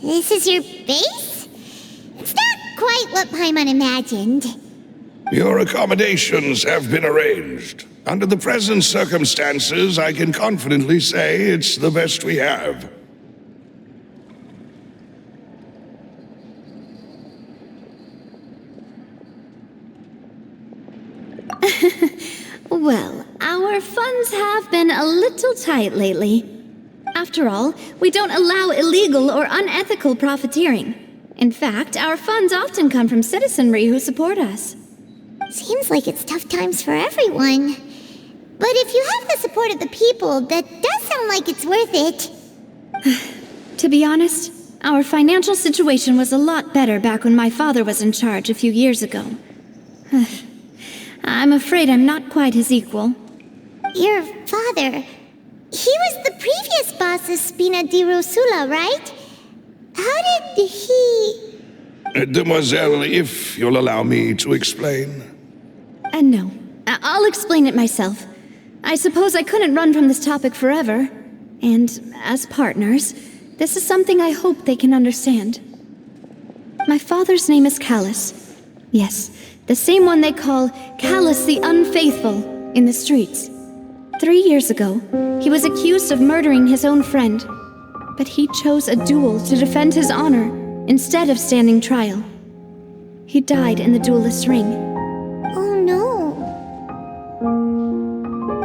This is your base? It's not quite what Paimon imagined. Your accommodations have been arranged. Under the present circumstances, I can confidently say it's the best we have. Well, our funds have been a little tight lately. After all, we don't allow illegal or unethical profiteering. In fact, our funds often come from citizenry who support us. Seems like it's tough times for everyone. But if you have the support of the people, that does sound like it's worth it. To be honest, our financial situation was a lot better back when my father was in charge a few years ago. I'm afraid I'm not quite his equal. Your father... he was the previous boss of Spina di Rosula, right? How did he... Demoiselle, if you'll allow me to explain. No. I'll explain it myself. I suppose I couldn't run from this topic forever. And as partners, this is something I hope they can understand. My father's name is Callus. Yes, the same one they call Callus the Unfaithful in the streets. 3 years ago, he was accused of murdering his own friend. But he chose a duel to defend his honor instead of standing trial. He died in the duelist's ring. Oh no.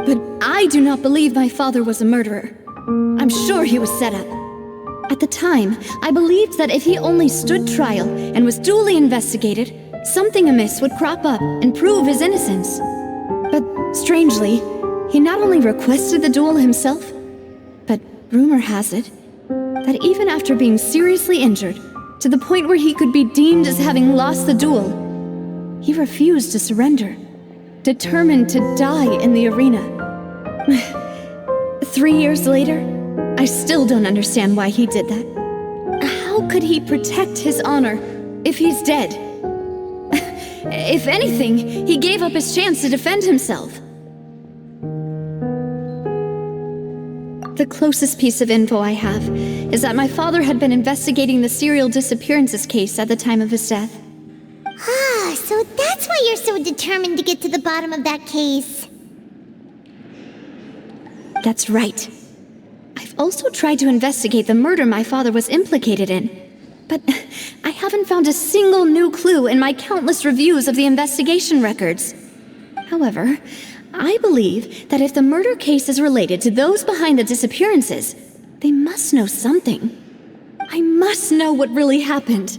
But I do not believe my father was a murderer. I'm sure he was set up. At the time, I believed that if he only stood trial and was duly investigated, something amiss would crop up and prove his innocence. But strangely, he not only requested the duel himself, but rumor has it that even after being seriously injured, to the point where he could be deemed as having lost the duel, he refused to surrender, determined to die in the arena. 3 years later, I still don't understand why he did that. How could he protect his honor if he's dead? If anything, he gave up his chance to defend himself. The closest piece of info I have is that my father had been investigating the serial disappearances case at the time of his death. Ah, so that's why you're so determined to get to the bottom of that case. That's right. I've I've also tried to investigate the murder my father was implicated in, but I haven't found a single new clue in my countless reviews of the investigation records. However, I believe that if the murder case is related to those behind the disappearances, they must know something. I must know what really happened.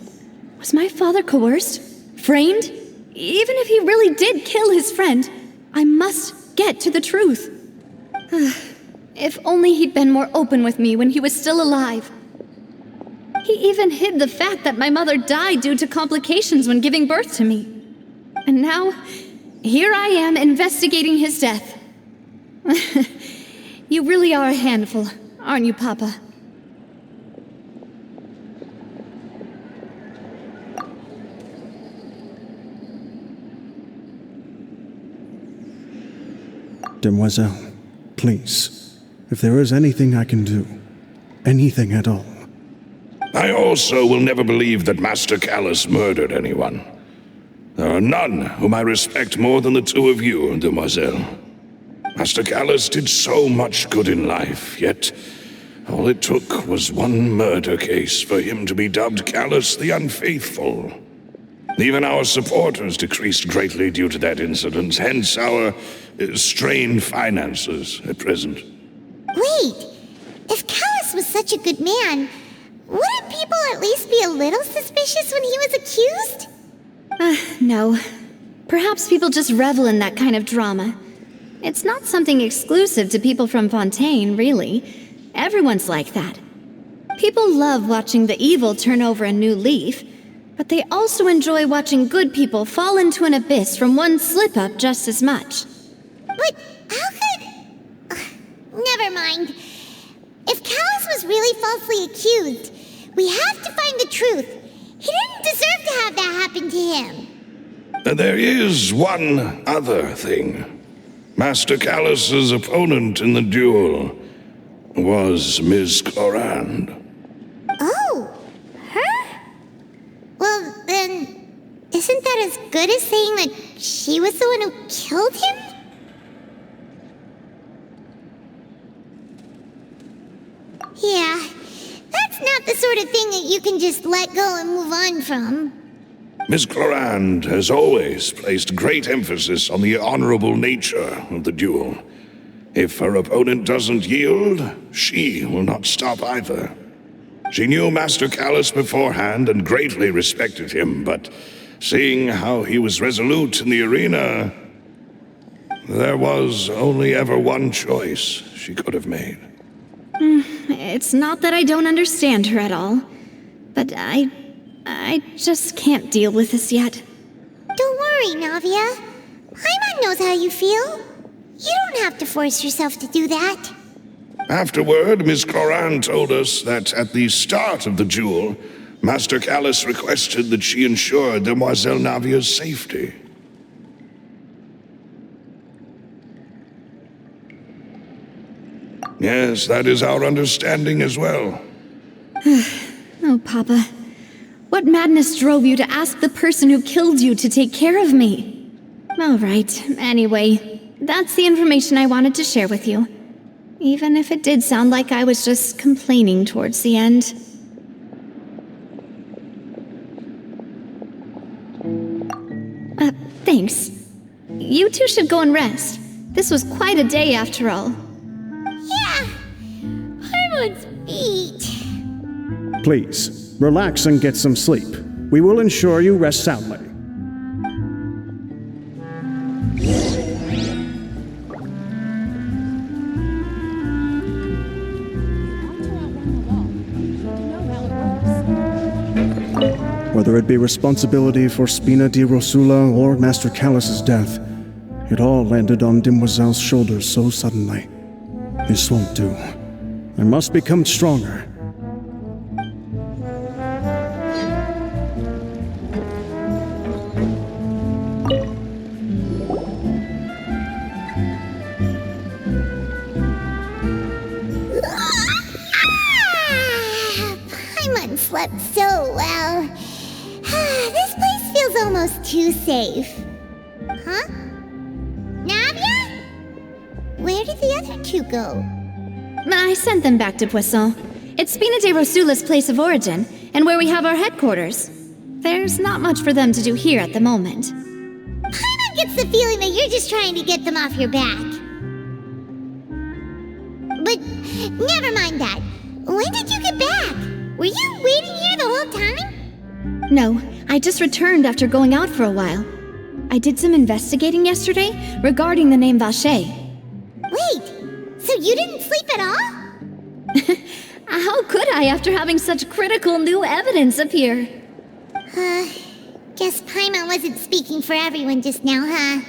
Was my father coerced? Framed? Even if he really did kill his friend, I must get to the truth. If only he'd been more open with me when he was still alive. He even hid the fact that my mother died due to complications when giving birth to me. And now, here I am investigating his death. You really are a handful, aren't you, Papa? Demoiselle, please, if there is anything I can do, anything at all. I also will never believe that Master Callus murdered anyone. There are none whom I respect more than the two of you, Demoiselle. Master Callus did so much good in life, yet all it took was one murder case for him to be dubbed Callus the Unfaithful. Even our supporters decreased greatly due to that incident, hence our strained finances at present. Wait, if Callus was such a good man, wouldn't people at least be a little suspicious when he was accused? No. Perhaps people just revel in that kind of drama. It's not something exclusive to people from Fontaine, really. Everyone's like that. People love watching the evil turn over a new leaf, but they also enjoy watching good people fall into an abyss from one slip-up just as much. But how could... never mind. If Callus was really falsely accused, we have to find the truth. He didn't deserve to have that happen to him. There is one other thing. Master Callus's opponent in the duel was Ms. Clorand. Oh, her? Well, then, isn't that as good as saying that she was the one who killed him? Yeah, that's not the sort of thing that you can just let go and move on from. Miss Clorand has always placed great emphasis on the honorable nature of the duel. If her opponent doesn't yield, she will not stop either. She knew Master Callus beforehand and greatly respected him, but seeing how he was resolute in the arena, there was only ever one choice she could have made. It's not that I don't understand her at all, but I just can't deal with this yet. Don't worry, Navia. Paimon knows how you feel. You don't have to force yourself to do that. Afterward, Miss Clorand told us that at the start of the duel, Master Callus requested that she ensure Demoiselle Navia's safety. Yes, that is our understanding as well. Oh, Papa. What madness drove you to ask the person who killed you to take care of me? All right, anyway, that's the information I wanted to share with you. Even if it did sound like I was just complaining towards the end. Thanks. You two should go and rest. This was quite a day after all. Yeah, Paimon's beat. Please, relax and get some sleep. We will ensure you rest soundly. Whether it be responsibility for Spina di Rosula or Master Callus's death, it all landed on Demoiselle's shoulders so suddenly. This won't do. I must become stronger. Paimon slept so well. This place feels almost too safe. Huh? Navia? Where did the other two go? I sent them back to Poisson. It's Spina de Rosula's place of origin, and where we have our headquarters. There's not much for them to do here at the moment. Paimon gets the feeling that you're just trying to get them off your back. But never mind that. When did you get back? Were you waiting here the whole time? No, I just returned after going out for a while. I did some investigating yesterday regarding the name Vacher. Wait, so you didn't sleep at all? How could I after having such critical new evidence appear? Guess Paimon wasn't speaking for everyone just now, huh?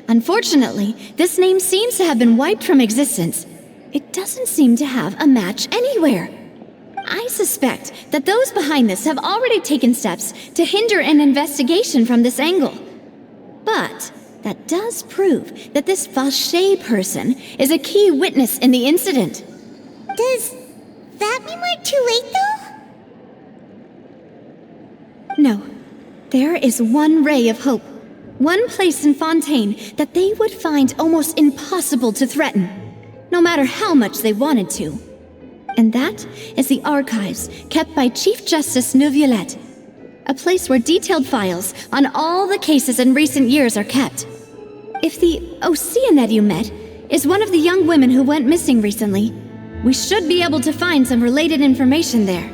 Unfortunately, this name seems to have been wiped from existence. It doesn't seem to have a match anywhere. I suspect that those behind this have already taken steps to hinder an investigation from this angle. But that does prove that this Vacher person is a key witness in the incident. Does that mean we're too late, though? No. There is one ray of hope. One place in Fontaine that they would find almost impossible to threaten, no matter how much they wanted to. And that is the archives kept by Chief Justice Neuvillette, a place where detailed files on all the cases in recent years are kept. If the Oceanette you met is one of the young women who went missing recently, we should be able to find some related information there.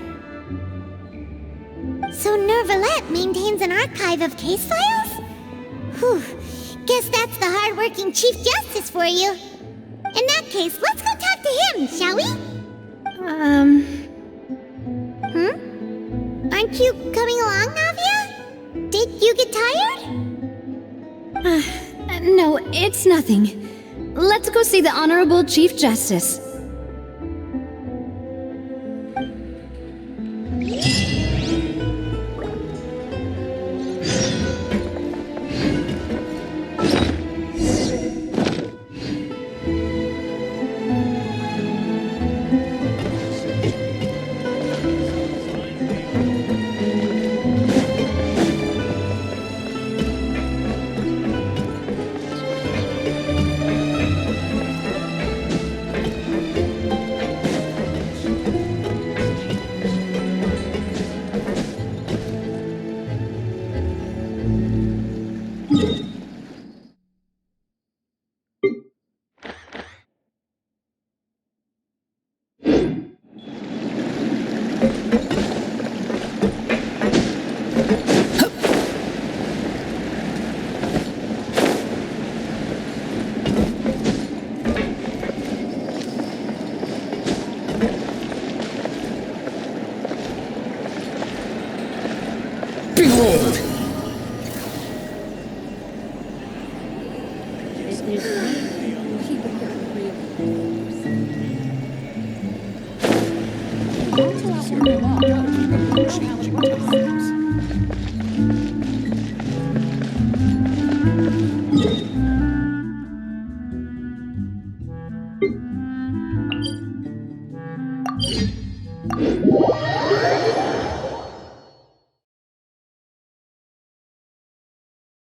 So Neuvillette maintains an archive of case files? Whew, guess that's the hard-working Chief Justice for you. In that case, let's go talk to him, shall we? Aren't you coming along, Navia? Did you get tired? No, it's nothing. Let's go see the Honorable Chief Justice.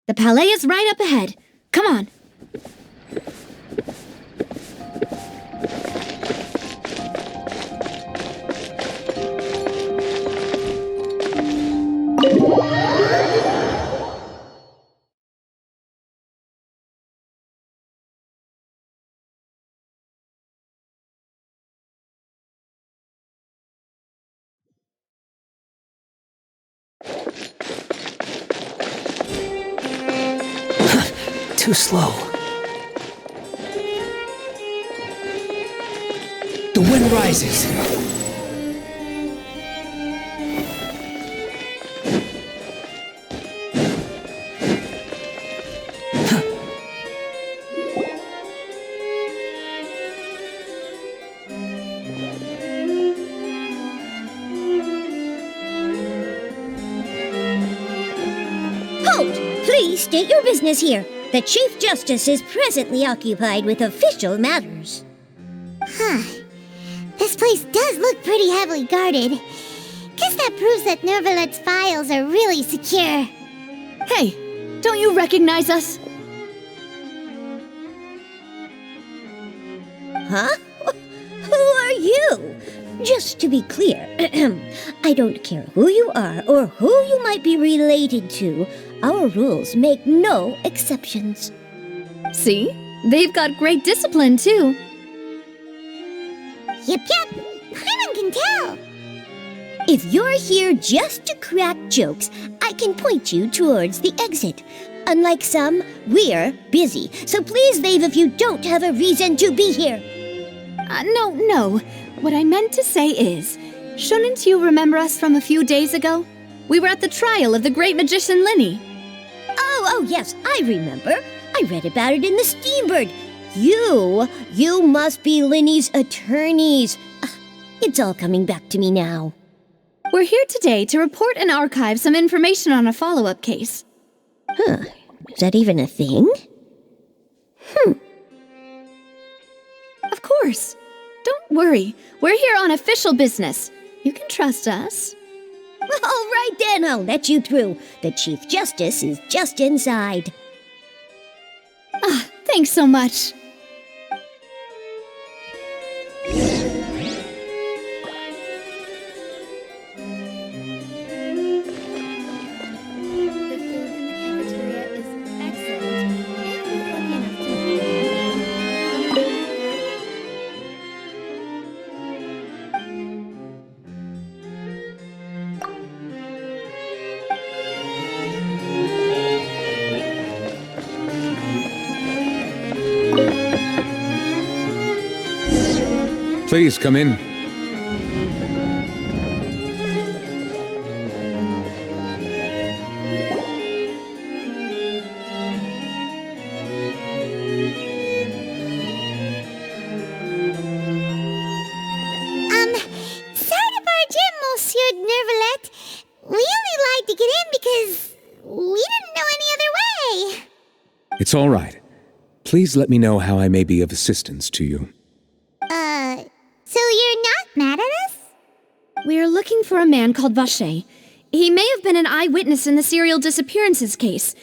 The Palais is right up ahead. Come on. Too slow. The wind rises. Halt! Please state your business here. The Chief Justice is presently occupied with official matters. This place does look pretty heavily guarded. Guess that proves that Neuvillette's files are really secure. Hey, don't you recognize us? huh? Who are you? Just to be clear, I don't care who you are or who you might be related to. Our rules make no exceptions. See? They've got great discipline, too. Yep. Paimon can tell. If you're here just to crack jokes, I can point you towards the exit. Unlike some, we're busy, so please leave if you don't have a reason to be here. No. What I meant to say is, shouldn't you remember us from a few days ago? We were at the trial of the great magician Linny. Oh, yes, I remember. I read about it in the Steambird. You must be Linny's attorneys. It's all coming back to me now. We're here today to report and archive some information on a follow-up case. Huh. Is that even a thing? Of course. Don't worry. We're here on official business. You can trust us. All right then, I'll let you through. The Chief Justice is just inside. Thanks so much. Please come in. Sorry to barge in, Monsieur Nervalet. We only lied to get in because we didn't know any other way. It's all right. Please let me know how I may be of assistance to you. So you're not mad at us? We're looking for a man called Vacher. He may have been an eyewitness in the serial disappearances case.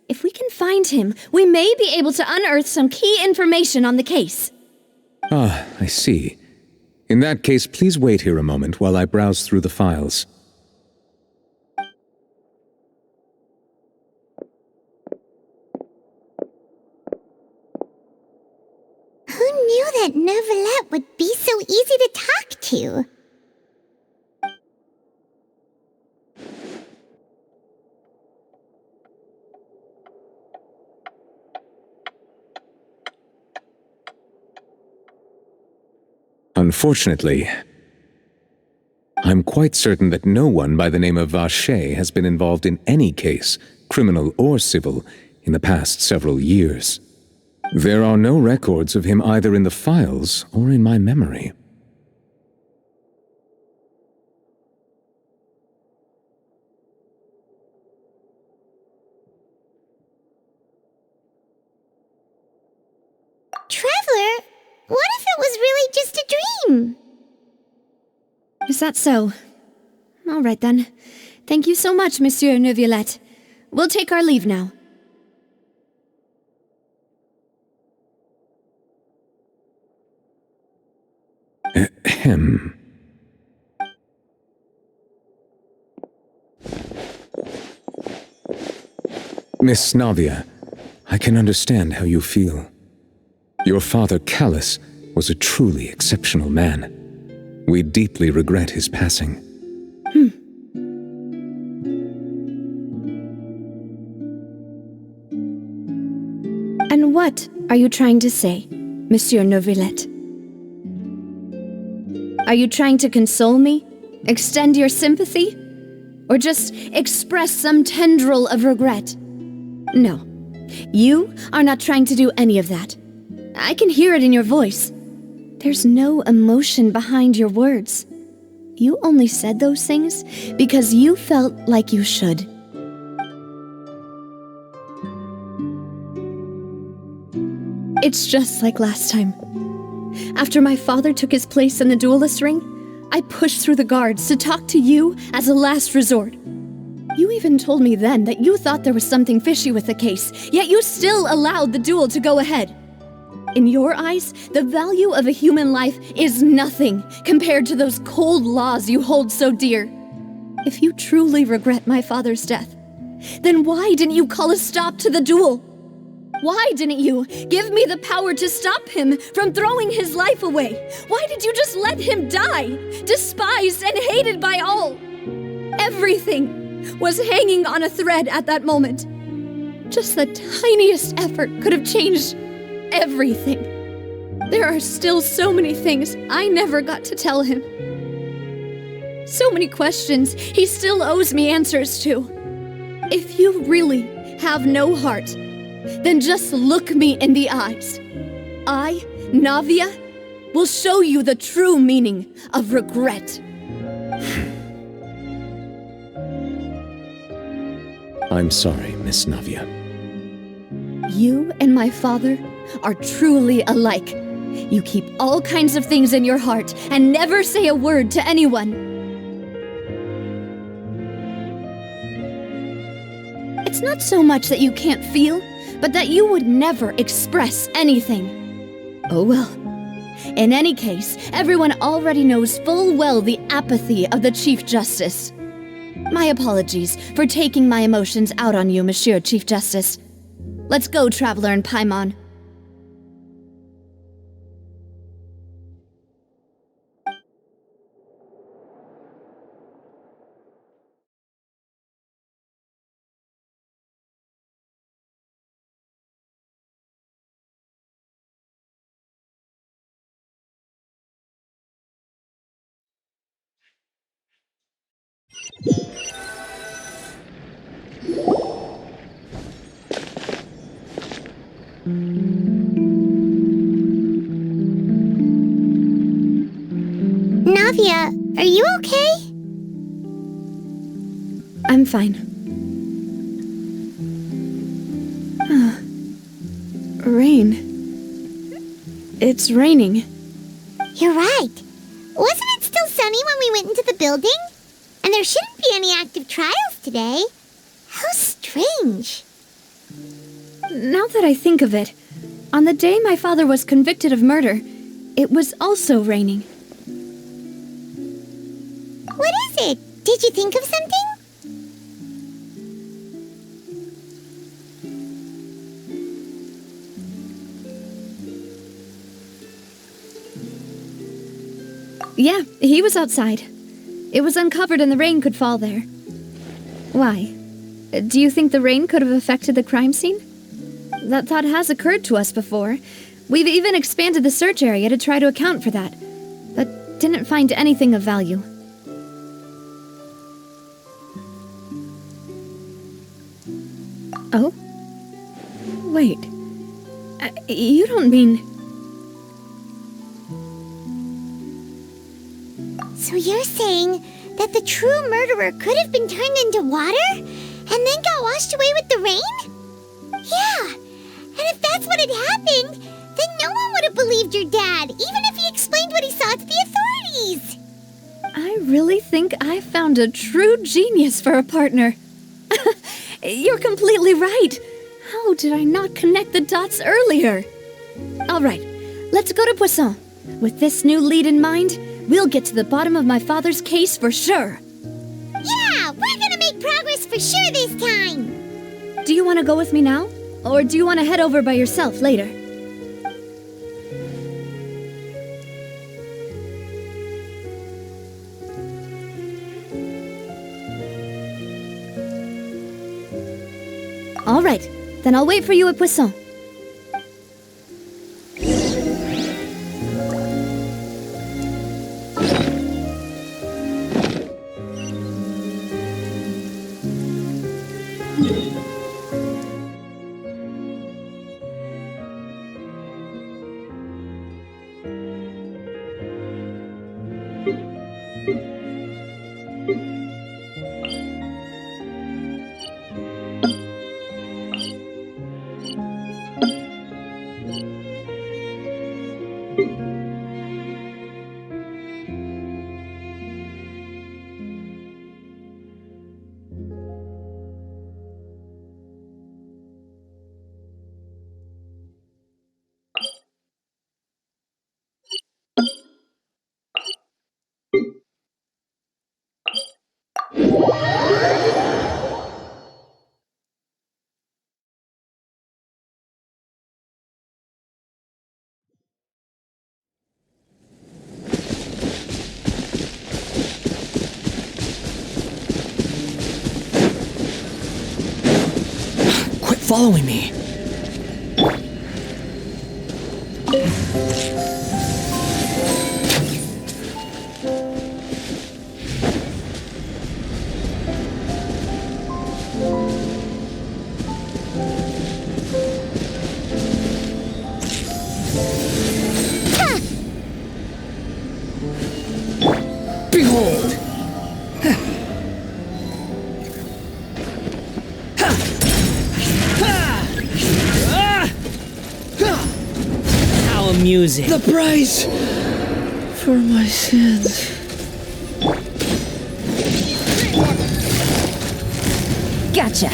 If we can find him, we may be able to unearth some key information on the case. Ah, I see. In that case, please wait here a moment while I browse through the files. Who knew that Nervalet would be so easy to talk to? Unfortunately, I'm quite certain that no one by the name of Vacher has been involved in any case, criminal or civil, in the past several years. There are no records of him either in the files or in my memory. Traveler, what if it was really just a dream? Is that so? All right then. Thank you so much, Monsieur Neuvillette. We'll take our leave now. Ahem. Miss Navia, I can understand how you feel. Your father, Callus, was a truly exceptional man. We deeply regret his passing. And what are you trying to say, Monsieur Neuvillette? Are you trying to console me? Extend your sympathy? Or just express some tendril of regret? No. You are not trying to do any of that. I can hear it in your voice. There's no emotion behind your words. You only said those things because you felt like you should. It's just like last time. After my father took his place in the duelist ring, I pushed through the guards to talk to you as a last resort. You even told me then that you thought there was something fishy with the case, yet you still allowed the duel to go ahead. In your eyes, the value of a human life is nothing compared to those cold laws you hold so dear. If you truly regret my father's death, then why didn't you call a stop to the duel? Why didn't you give me the power to stop him from throwing his life away? Why did you just let him die, despised and hated by all? Everything was hanging on a thread at that moment. Just the tiniest effort could have changed everything. There are still so many things I never got to tell him. So many questions he still owes me answers to. If you really have no heart, then just look me in the eyes. I, Navia, will show you the true meaning of regret. I'm sorry, Miss Navia. You and my father are truly alike. You keep all kinds of things in your heart and never say a word to anyone. It's not so much that you can't feel, but that you would never express anything. Oh well. In any case, everyone already knows full well the apathy of the Chief Justice. My apologies for taking my emotions out on you, Monsieur Chief Justice. Let's go, Traveler and Paimon. Navia, are you okay? I'm fine. Rain. It's raining. You're right. Wasn't it still sunny when we went into the building? And there shouldn't be any active trials today. How strange. Now that I think of it, on the day my father was convicted of murder, it was also raining. What is it? Did you think of something? Yeah, he was outside. It was uncovered and the rain could fall there. Why? Do you think the rain could have affected the crime scene? That thought has occurred to us before. We've even expanded the search area to try to account for that, but didn't find anything of value. Oh? Wait. You don't mean... So you're saying that the true murderer could have been turned into water and then got washed away with the rain? Yeah, and if that's what had happened, then no one would have believed your dad, even if he explained what he saw to the authorities. I really think I found a true genius for a partner. You're completely right. How did I not connect the dots earlier? All right, let's go to Poisson. With this new lead in mind, we'll get to the bottom of my father's case for sure. Yeah, we're gonna make progress for sure this time. Do you want to go with me now? Or do you want to head over by yourself later? All right, then I'll wait for you at Poisson. following me. Behold! How amusing. The price for my sins. Gotcha.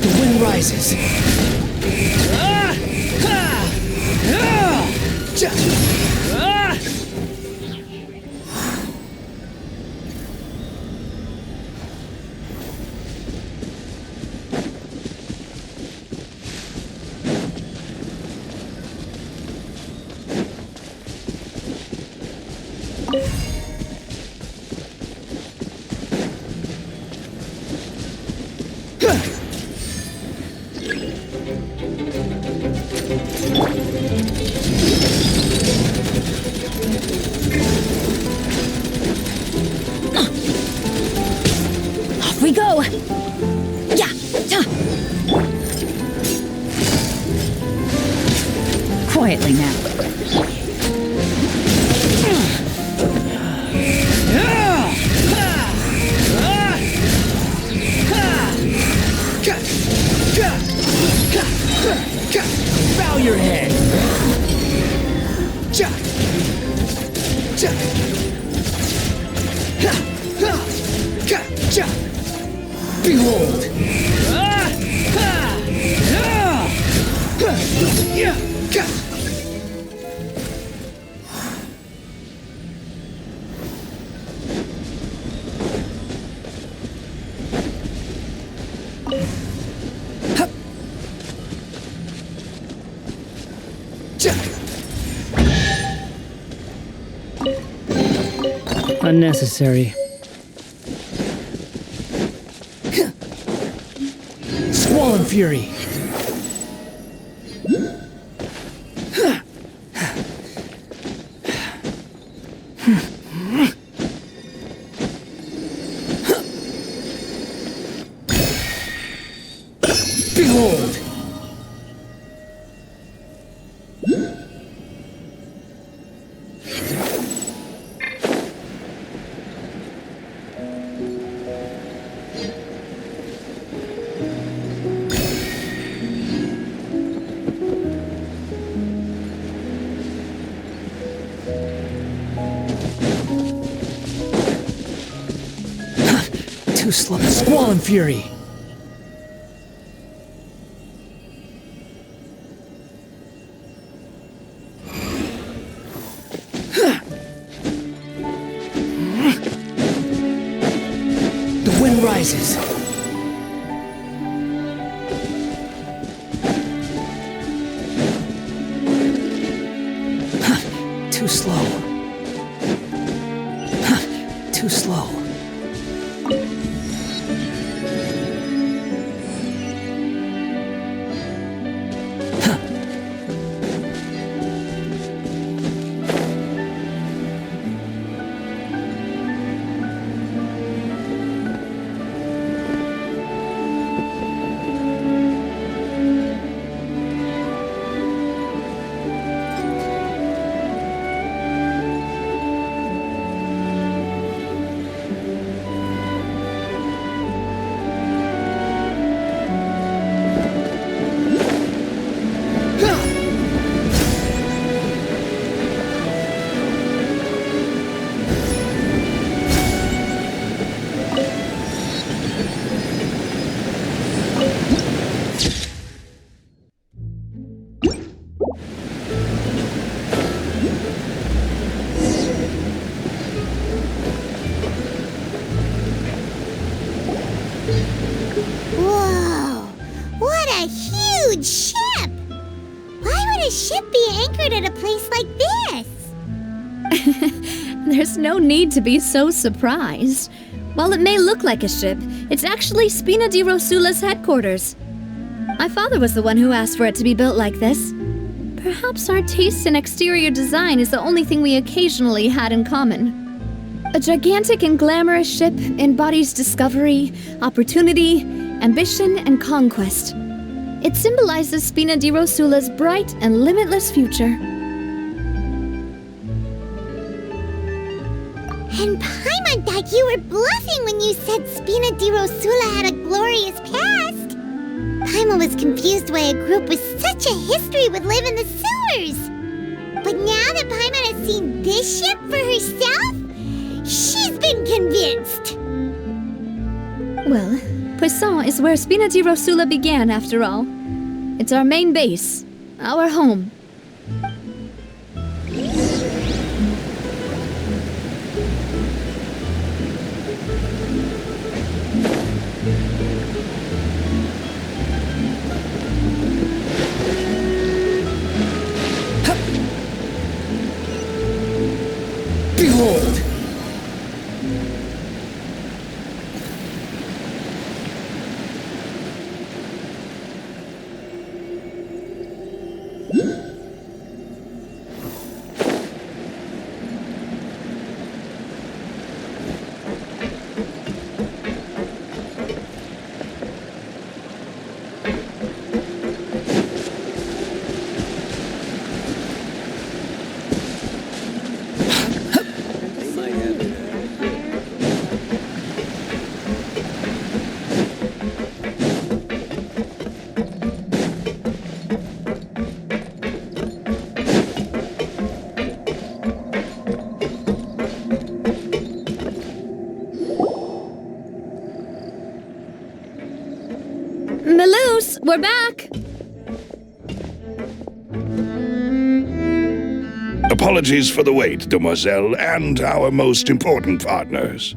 The wind rises. Off we go! Yeah! Quietly now. Bow your head. Behold. Unnecessary. Squall and fury. Behold! Too slow. Squall and fury. The wind rises. Too slow. Too slow. At a place like this? There's no need to be so surprised. While it may look like a ship, it's actually Spina di Rosula's headquarters. My father was the one who asked for it to be built like this. Perhaps our taste in exterior design is the only thing we occasionally had in common. A gigantic and glamorous ship embodies discovery, opportunity, ambition, and conquest. It symbolizes Spina di Rosula's bright and limitless future. And Paimon thought you were bluffing when you said Spina di Rosula had a glorious past. Paimon was confused why a group with such a history would live in the sewers. But now that Paimon has seen this ship for herself, she's been convinced. Well, Poisson is where Spina di Rosula began, after all. It's our main base, our home. Behold! Maloose, we're back! Apologies for the wait, demoiselle, and our most important partners.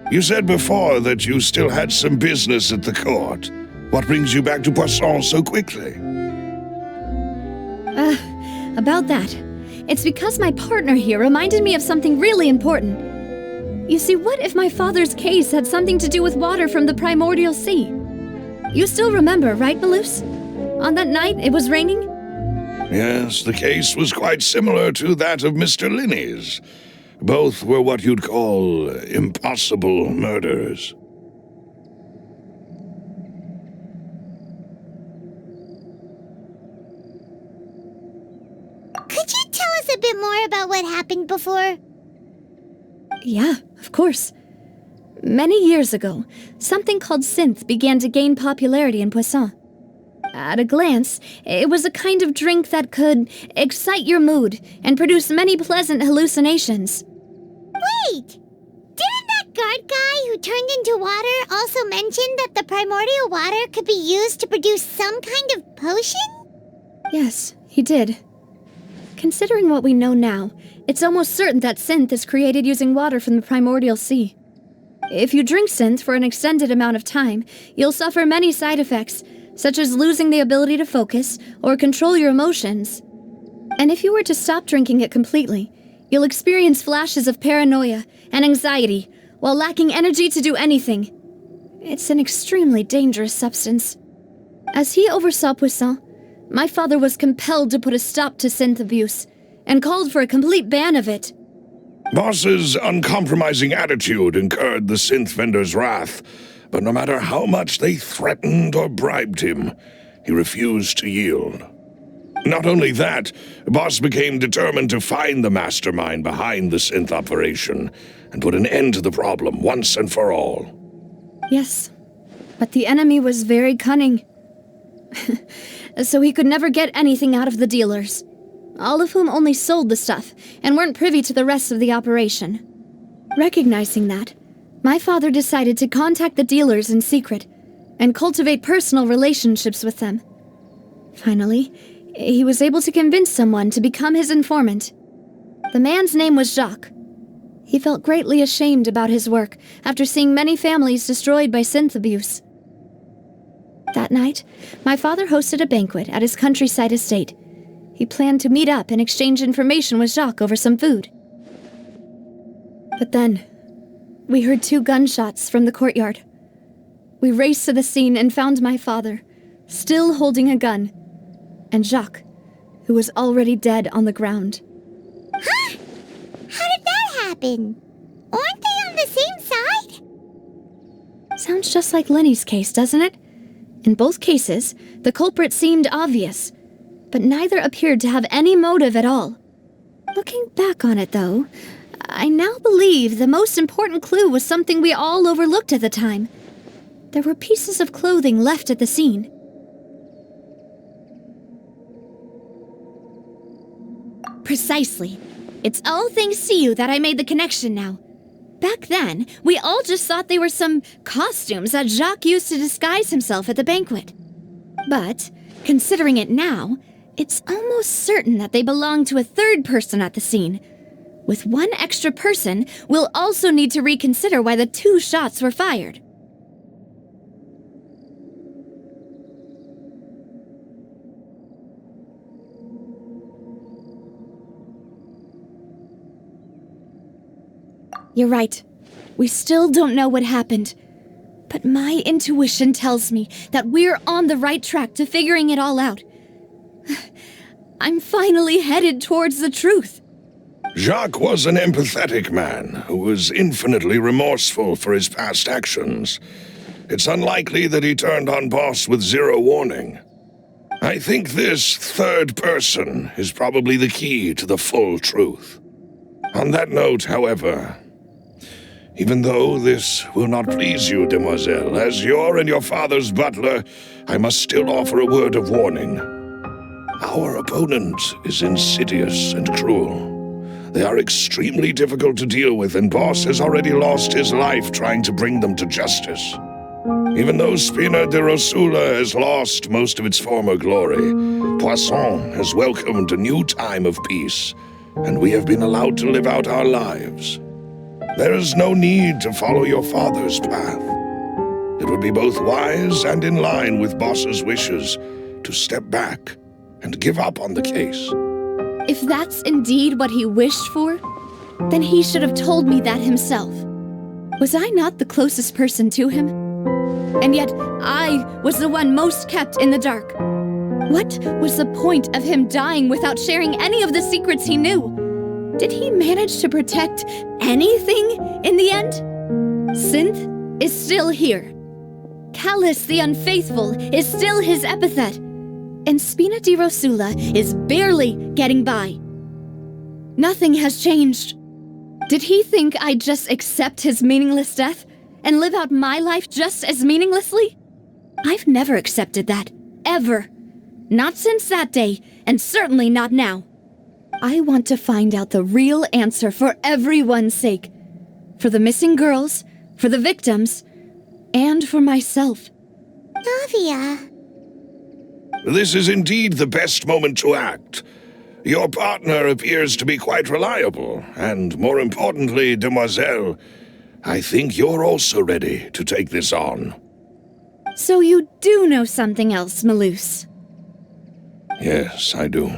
You said before that you still had some business at the court. What brings you back to Poisson so quickly? About that. It's because my partner here reminded me of something really important. You see, what if my father's case had something to do with water from the primordial sea? You still remember, right, Maloose? On that night, it was raining? Yes, the case was quite similar to that of Mr. Linney's. Both were what you'd call impossible murders. Could you tell us a bit more about what happened before? Yeah, of course. Many years ago, something called synth began to gain popularity in Poisson. At a glance, it was a kind of drink that could excite your mood and produce many pleasant hallucinations. Wait! Didn't that guard guy who turned into water also mention that the primordial water could be used to produce some kind of potion? Yes, he did. Considering what we know now, it's almost certain that synth is created using water from the primordial sea. If you drink synth for an extended amount of time, you'll suffer many side effects, such as losing the ability to focus or control your emotions. And if you were to stop drinking it completely, you'll experience flashes of paranoia and anxiety while lacking energy to do anything. It's an extremely dangerous substance. As he oversaw Poisson, my father was compelled to put a stop to synth abuse and called for a complete ban of it. Boss's uncompromising attitude incurred the synth vendor's wrath, but no matter how much they threatened or bribed him, he refused to yield. Not only that, Boss became determined to find the mastermind behind the synth operation and put an end to the problem once and for all. Yes, but the enemy was very cunning. So he could never get anything out of the dealers, all of whom only sold the stuff and weren't privy to the rest of the operation. Recognizing that, my father decided to contact the dealers in secret and cultivate personal relationships with them. Finally, he was able to convince someone to become his informant. The man's name was Jacques. He felt greatly ashamed about his work after seeing many families destroyed by synth abuse. That night, my father hosted a banquet at his countryside estate. He planned to meet up and exchange information with Jacques over some food. But then, we heard 2 gunshots from the courtyard. We raced to the scene and found my father, still holding a gun, and Jacques, who was already dead on the ground. Huh? How did that happen? Aren't they on the same side? Sounds just like Lenny's case, doesn't it? In both cases, the culprit seemed obvious, but neither appeared to have any motive at all. Looking back on it, though, I now believe the most important clue was something we all overlooked at the time. There were pieces of clothing left at the scene. Precisely. It's all thanks to you that I made the connection now. Back then, we all just thought they were some costumes that Jacques used to disguise himself at the banquet. But, considering it now, it's almost certain that they belong to a third person at the scene. With one extra person, we'll also need to reconsider why the 2 shots were fired. You're right. We still don't know what happened. But my intuition tells me that we're on the right track to figuring it all out. I'm finally headed towards the truth. Jacques was an empathetic man who was infinitely remorseful for his past actions. It's unlikely that he turned on Boss with 0 warning. I think this third person is probably the key to the full truth. On that note, however, even though this will not please you, demoiselle, as your and your father's butler, I must still offer a word of warning. Our opponent is insidious and cruel. They are extremely difficult to deal with, and Boss has already lost his life trying to bring them to justice. Even though Spina de Rosula has lost most of its former glory, Poisson has welcomed a new time of peace, and we have been allowed to live out our lives. There is no need to follow your father's path. It would be both wise and in line with Boss's wishes to step back and give up on the case. If that's indeed what he wished for, then he should have told me that himself. Was I not the closest person to him? And yet, I was the one most kept in the dark. What was the point of him dying without sharing any of the secrets he knew? Did he manage to protect anything in the end? Synth is still here. Callus the Unfaithful is still his epithet. And Spina di Rosula is barely getting by. Nothing has changed. Did he think I'd just accept his meaningless death and live out my life just as meaninglessly? I've never accepted that, ever. Not since that day, and certainly not now. I want to find out the real answer for everyone's sake. For the missing girls, for the victims, and for myself. Navia. This is indeed the best moment to act. Your partner appears to be quite reliable, and more importantly, demoiselle, I think you're also ready to take this on. So you do know something else, Malouse? Yes, I do.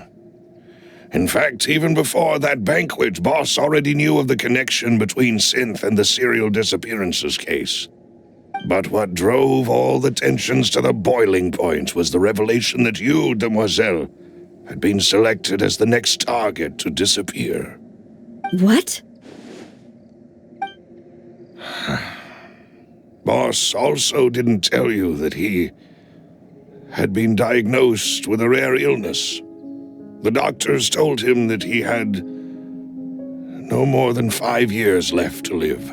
In fact, even before that banquet, Boss already knew of the connection between Synth and the serial disappearances case. But what drove all the tensions to the boiling point was the revelation that you, demoiselle, had been selected as the next target to disappear. What? Boss also didn't tell you that he had been diagnosed with a rare illness. The doctors told him that he had no more than 5 years left to live.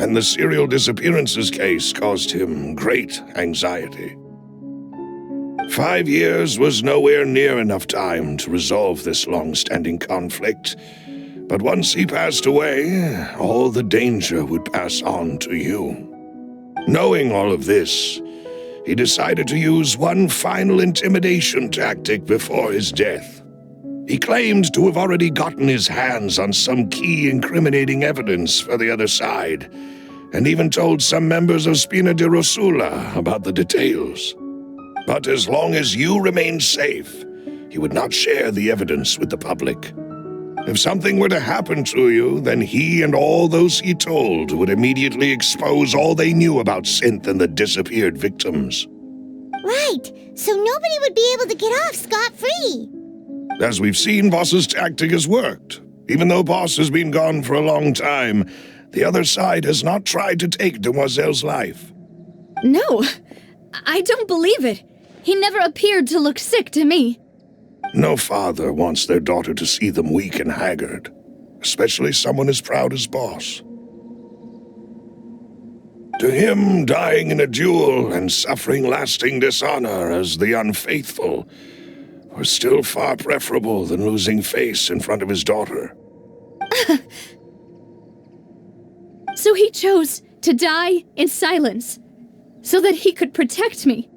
And the serial disappearances case caused him great anxiety. 5 years was nowhere near enough time to resolve this long-standing conflict, but once he passed away, all the danger would pass on to you. Knowing all of this, he decided to use one final intimidation tactic before his death. He claimed to have already gotten his hands on some key incriminating evidence for the other side, and even told some members of Spina di Rosula about the details. But as long as you remained safe, he would not share the evidence with the public. If something were to happen to you, then he and all those he told would immediately expose all they knew about Synth and the disappeared victims. Right, so nobody would be able to get off scot-free. As we've seen, Boss's tactic has worked. Even though Boss has been gone for a long time, the other side has not tried to take Demoiselle's life. No, I don't believe it. He never appeared to look sick to me. No father wants their daughter to see them weak and haggard, especially someone as proud as Boss. To him, dying in a duel and suffering lasting dishonor as the unfaithful was still far preferable than losing face in front of his daughter. So he chose to die in silence, so that he could protect me.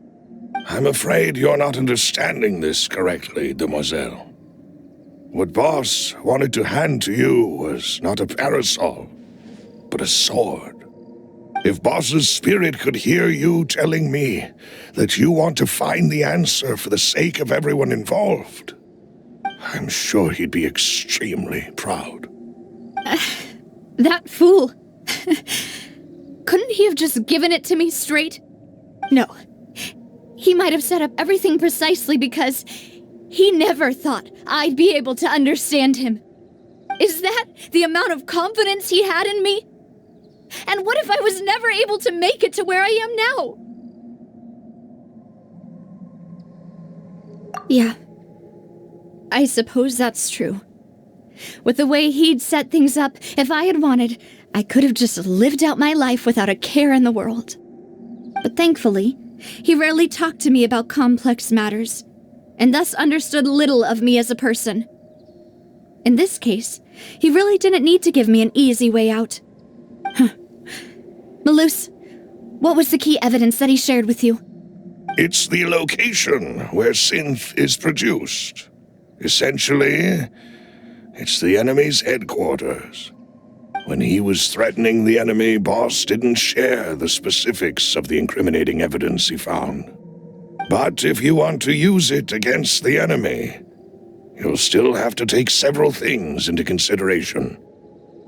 I'm afraid you're not understanding this correctly, Demoiselle. What Boss wanted to hand to you was not a parasol, but a sword. If Boss's spirit could hear you telling me that you want to find the answer for the sake of everyone involved, I'm sure he'd be extremely proud. That fool. Couldn't he have just given it to me straight? No. He might have set up everything precisely because he never thought I'd be able to understand him. Is that the amount of confidence he had in me? And what if I was never able to make it to where I am now? Yeah. I suppose that's true. With the way he'd set things up, if I had wanted, I could have just lived out my life without a care in the world. But thankfully, he rarely talked to me about complex matters, and thus understood little of me as a person. In this case, he really didn't need to give me an easy way out. Malus, what was the key evidence that he shared with you? It's the location where synth is produced. Essentially, it's the enemy's headquarters. When he was threatening the enemy, Boss didn't share the specifics of the incriminating evidence he found. But if you want to use it against the enemy, you'll still have to take several things into consideration.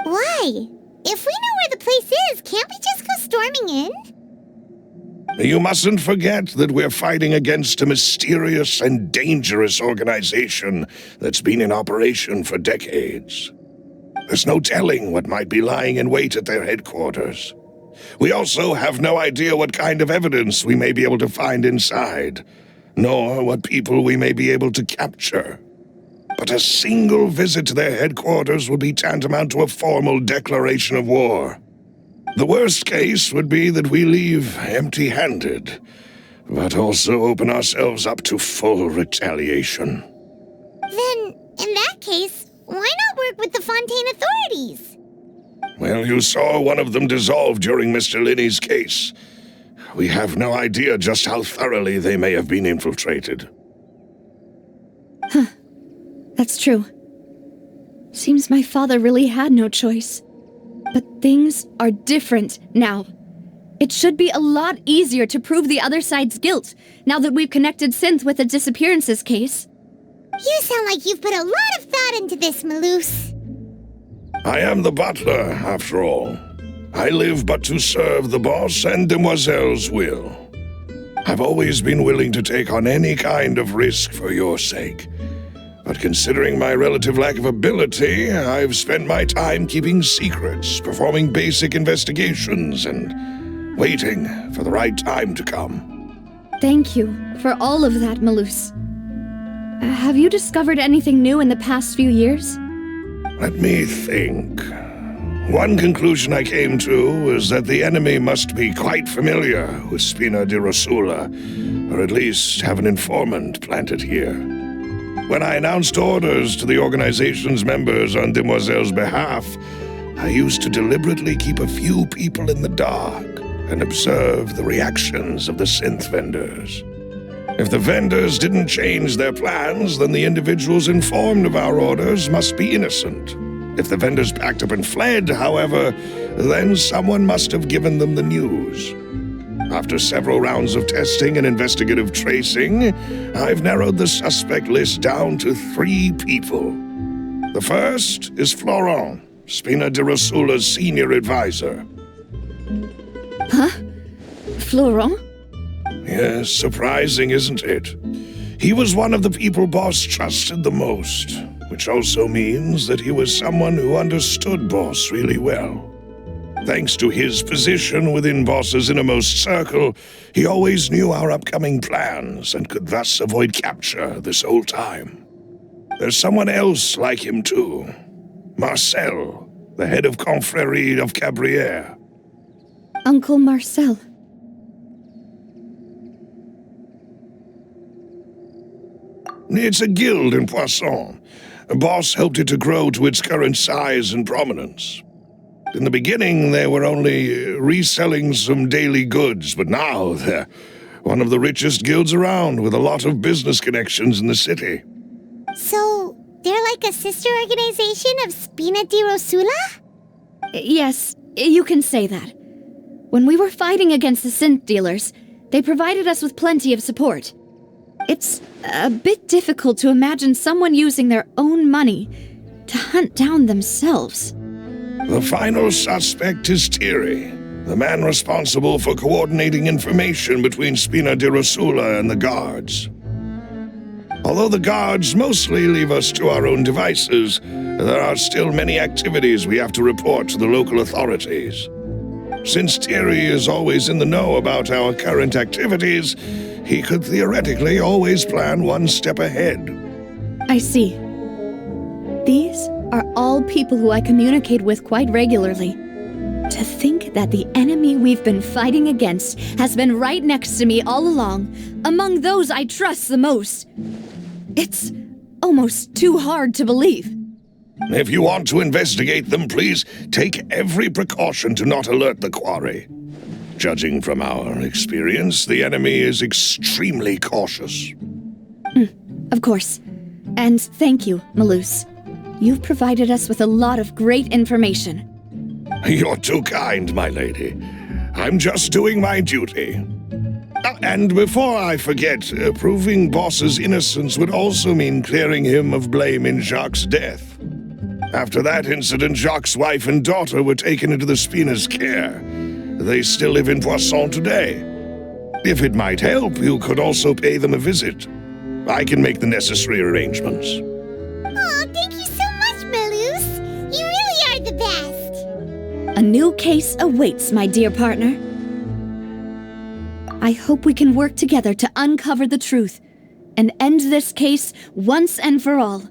Why? If we know where the place is, can't we just go storming in? You mustn't forget that we're fighting against a mysterious and dangerous organization that's been in operation for decades. There's no telling what might be lying in wait at their headquarters. We also have no idea what kind of evidence we may be able to find inside, nor what people we may be able to capture. But a single visit to their headquarters would be tantamount to a formal declaration of war. The worst case would be that we leave empty-handed, but also open ourselves up to full retaliation. Then, in that case, why not work with the Fontaine authorities? Well, you saw one of them dissolve during Mr. Linney's case. We have no idea just how thoroughly they may have been infiltrated. Huh. That's true. Seems my father really had no choice. But things are different now. It should be a lot easier to prove the other side's guilt, now that we've connected Synth with the disappearances case. You sound like you've put a lot of thought into this, Malus. I am the butler, after all. I live but to serve the boss and Demoiselle's will. I've always been willing to take on any kind of risk for your sake. But considering my relative lack of ability, I've spent my time keeping secrets, performing basic investigations, and waiting for the right time to come. Thank you for all of that, Malus. Have you discovered anything new in the past few years? Let me think. One conclusion I came to is that the enemy must be quite familiar with Spina di Rosula, or at least have an informant planted here. When I announced orders to the organization's members on Demoiselle's behalf, I used to deliberately keep a few people in the dark and observe the reactions of the synth vendors. If the vendors didn't change their plans, then the individuals informed of our orders must be innocent. If the vendors packed up and fled, however, then someone must have given them the news. After several rounds of testing and investigative tracing, I've narrowed the suspect list down to 3 people. The first is Florent, Spina di Rosula's senior advisor. Huh? Florent? Yes, surprising, isn't it? He was one of the people Boss trusted the most, which also means that he was someone who understood Boss really well. Thanks to his position within Boss's innermost circle, he always knew our upcoming plans and could thus avoid capture this whole time. There's someone else like him too. Marcel, the head of Confrérie of Cabrières. Uncle Marcel. It's a guild in Poisson. Boss helped it to grow to its current size and prominence. In the beginning, they were only reselling some daily goods, but now they're one of the richest guilds around with a lot of business connections in the city. So, they're like a sister organization of Spina di Rosula? Yes, you can say that. When we were fighting against the synth dealers, they provided us with plenty of support. It's a bit difficult to imagine someone using their own money to hunt down themselves. The final suspect is Thierry, the man responsible for coordinating information between Spina di Rosula and the guards. Although the guards mostly leave us to our own devices, there are still many activities we have to report to the local authorities. Since Thierry is always in the know about our current activities, he could theoretically always plan one step ahead. I see. These are all people who I communicate with quite regularly. To think that the enemy we've been fighting against has been right next to me all along, among those I trust the most. It's almost too hard to believe. If you want to investigate them, please take every precaution to not alert the quarry. Judging from our experience, the enemy is extremely cautious. Of course. And thank you, Malus. You've provided us with a lot of great information. You're too kind, my lady. I'm just doing my duty. And before I forget, proving Boss's innocence would also mean clearing him of blame in Jacques' death. After that incident, Jacques' wife and daughter were taken into the Spina's care. They still live in Poisson today. If it might help, you could also pay them a visit. I can make the necessary arrangements. Oh, thank you so much, Malus. You really are the best. A new case awaits, my dear partner. I hope we can work together to uncover the truth and end this case once and for all.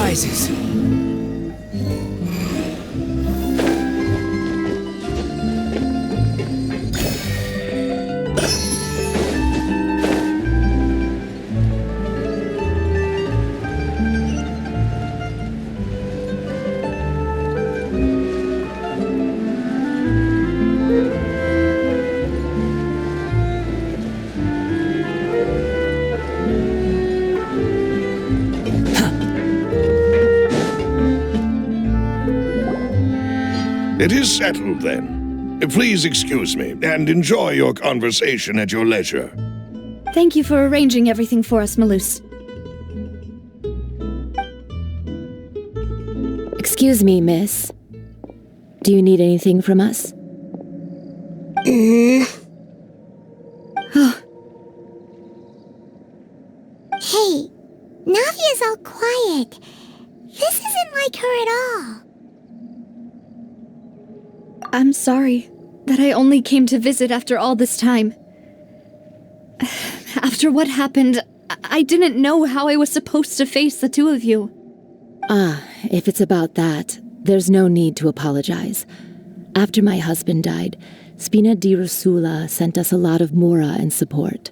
rises. It is settled, then. Please excuse me, and enjoy your conversation at your leisure. Thank you for arranging everything for us, Malus. Excuse me, miss. Do you need anything from us? Hey, Navia's all quiet. This isn't like her at all. I'm sorry that I only came to visit after all this time. After what happened, I didn't know how I was supposed to face the two of you. If it's about that, there's no need to apologize. After my husband died, Spina di Rosula sent us a lot of mora and support.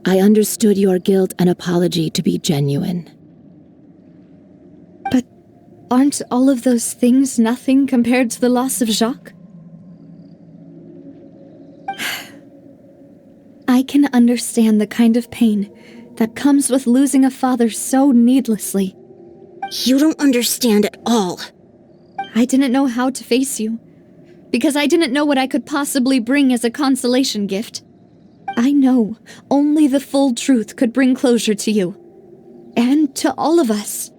I understood your guilt and apology to be genuine. But aren't all of those things nothing compared to the loss of Jacques? I can understand the kind of pain that comes with losing a father so needlessly. You don't understand at all. I didn't know how to face you, because I didn't know what I could possibly bring as a consolation gift. I know only the full truth could bring closure to you, and to all of us.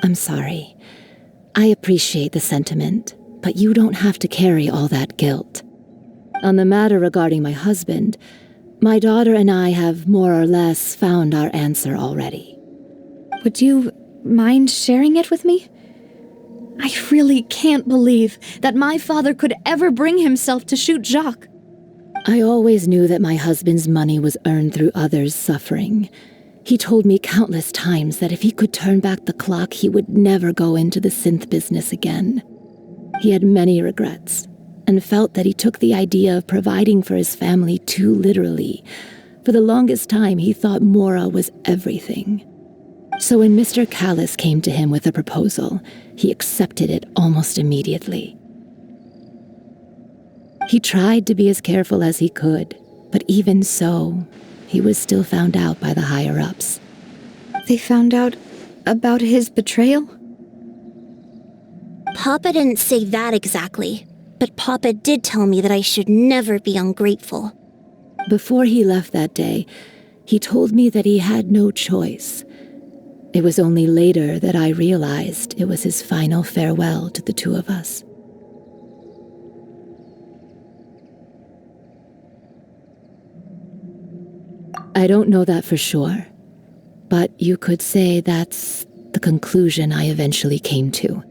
I'm sorry. I appreciate the sentiment, but you don't have to carry all that guilt. On the matter regarding my husband, my daughter and I have more or less found our answer already. Would you mind sharing it with me? I really can't believe that my father could ever bring himself to shoot Jacques. I always knew that my husband's money was earned through others' suffering. He told me countless times that if he could turn back the clock, he would never go into the synth business again. He had many regrets, and felt that he took the idea of providing for his family too literally. For the longest time, he thought Mora was everything. So when Mr. Callis came to him with a proposal, he accepted it almost immediately. He tried to be as careful as he could, but even so, he was still found out by the higher-ups. They found out about his betrayal? Papa didn't say that exactly, but Papa did tell me that I should never be ungrateful. Before he left that day, he told me that he had no choice. It was only later that I realized it was his final farewell to the two of us. I don't know that for sure, but you could say that's the conclusion I eventually came to.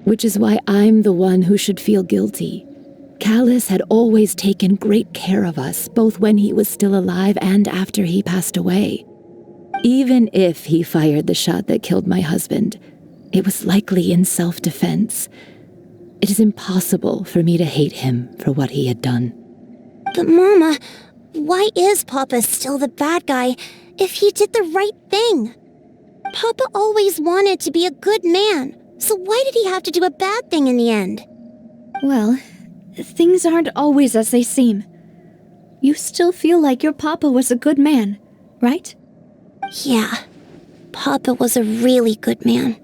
Which is why I'm the one who should feel guilty. Callis had always taken great care of us, both when he was still alive and after he passed away. Even if he fired the shot that killed my husband, it was likely in self-defense. It is impossible for me to hate him for what he had done. But Mama, why is Papa still the bad guy if he did the right thing? Papa always wanted to be a good man, so why did he have to do a bad thing in the end? Well, things aren't always as they seem. You still feel like your Papa was a good man, right? Yeah, Papa was a really good man.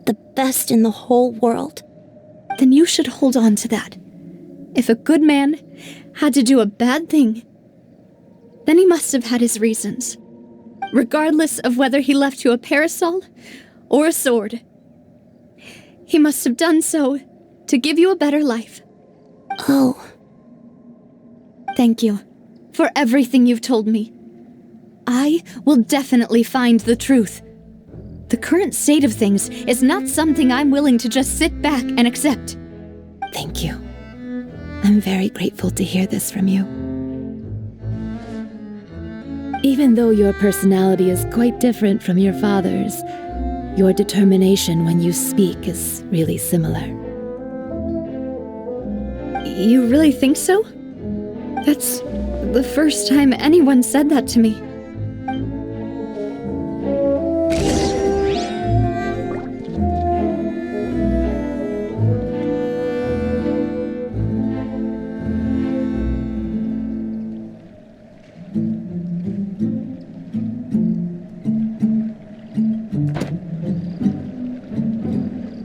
The best in the whole world. Then you should hold on to that. If a good man had to do a bad thing, then he must have had his reasons. Regardless of whether he left you a parasol or a sword. He must have done so to give you a better life. Oh. Thank you for everything you've told me. I will definitely find the truth. The current state of things is not something I'm willing to just sit back and accept. Thank you. I'm very grateful to hear this from you. Even though your personality is quite different from your father's, your determination when you speak is really similar. You really think so? That's the first time anyone said that to me.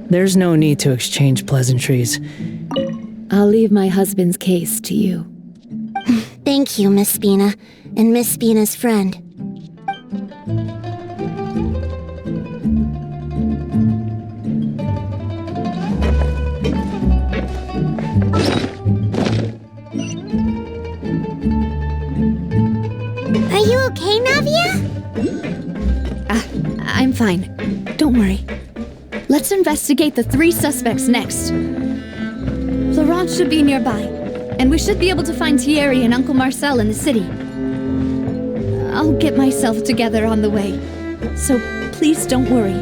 There's no need to exchange pleasantries. I'll leave my husband's case to you. Thank you, Miss Spina. and Miss Spina's friend. Are you okay, Navia? I'm fine. Don't worry. Let's investigate the 3 suspects next. Florent should be nearby, and we should be able to find Thierry and Uncle Marcel in the city. I'll get myself together on the way, so please don't worry.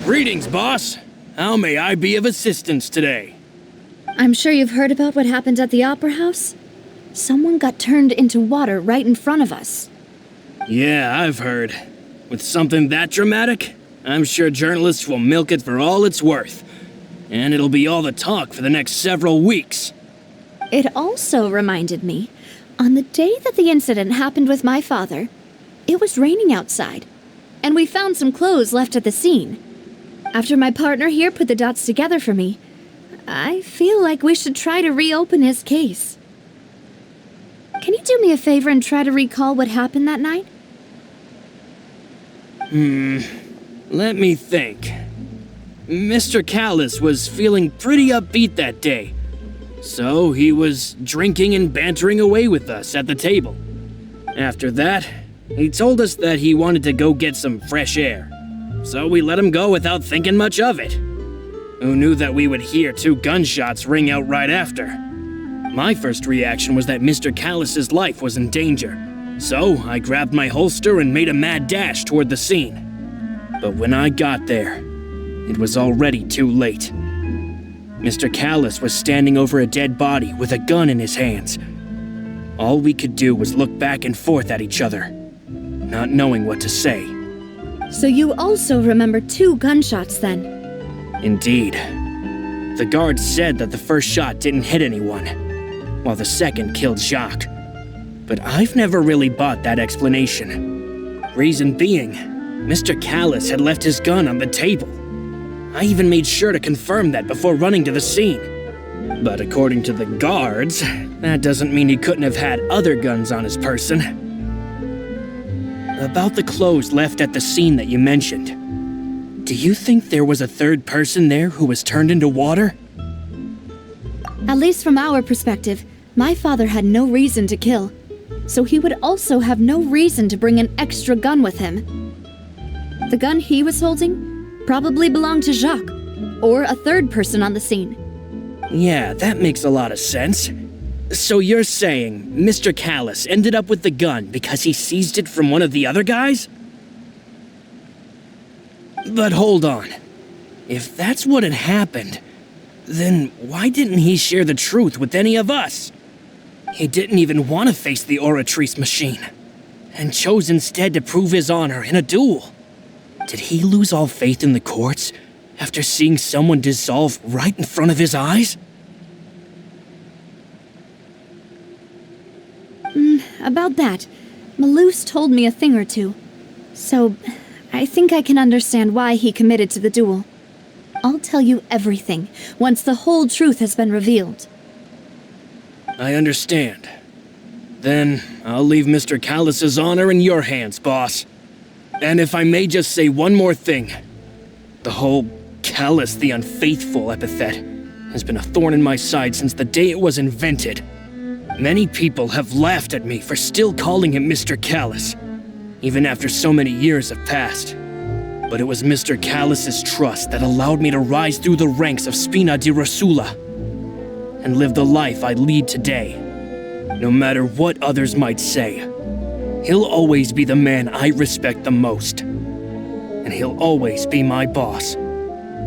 Greetings, boss. How may I be of assistance today? I'm sure you've heard about what happened at the Opera House? Someone got turned into water right in front of us. Yeah, I've heard. With something that dramatic, I'm sure journalists will milk it for all it's worth. And it'll be all the talk for the next several weeks. It also reminded me, on the day that the incident happened with my father, it was raining outside, and we found some clothes left at the scene. After my partner here put the dots together for me, I feel like we should try to reopen his case. Can you do me a favor and try to recall what happened that night? Let me think. Mr. Callis was feeling pretty upbeat that day, so he was drinking and bantering away with us at the table. After that, he told us that he wanted to go get some fresh air, so we let him go without thinking much of it. Who knew that we would hear 2 gunshots ring out right after? My first reaction was that Mr. Callis's life was in danger, so I grabbed my holster and made a mad dash toward the scene. But when I got there, it was already too late. Mr. Callis was standing over a dead body with a gun in his hands. All we could do was look back and forth at each other, not knowing what to say. So you also remember 2 gunshots then? Indeed. The guard said that the first shot didn't hit anyone, while the second killed Jacques. But I've never really bought that explanation. Reason being, Mr. Callis had left his gun on the table. I even made sure to confirm that before running to the scene. But according to the guards, that doesn't mean he couldn't have had other guns on his person. About the clothes left at the scene that you mentioned, do you think there was a 3rd person there who was turned into water? At least from our perspective, my father had no reason to kill, so he would also have no reason to bring an extra gun with him. The gun he was holding probably belonged to Jacques, or a 3rd person on the scene. Yeah, that makes a lot of sense. So you're saying Mr. Callis ended up with the gun because he seized it from one of the other guys? But hold on. If that's what had happened, then why didn't he share the truth with any of us? He didn't even want to face the Oratrice machine, and chose instead to prove his honor in a duel. Did he lose all faith in the courts after seeing someone dissolve right in front of his eyes? About that, Malouse told me a thing or two, so I think I can understand why he committed to the duel. I'll tell you everything once the whole truth has been revealed. I understand. Then I'll leave Mr. Callis's honor in your hands, boss. And if I may just say one more thing, the whole Callis the Unfaithful epithet has been a thorn in my side since the day it was invented. Many people have laughed at me for still calling him Mr. Callis, even after so many years have passed. But it was Mr. Callis's trust that allowed me to rise through the ranks of Spina di Rosula and live the life I lead today. No matter what others might say, he'll always be the man I respect the most. And he'll always be my boss.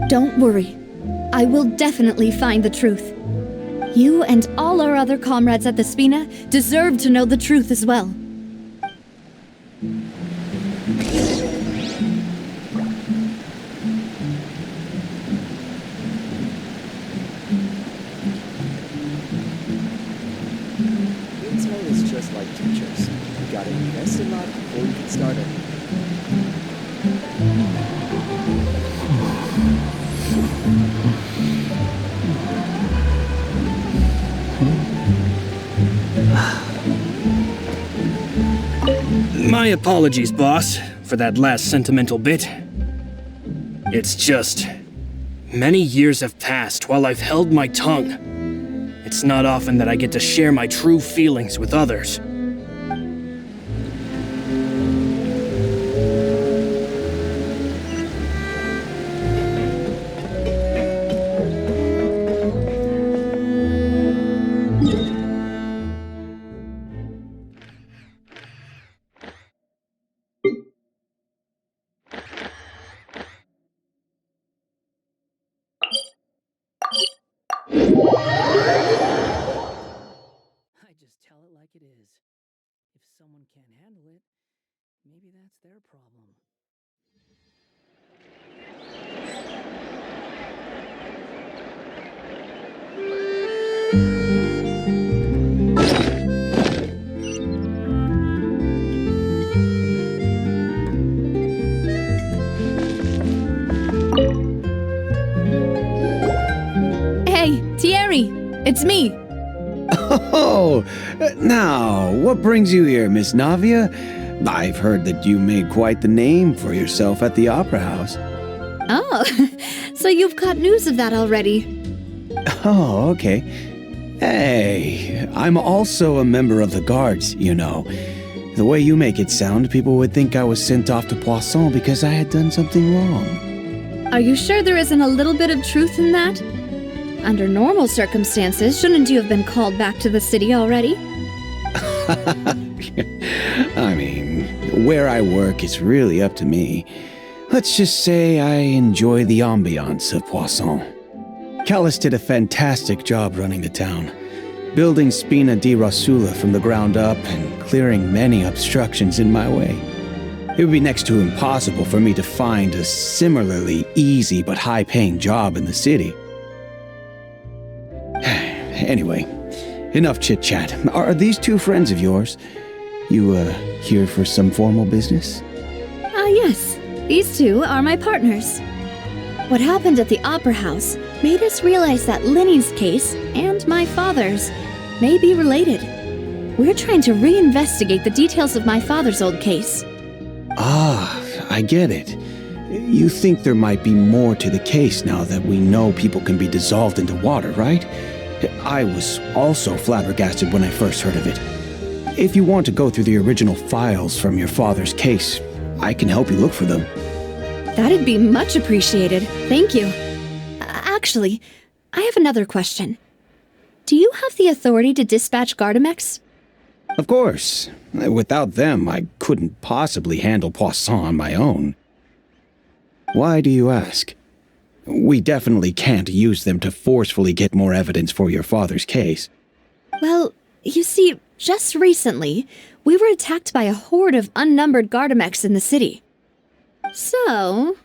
Don't worry. I will definitely find the truth. You and all our other comrades at the Spina deserve to know the truth as well. Intel is just like teachers. You gotta invest a lot before you can start it. My apologies, boss, for that last sentimental bit. It's just... many years have passed while I've held my tongue. It's not often that I get to share my true feelings with others. Maybe that's their problem. Hey, Thierry! It's me! Oh, now, what brings you here, Miss Navia? I've heard that you made quite the name for yourself at the Opera House. Oh, so you've got news of that already. Oh, okay. Hey, I'm also a member of the Guards, you know. The way you make it sound, people would think I was sent off to Poisson because I had done something wrong. Are you sure there isn't a little bit of truth in that? Under normal circumstances, shouldn't you have been called back to the city already? I mean, where I work is really up to me. Let's just say I enjoy the ambiance of Poisson. Callis did a fantastic job running the town, building Spina di Rosula from the ground up and clearing many obstructions in my way. It would be next to impossible for me to find a similarly easy but high-paying job in the city. Anyway, enough chit-chat. Are these two friends of yours? You, here for some formal business? Yes. These two are my partners. What happened at the Opera House made us realize that Linny's case and my father's may be related. We're trying to reinvestigate the details of my father's old case. Ah, I get it. You think there might be more to the case now that we know people can be dissolved into water, right? I was also flabbergasted when I first heard of it. If you want to go through the original files from your father's case, I can help you look for them. That'd be much appreciated. Thank you. Actually, I have another question. Do you have the authority to dispatch Gardamex? Of course. Without them, I couldn't possibly handle Poisson on my own. Why do you ask? We definitely can't use them to forcefully get more evidence for your father's case. Well, you see, just recently, we were attacked by a horde of unnumbered Gardamex in the city. So,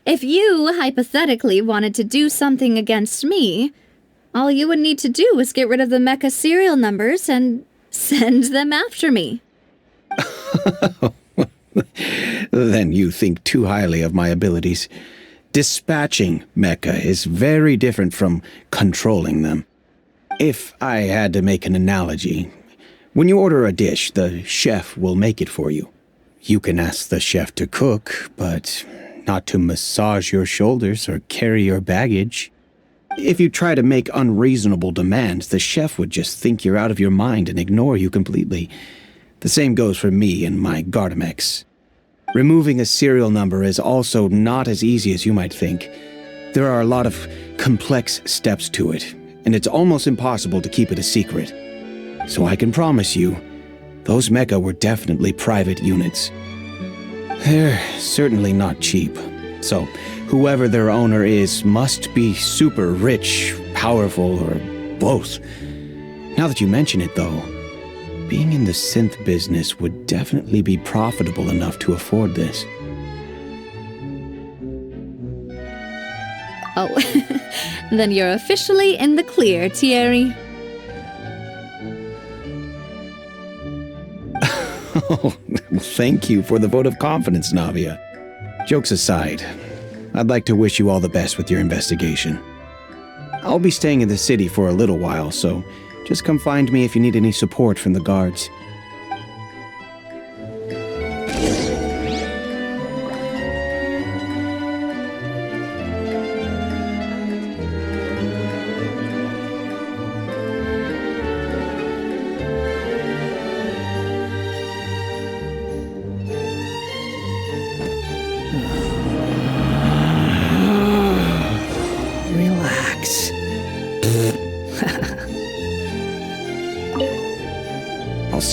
if you hypothetically wanted to do something against me, all you would need to do is get rid of the mecha serial numbers and send them after me. Then you think too highly of my abilities. Dispatching mecha is very different from controlling them. If I had to make an analogy, when you order a dish, the chef will make it for you. You can ask the chef to cook, but not to massage your shoulders or carry your baggage. If you try to make unreasonable demands, the chef would just think you're out of your mind and ignore you completely. The same goes for me and my Gardamex. Removing a serial number is also not as easy as you might think. There are a lot of complex steps to it, and it's almost impossible to keep it a secret. So I can promise you, those mecha were definitely private units. They're certainly not cheap. So, whoever their owner is must be super rich, powerful, or both. Now that you mention it, though, being in the synth business would definitely be profitable enough to afford this. Oh, then you're officially in the clear, Thierry. Oh, thank you for the vote of confidence, Navia. Jokes aside, I'd like to wish you all the best with your investigation. I'll be staying in the city for a little while, so just come find me if you need any support from the guards.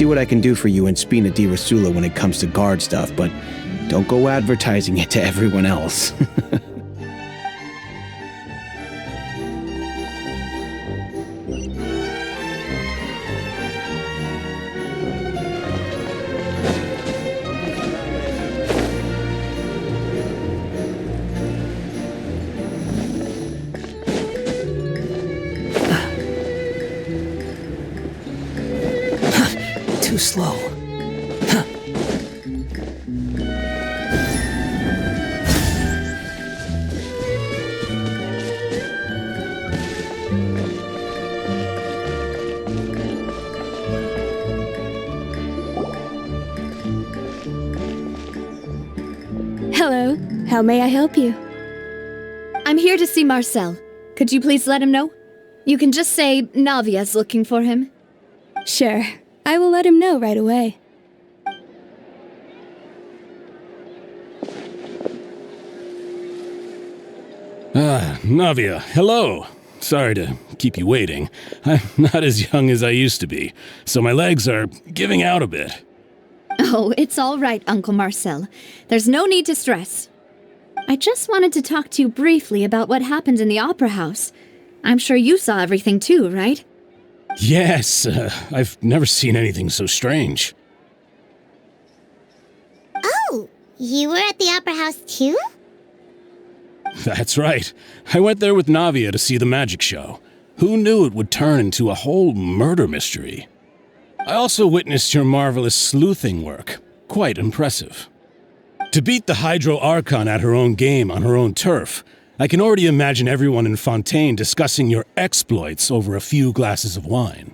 see what I can do for you in Spina di Rosula when it comes to guard stuff, but don't go advertising it to everyone else. Too slow. Hello. How may I help you? I'm here to see Marcel. Could you please let him know? You can just say Navia's looking for him. Sure. I will let him know right away. Navia, hello. Sorry to keep you waiting. I'm not as young as I used to be, so my legs are giving out a bit. Oh, it's all right, Uncle Marcel. There's no need to stress. I just wanted to talk to you briefly about what happened in the Opera House. I'm sure you saw everything too, right? Yes, I've never seen anything so strange. Oh, you were at the Opera House too? That's right. I went there with Navia to see the magic show. Who knew it would turn into a whole murder mystery? I also witnessed your marvelous sleuthing work. Quite impressive. To beat the Hydro Archon at her own game on her own turf, I can already imagine everyone in Fontaine discussing your exploits over a few glasses of wine.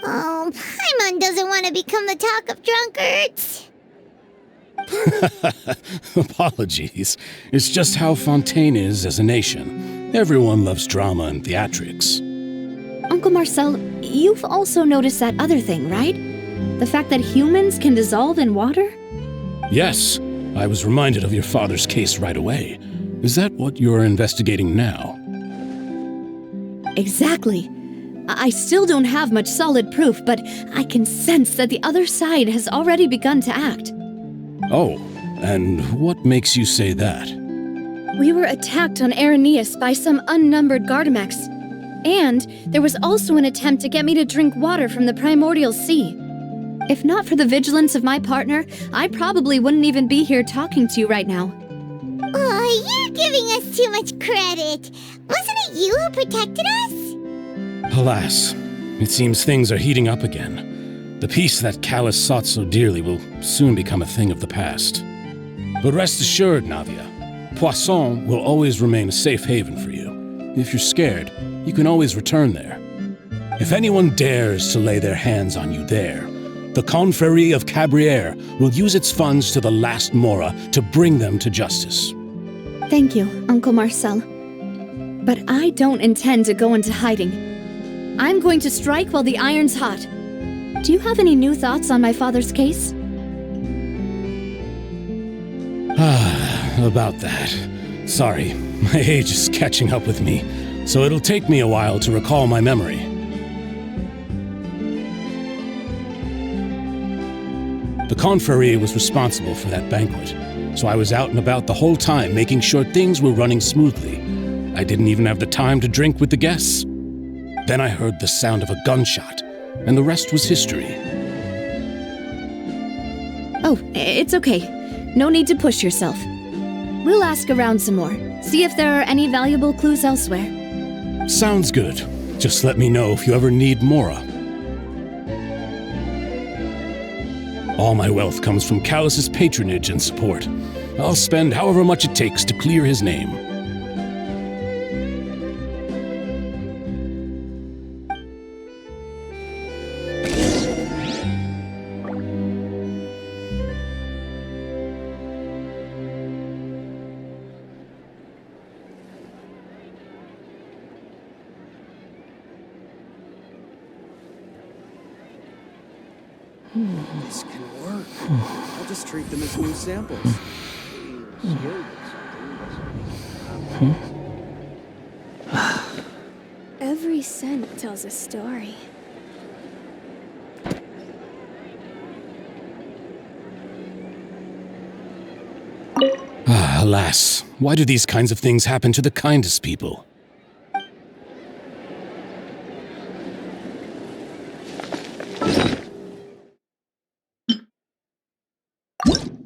Oh, Paimon doesn't want to become the talk of drunkards. Apologies. It's just how Fontaine is as a nation. Everyone loves drama and theatrics. Uncle Marcel, you've also noticed that other thing, right? The fact that humans can dissolve in water? Yes, I was reminded of your father's case right away. Is that what you're investigating now? Exactly. I still don't have much solid proof, but I can sense that the other side has already begun to act. Oh, and what makes you say that? We were attacked on Araneus by some unnumbered Gardamex. And there was also an attempt to get me to drink water from the primordial sea. If not for the vigilance of my partner, I probably wouldn't even be here talking to you right now. Oh, you're giving us too much credit. Wasn't it you who protected us? Alas, it seems things are heating up again. The peace that Callus sought so dearly will soon become a thing of the past. But rest assured, Navia, Poisson will always remain a safe haven for you. If you're scared, you can always return there. If anyone dares to lay their hands on you there, the Confrérie of Cabrières will use its funds to the last Mora to bring them to justice. Thank you, Uncle Marcel. But I don't intend to go into hiding. I'm going to strike while the iron's hot. Do you have any new thoughts on my father's case? About that. Sorry, my age is catching up with me, so it'll take me a while to recall my memory. The Confrérie was responsible for that banquet, so I was out and about the whole time making sure things were running smoothly. I didn't even have the time to drink with the guests. Then I heard the sound of a gunshot, and the rest was history. Oh, it's okay. No need to push yourself. We'll ask around some more, see if there are any valuable clues elsewhere. Sounds good. Just let me know if you ever need Mora. All my wealth comes from Callus's patronage and support. I'll spend however much it takes to clear his name. This can work. I'll just treat them as new samples. Every scent tells a story. Alas, why do these kinds of things happen to the kindest people?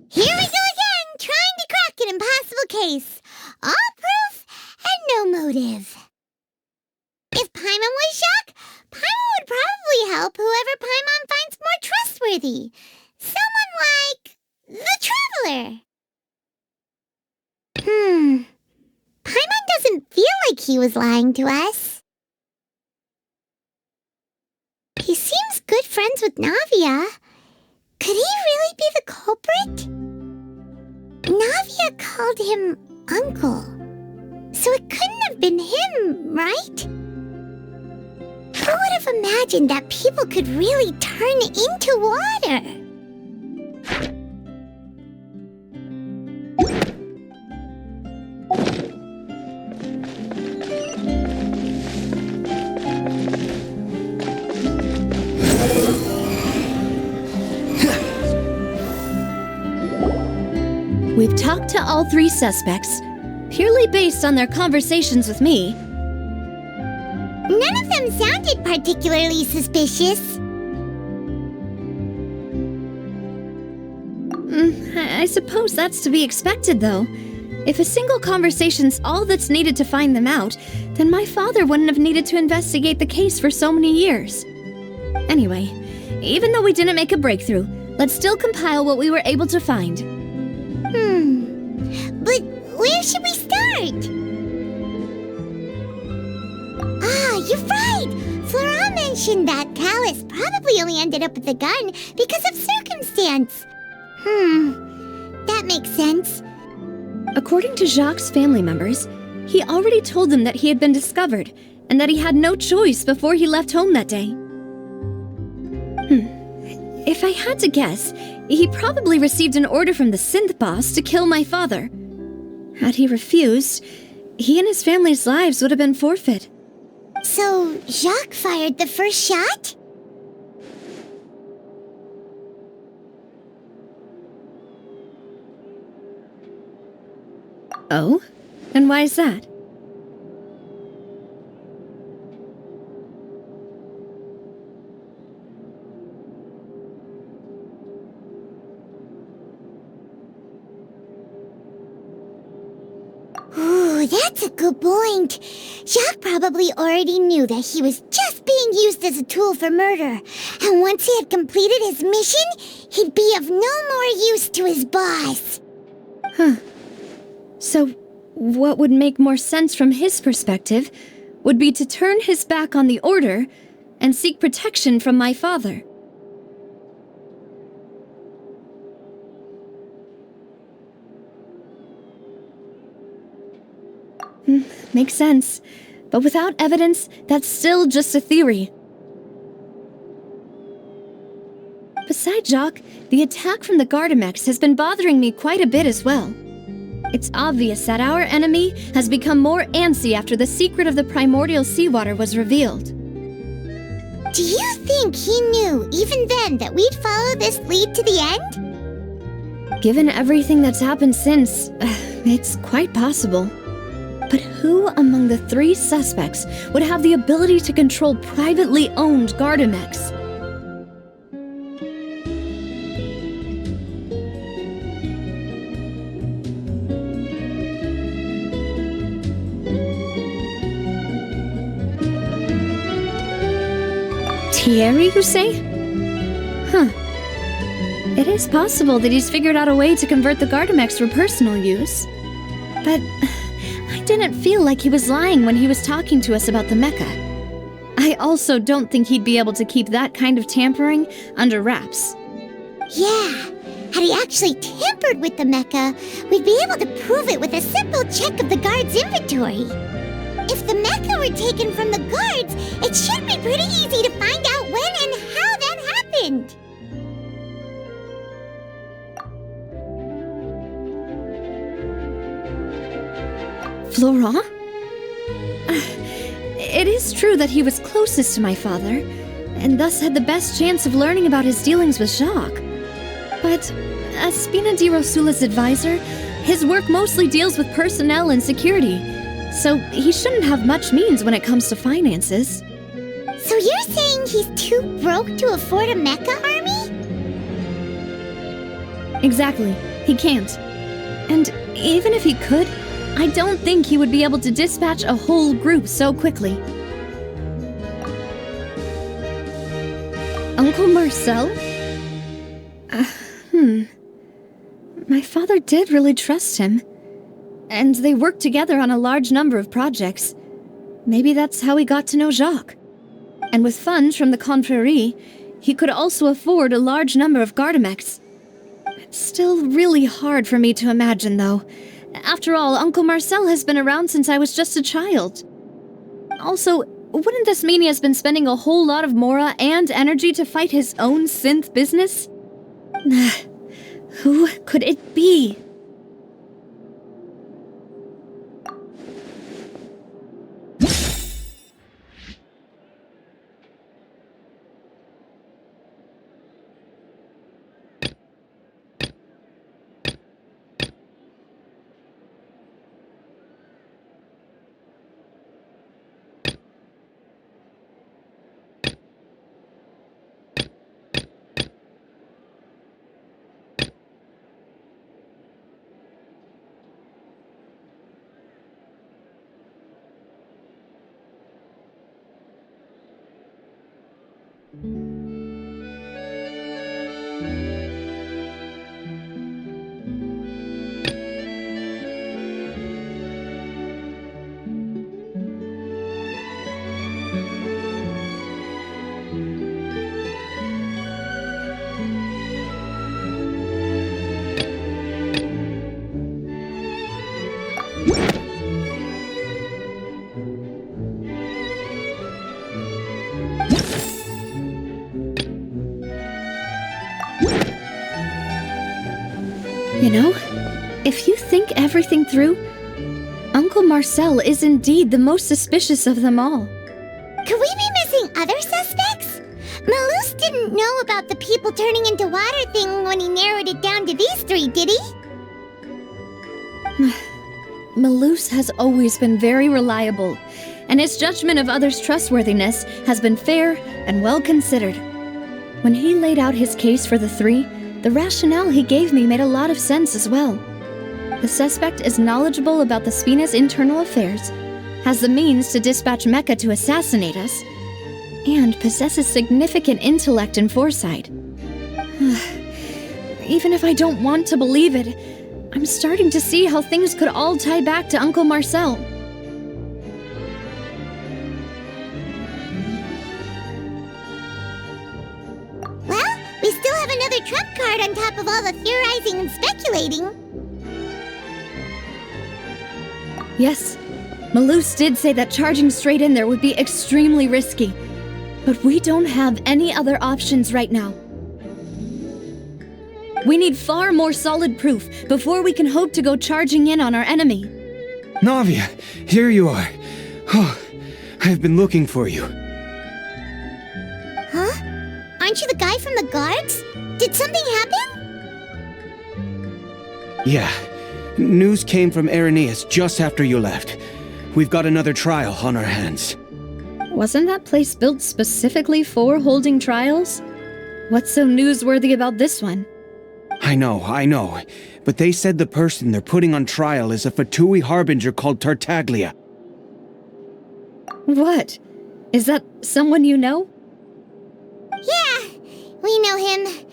Here we go again, trying to crack an impossible case. All proof and no motive. If Paimon was Jacques, Paimon would probably help whoever Paimon finds more trustworthy. Someone like the Traveler. Paimon doesn't feel like he was lying to us. He seems good friends with Navia. Could he really be the culprit? Navia called him Uncle, so it couldn't have been him, right? Who would have imagined that people could really turn into water? We've talked to all three suspects, purely based on their conversations with me. None of them sounded particularly suspicious. I suppose that's to be expected, though. If a single conversation's all that's needed to find them out, then my father wouldn't have needed to investigate the case for so many years. Anyway, even though we didn't make a breakthrough, let's still compile what we were able to find. But where should we start? You're right! Flora mentioned that Callus probably only ended up with the gun because of circumstance. That makes sense. According to Jacques' family members, he already told them that he had been discovered, and that he had no choice before he left home that day. If I had to guess, he probably received an order from the synth boss to kill my father. Had he refused, he and his family's lives would have been forfeit. So, Jacques fired the first shot? Oh? And why is that? Ooh, that's a good point. Jacques probably already knew that he was just being used as a tool for murder. And once he had completed his mission, he'd be of no more use to his boss. So, what would make more sense from his perspective would be to turn his back on the Order and seek protection from my father. Makes sense. But without evidence, that's still just a theory. Besides Jacques, the attack from the Gardamex has been bothering me quite a bit as well. It's obvious that our enemy has become more antsy after the secret of the primordial seawater was revealed. Do you think he knew, even then, that we'd follow this lead to the end? Given everything that's happened since, it's quite possible. But who among the three suspects would have the ability to control privately owned Gardamex? Thierry, you say? It is possible that he's figured out a way to convert the Gardamex for personal use. But I didn't feel like he was lying when he was talking to us about the mecha. I also don't think he'd be able to keep that kind of tampering under wraps. Yeah, had he actually tampered with the mecha, we'd be able to prove it with a simple check of the guard's inventory. If the mecha were taken from the guards, it should be pretty easy to find out when and how that happened. Florent? It is true that he was closest to my father, and thus had the best chance of learning about his dealings with Jacques. But as Spina di Rosula's advisor, His work mostly deals with personnel and security, so he shouldn't have much means when it comes to finances. So you're saying he's too broke to afford a mecha army? Exactly. He can't. And even if he could, I don't think he would be able to dispatch a whole group so quickly. Uncle Marcel? My father did really trust him. And they worked together on a large number of projects. Maybe that's how he got to know Jacques. And with funds from the Confrérie, he could also afford a large number of Gardamex. It's still really hard for me to imagine, though. After all, Uncle Marcel has been around since I was just a child. Also, wouldn't this mean he has been spending a whole lot of mora and energy to fight his own synth business? Who could it be? You know, if you think everything through, Uncle Marcel is indeed the most suspicious of them all. Could we be missing other suspects? Malus didn't know about the people turning into water thing when he narrowed it down to these three, did he? Malus has always been very reliable, and his judgment of others' trustworthiness has been fair and well considered. When he laid out his case for the three, the rationale he gave me made a lot of sense as well. The suspect is knowledgeable about the Spina's internal affairs, has the means to dispatch Mecha to assassinate us, and possesses significant intellect and foresight. Even if I don't want to believe it, I'm starting to see how things could all tie back to Uncle Marcel. Well, we still have another trump card on top of all the theorizing and speculating. Yes, Malus did say that charging straight in there would be extremely risky, but we don't have any other options right now. We need far more solid proof before we can hope to go charging in on our enemy. Navia, here you are. Oh, I've been looking for you. Huh? Aren't you the guy from the guards? Did something happen? Yeah. News came from Irenaeus just after you left. We've got another trial on our hands. Wasn't that place built specifically for holding trials? What's so newsworthy about this one? I know. But they said the person they're putting on trial is a Fatui harbinger called Tartaglia. What? Is that someone you know? Yeah, we know him.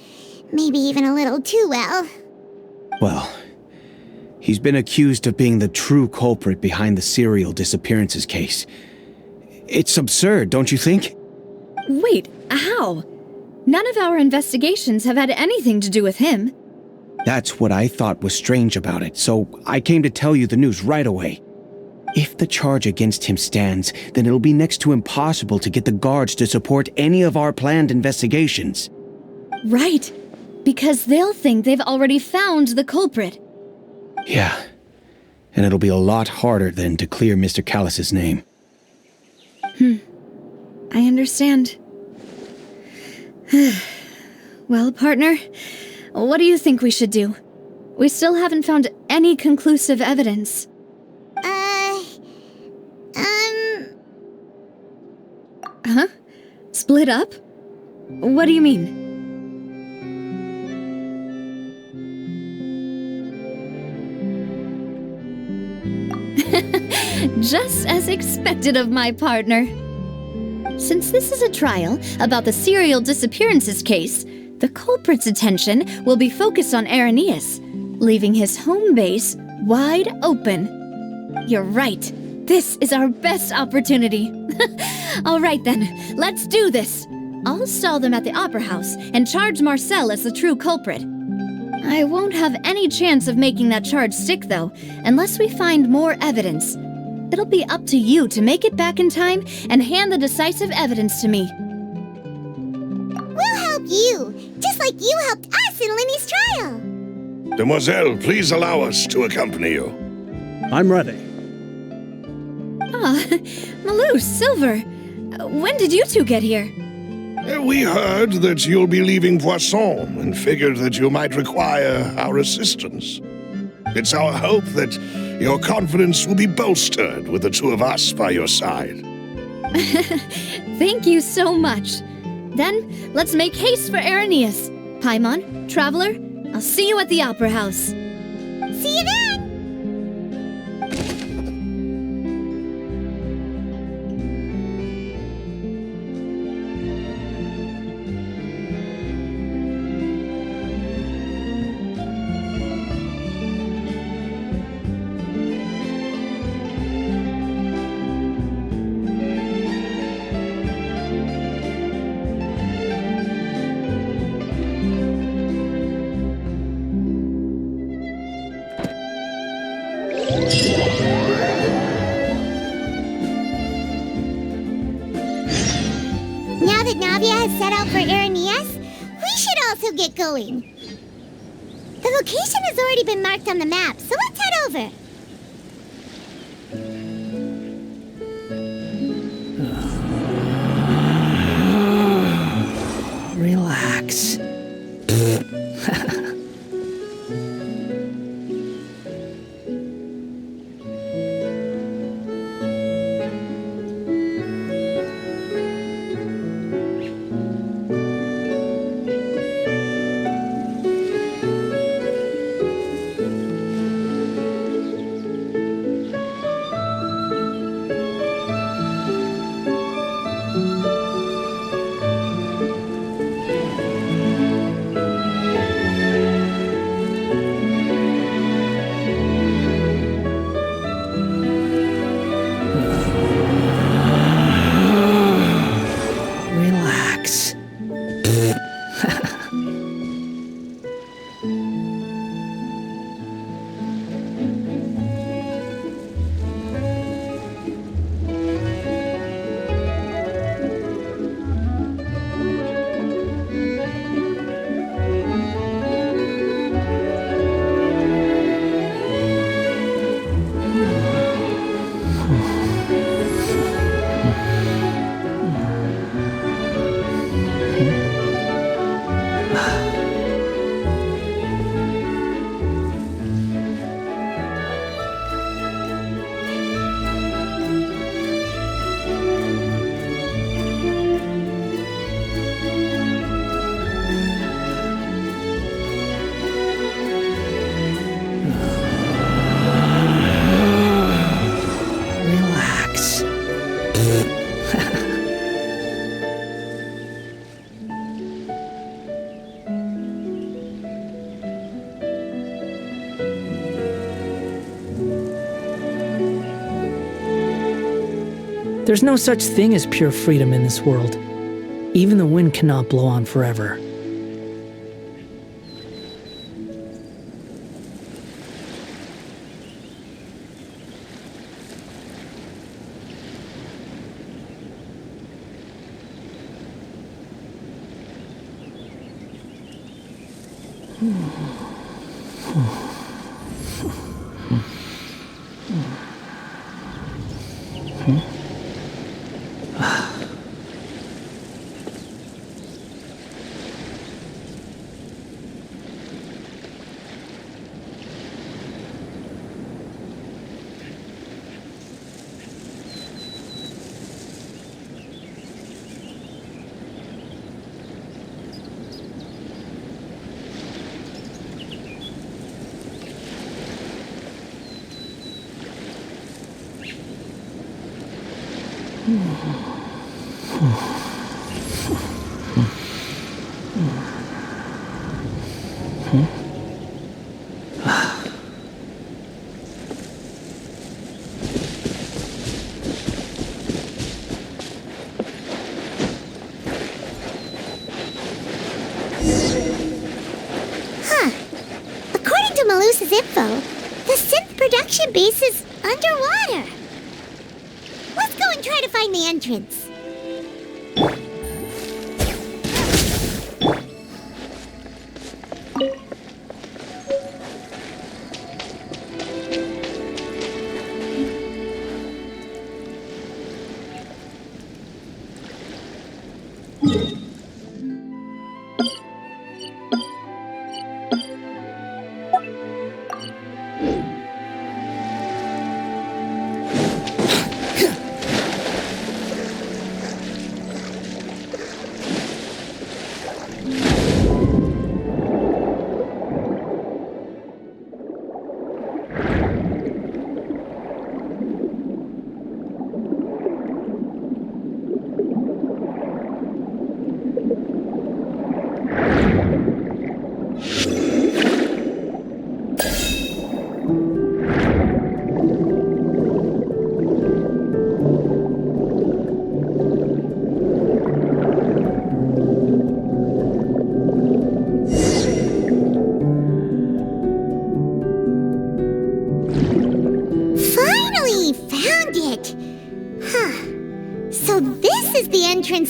Maybe even a little too well. Well, he's been accused of being the true culprit behind the serial disappearances case. It's absurd, don't you think? Wait, how? None of our investigations have had anything to do with him. That's what I thought was strange about it, so I came to tell you the news right away. If the charge against him stands, then it'll be next to impossible to get the guards to support any of our planned investigations. Right, because they'll think they've already found the culprit. Yeah, and it'll be a lot harder then to clear Mr. Callus's name. I understand. Well, partner, what do you think we should do? We still haven't found any conclusive evidence. Huh? Split up? What do you mean? Just as expected of my partner. Since this is a trial about the serial disappearances case, the culprit's attention will be focused on Irenaeus, leaving his home base wide open. You're right. This is our best opportunity. All right then, let's do this. I'll stall them at the Opera House and charge Marcel as the true culprit. I won't have any chance of making that charge stick, though, unless we find more evidence. It'll be up to you to make it back in time and hand the decisive evidence to me. We'll help you, just like you helped us in Linny's trial. Demoiselle, please allow us to accompany you. I'm ready. Ah, Malou, Silver, when did you two get here? We heard that you'll be leaving Poisson and figured that you might require our assistance. It's our hope that your confidence will be bolstered with the two of us by your side. Thank you so much. Then, let's make haste for Irenaeus. Paimon, Traveler, I'll see you at the Opera House. See you then! Now that Navia has set out for Irenaeus, we should also get going. The location has already been marked on the map, so let's head over. Relax. Relax. Relax. There's no such thing as pure freedom in this world. Even the wind cannot blow on forever. According to Malus's info, the synth production base is underwater. Let's go and try to find the entrance.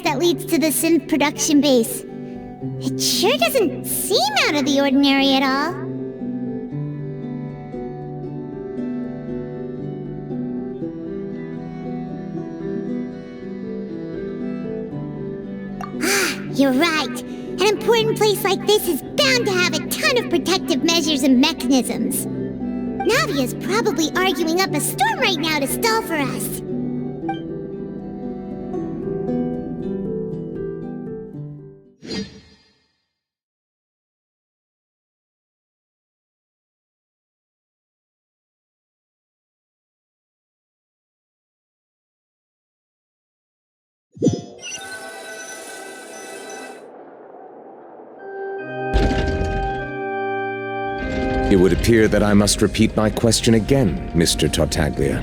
That leads to the synth production base. It sure doesn't seem out of the ordinary at all. You're right. An important place like this is bound to have a ton of protective measures and mechanisms. Navia's probably arguing up a storm right now to stall for us. It would appear that I must repeat my question again, Mr. Tartaglia.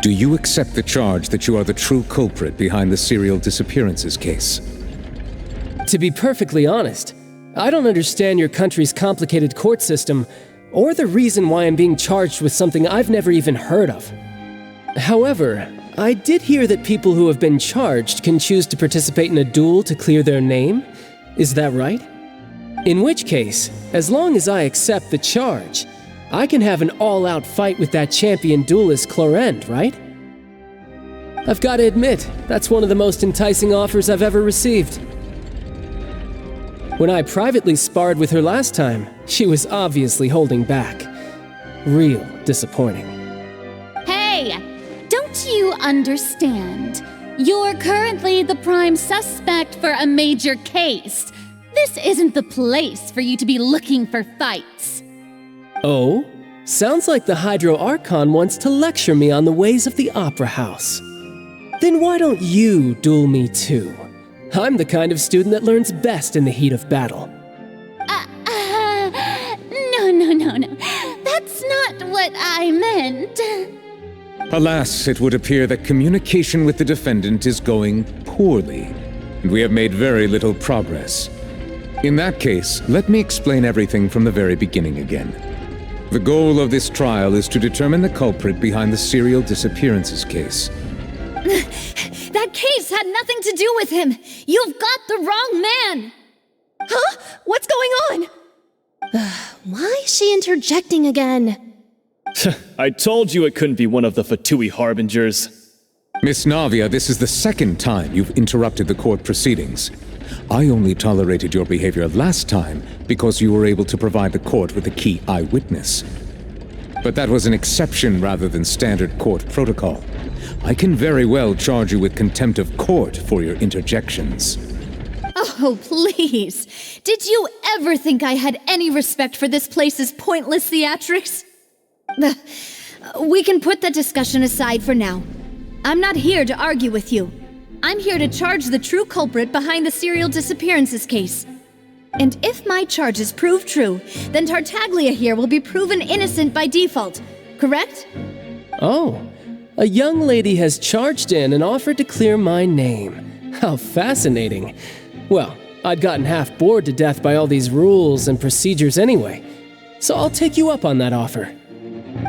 Do you accept the charge that you are the true culprit behind the serial disappearances case? To be perfectly honest, I don't understand your country's complicated court system, or the reason why I'm being charged with something I've never even heard of. However, I did hear that people who have been charged can choose to participate in a duel to clear their name. Is that right? In which case, as long as I accept the charge, I can have an all-out fight with that champion duelist Clorend, right? I've got to admit, that's one of the most enticing offers I've ever received. When I privately sparred with her last time, she was obviously holding back. Real disappointing. Hey! Don't you understand? You're currently the prime suspect for a major case. This isn't the place for you to be looking for fights. Oh? Sounds like the Hydro Archon wants to lecture me on the ways of the Opera House. Then why don't you duel me too? I'm the kind of student that learns best in the heat of battle. No. That's not what I meant. Alas, it would appear that communication with the defendant is going poorly, and we have made very little progress. In that case, let me explain everything from the very beginning again. The goal of this trial is to determine the culprit behind the serial disappearances case. That case had nothing to do with him! You've got the wrong man! Huh? What's going on? Why is she interjecting again? I told you it couldn't be one of the Fatui Harbingers. Miss Navia, this is the second time you've interrupted the court proceedings. I only tolerated your behavior last time because you were able to provide the court with a key eyewitness. But that was an exception rather than standard court protocol. I can very well charge you with contempt of court for your interjections. Oh, please! Did you ever think I had any respect for this place's pointless theatrics? We can put that discussion aside for now. I'm not here to argue with you. I'm here to charge the true culprit behind the serial disappearances case. And if my charges prove true, then Tartaglia here will be proven innocent by default, correct? Oh, a young lady has charged in and offered to clear my name. How fascinating. Well, I'd gotten half bored to death by all these rules and procedures anyway, so I'll take you up on that offer.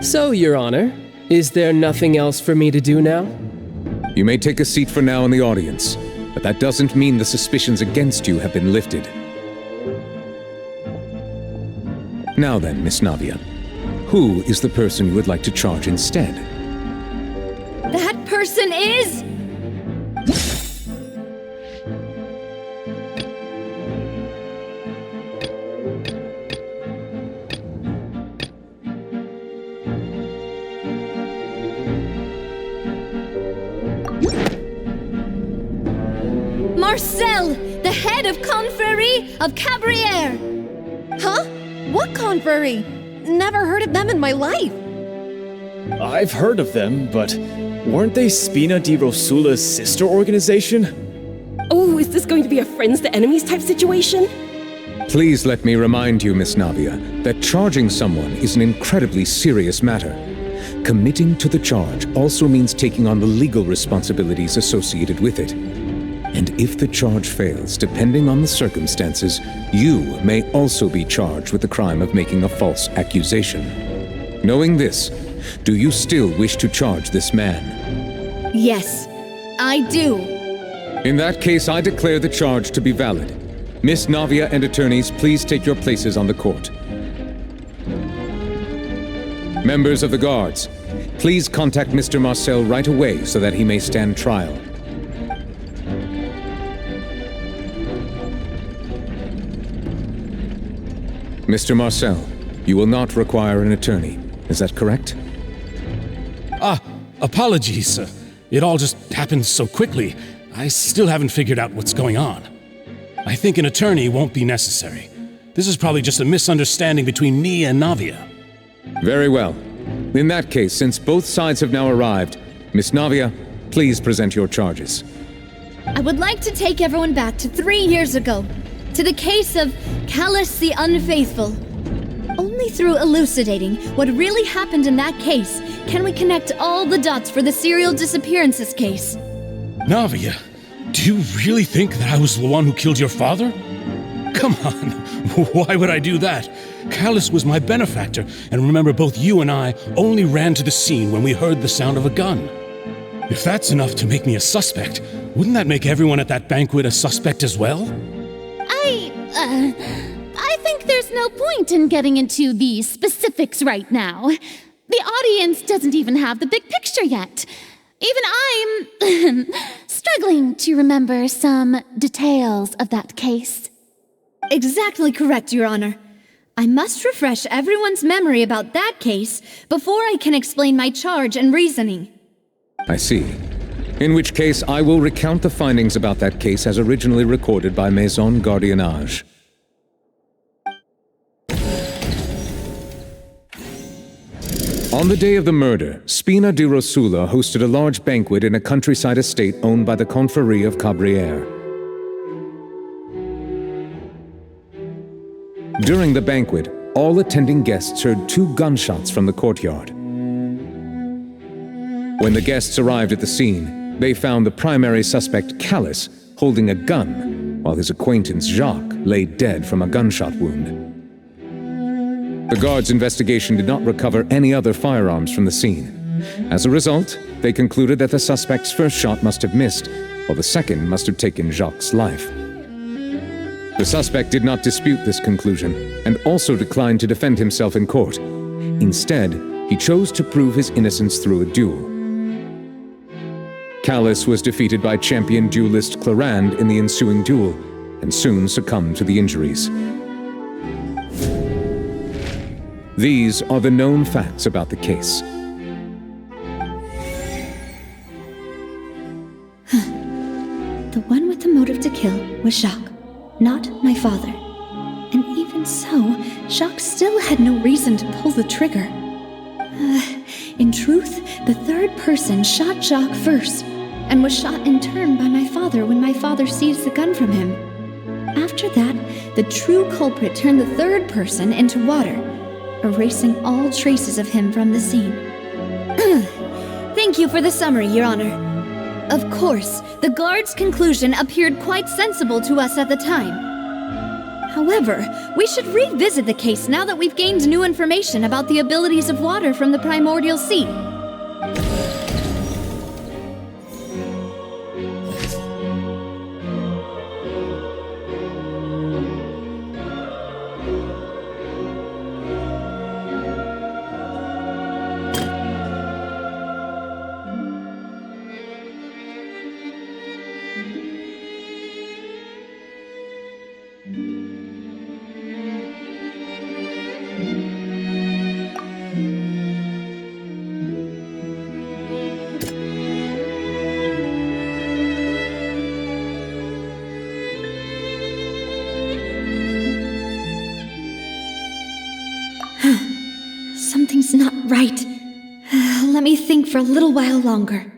So, Your Honor, is there nothing else for me to do now? You may take a seat for now in the audience, but that doesn't mean the suspicions against you have been lifted. Now then, Miss Navia, who is the person you would like to charge instead? That person is... Marcel, the head of Confrérie of Cabrières! Huh? What confrérie? Never heard of them in my life. I've heard of them, but weren't they Spina di Rosula's sister organization? Oh, is this going to be a friends to enemies type situation? Please let me remind you, Miss Navia, that charging someone is an incredibly serious matter. Committing to the charge also means taking on the legal responsibilities associated with it. And if the charge fails, depending on the circumstances, you may also be charged with the crime of making a false accusation. Knowing this, do you still wish to charge this man? Yes, I do. In that case, I declare the charge to be valid. Miss Navia and attorneys, please take your places on the court. Members of the guards, please contact Mr. Marcel right away so that he may stand trial. Mr. Marcel, you will not require an attorney. Is that correct? Apologies, sir. It all just happened so quickly. I still haven't figured out what's going on. I think an attorney won't be necessary. This is probably just a misunderstanding between me and Navia. Very well. In that case, since both sides have now arrived, Miss Navia, please present your charges. I would like to take everyone back to 3 years ago, to the case of Callus the Unfaithful. Only through elucidating what really happened in that case can we connect all the dots for the serial disappearances case. Navia, do you really think that I was the one who killed your father? Come on, why would I do that? Callus was my benefactor, and remember both you and I only ran to the scene when we heard the sound of a gun. If that's enough to make me a suspect, wouldn't that make everyone at that banquet a suspect as well? I think there's no point in getting into the specifics right now. The audience doesn't even have the big picture yet. Even I'm struggling to remember some details of that case. Exactly correct, Your Honor. I must refresh everyone's memory about that case before I can explain my charge and reasoning. I see. In which case, I will recount the findings about that case as originally recorded by Maison Gardiennage. On the day of the murder, Spina di Rosula hosted a large banquet in a countryside estate owned by the Confrérie of Cabrières. During the banquet, all attending guests heard 2 gunshots from the courtyard. When the guests arrived at the scene, they found the primary suspect, Callus, holding a gun, while his acquaintance, Jacques, lay dead from a gunshot wound. The guards' investigation did not recover any other firearms from the scene. As a result, they concluded that the suspect's first shot must have missed, while the second must have taken Jacques' life. The suspect did not dispute this conclusion, and also declined to defend himself in court. Instead, he chose to prove his innocence through a duel. Callus was defeated by champion duelist Clarande in the ensuing duel, and soon succumbed to the injuries. These are the known facts about the case. The one with the motive to kill was Jacques, not my father. And even so, Jacques still had no reason to pull the trigger. In truth, the third person shot Jacques first, and was shot in turn by my father when my father seized the gun from him. After that, the true culprit turned the third person into water, erasing all traces of him from the scene. Thank you for the summary, Your Honor. Of course, the guard's conclusion appeared quite sensible to us at the time. However, we should revisit the case now that we've gained new information about the abilities of water from the primordial sea. Something's not right. Let me think for a little while longer.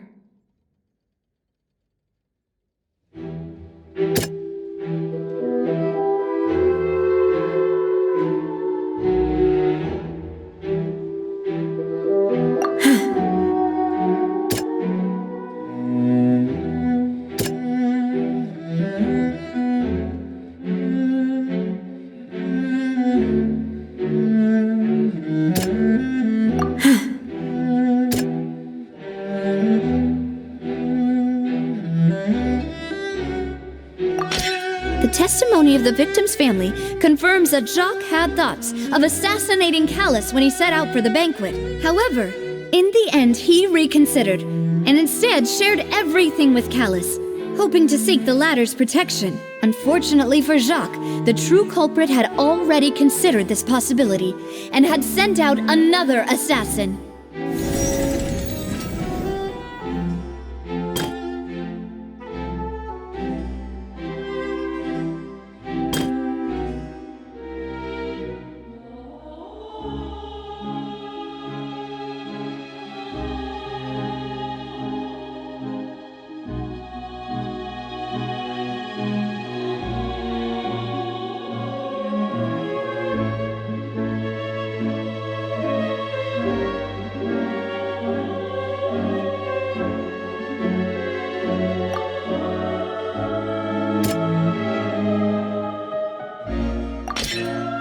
The testimony of the victim's family confirms that Jacques had thoughts of assassinating Callus when he set out for the banquet. However, in the end, he reconsidered, and instead shared everything with Callus, hoping to seek the latter's protection. Unfortunately for Jacques, the true culprit had already considered this possibility, and had sent out another assassin.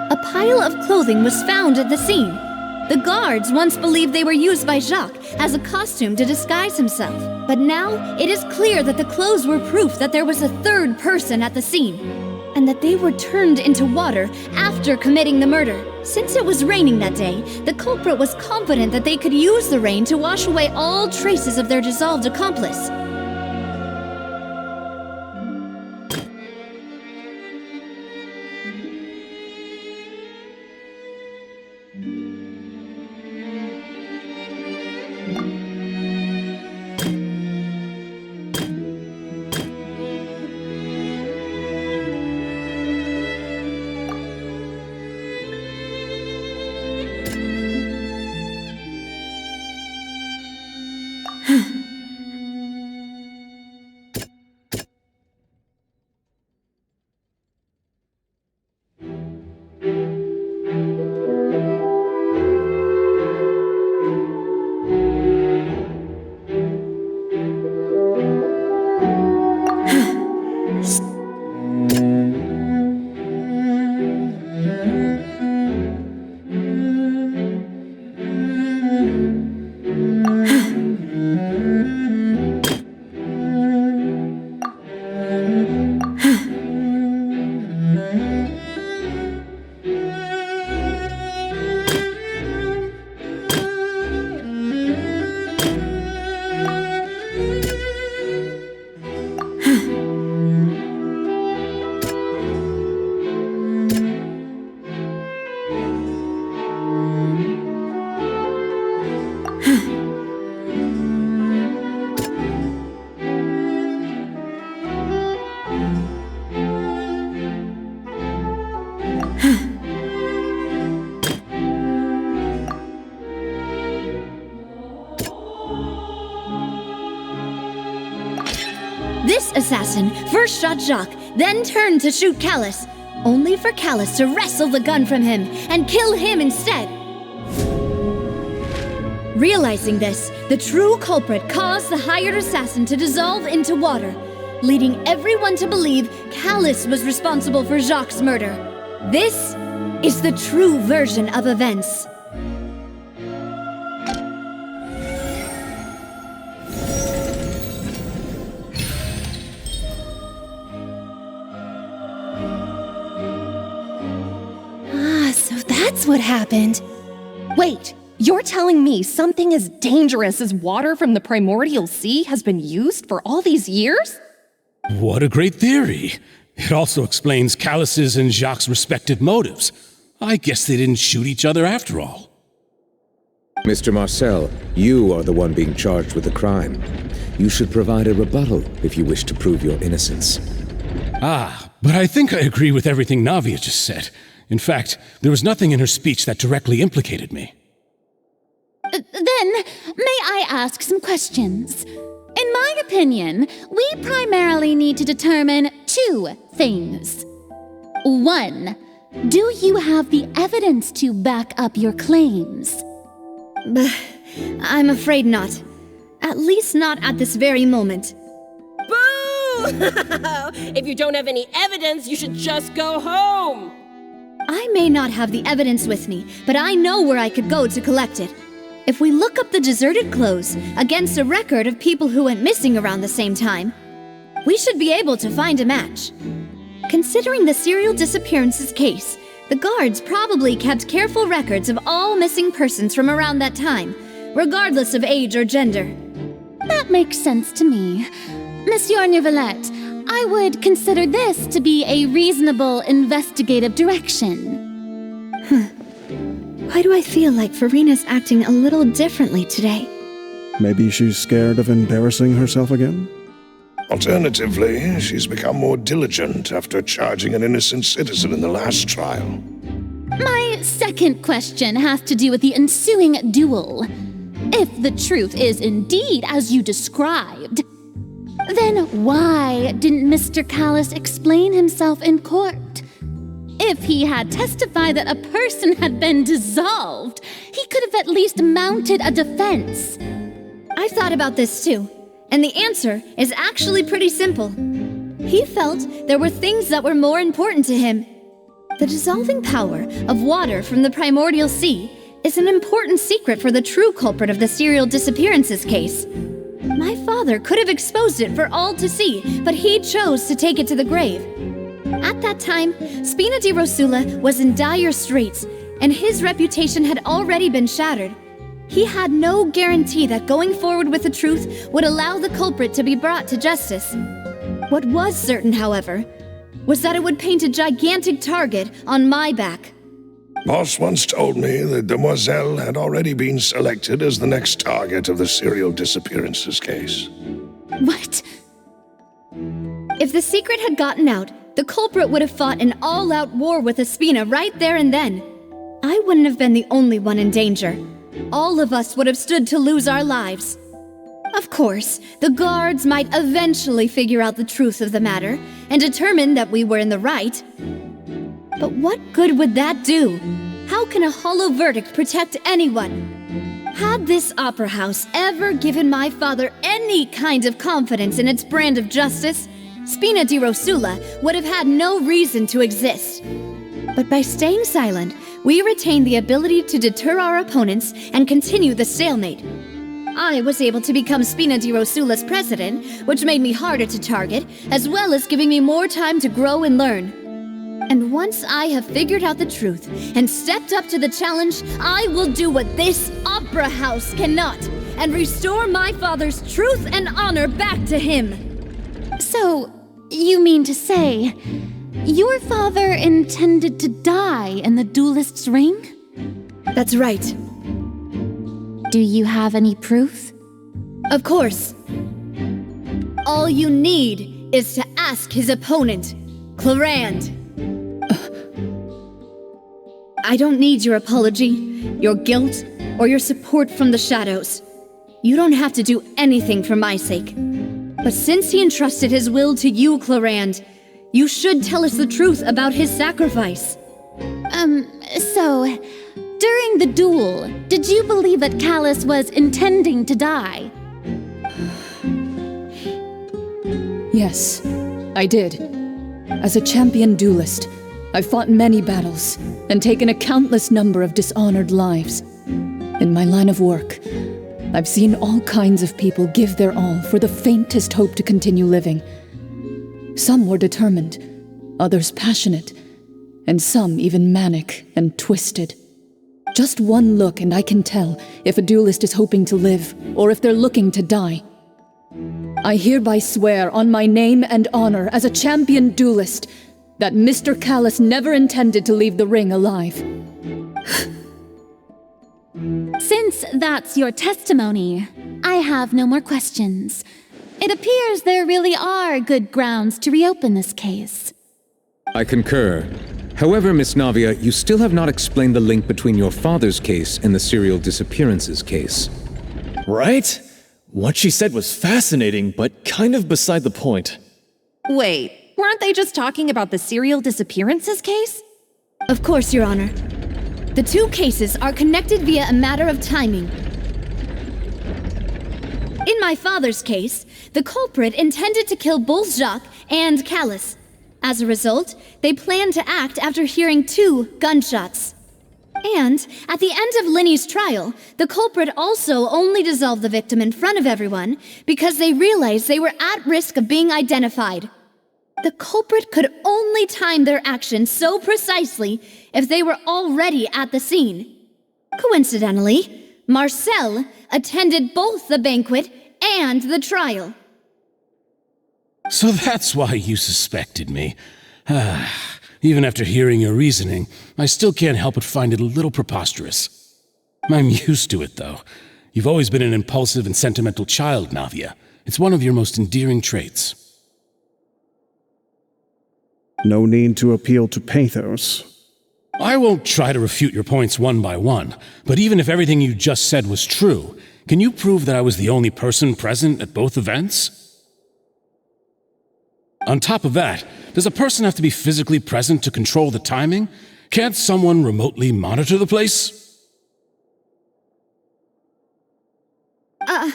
A pile of clothing was found at the scene. The guards once believed they were used by Jacques as a costume to disguise himself. But now it is clear that the clothes were proof that there was a third person at the scene, and that they were turned into water after committing the murder. Since it was raining that day, the culprit was confident that they could use the rain to wash away all traces of their dissolved accomplice. This assassin first shot Jacques, then turned to shoot Callus, only for Callus to wrestle the gun from him and kill him instead. Realizing this, the true culprit caused the hired assassin to dissolve into water, leading everyone to believe Callus was responsible for Jacques' murder. This is the true version of events. So that's what happened. Wait, you're telling me something as dangerous as water from the primordial sea has been used for all these years? What a great theory. It also explains Callus's and Jacques' respective motives. I guess they didn't shoot each other after all. Mr. Marcel, you are the one being charged with the crime. You should provide a rebuttal if you wish to prove your innocence. But I think I agree with everything Navia just said. In fact, there was nothing in her speech that directly implicated me. Then, may I ask some questions? In my opinion, we primarily need to determine two things. One, do you have the evidence to back up your claims? I'm afraid not. At least not at this very moment. Boo! If you don't have any evidence, you should just go home! I may not have the evidence with me, but I know where I could go to collect it. If we look up the deserted clothes against a record of people who went missing around the same time, we should be able to find a match. Considering the serial disappearances case, the guards probably kept careful records of all missing persons from around that time, regardless of age or gender. That makes sense to me. Monsieur Neuvillette, I would consider this to be a reasonable investigative direction. Why do I feel like Farina's acting a little differently today? Maybe she's scared of embarrassing herself again? Alternatively, she's become more diligent after charging an innocent citizen in the last trial. My second question has to do with the ensuing duel. If the truth is indeed as you described, then why didn't Mr. Callus explain himself in court? If he had testified that a person had been dissolved, he could have at least mounted a defense. I've thought about this too, and the answer is actually pretty simple. He felt there were things that were more important to him. The dissolving power of water from the primordial sea is an important secret for the true culprit of the serial disappearances case. My father could have exposed it for all to see, but he chose to take it to the grave. At that time, Spina di Rosula was in dire straits, and his reputation had already been shattered. He had no guarantee that going forward with the truth would allow the culprit to be brought to justice. What was certain, however, was that it would paint a gigantic target on my back. Moss once told me that Demoiselle had already been selected as the next target of the serial disappearances case. What? If the secret had gotten out, the culprit would have fought an all-out war with Espina right there and then. I wouldn't have been the only one in danger. All of us would have stood to lose our lives. Of course, the guards might eventually figure out the truth of the matter and determine that we were in the right. But what good would that do? How can a hollow verdict protect anyone? Had this opera house ever given my father any kind of confidence in its brand of justice, Spina di Rosula would have had no reason to exist. But by staying silent, we retained the ability to deter our opponents and continue the stalemate. I was able to become Spina di Rosula's president, which made me harder to target, as well as giving me more time to grow and learn. And once I have figured out the truth and stepped up to the challenge, I will do what this opera house cannot, and restore my father's truth and honor back to him. So, you mean to say, your father intended to die in the duelist's ring? That's right. Do you have any proof? Of course. All you need is to ask his opponent, Clarand. I don't need your apology, your guilt, or your support from the shadows. You don't have to do anything for my sake. But since he entrusted his will to you, Clarand, you should tell us the truth about his sacrifice. So, during the duel, did you believe that Callus was intending to die? Yes, I did. As a champion duelist, I've fought many battles and taken a countless number of dishonored lives. In my line of work, I've seen all kinds of people give their all for the faintest hope to continue living. Some were determined, others passionate, and some even manic and twisted. Just one look and I can tell if a duelist is hoping to live or if they're looking to die. I hereby swear on my name and honor as a champion duelist that Mr. Callus never intended to leave the ring alive. Since that's your testimony, I have no more questions. It appears there really are good grounds to reopen this case. I concur. However, Miss Navia, you still have not explained the link between your father's case and the serial disappearances case. Right? What she said was fascinating, but kind of beside the point. Wait, weren't they just talking about the serial disappearances case? Of course, Your Honor. The two cases are connected via a matter of timing. In my father's case, the culprit intended to kill both Jacques and Callus. As a result, they planned to act after hearing 2 gunshots. And at the end of Linny's trial, the culprit also only dissolved the victim in front of everyone because they realized they were at risk of being identified. The culprit could only time their actions so precisely if they were already at the scene. Coincidentally, Marcel attended both the banquet and the trial. So that's why you suspected me. Even after hearing your reasoning, I still can't help but find it a little preposterous. I'm used to it, though. You've always been an impulsive and sentimental child, Navia. It's one of your most endearing traits. No need to appeal to pathos. I won't try to refute your points one by one, but even if everything you just said was true, can you prove that I was the only person present at both events? On top of that, does a person have to be physically present to control the timing? Can't someone remotely monitor the place? I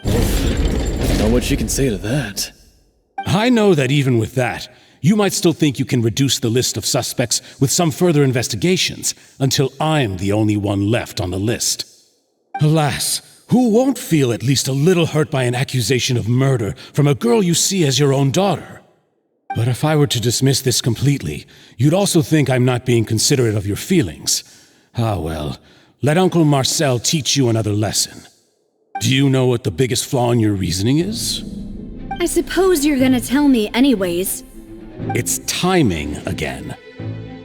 don't know what she can say to that. I know that even with that, you might still think you can reduce the list of suspects with some further investigations until I'm the only one left on the list. Alas, who won't feel at least a little hurt by an accusation of murder from a girl you see as your own daughter? But if I were to dismiss this completely, you'd also think I'm not being considerate of your feelings. Ah well, let Uncle Marcel teach you another lesson. Do you know what the biggest flaw in your reasoning is? I suppose you're gonna tell me anyways. It's timing again.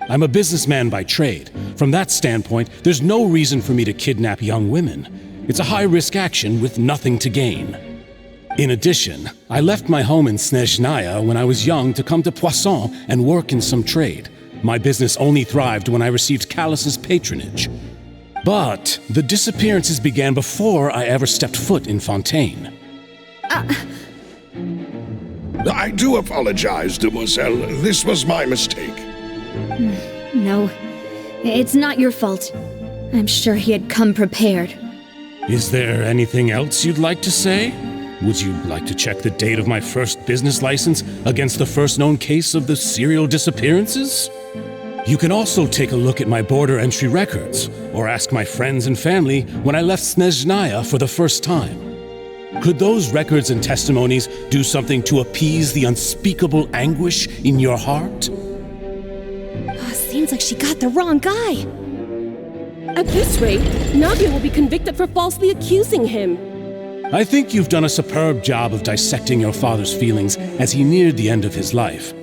I'm a businessman by trade. From that standpoint, there's no reason for me to kidnap young women. It's a high-risk action with nothing to gain. In addition, I left my home in Snezhnaya when I was young to come to Poisson and work in some trade. My business only thrived when I received Callus's patronage. But the disappearances began before I ever stepped foot in Fontaine. I do apologize, Demoiselle. This was my mistake. No, it's not your fault. I'm sure he had come prepared. Is there anything else you'd like to say? Would you like to check the date of my first business license against the first known case of the serial disappearances? You can also take a look at my border entry records, or ask my friends and family when I left Snezhnaya for the first time. Could those records and testimonies do something to appease the unspeakable anguish in your heart? Seems like she got the wrong guy. At this rate, Navia will be convicted for falsely accusing him. I think you've done a superb job of dissecting your father's feelings as he neared the end of his life.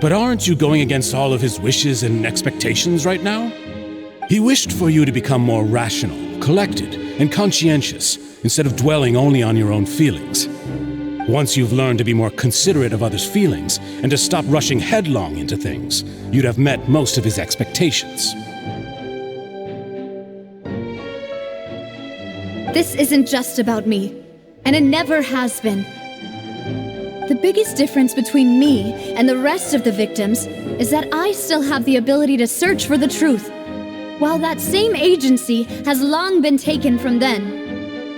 But aren't you going against all of his wishes and expectations right now? He wished for you to become more rational, collected, and conscientious, instead of dwelling only on your own feelings. Once you've learned to be more considerate of others' feelings and to stop rushing headlong into things, you'd have met most of his expectations. This isn't just about me. and it never has been. The biggest difference between me and the rest of the victims is that I still have the ability to search for the truth, while that same agency has long been taken from them.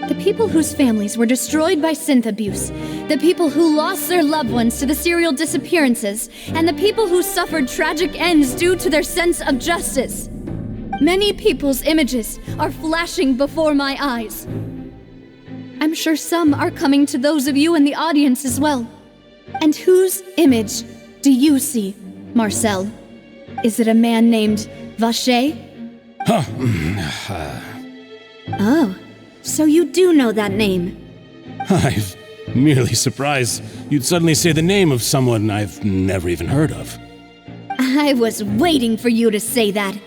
The people whose families were destroyed by synth abuse, the people who lost their loved ones to the serial disappearances, and the people who suffered tragic ends due to their sense of justice. Many people's images are flashing before my eyes. I'm sure some are coming to those of you in the audience as well. And whose image do you see, Marcel? Is it a man named Vacher? Oh, so you do know that name. I'm merely surprised you'd suddenly say the name of someone I've never even heard of. I was waiting for you to say that.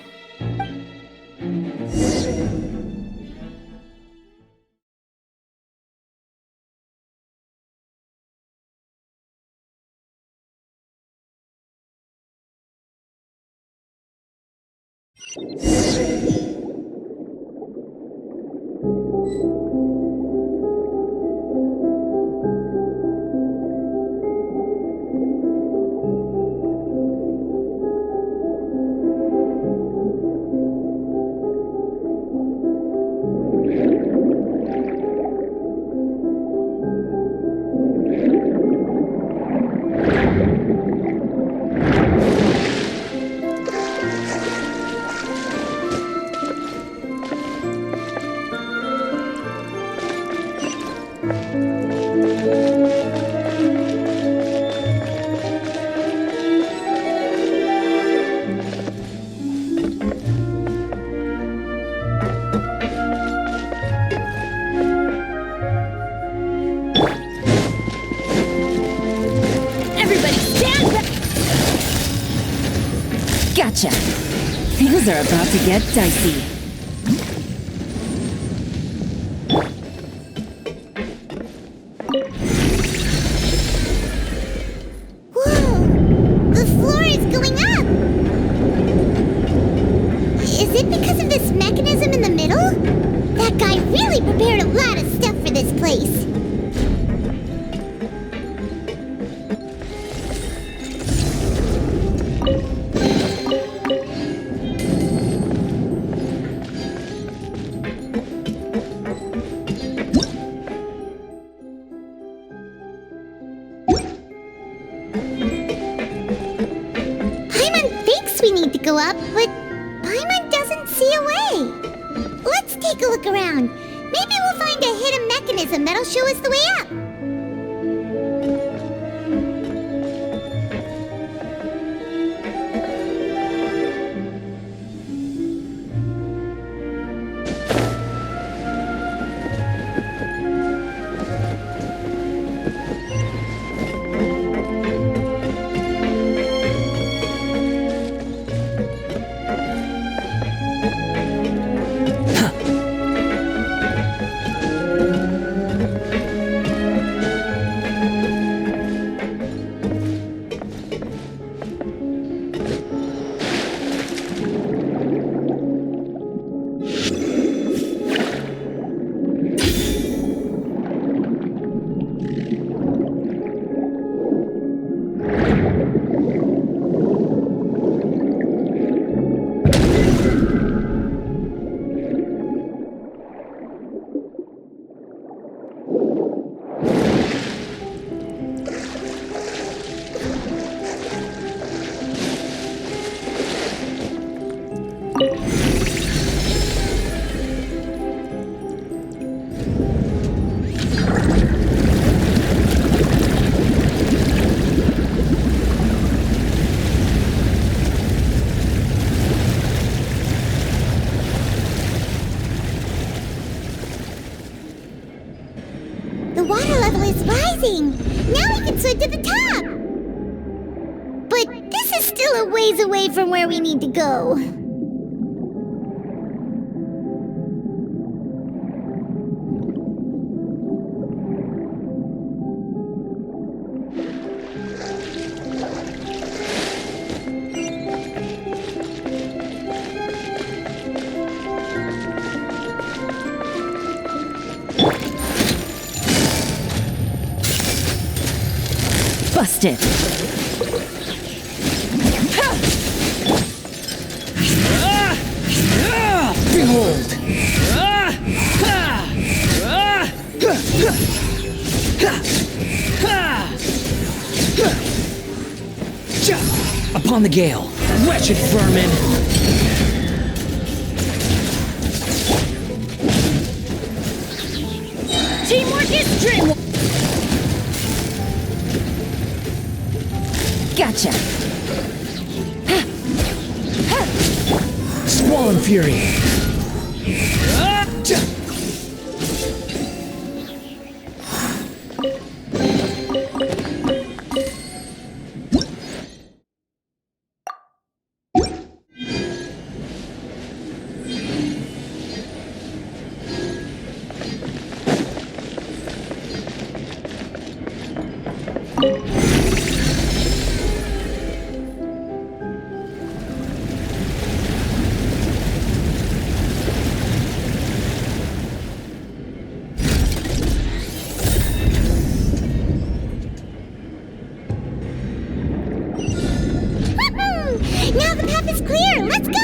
Gotcha. Things are about to get dicey. Whoa! The floor is going up! Is it because of this mechanism in the middle? That guy really prepared a lot of stuff for this place. Go up, but Paimon doesn't see a way. Let's take a look around. Maybe we'll find a hidden mechanism that'll show us the way up. Now we can swim to the top! But this is still a ways away from where we need to go. Busted. Behold! Upon the gale, wretched vermin! Teamwork is dreamwork! Gotcha. Squall and fury! Now the path is clear! Let's go!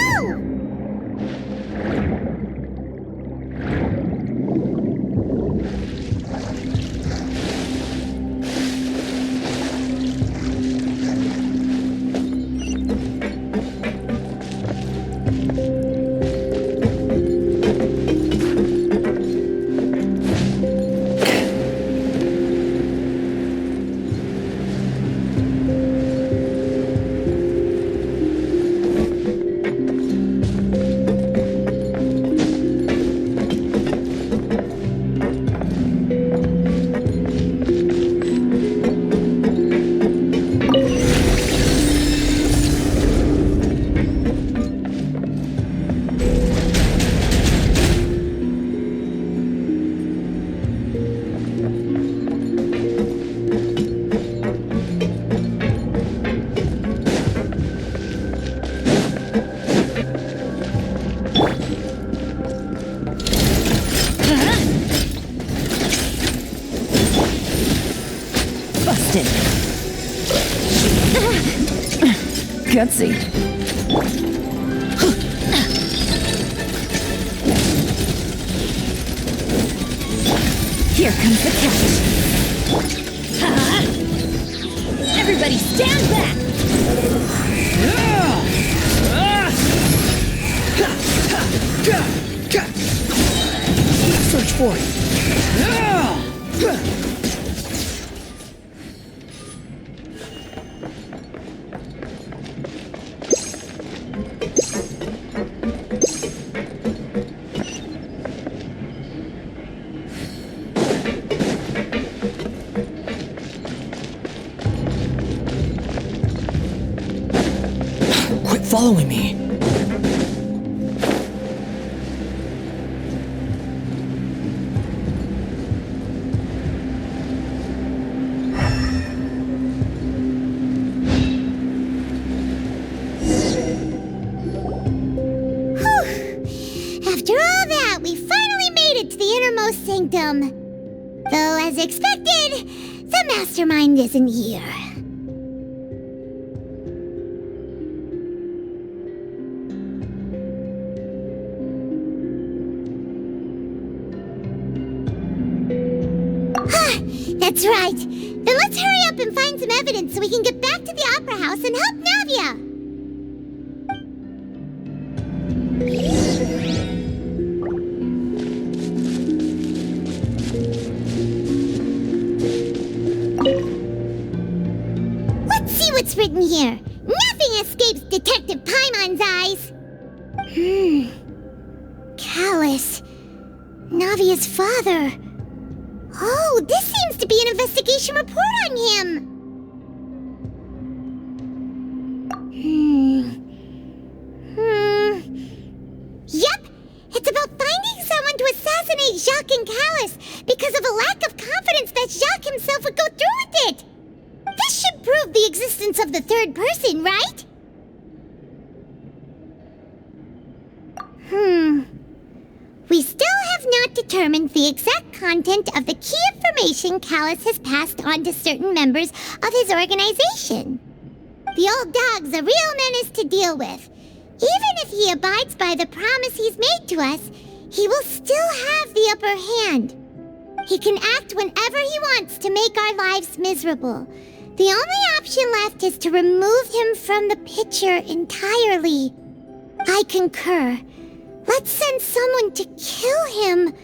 Busted. Gutsy. Here comes the catch. Everybody stand back! Search for it! Quit following me! After all that, we finally made it to the innermost sanctum. Though, as expected, the mastermind isn't here. That's right. Then let's hurry up and find some evidence so we can get back to the Opera House and help Navia. Let's see what's written here. Nothing escapes Detective Paimon's eyes. Callus. Navia's father. Oh, this seems to be an investigation report on him. Yep, it's about finding someone to assassinate Jacques and Callus because of a lack of confidence that Jacques himself would go through with it. This should prove the existence of the third person, right? We still have not determined the exact content of the key information Callus has passed on to certain members of his organization. The old dog's a real menace to deal with. Even if he abides by the promise he's made to us, he will still have the upper hand. He can act whenever he wants to make our lives miserable. The only option left is to remove him from the picture entirely. I concur. Let's send someone to kill him.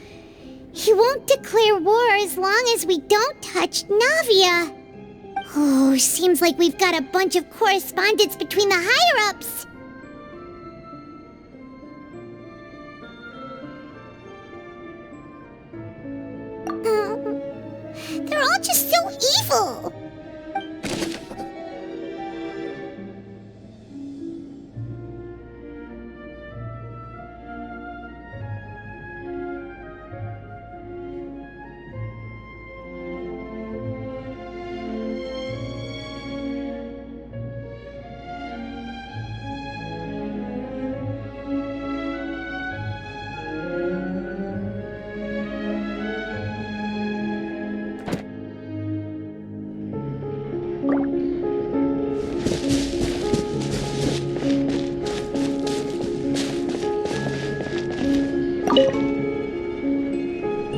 He won't declare war as long as we don't touch Navia. Oh, seems like we've got a bunch of correspondence between the higher-ups. They're all just so evil.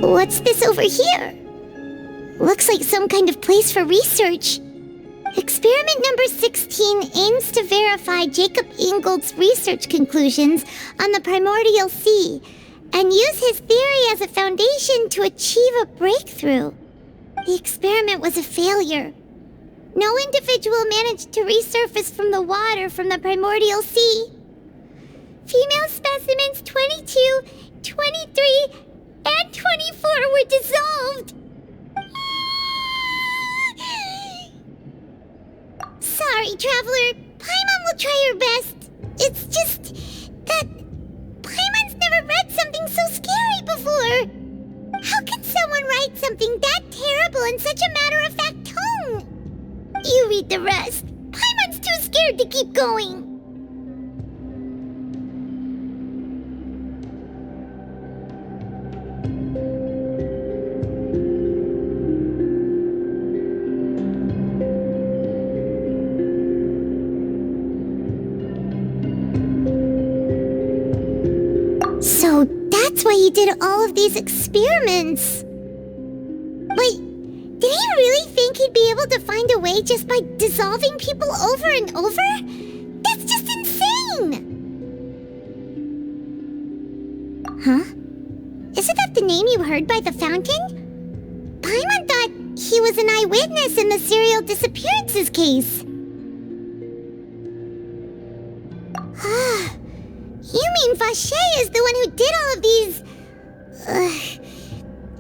What's this over here? Looks like some kind of place for research. Experiment number 16 aims to verify Jacob Ingold's research conclusions on the primordial sea and use his theory as a foundation to achieve a breakthrough. The experiment was a failure. No individual managed to resurface from the water from the primordial sea. Female specimens 22, 23, and 24 were dissolved. Sorry, Traveler. Paimon will try her best. It's just that Paimon's never read something so scary before. How can someone write something that terrible in such a matter-of-fact tone? You read the rest. Paimon's too scared to keep going. So that's why he did all of these experiments. Wait, did he really think he'd be able to find a way just by dissolving people over and over? That's just insane! Huh? Isn't that the name you heard by the fountain? Paimon thought he was an eyewitness in the serial disappearances case. You mean Vache is the one who did all of these...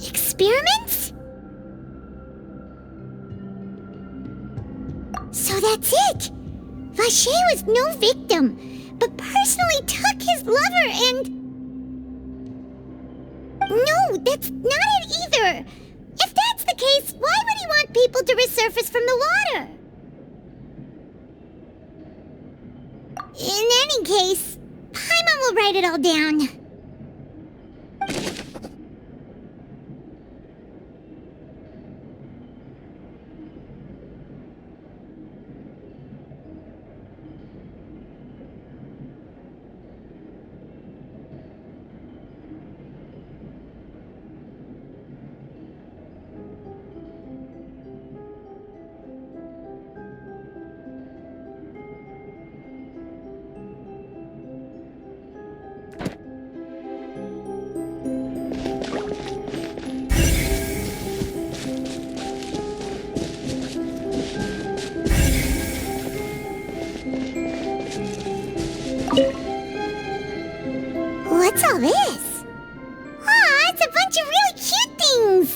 experiments? So that's it! Vache was no victim, but personally took his lover and... No, that's not it either! If that's the case, why would he want people to resurface from the water? In any case... Paimon will write it all down. What's all this? Aw, it's a bunch of really cute things!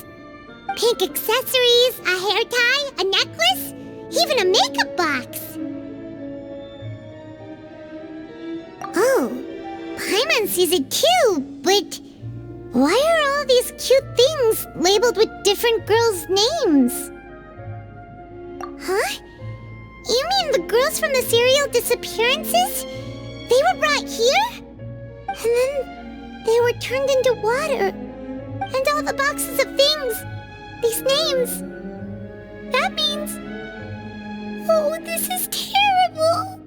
Pink accessories, a hair tie, a necklace, even a makeup box. Oh, Paimon sees it too, but why are all these cute things labeled with different girls' names? Huh? You mean the girls from the serial disappearances? They were brought here? And then they were turned into water. And all the boxes of things. These names. That means... Oh, this is terrible.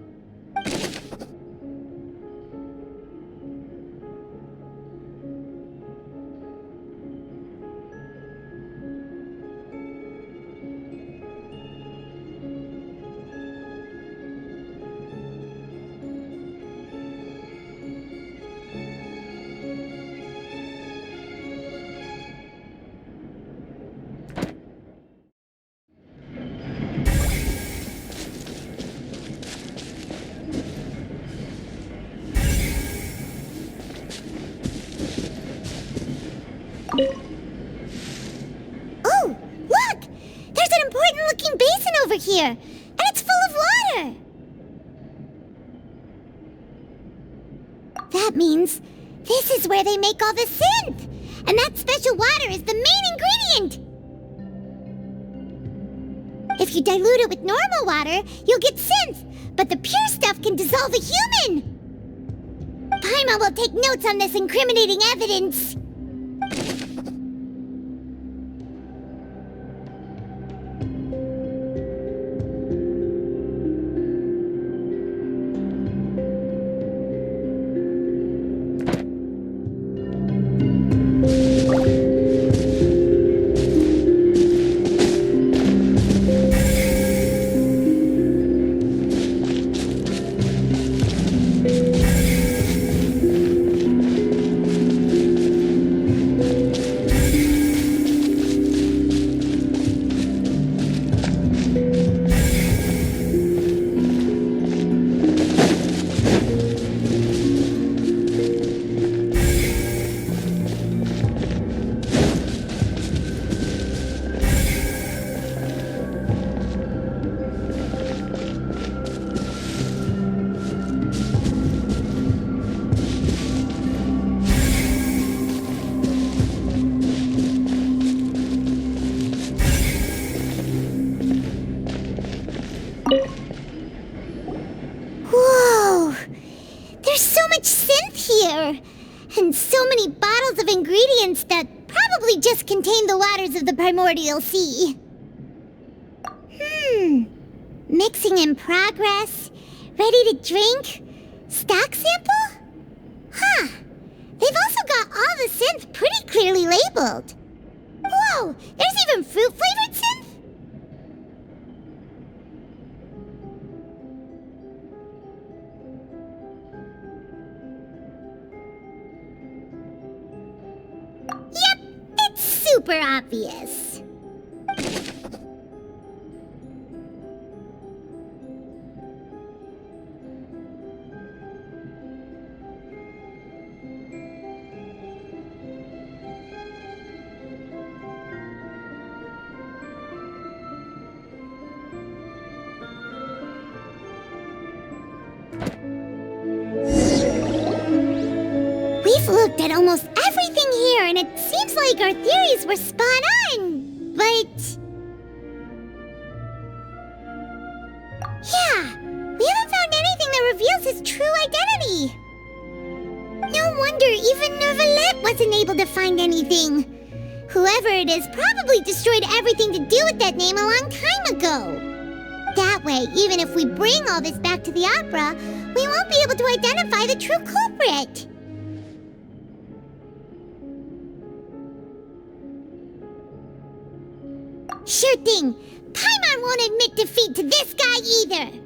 Oh, look! There's an important-looking basin over here, and it's full of water! That means this is where they make all the synth! And that special water is the main ingredient! If you dilute it with normal water, you'll get synth, but the pure stuff can dissolve a human! Paimon will take notes on this incriminating evidence. Whoa! There's so much synth here! And so many bottles of ingredients that probably just contain the waters of the primordial sea. Mixing in progress? Ready to drink? Stock sample? Huh. They've also got all the synth pretty clearly labeled. Whoa! There's even fruit-flavored synth? Yep, it's super obvious. We've looked at almost everything here, and it seems like our theories were spot on, but... Yeah, we haven't found anything that reveals his true identity. No wonder even Neuvillette wasn't able to find anything. Whoever it is probably destroyed everything to do with that name a long time ago. That way, even if we bring all this back to the opera, we won't be able to identify the true culprit. Sure thing. Paimon won't admit defeat to this guy either.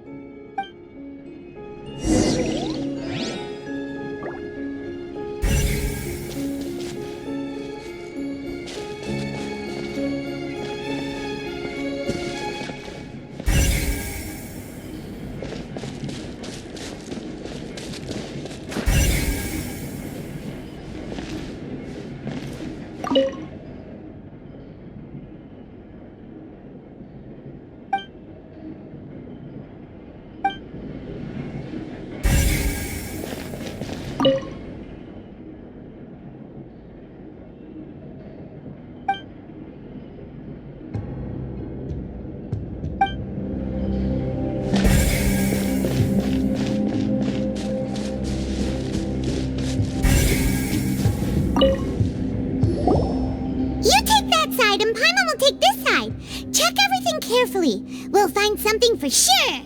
carefully. We'll find something for sure.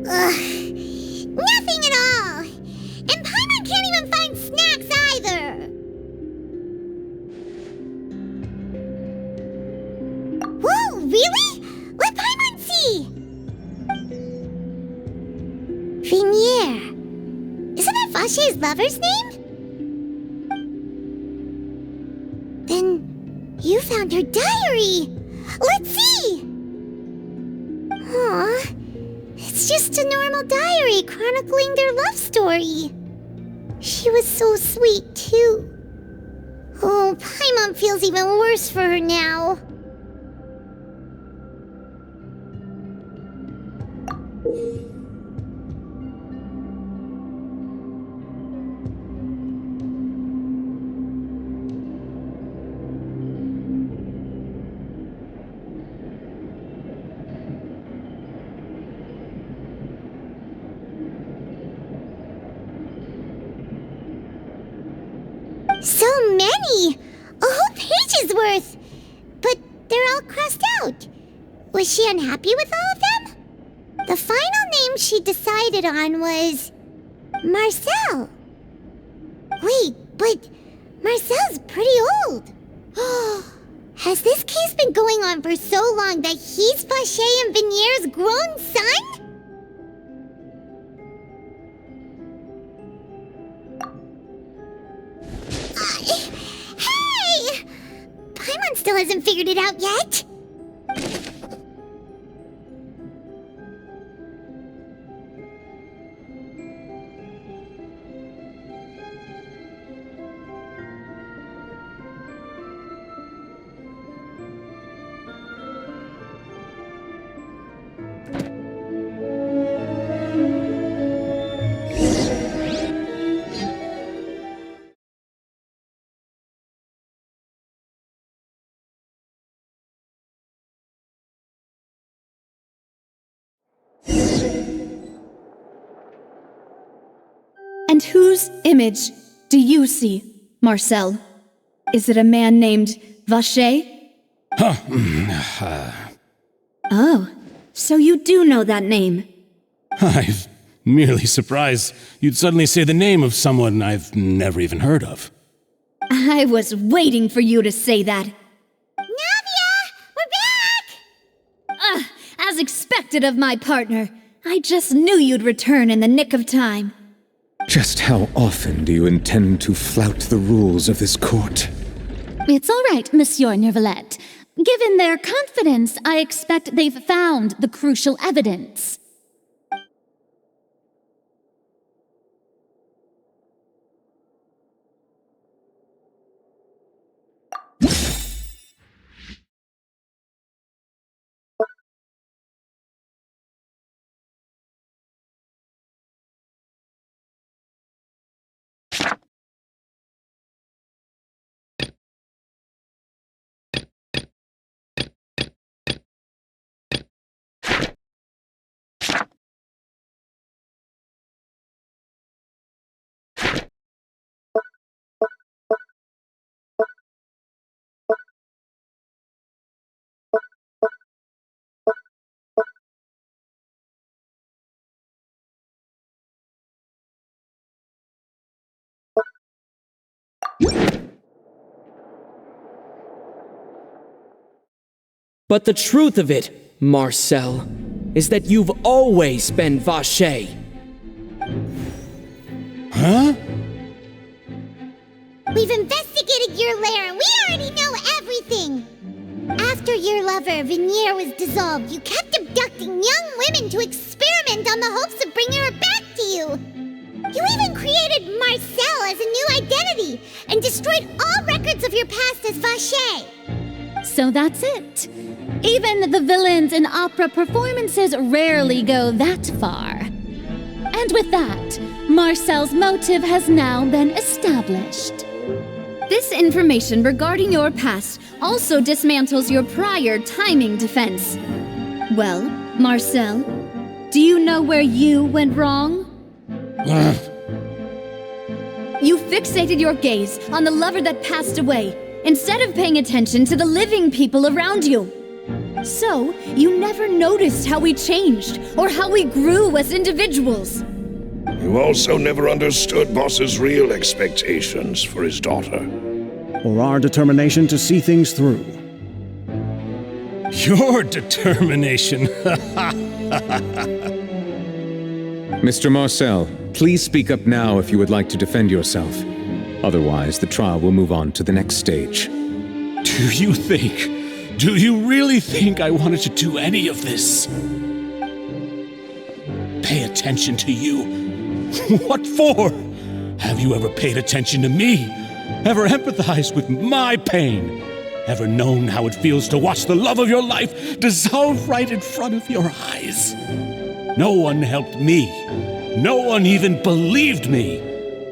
Ugh. Nothing at all. And Paimon can't even find snacks either. Whoa, really? Let Paimon see. Venier. Isn't that Vache's lover's name? Then you found her diary. Let's see. Aw, it's just a normal diary chronicling their love story. She was so sweet, too. Oh, Paimon feels even worse for her now. So many! A whole page's worth! But they're all crossed out. Was she unhappy with all of them? The final name she decided on was... Marcel. Wait, but Marcel's pretty old. Has this case been going on for so long that he's Vache and Venier's grown son? Hey! Paimon still hasn't figured it out yet. And whose image do you see, Marcel? Is it a man named Vache? Oh, so you do know that name. I'm merely surprised you'd suddenly say the name of someone I've never even heard of. I was waiting for you to say that. Navia! We're back! As expected of my partner. I just knew you'd return in the nick of time. Just how often do you intend to flout the rules of this court? It's all right, Monsieur Neuvillette. Given their confidence, I expect they've found the crucial evidence. But the truth of it, Marcel, is that you've always been Vache. Huh? We've investigated your lair and we already know everything! After your lover, Venier, was dissolved, you kept abducting young women to experiment on the hopes of bringing her back to you! You even created Marcel as a new identity and destroyed all records of your past as Vache! So that's it. Even the villains in opera performances rarely go that far. And with that, Marcel's motive has now been established. This information regarding your past also dismantles your prior timing defense. Well, Marcel, do you know where you went wrong? You fixated your gaze on the lover that passed away, instead of paying attention to the living people around you. So, you never noticed how we changed, or how we grew as individuals. You also never understood Boss's real expectations for his daughter. Or our determination to see things through. Your determination. Mr. Marcel, please speak up now if you would like to defend yourself. Otherwise, the trial will move on to the next stage. Do you really think I wanted to do any of this? Pay attention to you? What for? Have you ever paid attention to me? Ever empathized with my pain? Ever known how it feels to watch the love of your life dissolve right in front of your eyes? No one helped me. No one even believed me.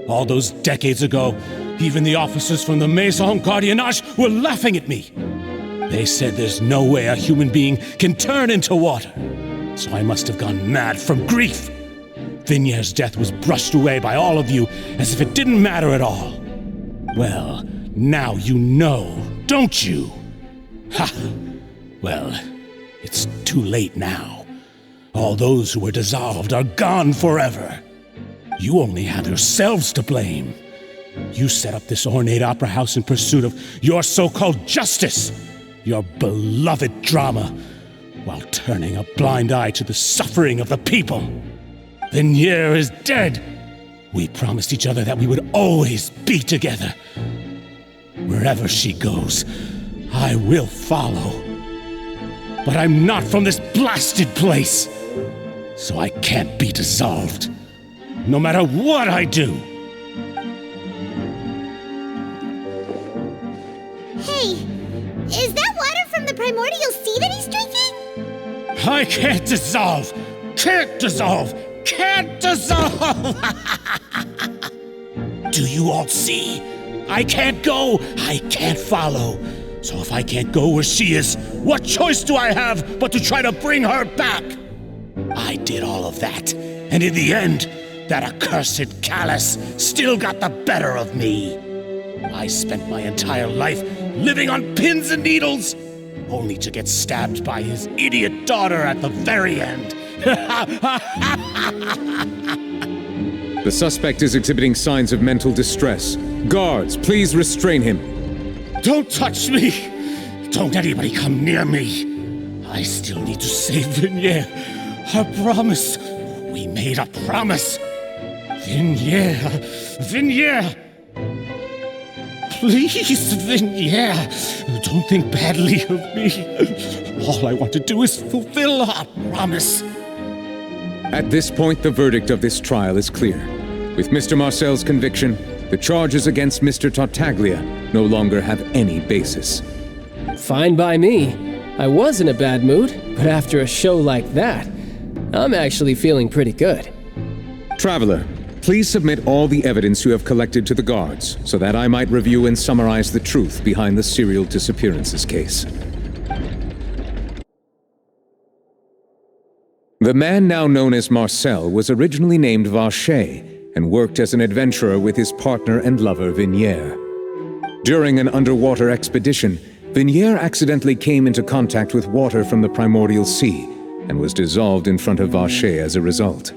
All those decades ago, even the officers from the Maison Gardiennage were laughing at me. They said there's no way a human being can turn into water. So I must have gone mad from grief. Vignier's death was brushed away by all of you as if it didn't matter at all. Well, now you know, don't you? Ha! Well, it's too late now. All those who were dissolved are gone forever. You only have yourselves to blame. You set up this ornate opera house in pursuit of your so-called justice, your beloved drama, while turning a blind eye to the suffering of the people. Vignier is dead. We promised each other that we would always be together. Wherever she goes, I will follow. But I'm not from this blasted place, so I can't be dissolved, no matter what I do. Hey, is that water from the primordial sea that he's drinking? I can't dissolve! Can't dissolve! Can't dissolve! Do you all see? I can't go! I can't follow! So if I can't go where she is, what choice do I have but to try to bring her back? I did all of that, and in the end, that accursed Callus still got the better of me. I spent my entire life living on pins and needles, only to get stabbed by his idiot daughter at the very end. The suspect is exhibiting signs of mental distress. Guards, please restrain him. Don't touch me! Don't anybody come near me! I still need to save Vignier. I promise. We made a promise. Vignier. Vignier! Please, Vignier, don't think badly of me. All I want to do is fulfill our promise. At this point, the verdict of this trial is clear. With Mr. Marcel's conviction, the charges against Mr. Tartaglia no longer have any basis. Fine by me. I was in a bad mood, but after a show like that, I'm actually feeling pretty good. Traveler, please submit all the evidence you have collected to the guards, so that I might review and summarize the truth behind the serial disappearances case. The man now known as Marcel was originally named Vacher and worked as an adventurer with his partner and lover Vignier. During an underwater expedition, Vignier accidentally came into contact with water from the primordial sea and was dissolved in front of Vacher as a result.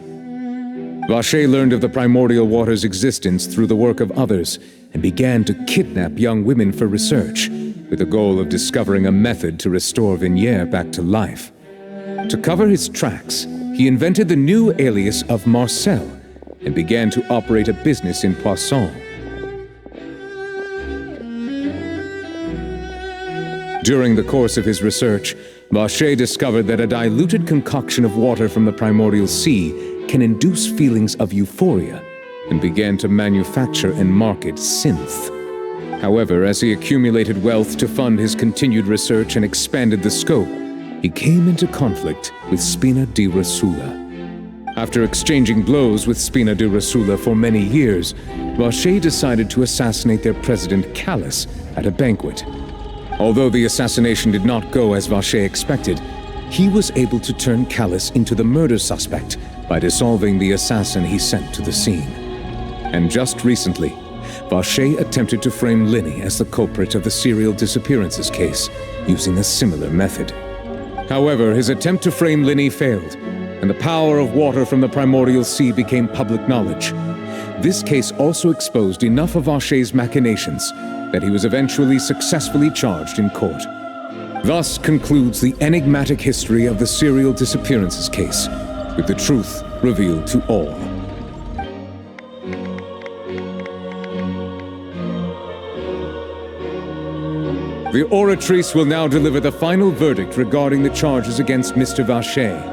Vacher learned of the primordial water's existence through the work of others and began to kidnap young women for research, with the goal of discovering a method to restore Vignier back to life. To cover his tracks, he invented the new alias of Marcel and began to operate a business in Poisson. During the course of his research, Vacher discovered that a diluted concoction of water from the primordial sea can induce feelings of euphoria, and began to manufacture and market synth. However, as he accumulated wealth to fund his continued research and expanded the scope, he came into conflict with Spina di Rosula. After exchanging blows with Spina di Rosula for many years, Vacher decided to assassinate their president Callus at a banquet. Although the assassination did not go as Vacher expected, he was able to turn Callus into the murder suspect by dissolving the assassin he sent to the scene. And just recently, Vacher attempted to frame Linny as the culprit of the serial disappearances case, using a similar method. However, his attempt to frame Linny failed, and the power of water from the primordial sea became public knowledge. This case also exposed enough of Vacher's machinations that he was eventually successfully charged in court. Thus concludes the enigmatic history of the serial disappearances case, with the truth revealed to all. The Oratrice will now deliver the final verdict regarding the charges against Mr. Vacher.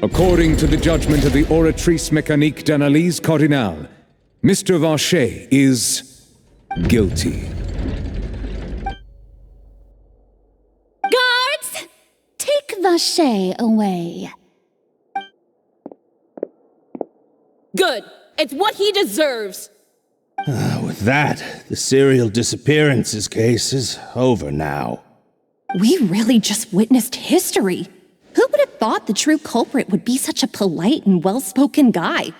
According to the judgment of the Oratrice Mécanique d'Analyse Cardinale, Mr. Vacher is guilty. Guards! Take Vacher away. Good. It's what he deserves. With that, the serial disappearances case is over now. We really just witnessed history. Who would have thought the true culprit would be such a polite and well-spoken guy? Yippee!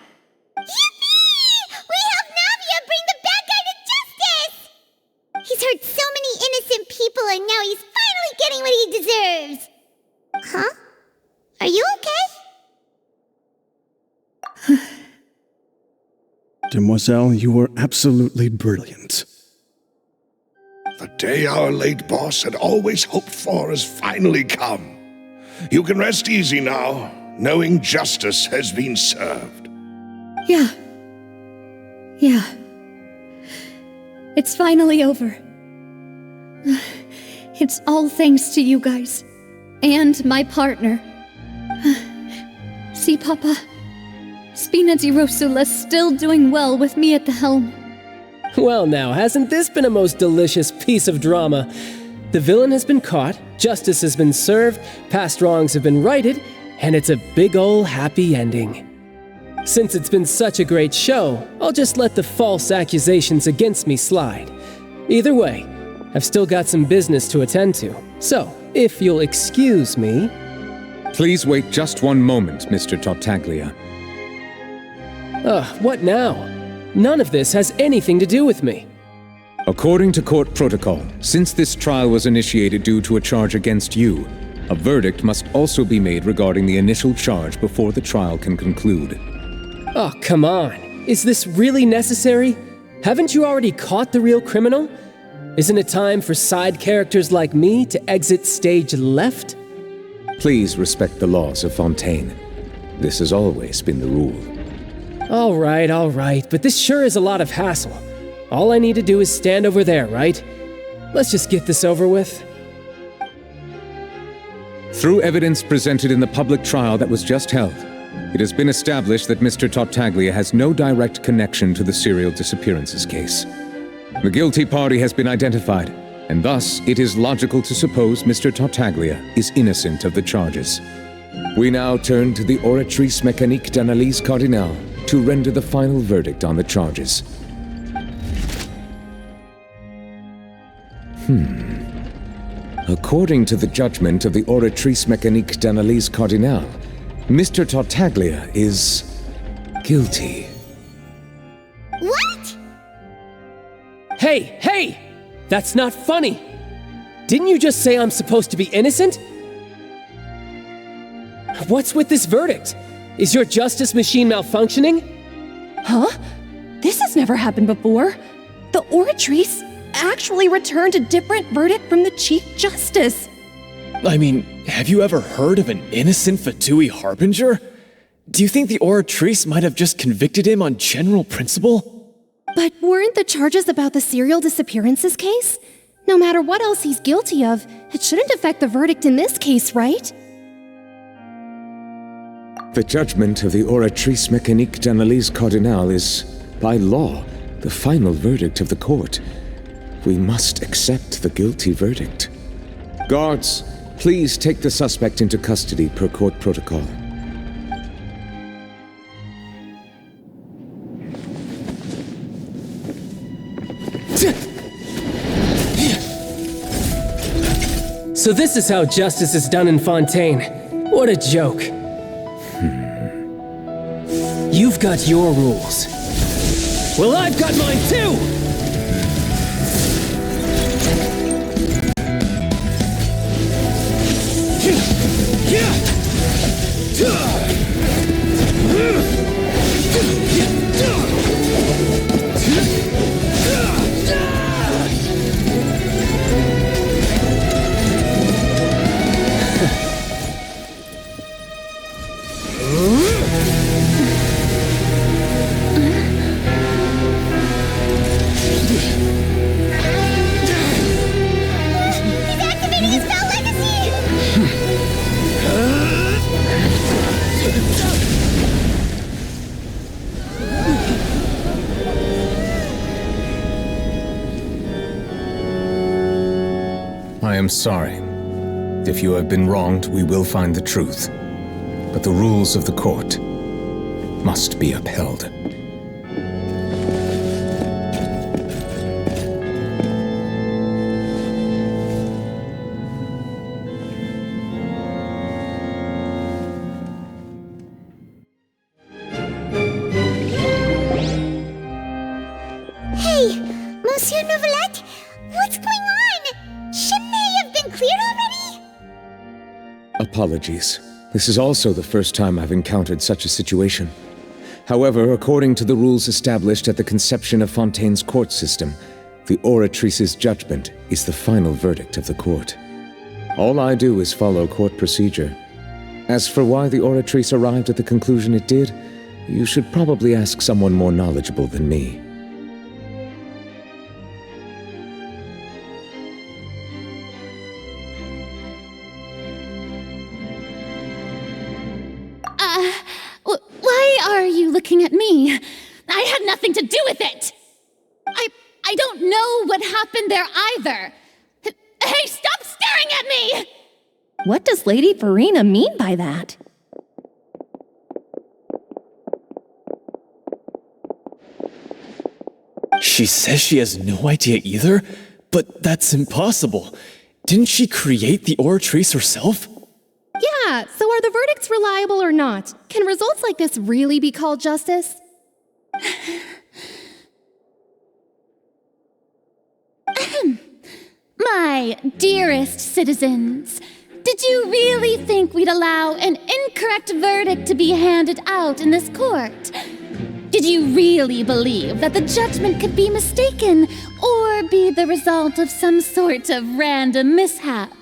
We helped Navia bring the bad guy to justice! He's hurt so many innocent people and now he's finally getting what he deserves. Huh? Are you okay? Demoiselle, you were absolutely brilliant. The day our late boss had always hoped for has finally come. You can rest easy now, knowing justice has been served. Yeah. It's finally over. It's all thanks to you guys. And my partner. See, Papa? Spina di Rosula's still doing well with me at the helm. Well now, hasn't this been a most delicious piece of drama? The villain has been caught, justice has been served, past wrongs have been righted, and it's a big ol' happy ending. Since it's been such a great show, I'll just let the false accusations against me slide. Either way, I've still got some business to attend to, so if you'll excuse me... Please wait just one moment, Mr. Tartaglia. What now? None of this has anything to do with me. According to court protocol, since this trial was initiated due to a charge against you, a verdict must also be made regarding the initial charge before the trial can conclude. Oh, come on. Is this really necessary? Haven't you already caught the real criminal? Isn't it time for side characters like me to exit stage left? Please respect the laws of Fontaine. This has always been the rule. All right, but this sure is a lot of hassle. All I need to do is stand over there, right? Let's just get this over with. Through evidence presented in the public trial that was just held, it has been established that Mr. Tartaglia has no direct connection to the serial disappearances case. The guilty party has been identified, and thus it is logical to suppose Mr. Tartaglia is innocent of the charges. We now turn to the Oratrice Mécanique d'Analyse Cardinale to render the final verdict on the charges. According to the judgment of the Oratrice Mécanique d'Analyse Cardinale, Mr. Tartaglia is guilty. What? Hey! That's not funny! Didn't you just say I'm supposed to be innocent? What's with this verdict? Is your justice machine malfunctioning? Huh? This has never happened before. The Oratrice actually returned a different verdict from the Chief Justice. I mean, have you ever heard of an innocent Fatui Harbinger? Do you think the Oratrice might have just convicted him on general principle? But weren't the charges about the serial disappearances case? No matter what else he's guilty of, it shouldn't affect the verdict in this case, right? The judgment of the Oratrice Mécanique d'Analyse Cardinale is, by law, the final verdict of the court. We must accept the guilty verdict. Guards, please take the suspect into custody per court protocol. So this is how justice is done in Fontaine. What a joke. You've got your rules. Well, I've got mine too! I am sorry. If you have been wronged, we will find the truth. But the rules of the court must be upheld. Hey, Monsieur Novelette, what's going on? Shouldn't they have been cleared already? Apologies. This is also the first time I've encountered such a situation. However, according to the rules established at the conception of Fontaine's court system, the Oratrice's judgment is the final verdict of the court. All I do is follow court procedure. As for why the Oratrice arrived at the conclusion it did, you should probably ask someone more knowledgeable than me. Why are you looking at me? I had nothing to do with it! I don't know what happened there either! Hey, stop staring at me! What does Lady Farina mean by that? She says she has no idea either? But that's impossible. Didn't she create the Oratrice herself? Yeah, so are the verdicts reliable or not? Can results like this really be called justice? My dearest citizens, did you really think we'd allow an incorrect verdict to be handed out in this court? Did you really believe that the judgment could be mistaken or be the result of some sort of random mishap?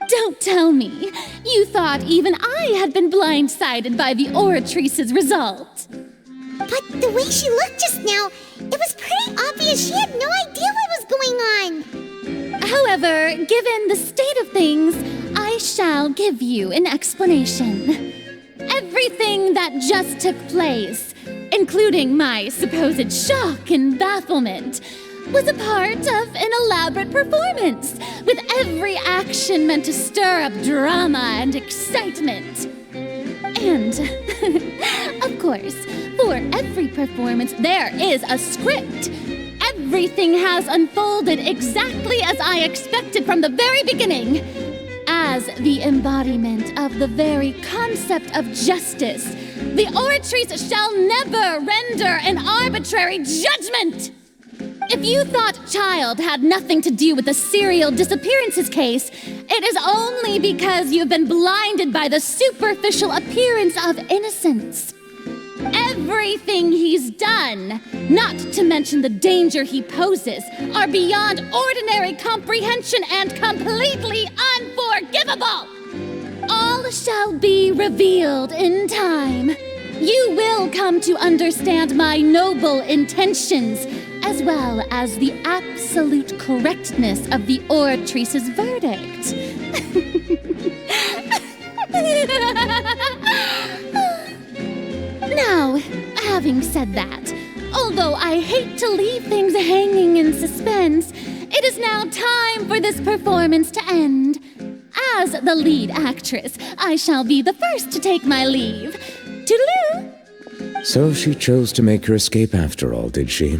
Don't tell me you thought even I had been blindsided by the Oratrice's result. But the way she looked just now, it was pretty obvious she had no idea what was going on. However, given the state of things, I shall give you an explanation. Everything that just took place, including my supposed shock and bafflement, was a part of an elaborate performance, with every action meant to stir up drama and excitement. And, of course, for every performance, there is a script. Everything has unfolded exactly as I expected from the very beginning. As the embodiment of the very concept of justice, the Oratrice shall never render an arbitrary judgment! If you thought Child had nothing to do with the serial disappearances case, it is only because you've been blinded by the superficial appearance of innocence. Everything he's done, not to mention the danger he poses, are beyond ordinary comprehension and completely unforgivable. All shall be revealed in time. You will come to understand my noble intentions, as well as the absolute correctness of the Oratrice's verdict. Now, having said that, although I hate to leave things hanging in suspense, it is now time for this performance to end. As the lead actress, I shall be the first to take my leave. Toodaloo! So she chose to make her escape after all, did she?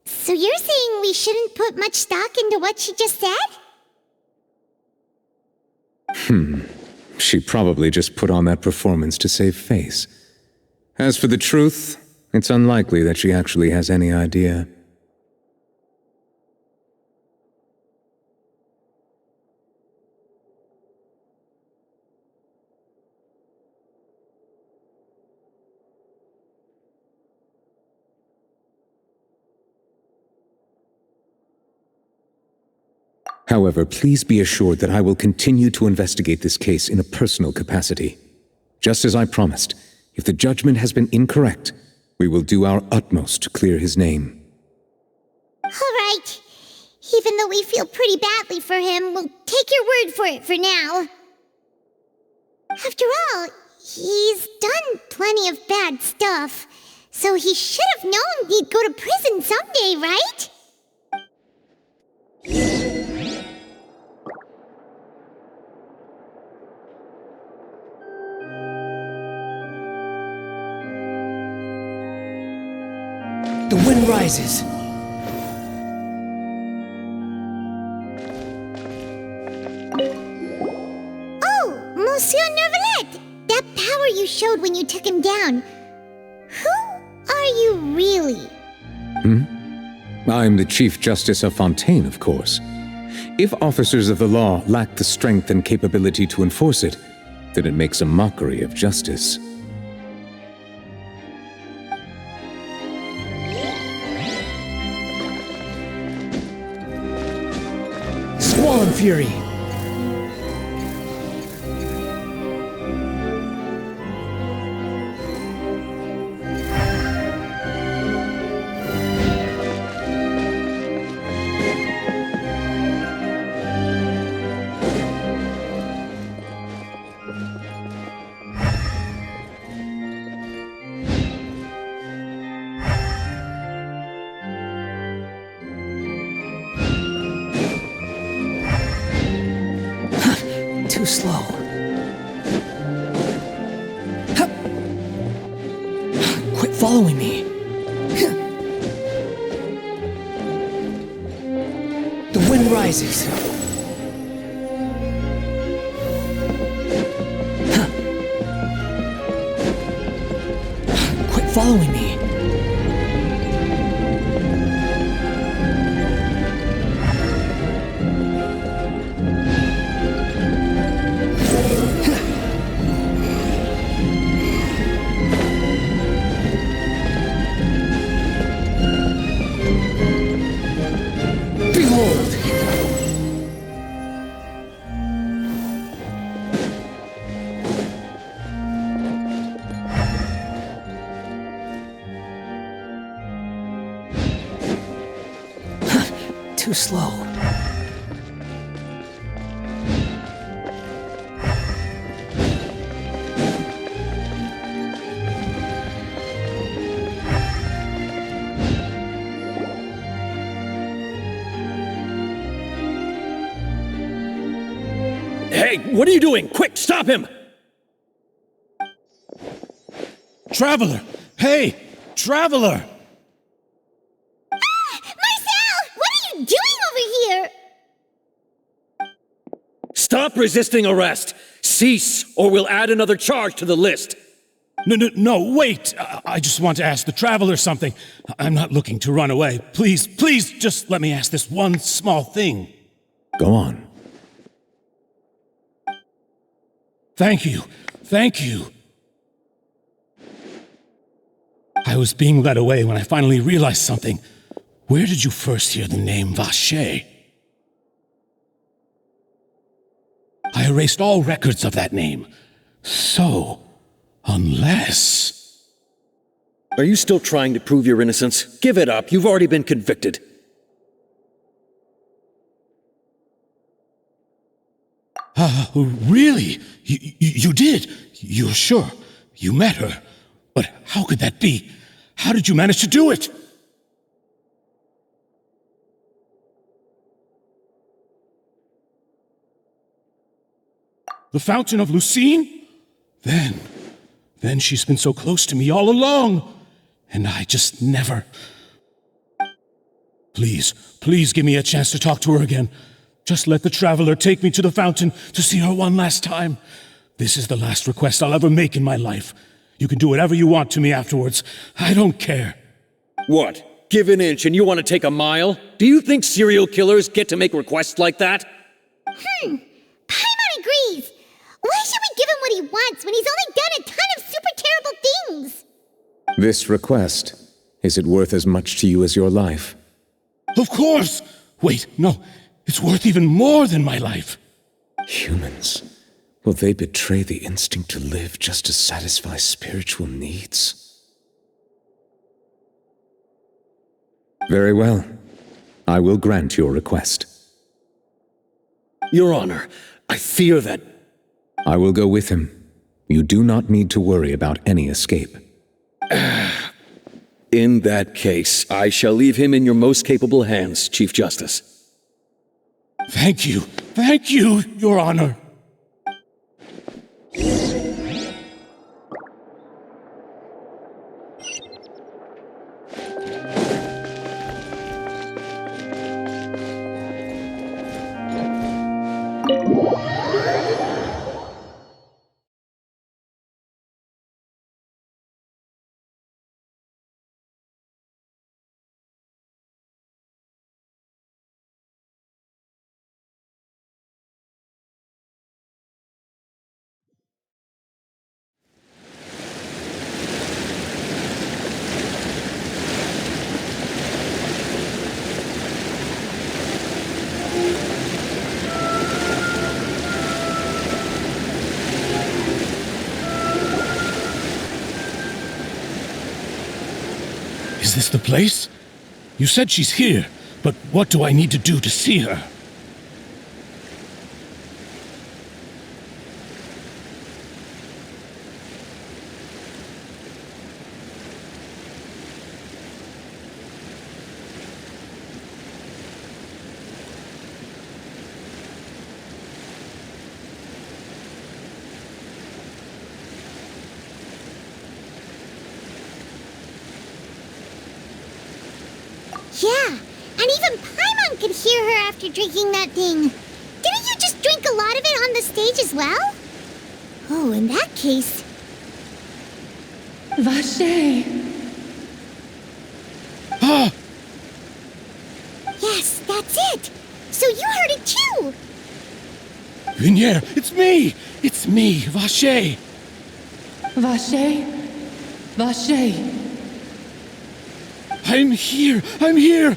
So you're saying we shouldn't put much stock into what she just said? She probably just put on that performance to save face. As for the truth, it's unlikely that she actually has any idea. However, please be assured that I will continue to investigate this case in a personal capacity. Just as I promised, if the judgment has been incorrect, we will do our utmost to clear his name. All right. Even though we feel pretty badly for him, we'll take your word for it for now. After all, he's done plenty of bad stuff, so he should have known he'd go to prison someday, right? The wind rises. Oh, Monsieur Nervalet! That power you showed when you took him down. Who are you really? I'm the Chief Justice of Fontaine, of course. If officers of the law lack the strength and capability to enforce it, then it makes a mockery of justice. Squall Fury! Too slow. Quit following me. The wind rises. Quit following me. Too slow. Hey, what are you doing? Quick, stop him! Traveler! Hey! Traveler! Stop resisting arrest! Cease, or we'll add another charge to the list! No, wait! I just want to ask the Traveler something. I'm not looking to run away. Please, just let me ask this one small thing. Go on. Thank you. I was being led away when I finally realized something. Where did you first hear the name Vacher? I erased all records of that name. So, unless... Are you still trying to prove your innocence? Give it up. You've already been convicted. Really? You did? You're sure? You met her? But how could that be? How did you manage to do it? The Fountain of Lucine? Then she's been so close to me all along. And I just never... Please give me a chance to talk to her again. Just let the traveler take me to the fountain to see her one last time. This is the last request I'll ever make in my life. You can do whatever you want to me afterwards. I don't care. What? Give an inch and you want to take a mile? Do you think serial killers get to make requests like that? Paimon agrees. Why should we give him what he wants when he's only done a ton of super terrible things? This request, is it worth as much to you as your life? Of course! Wait, no. It's worth even more than my life. Humans. Will they betray the instinct to live just to satisfy spiritual needs? Very well. I will grant your request. Your Honor, I fear that... I will go with him. You do not need to worry about any escape. In that case, I shall leave him in your most capable hands, Chief Justice. Thank you, Your Honor. Is this the place? You said she's here, but what do I need to do to see her? Yeah, and even Paimon could hear her after drinking that thing. Didn't you just drink a lot of it on the stage as well? Oh, in that case... Vache! Ah! Yes, that's it! So you heard it too! Vinier, it's me! It's me, Vache! Vache? Vache! I'm here! I'm here!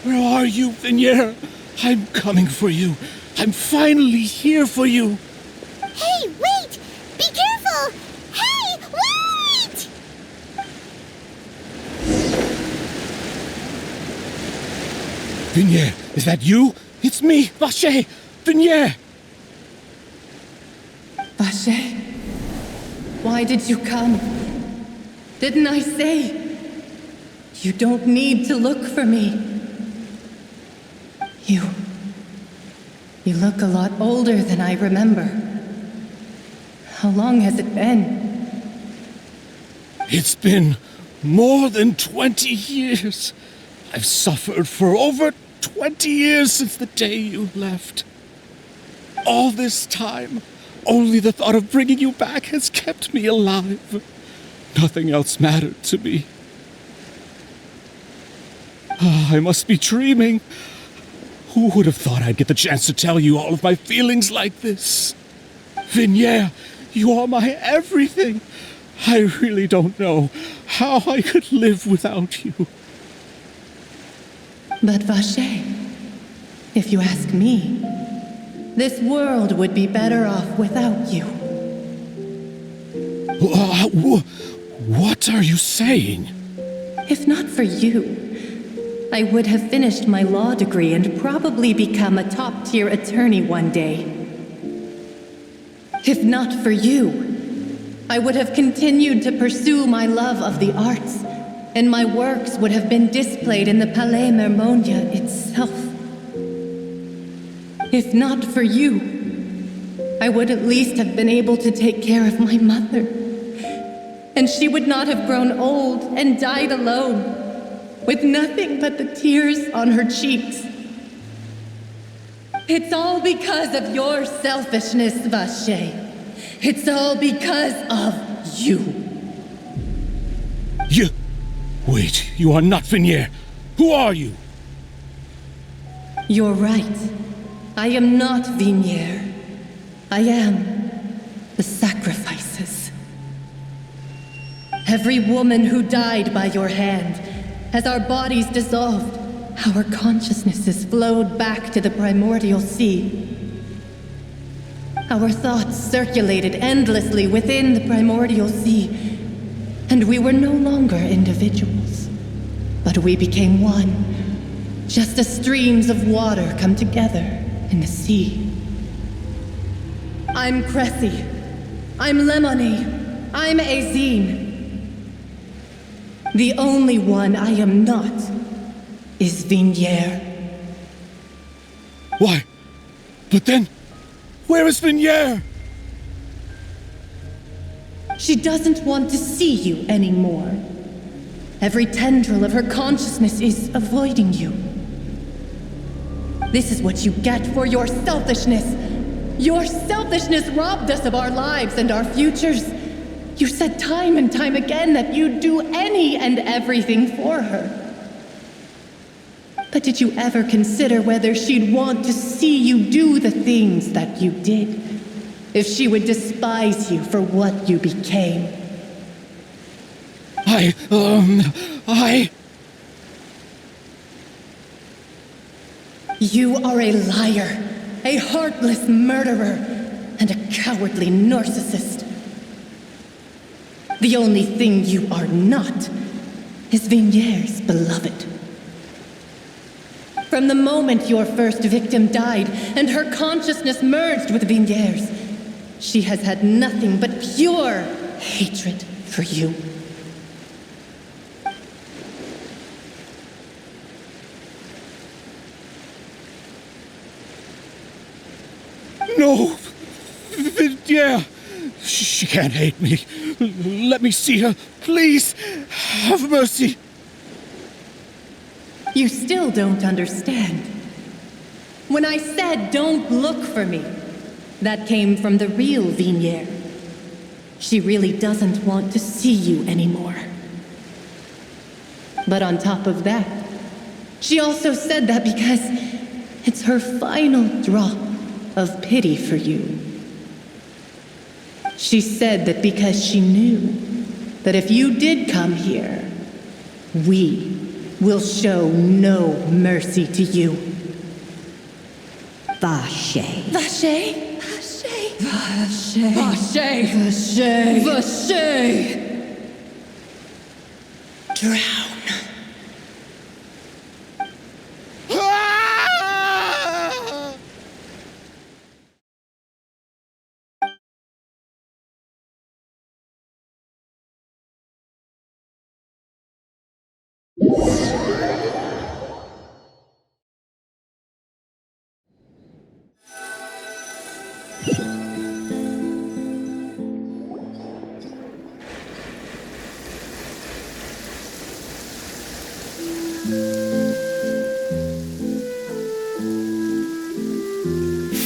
Where are you, Vinier? I'm coming for you. I'm finally here for you. Hey, wait! Be careful! Hey, wait! Vinier, is that you? It's me, Vache! Vinier! Vache? Why did you come? Didn't I say? You don't need to look for me. You look a lot older than I remember. How long has it been? It's been more than 20 years. I've suffered for over 20 years since the day you left. All this time, only the thought of bringing you back has kept me alive. Nothing else mattered to me. I must be dreaming. Who would have thought I'd get the chance to tell you all of my feelings like this? Vinier, you are my everything. I really don't know how I could live without you. But Vache, if you ask me, this world would be better off without you. What are you saying? If not for you, I would have finished my law degree and probably become a top-tier attorney one day. If not for you, I would have continued to pursue my love of the arts, and my works would have been displayed in the Palais Mermonia itself. If not for you, I would at least have been able to take care of my mother, and she would not have grown old and died alone, with nothing but the tears on her cheeks. It's all because of your selfishness, Vache. It's all because of you. Wait, you are not Vignier. Who are you? You're right. I am not Vignier. I am the sacrifices. Every woman who died by your hand, as our bodies dissolved, our consciousnesses flowed back to the primordial sea. Our thoughts circulated endlessly within the primordial sea, and we were no longer individuals, but we became one, just as streams of water come together in the sea. I'm Cressy. I'm Lemony. I'm Azine. The only one I am not is Vignier. Why? But then, where is Vignier? She doesn't want to see you anymore. Every tendril of her consciousness is avoiding you. This is what you get for your selfishness. Your selfishness robbed us of our lives and our futures. You said time and time again that you'd do any and everything for her. But did you ever consider whether she'd want to see you do the things that you did? If she would despise you for what you became? You are a liar, a heartless murderer, and a cowardly narcissist. The only thing you are not is Vignier's beloved. From the moment your first victim died and her consciousness merged with Vignier's, she has had nothing but pure hatred for you. No! Vignier! She can't hate me. Let me see her, please. Have mercy. You still don't understand. When I said don't look for me, that came from the real Vignier. She really doesn't want to see you anymore. But on top of that, she also said that because it's her final drop of pity for you. She said that because she knew that if you did come here, we will show no mercy to you. Vache. Vache? Vache? Vache. Vache. Vache. Vache. Drown.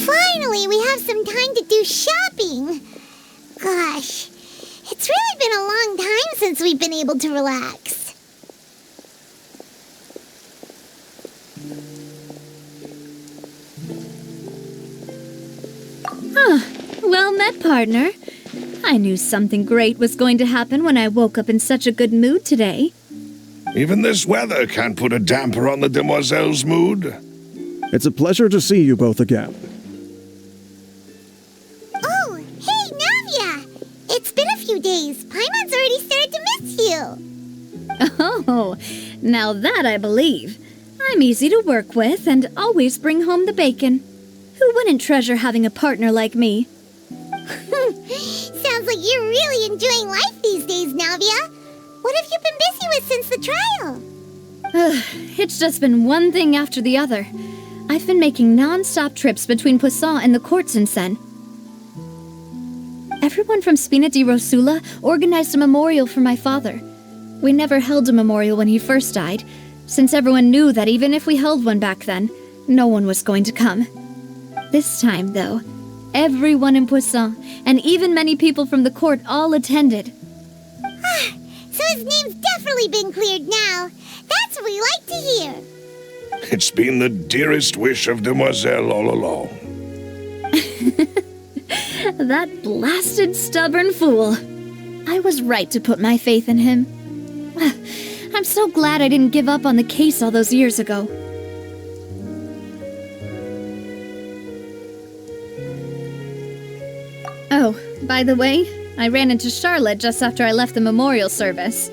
Finally, we have some time to do shopping. Gosh, it's really been a long time since we've been able to relax. Well met, partner. I knew something great was going to happen when I woke up in such a good mood today. Even this weather can't put a damper on the demoiselle's mood. It's a pleasure to see you both again. Oh, hey, Navia! It's been a few days. Paimon's already started to miss you. Oh, now that I believe. I'm easy to work with and always bring home the bacon. Who wouldn't treasure having a partner like me? Sounds like you're really enjoying life these days, Navia. What have you been busy with since the trial? It's just been one thing after the other. I've been making non-stop trips between Poisson and the courts in Sen. Everyone from Spina di Rosula organized a memorial for my father. We never held a memorial when he first died, since everyone knew that even if we held one back then, no one was going to come. This time, though, everyone in Poisson, and even many people from the court, all attended. So his name's definitely been cleared now. That's what we like to hear. It's been the dearest wish of Demoiselle all along. That blasted stubborn fool. I was right to put my faith in him. I'm so glad I didn't give up on the case all those years ago. Oh, by the way, I ran into Charlotte just after I left the memorial service.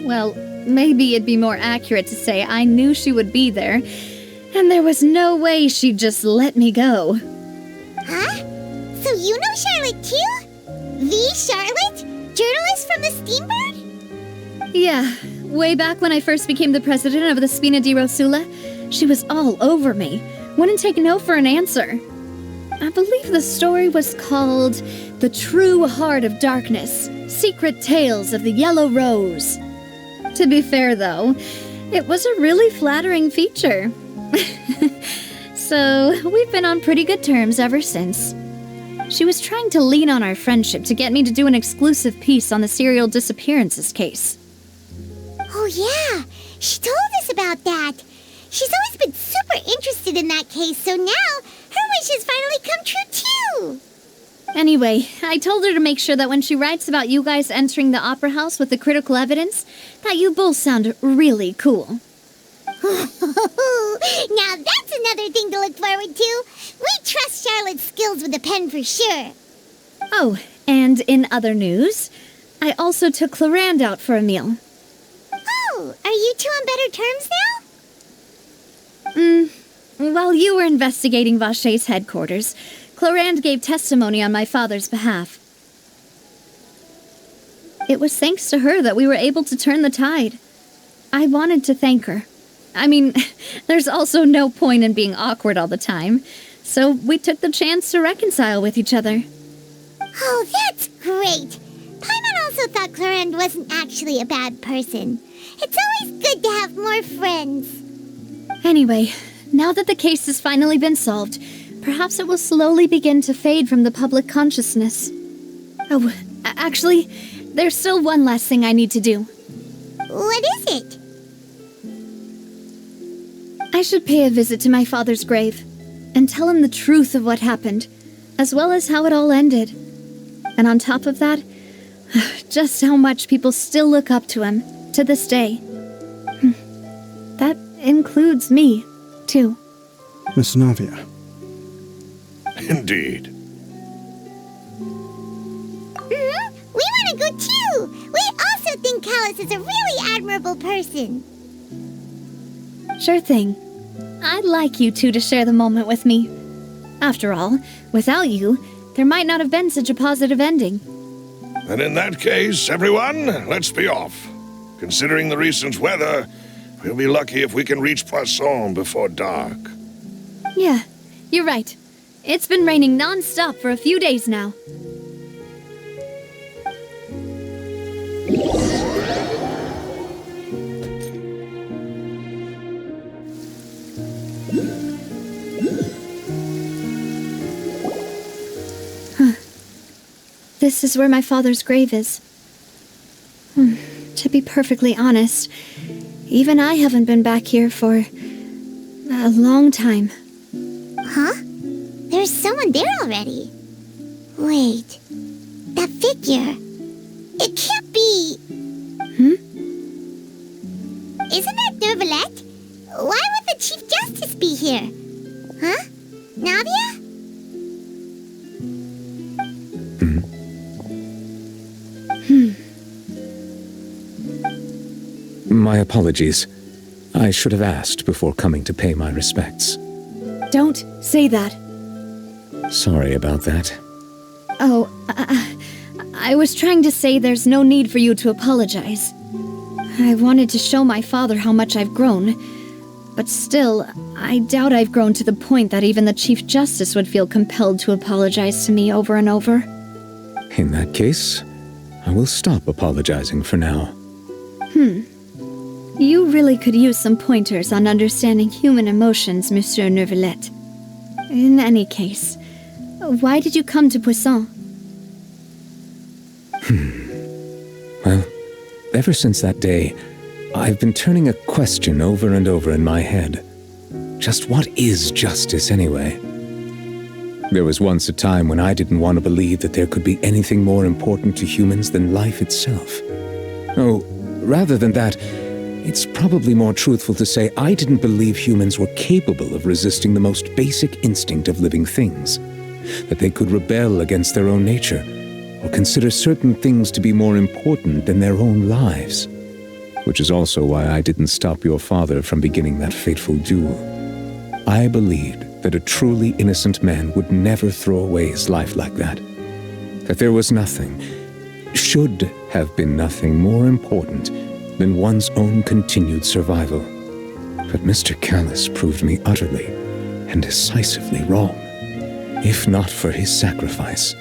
Well, maybe it'd be more accurate to say I knew she would be there, and there was no way she'd just let me go. Huh? So you know Charlotte too? The Charlotte? Journalist from the Steambird? Yeah, way back when I first became the president of the Spina di Rosula, she was all over me. Wouldn't take no for an answer. I believe the story was called The True Heart of Darkness, Secret Tales of the Yellow Rose. To be fair, though, it was a really flattering feature. So, we've been on pretty good terms ever since. She was trying to lean on our friendship to get me to do an exclusive piece on the serial disappearances case. Oh yeah, she told us about that. She's always been super interested in that case, so now her wish has finally come true too. Anyway, I told her to make sure that when she writes about you guys entering the opera house with the critical evidence, that you both sound really cool. Now that's another thing to look forward to. We trust Charlotte's skills with the pen for sure. Oh, and in other news, I also took Clarande out for a meal. Oh, are you two on better terms now? While you were investigating Vacher's headquarters, Clarande gave testimony on my father's behalf. It was thanks to her that we were able to turn the tide. I wanted to thank her. I mean, there's also no point in being awkward all the time, so we took the chance to reconcile with each other. Oh, that's great. Paimon also thought Clarande wasn't actually a bad person. It's always good to have more friends. Anyway, now that the case has finally been solved, perhaps it will slowly begin to fade from the public consciousness. Oh, actually, there's still one last thing I need to do. What is it? I should pay a visit to my father's grave and tell him the truth of what happened, as well as how it all ended. And on top of that, just how much people still look up to him to this day. That includes me, too. Miss Navia. Indeed. We want to go too! We also think Callus is a really admirable person. Sure thing. I'd like you two to share the moment with me. After all, without you, there might not have been such a positive ending. And in that case, everyone, let's be off. Considering the recent weather, we'll be lucky if we can reach Poisson before dark. Yeah, you're right. It's been raining non-stop for a few days now. This is where my father's grave is. To be perfectly honest, even I haven't been back here for a long time. Huh? There's someone there already. Wait, that figure. It can't be... Isn't that Neuvillette? Why would the Chief Justice be here? Huh? Navia? My apologies. I should have asked before coming to pay my respects. Don't say that. Sorry about that. Oh, I was trying to say there's no need for you to apologize. I wanted to show my father how much I've grown, but still, I doubt I've grown to the point that even the Chief Justice would feel compelled to apologize to me over and over. In that case, I will stop apologizing for now. You really could use some pointers on understanding human emotions, Monsieur Neuvillette. In any case, why did you come to Poisson? Well, ever since that day, I've been turning a question over and over in my head. Just what is justice, anyway? There was once a time when I didn't want to believe that there could be anything more important to humans than life itself. Oh, rather than that, it's probably more truthful to say I didn't believe humans were capable of resisting the most basic instinct of living things, that they could rebel against their own nature, or consider certain things to be more important than their own lives. Which is also why I didn't stop your father from beginning that fateful duel. I believed that a truly innocent man would never throw away his life like that. That there was nothing, should have been nothing more important than one's own continued survival. But Mr. Callus proved me utterly and decisively wrong. If not for his sacrifice,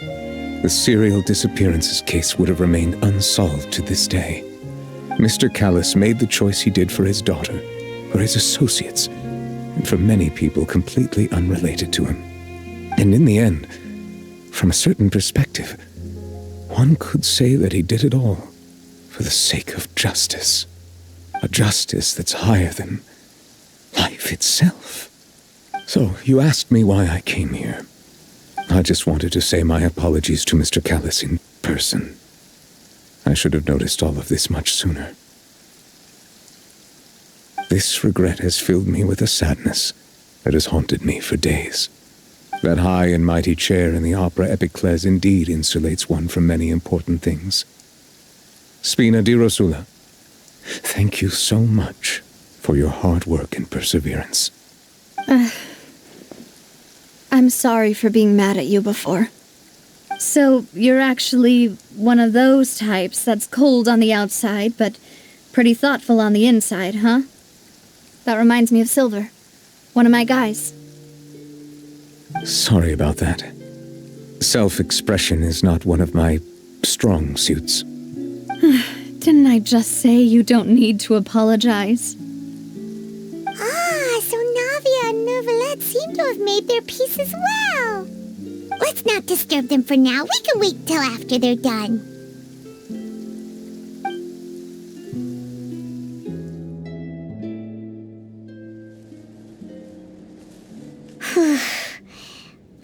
the serial disappearances case would have remained unsolved to this day. Mr. Callus made the choice he did for his daughter, for his associates, and for many people completely unrelated to him. And in the end, from a certain perspective, one could say that he did it all for the sake of justice. A justice that's higher than life itself. So, you asked me why I came here. I just wanted to say my apologies to Mr. Callus in person. I should have noticed all of this much sooner. This regret has filled me with a sadness that has haunted me for days. That high and mighty chair in the opera Epiclese indeed insulates one from many important things. Spina di Rosula, thank you so much for your hard work and perseverance. I'm sorry for being mad at you before. So, you're actually one of those types that's cold on the outside, but pretty thoughtful on the inside, huh? That reminds me of Silver, one of my guys. Sorry about that. Self-expression is not one of my strong suits. Didn't I just say you don't need to apologize? Ah, so Navia and Neuvillette seem to have made their peace as well. Let's not disturb them for now. We can wait till after they're done.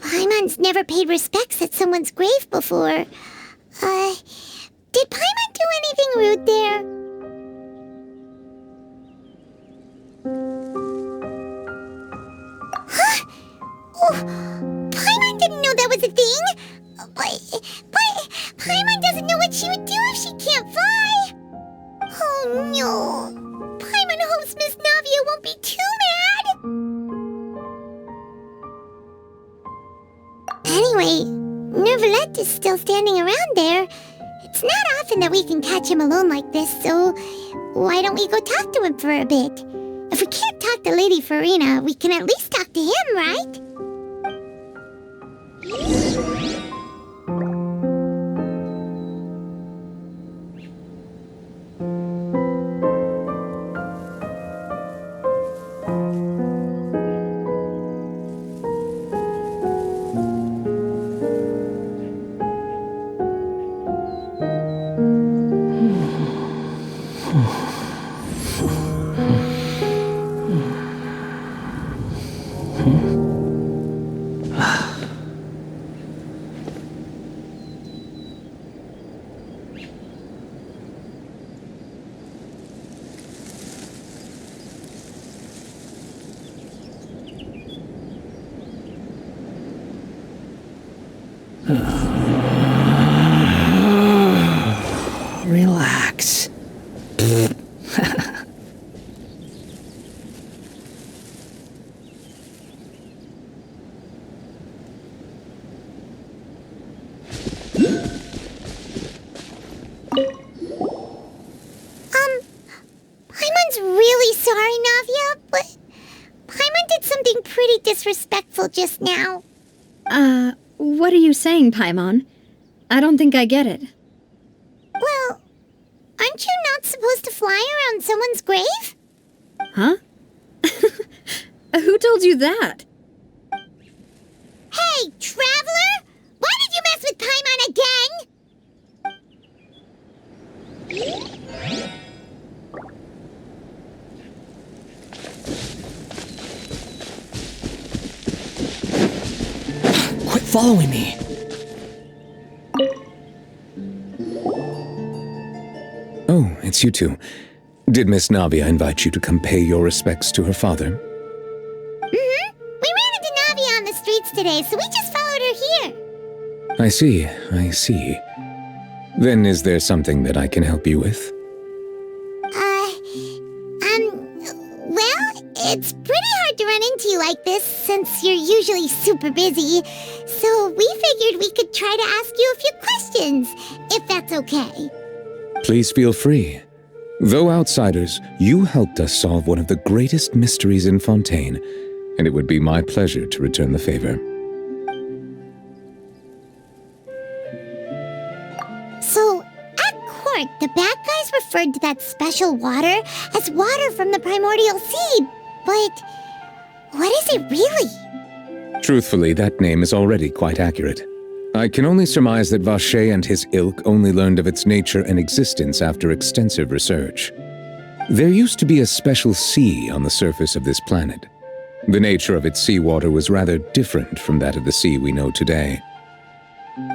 Paimon's never paid respects at someone's grave before. Did Paimon do anything rude there? Huh? Oh, Paimon didn't know that was a thing. But Paimon doesn't know what she would do if she can't fly. Oh no. Paimon hopes Miss Navia won't be too mad. Anyway, Neuvillette is still standing around there. It's not often that we can catch him alone like this, so why don't we go talk to him for a bit? If we can't talk to Lady Farina, we can at least talk to him, right? Relax. Paimon's really sorry, Navia, but Paimon did something pretty disrespectful just now. What are you saying, Paimon? I don't think I get it. Well, aren't you not supposed to fly around someone's grave? Huh? Who told you that? following me. Oh, it's you two. Did Miss Navia invite you to come pay your respects to her father? Mm-hmm. We ran into Navia on the streets today, so we just followed her here. I see. Then is there something that I can help you with? Well, it's pretty hard to run into you like this since you're usually super busy. So we figured we could try to ask you a few questions, if that's okay. Please feel free. Though outsiders, you helped us solve one of the greatest mysteries in Fontaine, and it would be my pleasure to return the favor. So, at court, the bad guys referred to that special water as water from the primordial sea, but what is it really? Truthfully, that name is already quite accurate. I can only surmise that Vacher and his ilk only learned of its nature and existence after extensive research. There used to be a special sea on the surface of this planet. The nature of its seawater was rather different from that of the sea we know today.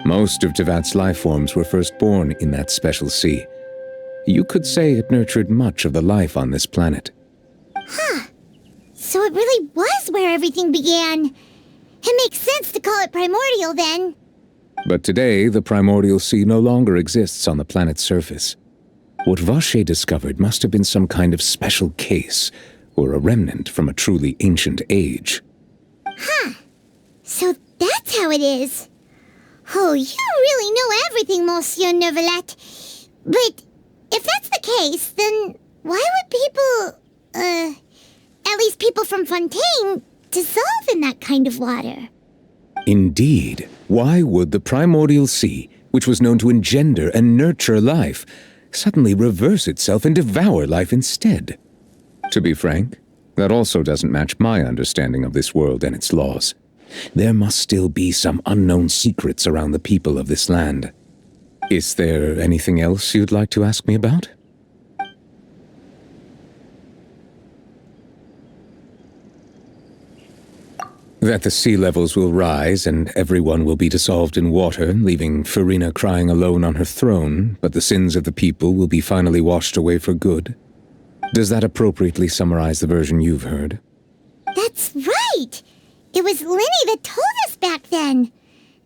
Most of Tevat's life forms were first born in that special sea. You could say it nurtured much of the life on this planet. Huh. So it really was where everything began. It makes sense to call it primordial then. But today, the primordial sea no longer exists on the planet's surface. What Vacher discovered must have been some kind of special case, or a remnant from a truly ancient age. Huh. So that's how it is. Oh, you really know everything, Monsieur Neuvillette. But if that's the case, then why would people, at least people from Fontaine, dissolve in that kind of water? Indeed. Why would the primordial sea, which was known to engender and nurture life, suddenly reverse itself and devour life instead? To be frank, that also doesn't match my understanding of this world and its laws. There must still be some unknown secrets around the people of this land. Is there anything else you'd like to ask me about? That the sea levels will rise and everyone will be dissolved in water, leaving Farina crying alone on her throne, but the sins of the people will be finally washed away for good. Does that appropriately summarize the version you've heard? That's right! It was Linny that told us back then.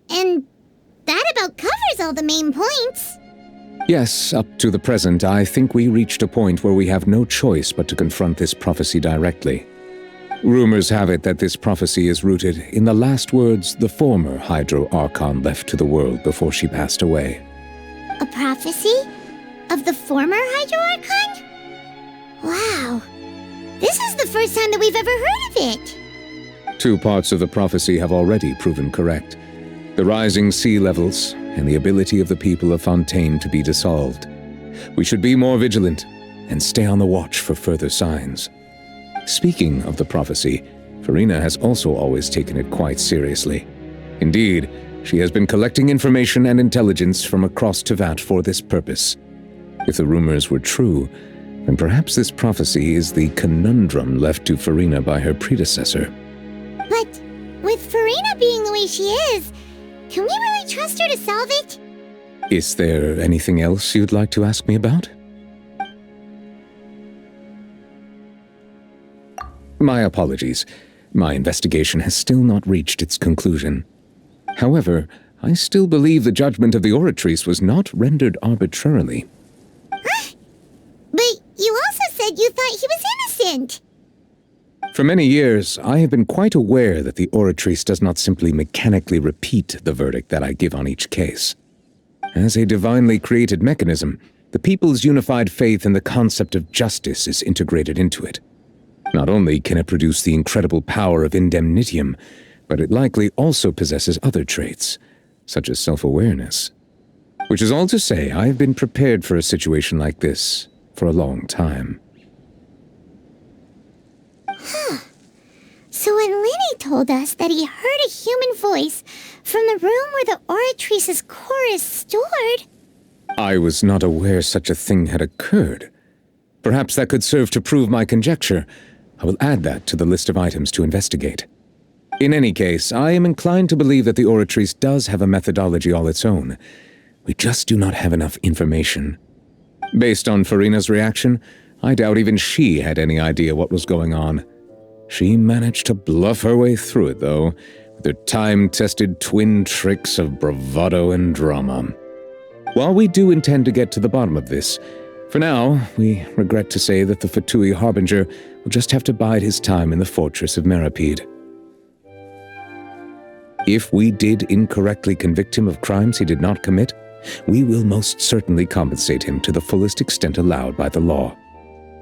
And that about covers all the main points. Yes, up to the present, I think we reached a point where we have no choice but to confront this prophecy directly. Rumors have it that this prophecy is rooted in the last words the former Hydro-Archon left to the world before she passed away. A prophecy? Of the former Hydro-Archon? Wow. This is the first time that we've ever heard of it. 2 parts of the prophecy have already proven correct. The rising sea levels and the ability of the people of Fontaine to be dissolved. We should be more vigilant and stay on the watch for further signs. Speaking of the prophecy, Farina has also always taken it quite seriously. Indeed, she has been collecting information and intelligence from across Tevat for this purpose. If the rumors were true, then perhaps this prophecy is the conundrum left to Farina by her predecessor. But with Farina being the way she is, can we really trust her to solve it? Is there anything else you'd like to ask me about? My apologies. My investigation has still not reached its conclusion. However, I still believe the judgment of the Oratrice was not rendered arbitrarily. Huh? But you also said you thought he was innocent. For many years, I have been quite aware that the Oratrice does not simply mechanically repeat the verdict that I give on each case. As a divinely created mechanism, the people's unified faith in the concept of justice is integrated into it. Not only can it produce the incredible power of indemnitium, but it likely also possesses other traits, such as self-awareness. Which is all to say, I have been prepared for a situation like this for a long time. Huh. So when Linny told us that he heard a human voice from the room where the Oratrice's core is stored... I was not aware such a thing had occurred. Perhaps that could serve to prove my conjecture. I will add that to the list of items to investigate. In any case, I am inclined to believe that the Oratrice does have a methodology all its own. We just do not have enough information. Based on Farina's reaction, I doubt even she had any idea what was going on. She managed to bluff her way through it, though, with her time-tested twin tricks of bravado and drama. While we do intend to get to the bottom of this, for now, we regret to say that the Fatui Harbinger will just have to bide his time in the fortress of Meripede. If we did incorrectly convict him of crimes he did not commit, we will most certainly compensate him to the fullest extent allowed by the law.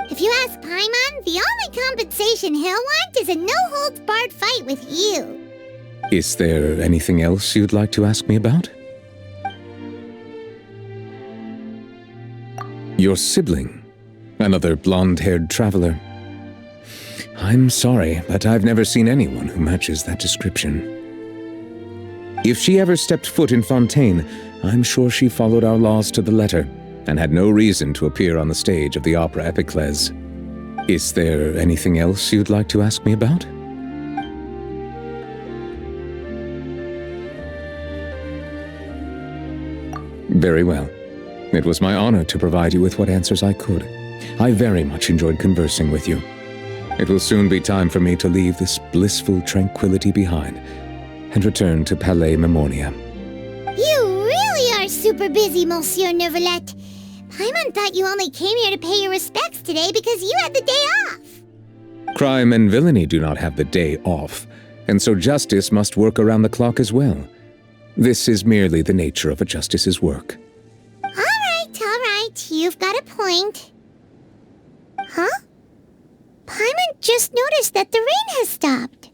If you ask Paimon, the only compensation he'll want is a no-holds-barred fight with you. Is there anything else you'd like to ask me about? Your sibling, another blonde-haired traveler. I'm sorry, but I've never seen anyone who matches that description. If she ever stepped foot in Fontaine, I'm sure she followed our laws to the letter, and had no reason to appear on the stage of the opera Epiclese. Is there anything else you'd like to ask me about? Very well. It was my honor to provide you with what answers I could. I very much enjoyed conversing with you. It will soon be time for me to leave this blissful tranquility behind and return to Palais Memonia. You really are super busy, Monsieur Neuvillette. Paimon thought you only came here to pay your respects today because you had the day off. Crime and villainy do not have the day off, and so justice must work around the clock as well. This is merely the nature of a justice's work. All right. You've got a point. Huh? Paimon just noticed that the rain has stopped.